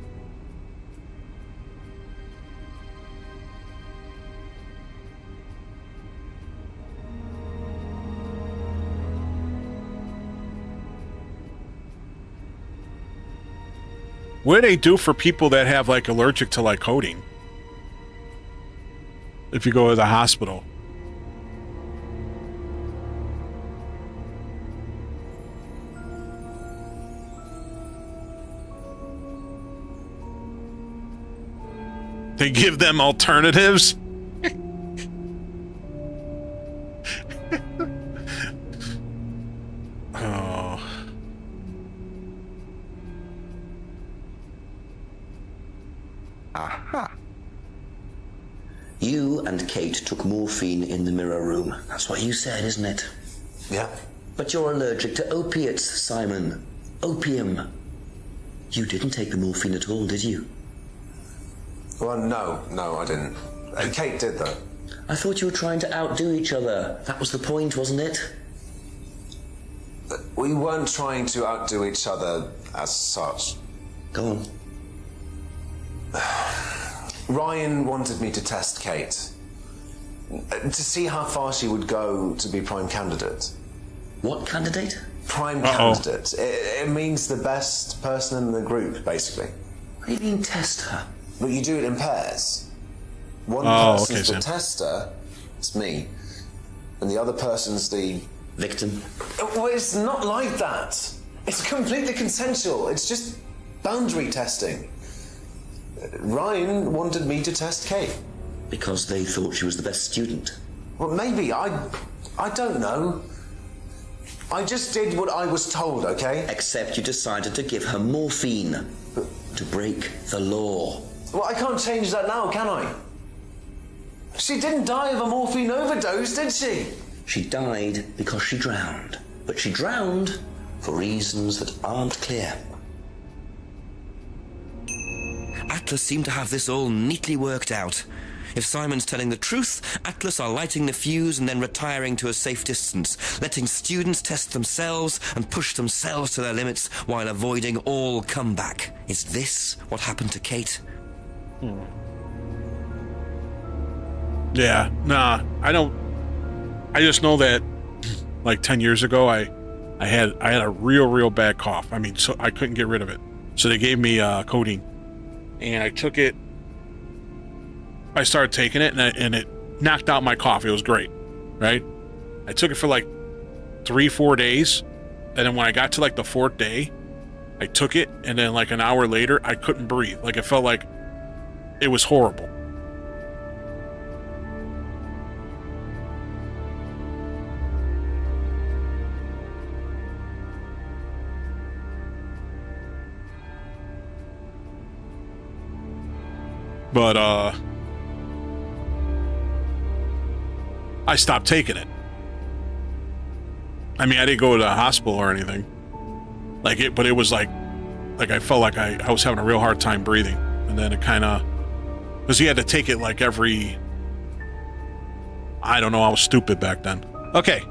What do they do for people that have, like, allergic to, like, codeine? If you go to the hospital. They give them alternatives? Oh. Aha. You and Kate took morphine in the mirror room. That's what you said, isn't it? Yeah. But you're allergic to opiates, Simon. Opium. You didn't take the morphine at all, did you? Well, no, I didn't. Kate did, though. I thought you were trying to outdo each other. That was the point, wasn't it? We weren't trying to outdo each other as such. Go on. Ryan wanted me to test Kate. To see how far she would go to be prime candidate. What candidate? Prime candidate. It means the best person in the group, basically. What do you mean, test her? But you do it in pairs. One person's the tester, it's me, and the other person's the... victim. Well, it's not like that. It's completely consensual. It's just boundary testing. Ryan wanted me to test Kate. Because they thought she was the best student? Well, maybe. I don't know. I just did what I was told, okay? Except you decided to give her morphine. To break the law. Well, I can't change that now, can I? She didn't die of a morphine overdose, did she? She died because she drowned. But she drowned for reasons that aren't clear. Atlas seemed to have this all neatly worked out. If Simon's telling the truth, Atlas are lighting the fuse and then retiring to a safe distance, letting students test themselves and push themselves to their limits while avoiding all comeback. Is this what happened to Kate? Yeah, nah, I don't. I just know that, like 10 years ago, I had a real bad cough. I mean, so I couldn't get rid of it. So they gave me codeine, and I took it. I started taking it, and it knocked out my cough. It was great, right? I took it for like 3-4 days, and then when I got to like the 4th day, I took it, and then like an hour later, I couldn't breathe. Like it felt like it was horrible. But I stopped taking it. I mean, I didn't go to the hospital or anything. But it was like I felt like I was having a real hard time breathing. And then it kind of, because you had to take it like every, I don't know, I was stupid back then. Okay.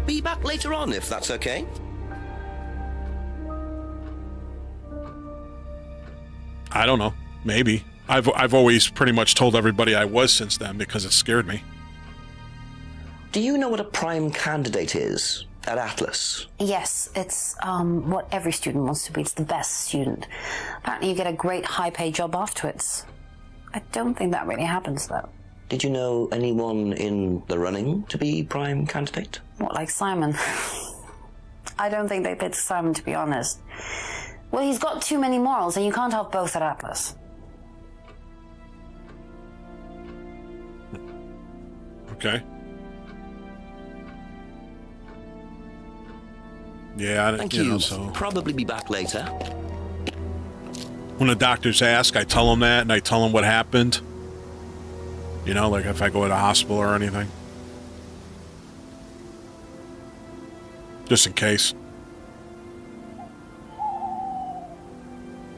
Be back later on, if that's okay. I don't know. Maybe. I've always pretty much told everybody I was since then because it scared me. Do you know what a prime candidate is at Atlas? Yes, it's what every student wants to be. It's the best student. Apparently you get a great high-paid job afterwards. I don't think that really happens, though. Did you know anyone in the running to be prime candidate? What, like Simon? I don't think they picked Simon, to be honest. Well, he's got too many morals, and you can't have both at Atlas. Okay. Yeah, Thank you. So Probably be back later. when the doctors ask, I tell them that, and I tell them what happened. You know, like if I go to the hospital or anything. Just in case.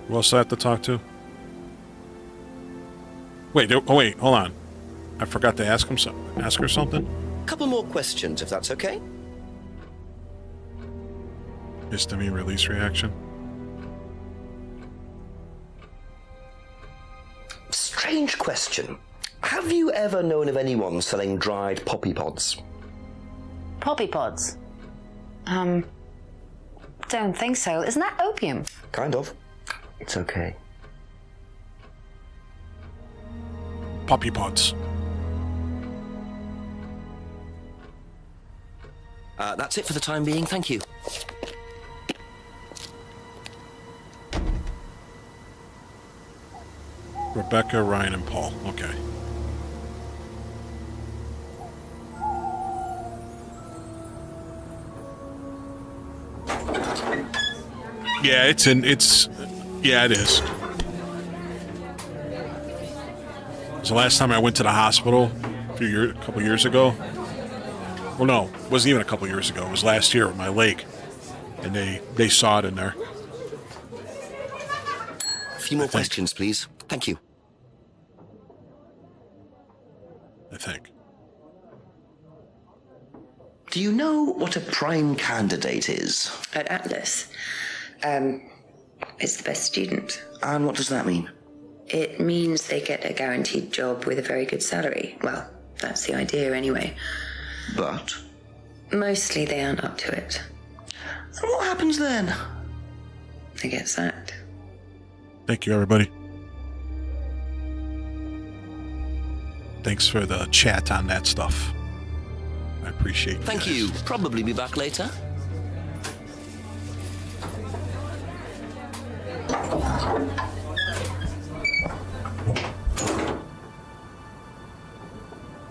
Who else do I have to talk to? Wait, wait, hold on. I forgot to ask her something. Couple more questions, if that's okay. Histamine release reaction. Strange question. Have you ever known of anyone selling dried poppy pods? Poppy pods? Don't think so. Isn't that opium? Kind of. It's okay. Poppy pods. That's it for the time being, thank you. Rebecca, Ryan, and Paul. Okay. Yeah, it is. It was the last time I went to the hospital a couple years ago. Well, no, it wasn't even a couple years ago. It was last year with my leg. And they saw it in there. A few more questions, please. Thank you. I think. Do you know what a prime candidate is? At Atlas, it's the best student. And what does that mean? It means they get a guaranteed job with a very good salary. Well, that's the idea anyway. But? Mostly they aren't up to it. And what happens then? They get sacked. Thank you, everybody. Thanks for the chat on that stuff. I appreciate it. Thank you. Probably be back later.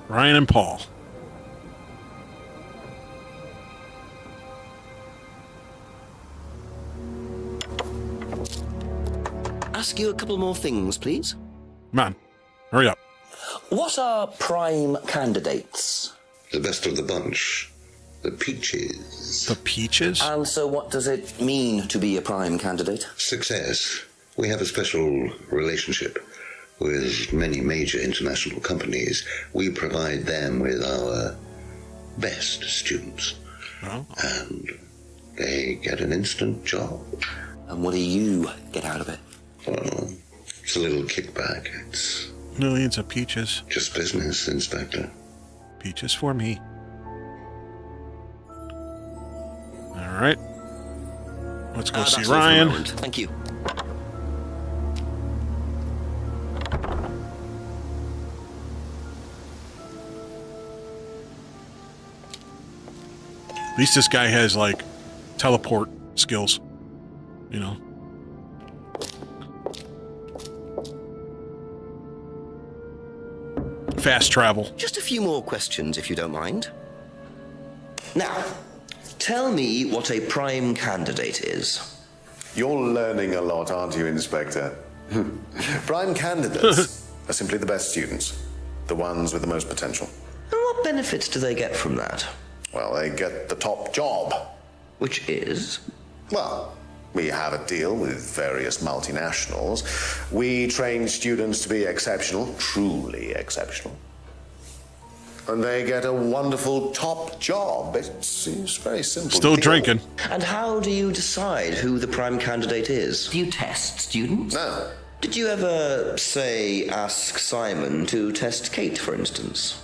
Ryan and Paul. Ask you a couple more things, please. Come on. Hurry up. What are prime candidates? The best of the bunch. The peaches. The peaches? And so what does it mean to be a prime candidate? Success. We have a special relationship with many major international companies. We provide them with our best students. Oh. And they get an instant job. And what do you get out of it? Well, it's a little kickback. It's millions of peaches. Just business, Inspector. Peaches for me. All right. Let's go see Ryan. Thank you. At least this guy has, like, teleport skills. You know? Fast travel. Just a few more questions, if you don't mind. Now, tell me what a prime candidate is. You're learning a lot, aren't you, Inspector? Prime candidates are simply the best students. The ones with the most potential. And what benefits do they get from that? Well, they get the top job. Which is? Well, we have a deal with various multinationals. We train students to be exceptional, truly exceptional. And they get a wonderful top job. It's very simple. Still drinking. And how do you decide who the prime candidate is? Do you test students? No. Did you ever, say, ask Simon to test Kate, for instance?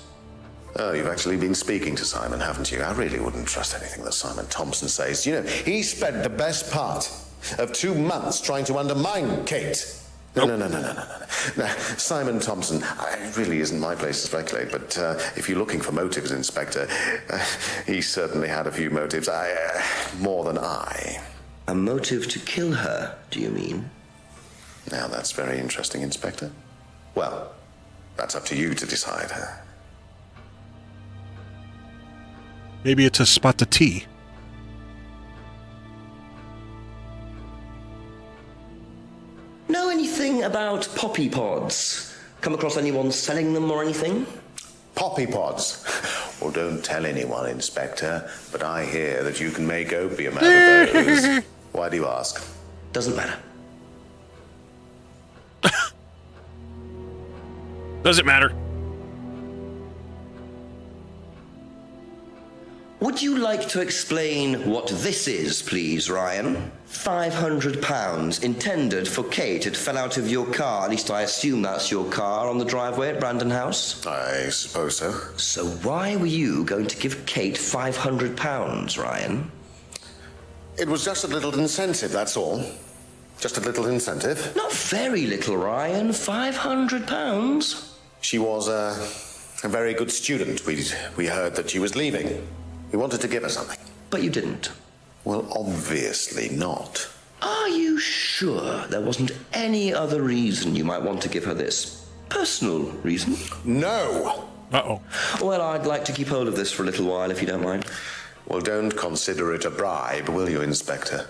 Oh, you've actually been speaking to Simon, haven't you? I really wouldn't trust anything that Simon Thompson says. You know, he spent the best part of 2 months trying to undermine Kate. No. Now, Simon Thompson, it really isn't my place to speculate, but if you're looking for motives, Inspector, he certainly had a few motives. More than I. A motive to kill her, do you mean? Now, that's very interesting, Inspector. Well, that's up to you to decide. Maybe it's a spot to tea. Know anything about poppy pods? Come across anyone selling them or anything? Poppy pods? Well, don't tell anyone, Inspector, but I hear that you can make opium out of those. Why do you ask? Doesn't matter. Doesn't matter. Would you like to explain what this is, please, Ryan? £500 intended for Kate. It fell out of your car. At least I assume that's your car on the driveway at Brandon House. I suppose so. So why were you going to give Kate £500, Ryan? It was just a little incentive, that's all. Just a little incentive. Not very little, Ryan. £500. She was a very good student. We heard that she was leaving. We wanted to give her something. But you didn't. Well, obviously not. Are you sure there wasn't any other reason you might want to give her this? Personal reason? No! Uh-oh. Well, I'd like to keep hold of this for a little while, if you don't mind. Well, don't consider it a bribe, will you, Inspector?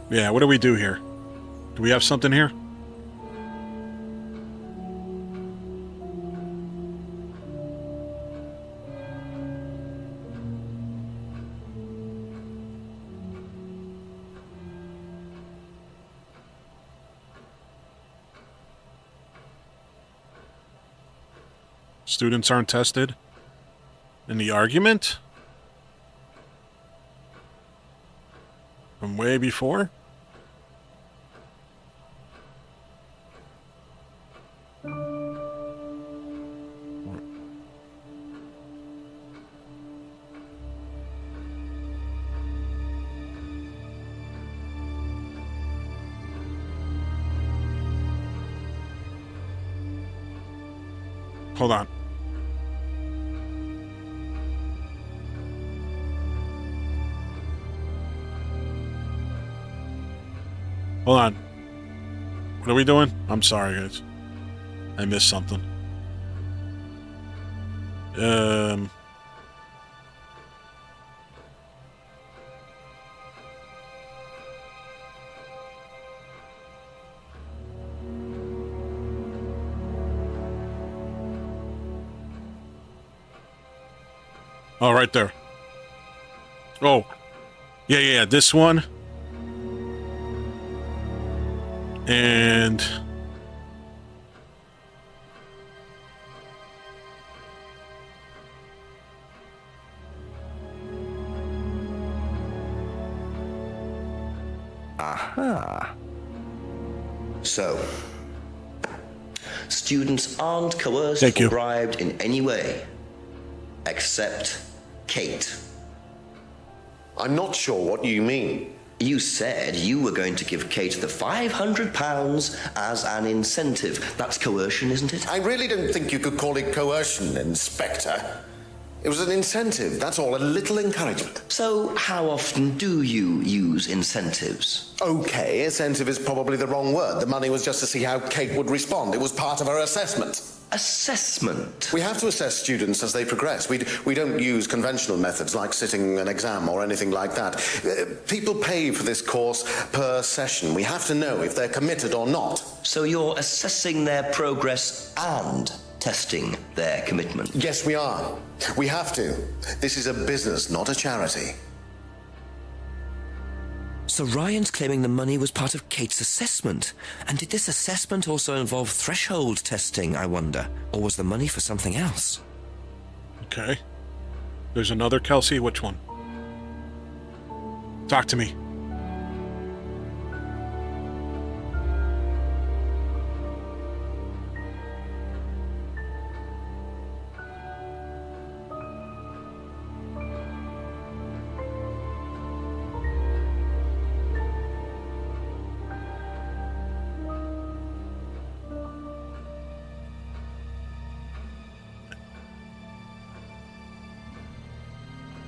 Yeah, what do we do here? Do we have something here? Students aren't tested in the argument from way before? Hold on. Hold on. What are we doing? I'm sorry, guys. I missed something. Oh, right there. Oh. Yeah, this one. And... Aha. So, students aren't coerced or bribed in any way, except Kate. I'm not sure what you mean. You said you were going to give Kate the £500 as an incentive. That's coercion, isn't it? I really don't think you could call it coercion, Inspector. It was an incentive, that's all, a little encouragement. So, how often do you use incentives? Okay, incentive is probably the wrong word. The money was just to see how Kate would respond. It was part of her assessment. Assessment? We have to assess students as they progress. We don't use conventional methods like sitting an exam or anything like that. People pay for this course per session. We have to know if they're committed or not. So you're assessing their progress and testing their commitment? Yes, we are. We have to. This is a business, not a charity. So Ryan's claiming the money was part of Kate's assessment. And did this assessment also involve threshold testing, I wonder? Or was the money for something else? Okay. There's another Kelsey. Which one? Talk to me.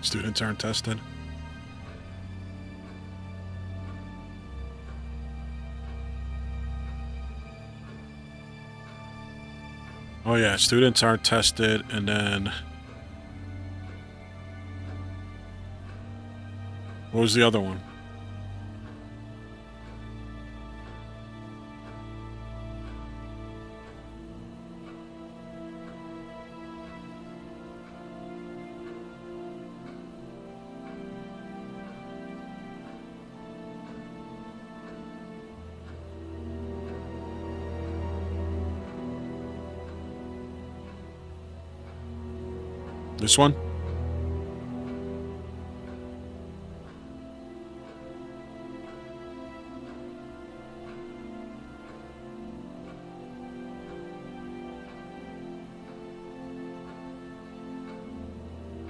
Students aren't tested. Oh yeah, students aren't tested, and then... What was the other one? This one?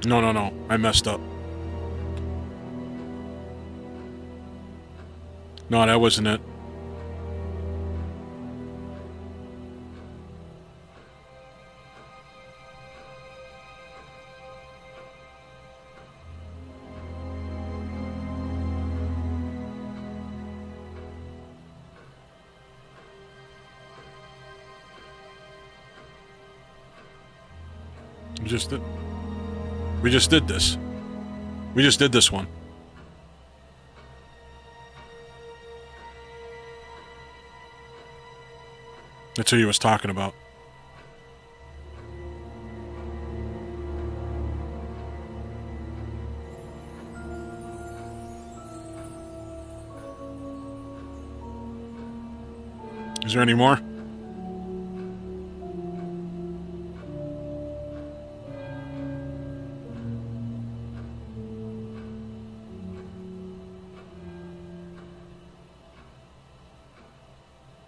No. I messed up. No, that wasn't it. We just did this. We just did this one. That's who he was talking about. Is there any more?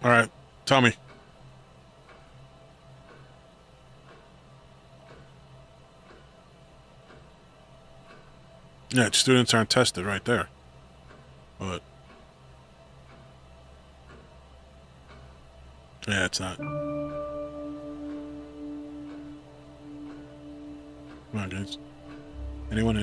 All right, tell me. Yeah, students aren't tested right there. But yeah, it's not. Come on, guys. Anyone?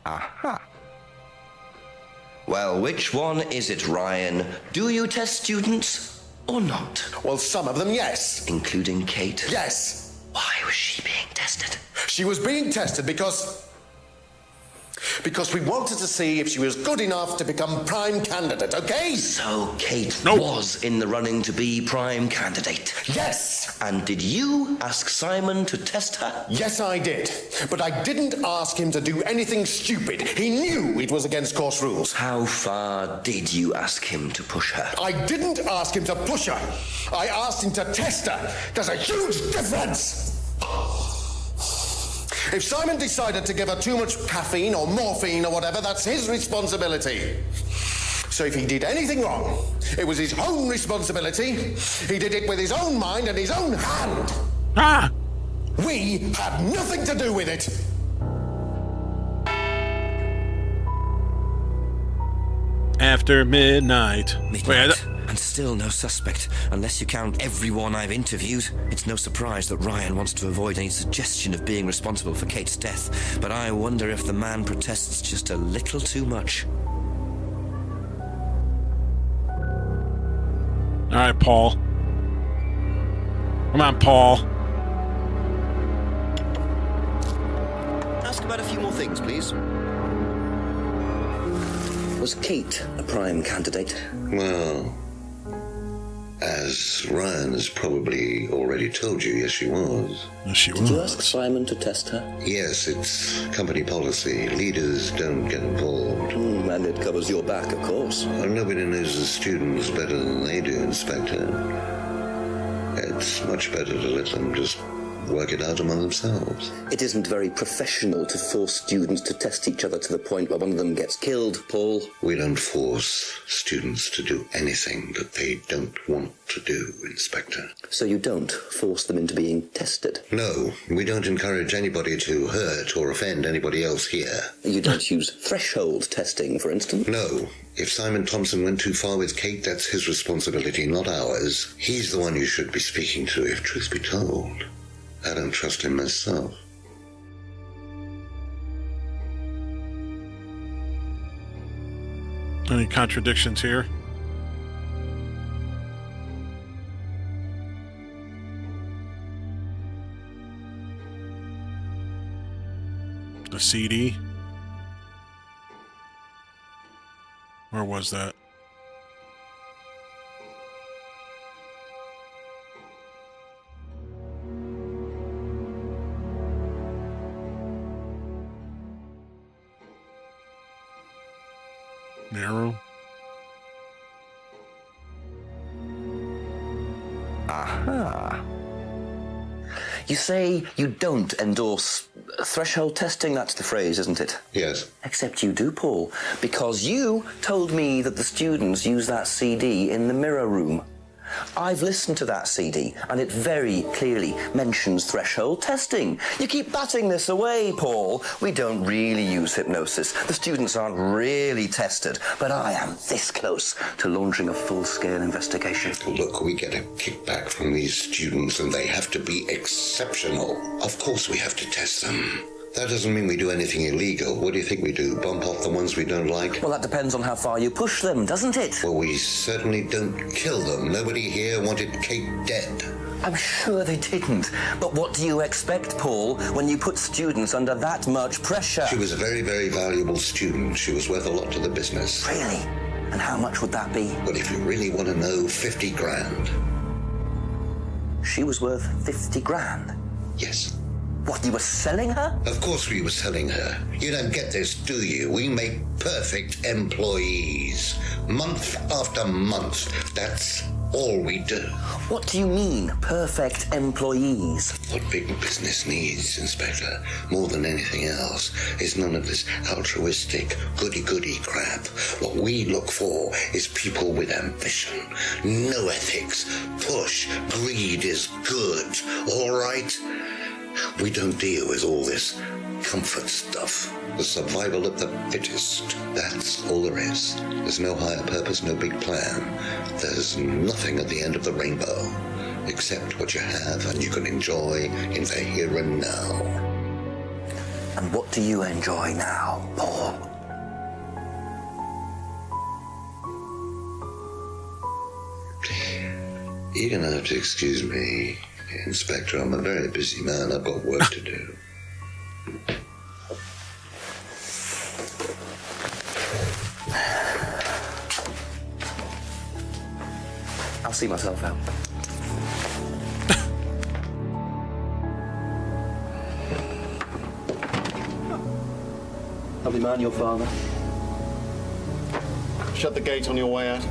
Aha. Well, which one is it, Ryan? Do you test students or not? Well, some of them, yes. Including Kate? Yes. Why was she being tested? She was being tested because we wanted to see if she was good enough to become prime candidate, okay? So Kate was in the running to be prime candidate? Yes! And did you ask Simon to test her? Yes, I did. But I didn't ask him to do anything stupid. He knew it was against course rules. How far did you ask him to push her? I didn't ask him to push her. I asked him to test her. There's a huge difference! If Simon decided to give her too much caffeine or morphine or whatever, that's his responsibility. So if he did anything wrong, it was his own responsibility. He did it with his own mind and his own hand. Ah! We had nothing to do with it. After midnight. And still no suspect, unless you count everyone I've interviewed. It's no surprise that Ryan wants to avoid any suggestion of being responsible for Kate's death, but I wonder if the man protests just a little too much. All right, Paul. Come on, Paul. Ask about a few more things, please. Was Kate a prime candidate? Well, as Ryan has probably already told you, yes, she was. Yes, she was. Did you ask Simon to test her? Yes, it's company policy. Leaders don't get involved. And it covers your back, of course. Well, nobody knows the students better than they do, Inspector. It's much better to let them just work it out among themselves. It isn't very professional to force students to test each other to the point where one of them gets killed, Paul. We don't force students to do anything that they don't want to do, Inspector. So you don't force them into being tested? No, we don't encourage anybody to hurt or offend anybody else here. You don't use threshold testing, for instance? No. If Simon Thompson went too far with Kate, that's his responsibility, not ours. He's the one you should be speaking to, if truth be told. I don't trust him myself. Any contradictions here? The CD? Where was that? Narrow? Aha. You say you don't endorse threshold testing, that's the phrase, isn't it? Yes. Except you do, Paul, because you told me that the students use that CD in the mirror room. I've listened to that CD, and it very clearly mentions threshold testing. You keep batting this away, Paul. We don't really use hypnosis. The students aren't really tested, but I am this close to launching a full-scale investigation. Look, we get a kickback from these students, and they have to be exceptional. Of course we have to test them. That doesn't mean we do anything illegal. What do you think we do? Bump off the ones we don't like? Well, that depends on how far you push them, doesn't it? Well, we certainly don't kill them. Nobody here wanted Kate dead. I'm sure they didn't. But what do you expect, Paul, when you put students under that much pressure? She was a very, very valuable student. She was worth a lot to the business. Really? And how much would that be? Well, if you really want to know, 50 grand. She was worth 50 grand? Yes. What, you were selling her? Of course we were selling her. You don't get this, do you? We make perfect employees. Month after month. That's all we do. What do you mean, perfect employees? What big business needs, Inspector, more than anything else, is none of this altruistic, goody-goody crap. What we look for is people with ambition, no ethics. Push, greed is good, all right? We don't deal with all this comfort stuff. The survival of the fittest. That's all there is. There's no higher purpose, no big plan. There's nothing at the end of the rainbow, except what you have and you can enjoy in the here and now. And what do you enjoy now, Paul? You're gonna have to excuse me, Inspector. I'm a very busy man. I've got work to do. I'll see myself out. Lovely man, your father. Shut the gate on your way out.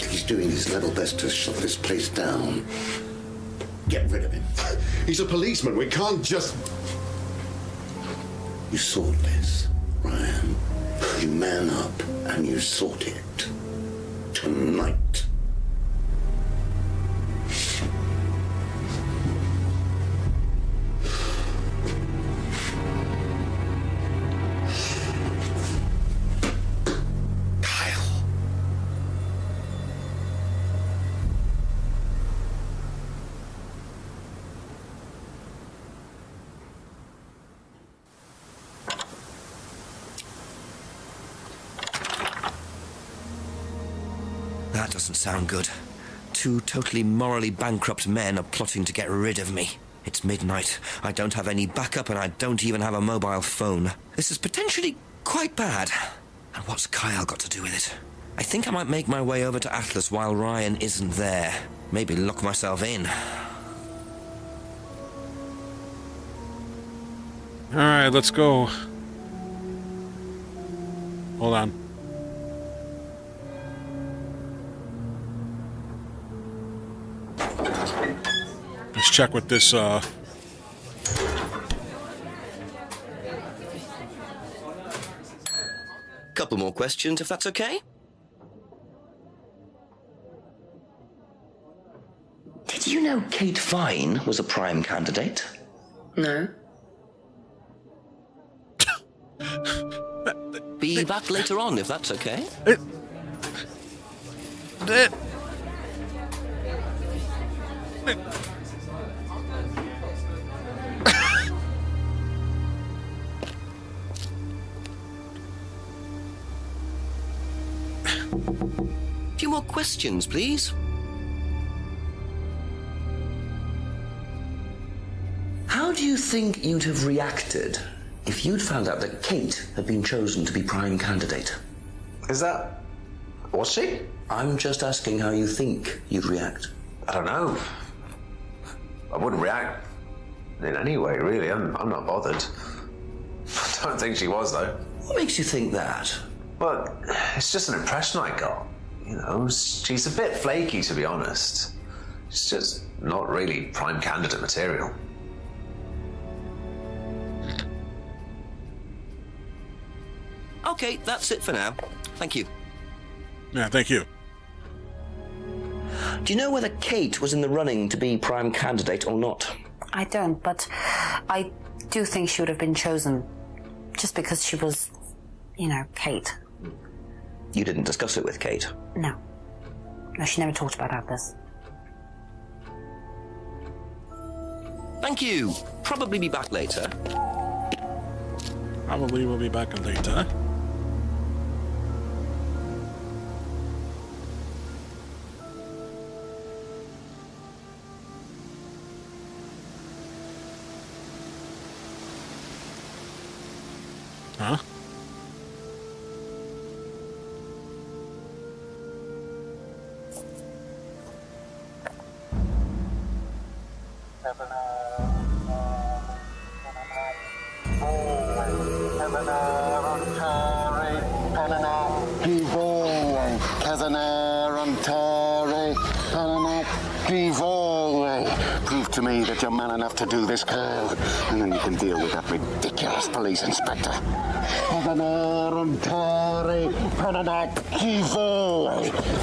He's doing his level best to shut this place down. Get rid of him. He's a policeman. We can't just... You sort this, Ryan. You man up and you sort it. Tonight. That doesn't sound good. Two totally morally bankrupt men are plotting to get rid of me. It's midnight. I don't have any backup and I don't even have a mobile phone. This is potentially quite bad. And what's Kyle got to do with it? I think I might make my way over to Atlas while Ryan isn't there. Maybe lock myself in. All right, let's go. Hold on. Let's check with this, Couple more questions, if that's okay? Did you know Kate Vine was a prime candidate? No. Be back later on, if that's okay. more questions, please. How do you think you'd have reacted if you'd found out that Kate had been chosen to be prime candidate? Was she? I'm just asking how you think you'd react. I don't know. I wouldn't react in any way, really. I'm not bothered. I don't think she was, though. What makes you think that? Well, it's just an impression I got. You know, she's a bit flaky, to be honest. She's just not really prime candidate material. Okay, that's it for now. Thank you. Yeah, thank you. Do you know whether Kate was in the running to be prime candidate or not? I don't, but I do think she would have been chosen just because she was, you know, Kate. You didn't discuss it with Kate? No. No, she never talked about Atlas. Thank you. Probably be back later. Probably will be back later. Huh? Prove to me that you're man enough to do this, Kyle, and then you can deal with that ridiculous police inspector.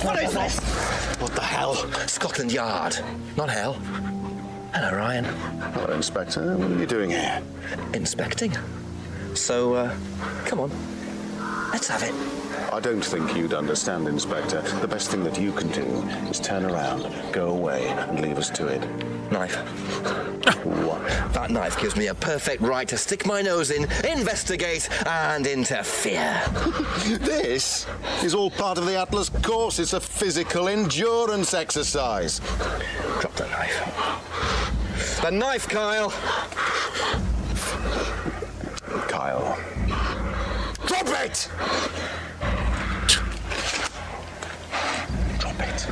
What is this? What the hell? Scotland Yard, not hell. Hello, Ryan. Hello, Inspector. What are you doing here? Inspecting. So, come on. Let's have it. I don't think you'd understand, Inspector. The best thing that you can do is turn around, go away, and leave us to it. Knife. What? That knife gives me a perfect right to stick my nose in, investigate, and interfere. This is all part of the Atlas course. It's a physical endurance exercise. Drop that knife. The knife, Kyle! Kyle. Drop it! Drop it.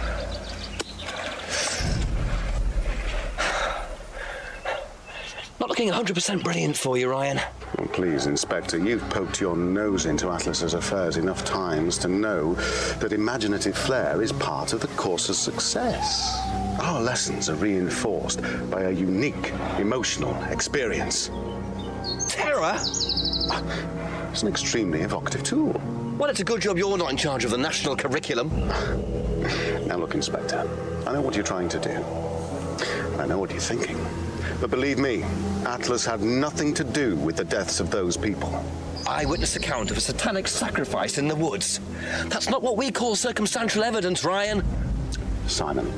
Not looking 100% brilliant for you, Ryan. Oh, please, Inspector, you've poked your nose into Atlas's affairs enough times to know that imaginative flair is part of the course's success. Our lessons are reinforced by a unique emotional experience. Terror? It's an extremely evocative tool. Well, it's a good job you're not in charge of the national curriculum. Now look, Inspector, I know what you're trying to do. I know what you're thinking. But believe me, Atlas had nothing to do with the deaths of those people. Eyewitness account of a satanic sacrifice in the woods. That's not what we call circumstantial evidence, Ryan. Simon.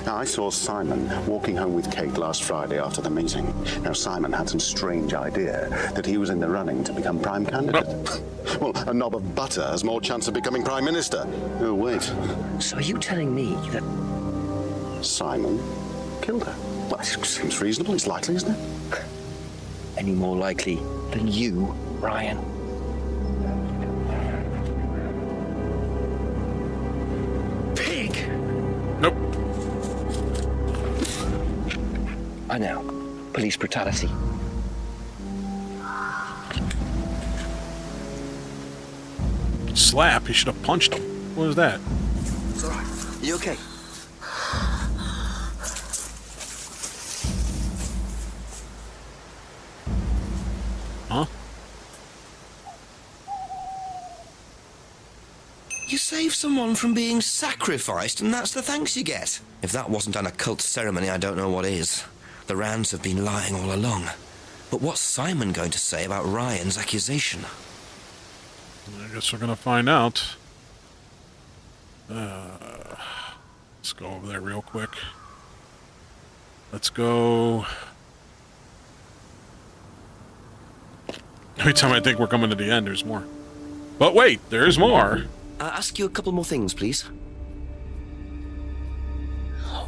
Now, I saw Simon walking home with Kate last Friday after the meeting. Now, Simon had some strange idea that he was in the running to become prime candidate. Well, a knob of butter has more chance of becoming prime minister. Oh, wait. So are you telling me that Simon killed her? Well, it seems reasonable. It's likely, isn't it? Any more likely than you, Ryan? Pig! Nope. I know. Police brutality. Slap? He should have punched him. What was that? It's all right. You okay? Huh? You save someone from being sacrificed, and that's the thanks you get. If that wasn't an occult ceremony, I don't know what is. The Rands have been lying all along. But what's Simon going to say about Ryan's accusation? I guess we're gonna find out. Let's go over there real quick. Let's go. Every time I think we're coming to the end, there's more. But wait, there's more. Ask you a couple more things, please.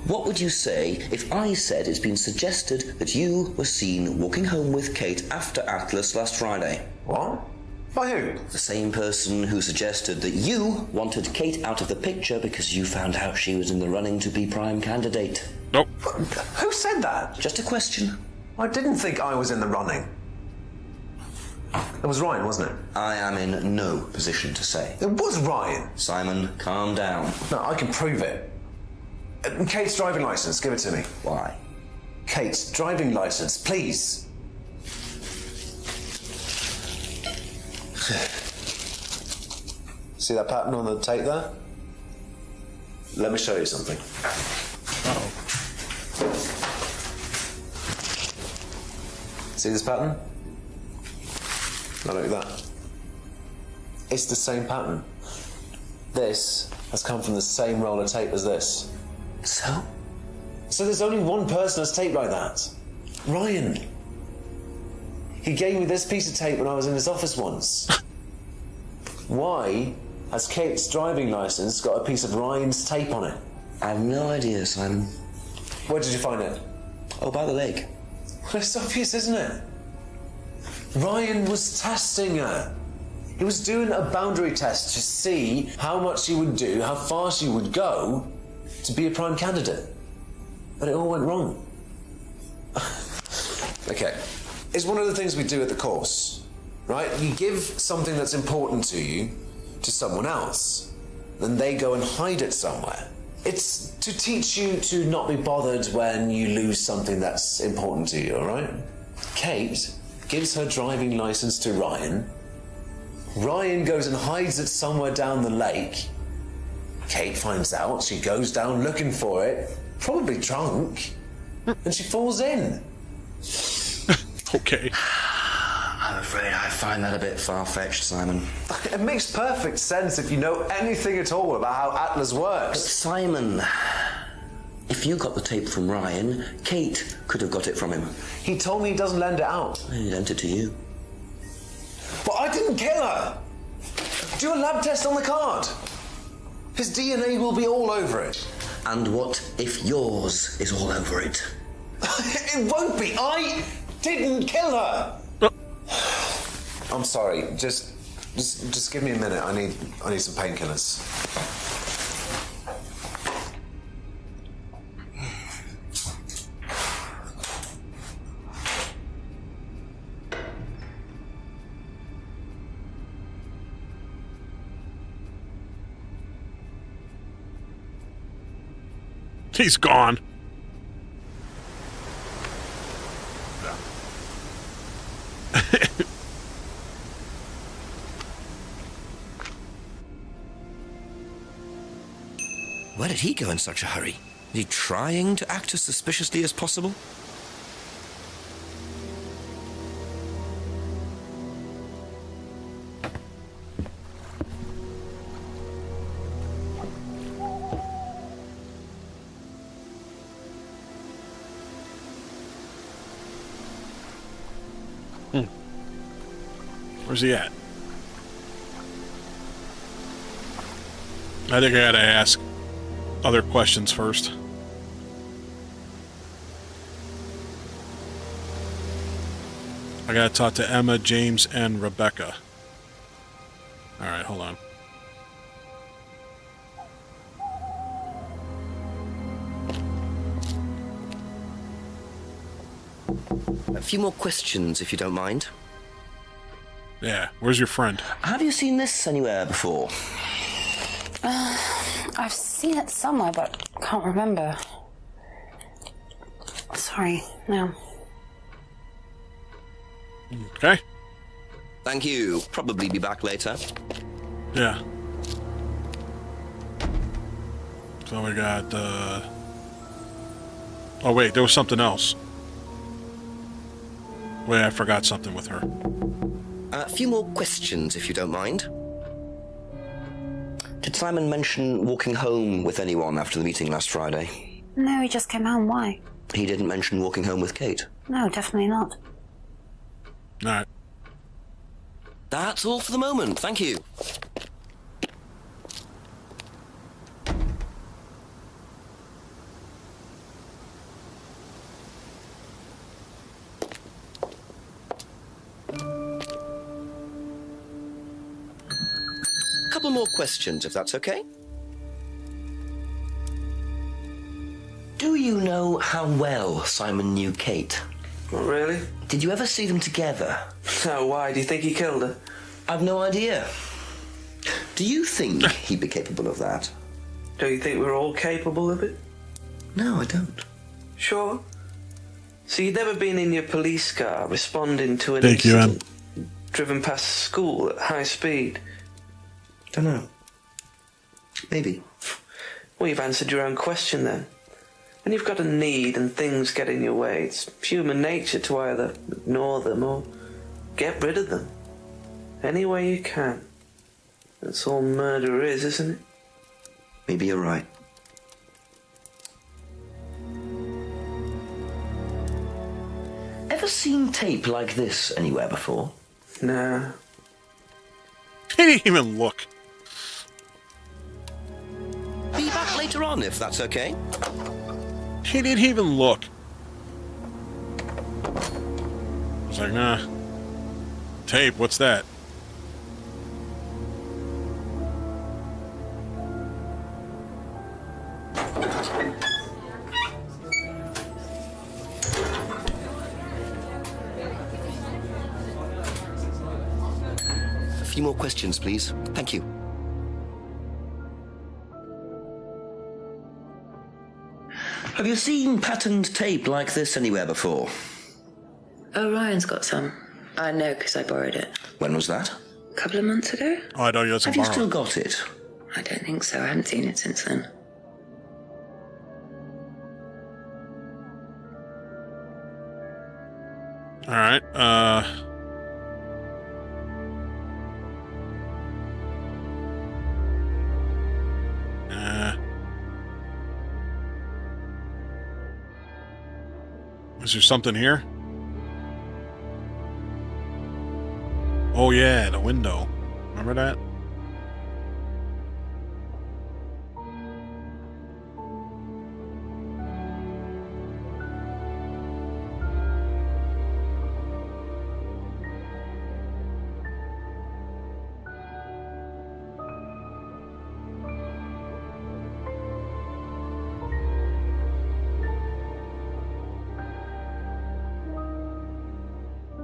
What would you say if I said it's been suggested that you were seen walking home with Kate after Atlas last Friday? What? By who? The same person who suggested that you wanted Kate out of the picture because you found out she was in the running to be prime candidate. Nope. Who said that? Just a question. I didn't think I was in the running. It was Ryan, wasn't it? I am in no position to say. It was Ryan. Simon, calm down. No, I can prove it. Kate's driving license, give it to me. Why? Kate's driving license, please. See that pattern on the tape there? Let me show you something. Uh-oh. See this pattern? Now look at that. It's the same pattern. This has come from the same roll of tape as this. So? So there's only one person that's taped like that. Ryan. He gave me this piece of tape when I was in his office once. Why has Kate's driving license got a piece of Ryan's tape on it? I have no idea, Simon. Where did you find it? Oh, by the lake. Well, it's obvious, isn't it? Ryan was testing her. He was doing a boundary test to see how much she would do, how far she would go to be a prime candidate. But it all went wrong. Okay. It's one of the things we do at the course, right? You give something that's important to you to someone else, then they go and hide it somewhere. It's to teach you to not be bothered when you lose something that's important to you, all right? Kate gives her driving license to Ryan. Ryan goes and hides it somewhere down the lake. Kate finds out, she goes down looking for it, probably drunk, and she falls in. Okay. I'm afraid I find that a bit far-fetched, Simon. It makes perfect sense if you know anything at all about how Atlas works. But Simon, if you got the tape from Ryan, Kate could have got it from him. He told me he doesn't lend it out. He lent it to you. But I didn't kill her! Do a lab test on the card. His DNA will be all over it. And what if yours is all over it? It won't be. I didn't kill her. I'm sorry. Just give me a minute. I need some painkillers. He's gone. Where did he go in such a hurry? Is he trying to act as suspiciously as possible? Where's he at? I think I gotta ask other questions first. I gotta talk to Emma, James, and Rebecca. Alright, hold on. A few more questions, if you don't mind. Yeah, where's your friend? Have you seen this anywhere before? I've seen it somewhere, but can't remember. Sorry, no. Okay. Thank you. Probably be back later. Yeah. So we got, oh wait, there was something else. Wait, I forgot something with her. A few more questions, if you don't mind. Did Simon mention walking home with anyone after the meeting last Friday? No, he just came home. Why? He didn't mention walking home with Kate? No, definitely not. Alright. That's all for the moment. Thank you. couple more questions, if that's okay. Do you know how well Simon knew Kate? Not really. Did you ever see them together? No, why? Do you think he killed her? I've no idea. Do you think he'd be capable of that? Do you think we're all capable of it? No, I don't. Sure. So you'd never been in your police car responding to an Thank you, incident driven past school at high speed? Don't know. Maybe. Well, you've answered your own question then. When you've got a need and things get in your way, it's human nature to either ignore them or get rid of them. Any way you can. That's all murder is, isn't it? Maybe you're right. Ever seen tape like this anywhere before? No. He didn't even look. Be back later on, if that's okay. He didn't even look. I was like, nah. Tape, what's that? A few more questions, please. Thank you. Have you seen patterned tape like this anywhere before? Oh, Ryan's got some. I know because I borrowed it. When was that? A couple of months ago? Oh, I know you had some Have you borrowed. still got it? I don't think so. I haven't seen it since then. All right. Is there something here? Oh yeah, the window. Remember that?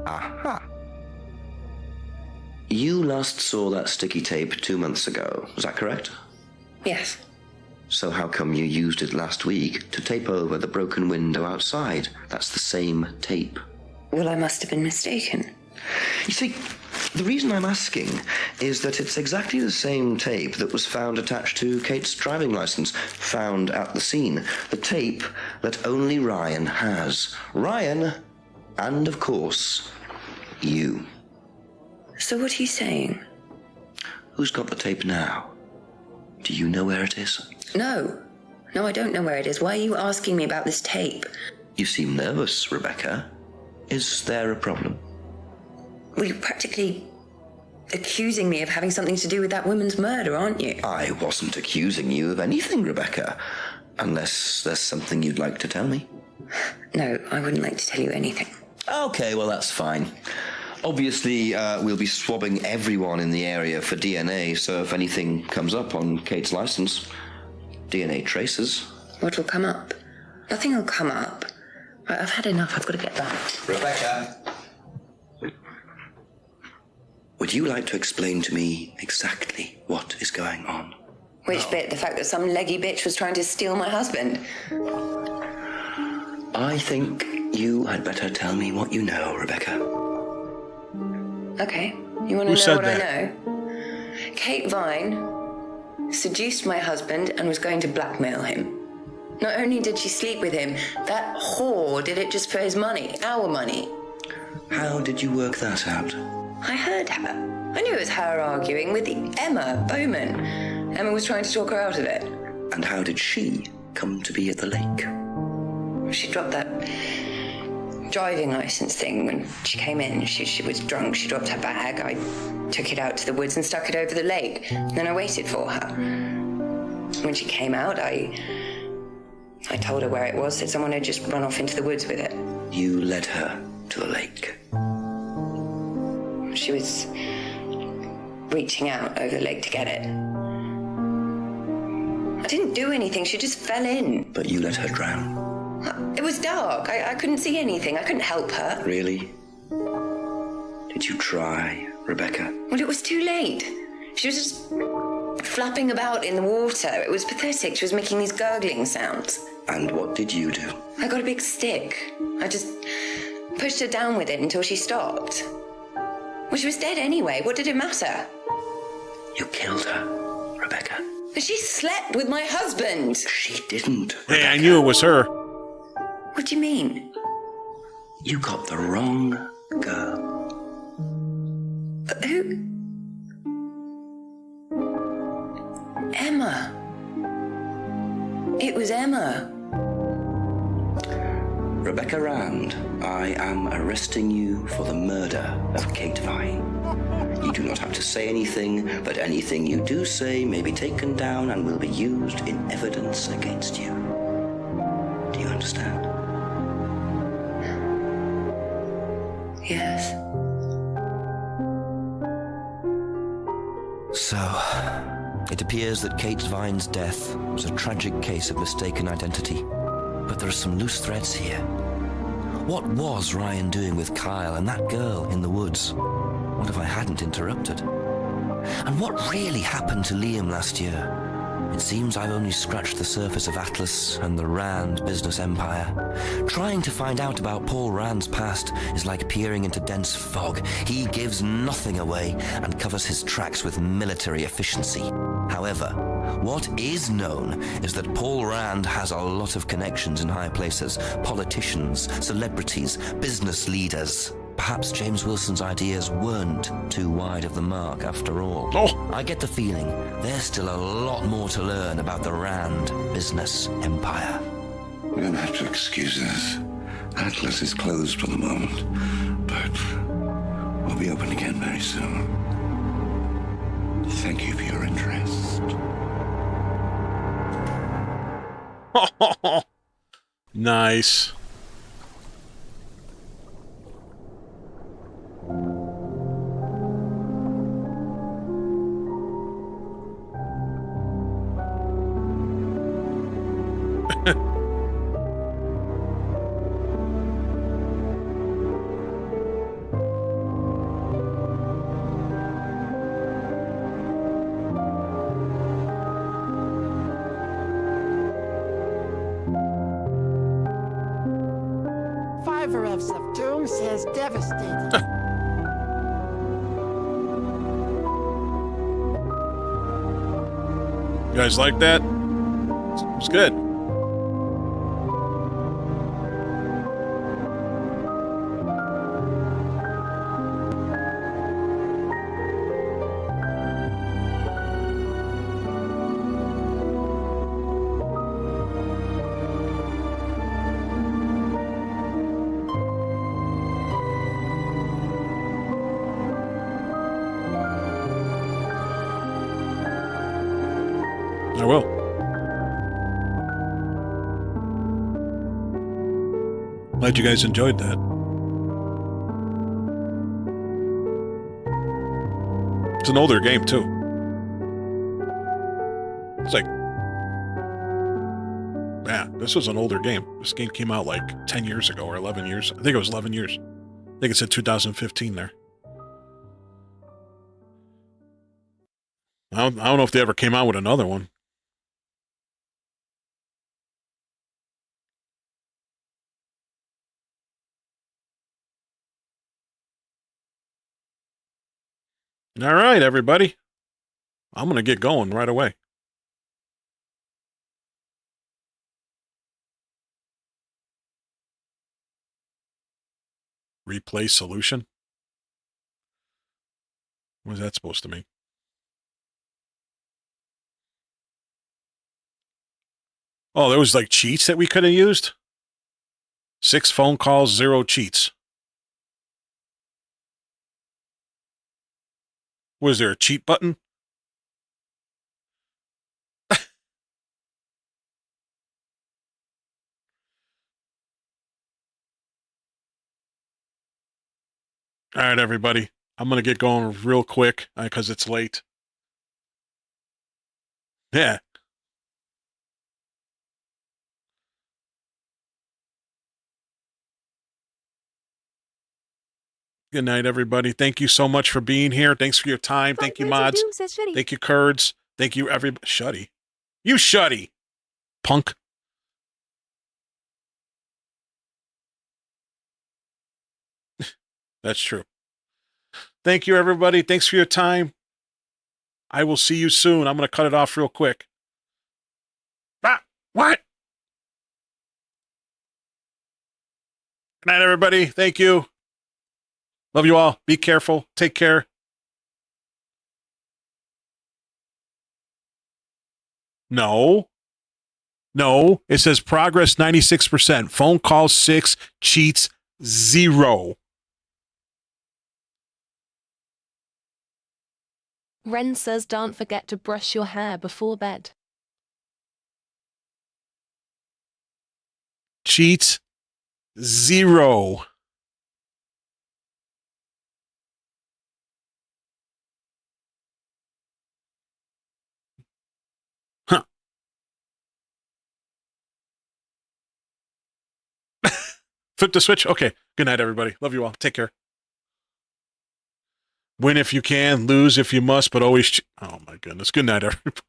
Aha. You last saw that sticky tape 2 months ago, is that correct? Yes. So how come you used it last week to tape over the broken window outside? That's the same tape. Well, I must have been mistaken. You see, the reason I'm asking is that it's exactly the same tape that was found attached to Kate's driving license, found at the scene. The tape that only Ryan has. Ryan, and of course, you. So what are you saying? Who's got the tape now? Do you know where it is? No. No, I don't know where it is. Why are you asking me about this tape? You seem nervous, Rebecca. Is there a problem? Well, you're practically accusing me of having something to do with that woman's murder, aren't you? I wasn't accusing you of anything, Rebecca. Unless there's something you'd like to tell me. No, I wouldn't like to tell you anything. Okay, well, that's fine. Obviously, we'll be swabbing everyone in the area for DNA, so if anything comes up on Kate's license, DNA traces. What will come up? Nothing will come up. Right, I've had enough. I've got to get back. Rebecca! Would you like to explain to me exactly what is going on? Which bit? The fact that some leggy bitch was trying to steal my husband? I think you had better tell me what you know, Rebecca. Okay. You want to know what I know? Kate Vine seduced my husband and was going to blackmail him. Not only did she sleep with him, that whore did it just for his money, our money. How did you work that out? I heard her. I knew it was her arguing with Emma Bowman. Emma was trying to talk her out of it. And how did she come to be at the lake? She dropped that driving license thing when she came in. She was drunk. She dropped her bag. I took it out to the woods and stuck it over the lake. Then I waited for her. When she came out, I told her where it was, that someone had just run off into the woods with it. You led her to the lake. She was reaching out over the leg to get it. I didn't do anything, she just fell in. But you let her drown. It was dark, I couldn't see anything, I couldn't help her. Really? Did you try, Rebecca? Well, it was too late. She was just flapping about in the water. It was pathetic, she was making these gurgling sounds. And what did you do? I got a big stick. I just pushed her down with it until she stopped. Well, she was dead anyway. What did it matter? You killed her, Rebecca. But she slept with my husband. She didn't. Hey, I knew it was her. What do you mean? You got the wrong girl. Who? Emma. It was Emma. Rebecca Rand, I am arresting you for the murder of Kate Vine. You do not have to say anything, but anything you do say may be taken down and will be used in evidence against you. Do you understand? Yes. So, it appears that Kate Vine's death was a tragic case of mistaken identity. But there are some loose threads here. What was Ryan doing with Kyle and that girl in the woods? What if I hadn't interrupted? And what really happened to Liam last year? It seems I've only scratched the surface of Atlas and the Rand business empire. Trying to find out about Paul Rand's past is like peering into dense fog. He gives nothing away and covers his tracks with military efficiency. However, what is known is that Paul Rand has a lot of connections in high places, politicians, celebrities, business leaders. Perhaps James Wilson's ideas weren't too wide of the mark after all. Oh. I get the feeling there's still a lot more to learn about the Rand business empire. We're going to have to excuse us. Atlas is closed for the moment, but we'll be open again very soon. Thank you for your interest. Nice. Five-revs of doom says devastated. You guys like that? It's good. I will. Glad you guys enjoyed that. It's an older game, too. It's like... Yeah, this was an older game. This game came out like 10 years ago or 11 years. I think it was 11 years. I think it said 2015 there. I don't know if they ever came out with another one. All right, everybody. I'm going to get going right away. Replay solution? What is that supposed to mean? Oh, there was like cheats that we could have used? 6 phone calls, 0 cheats. Was there a cheat button? All right, everybody. I'm going to get going real quick because it's late. Yeah. Good night, everybody. Thank you so much for being here. Thanks for your time. Thank you, mods. Thank you, Kurds. Thank you, everybody. Shuddy. You shuddy, punk. That's true. Thank you, everybody. Thanks for your time. I will see you soon. I'm going to cut it off real quick. Ah, what? Good night, everybody. Thank you. Love you all. Be careful. Take care. No. No. It says progress 96%. Phone calls 6. Cheats 0. Ren says don't forget to brush your hair before bed. Cheats 0. Huh. Flip the switch? Okay. Good night, everybody. Love you all. Take care. Win if you can, lose if you must, but always... Oh, my goodness. Good night, everybody.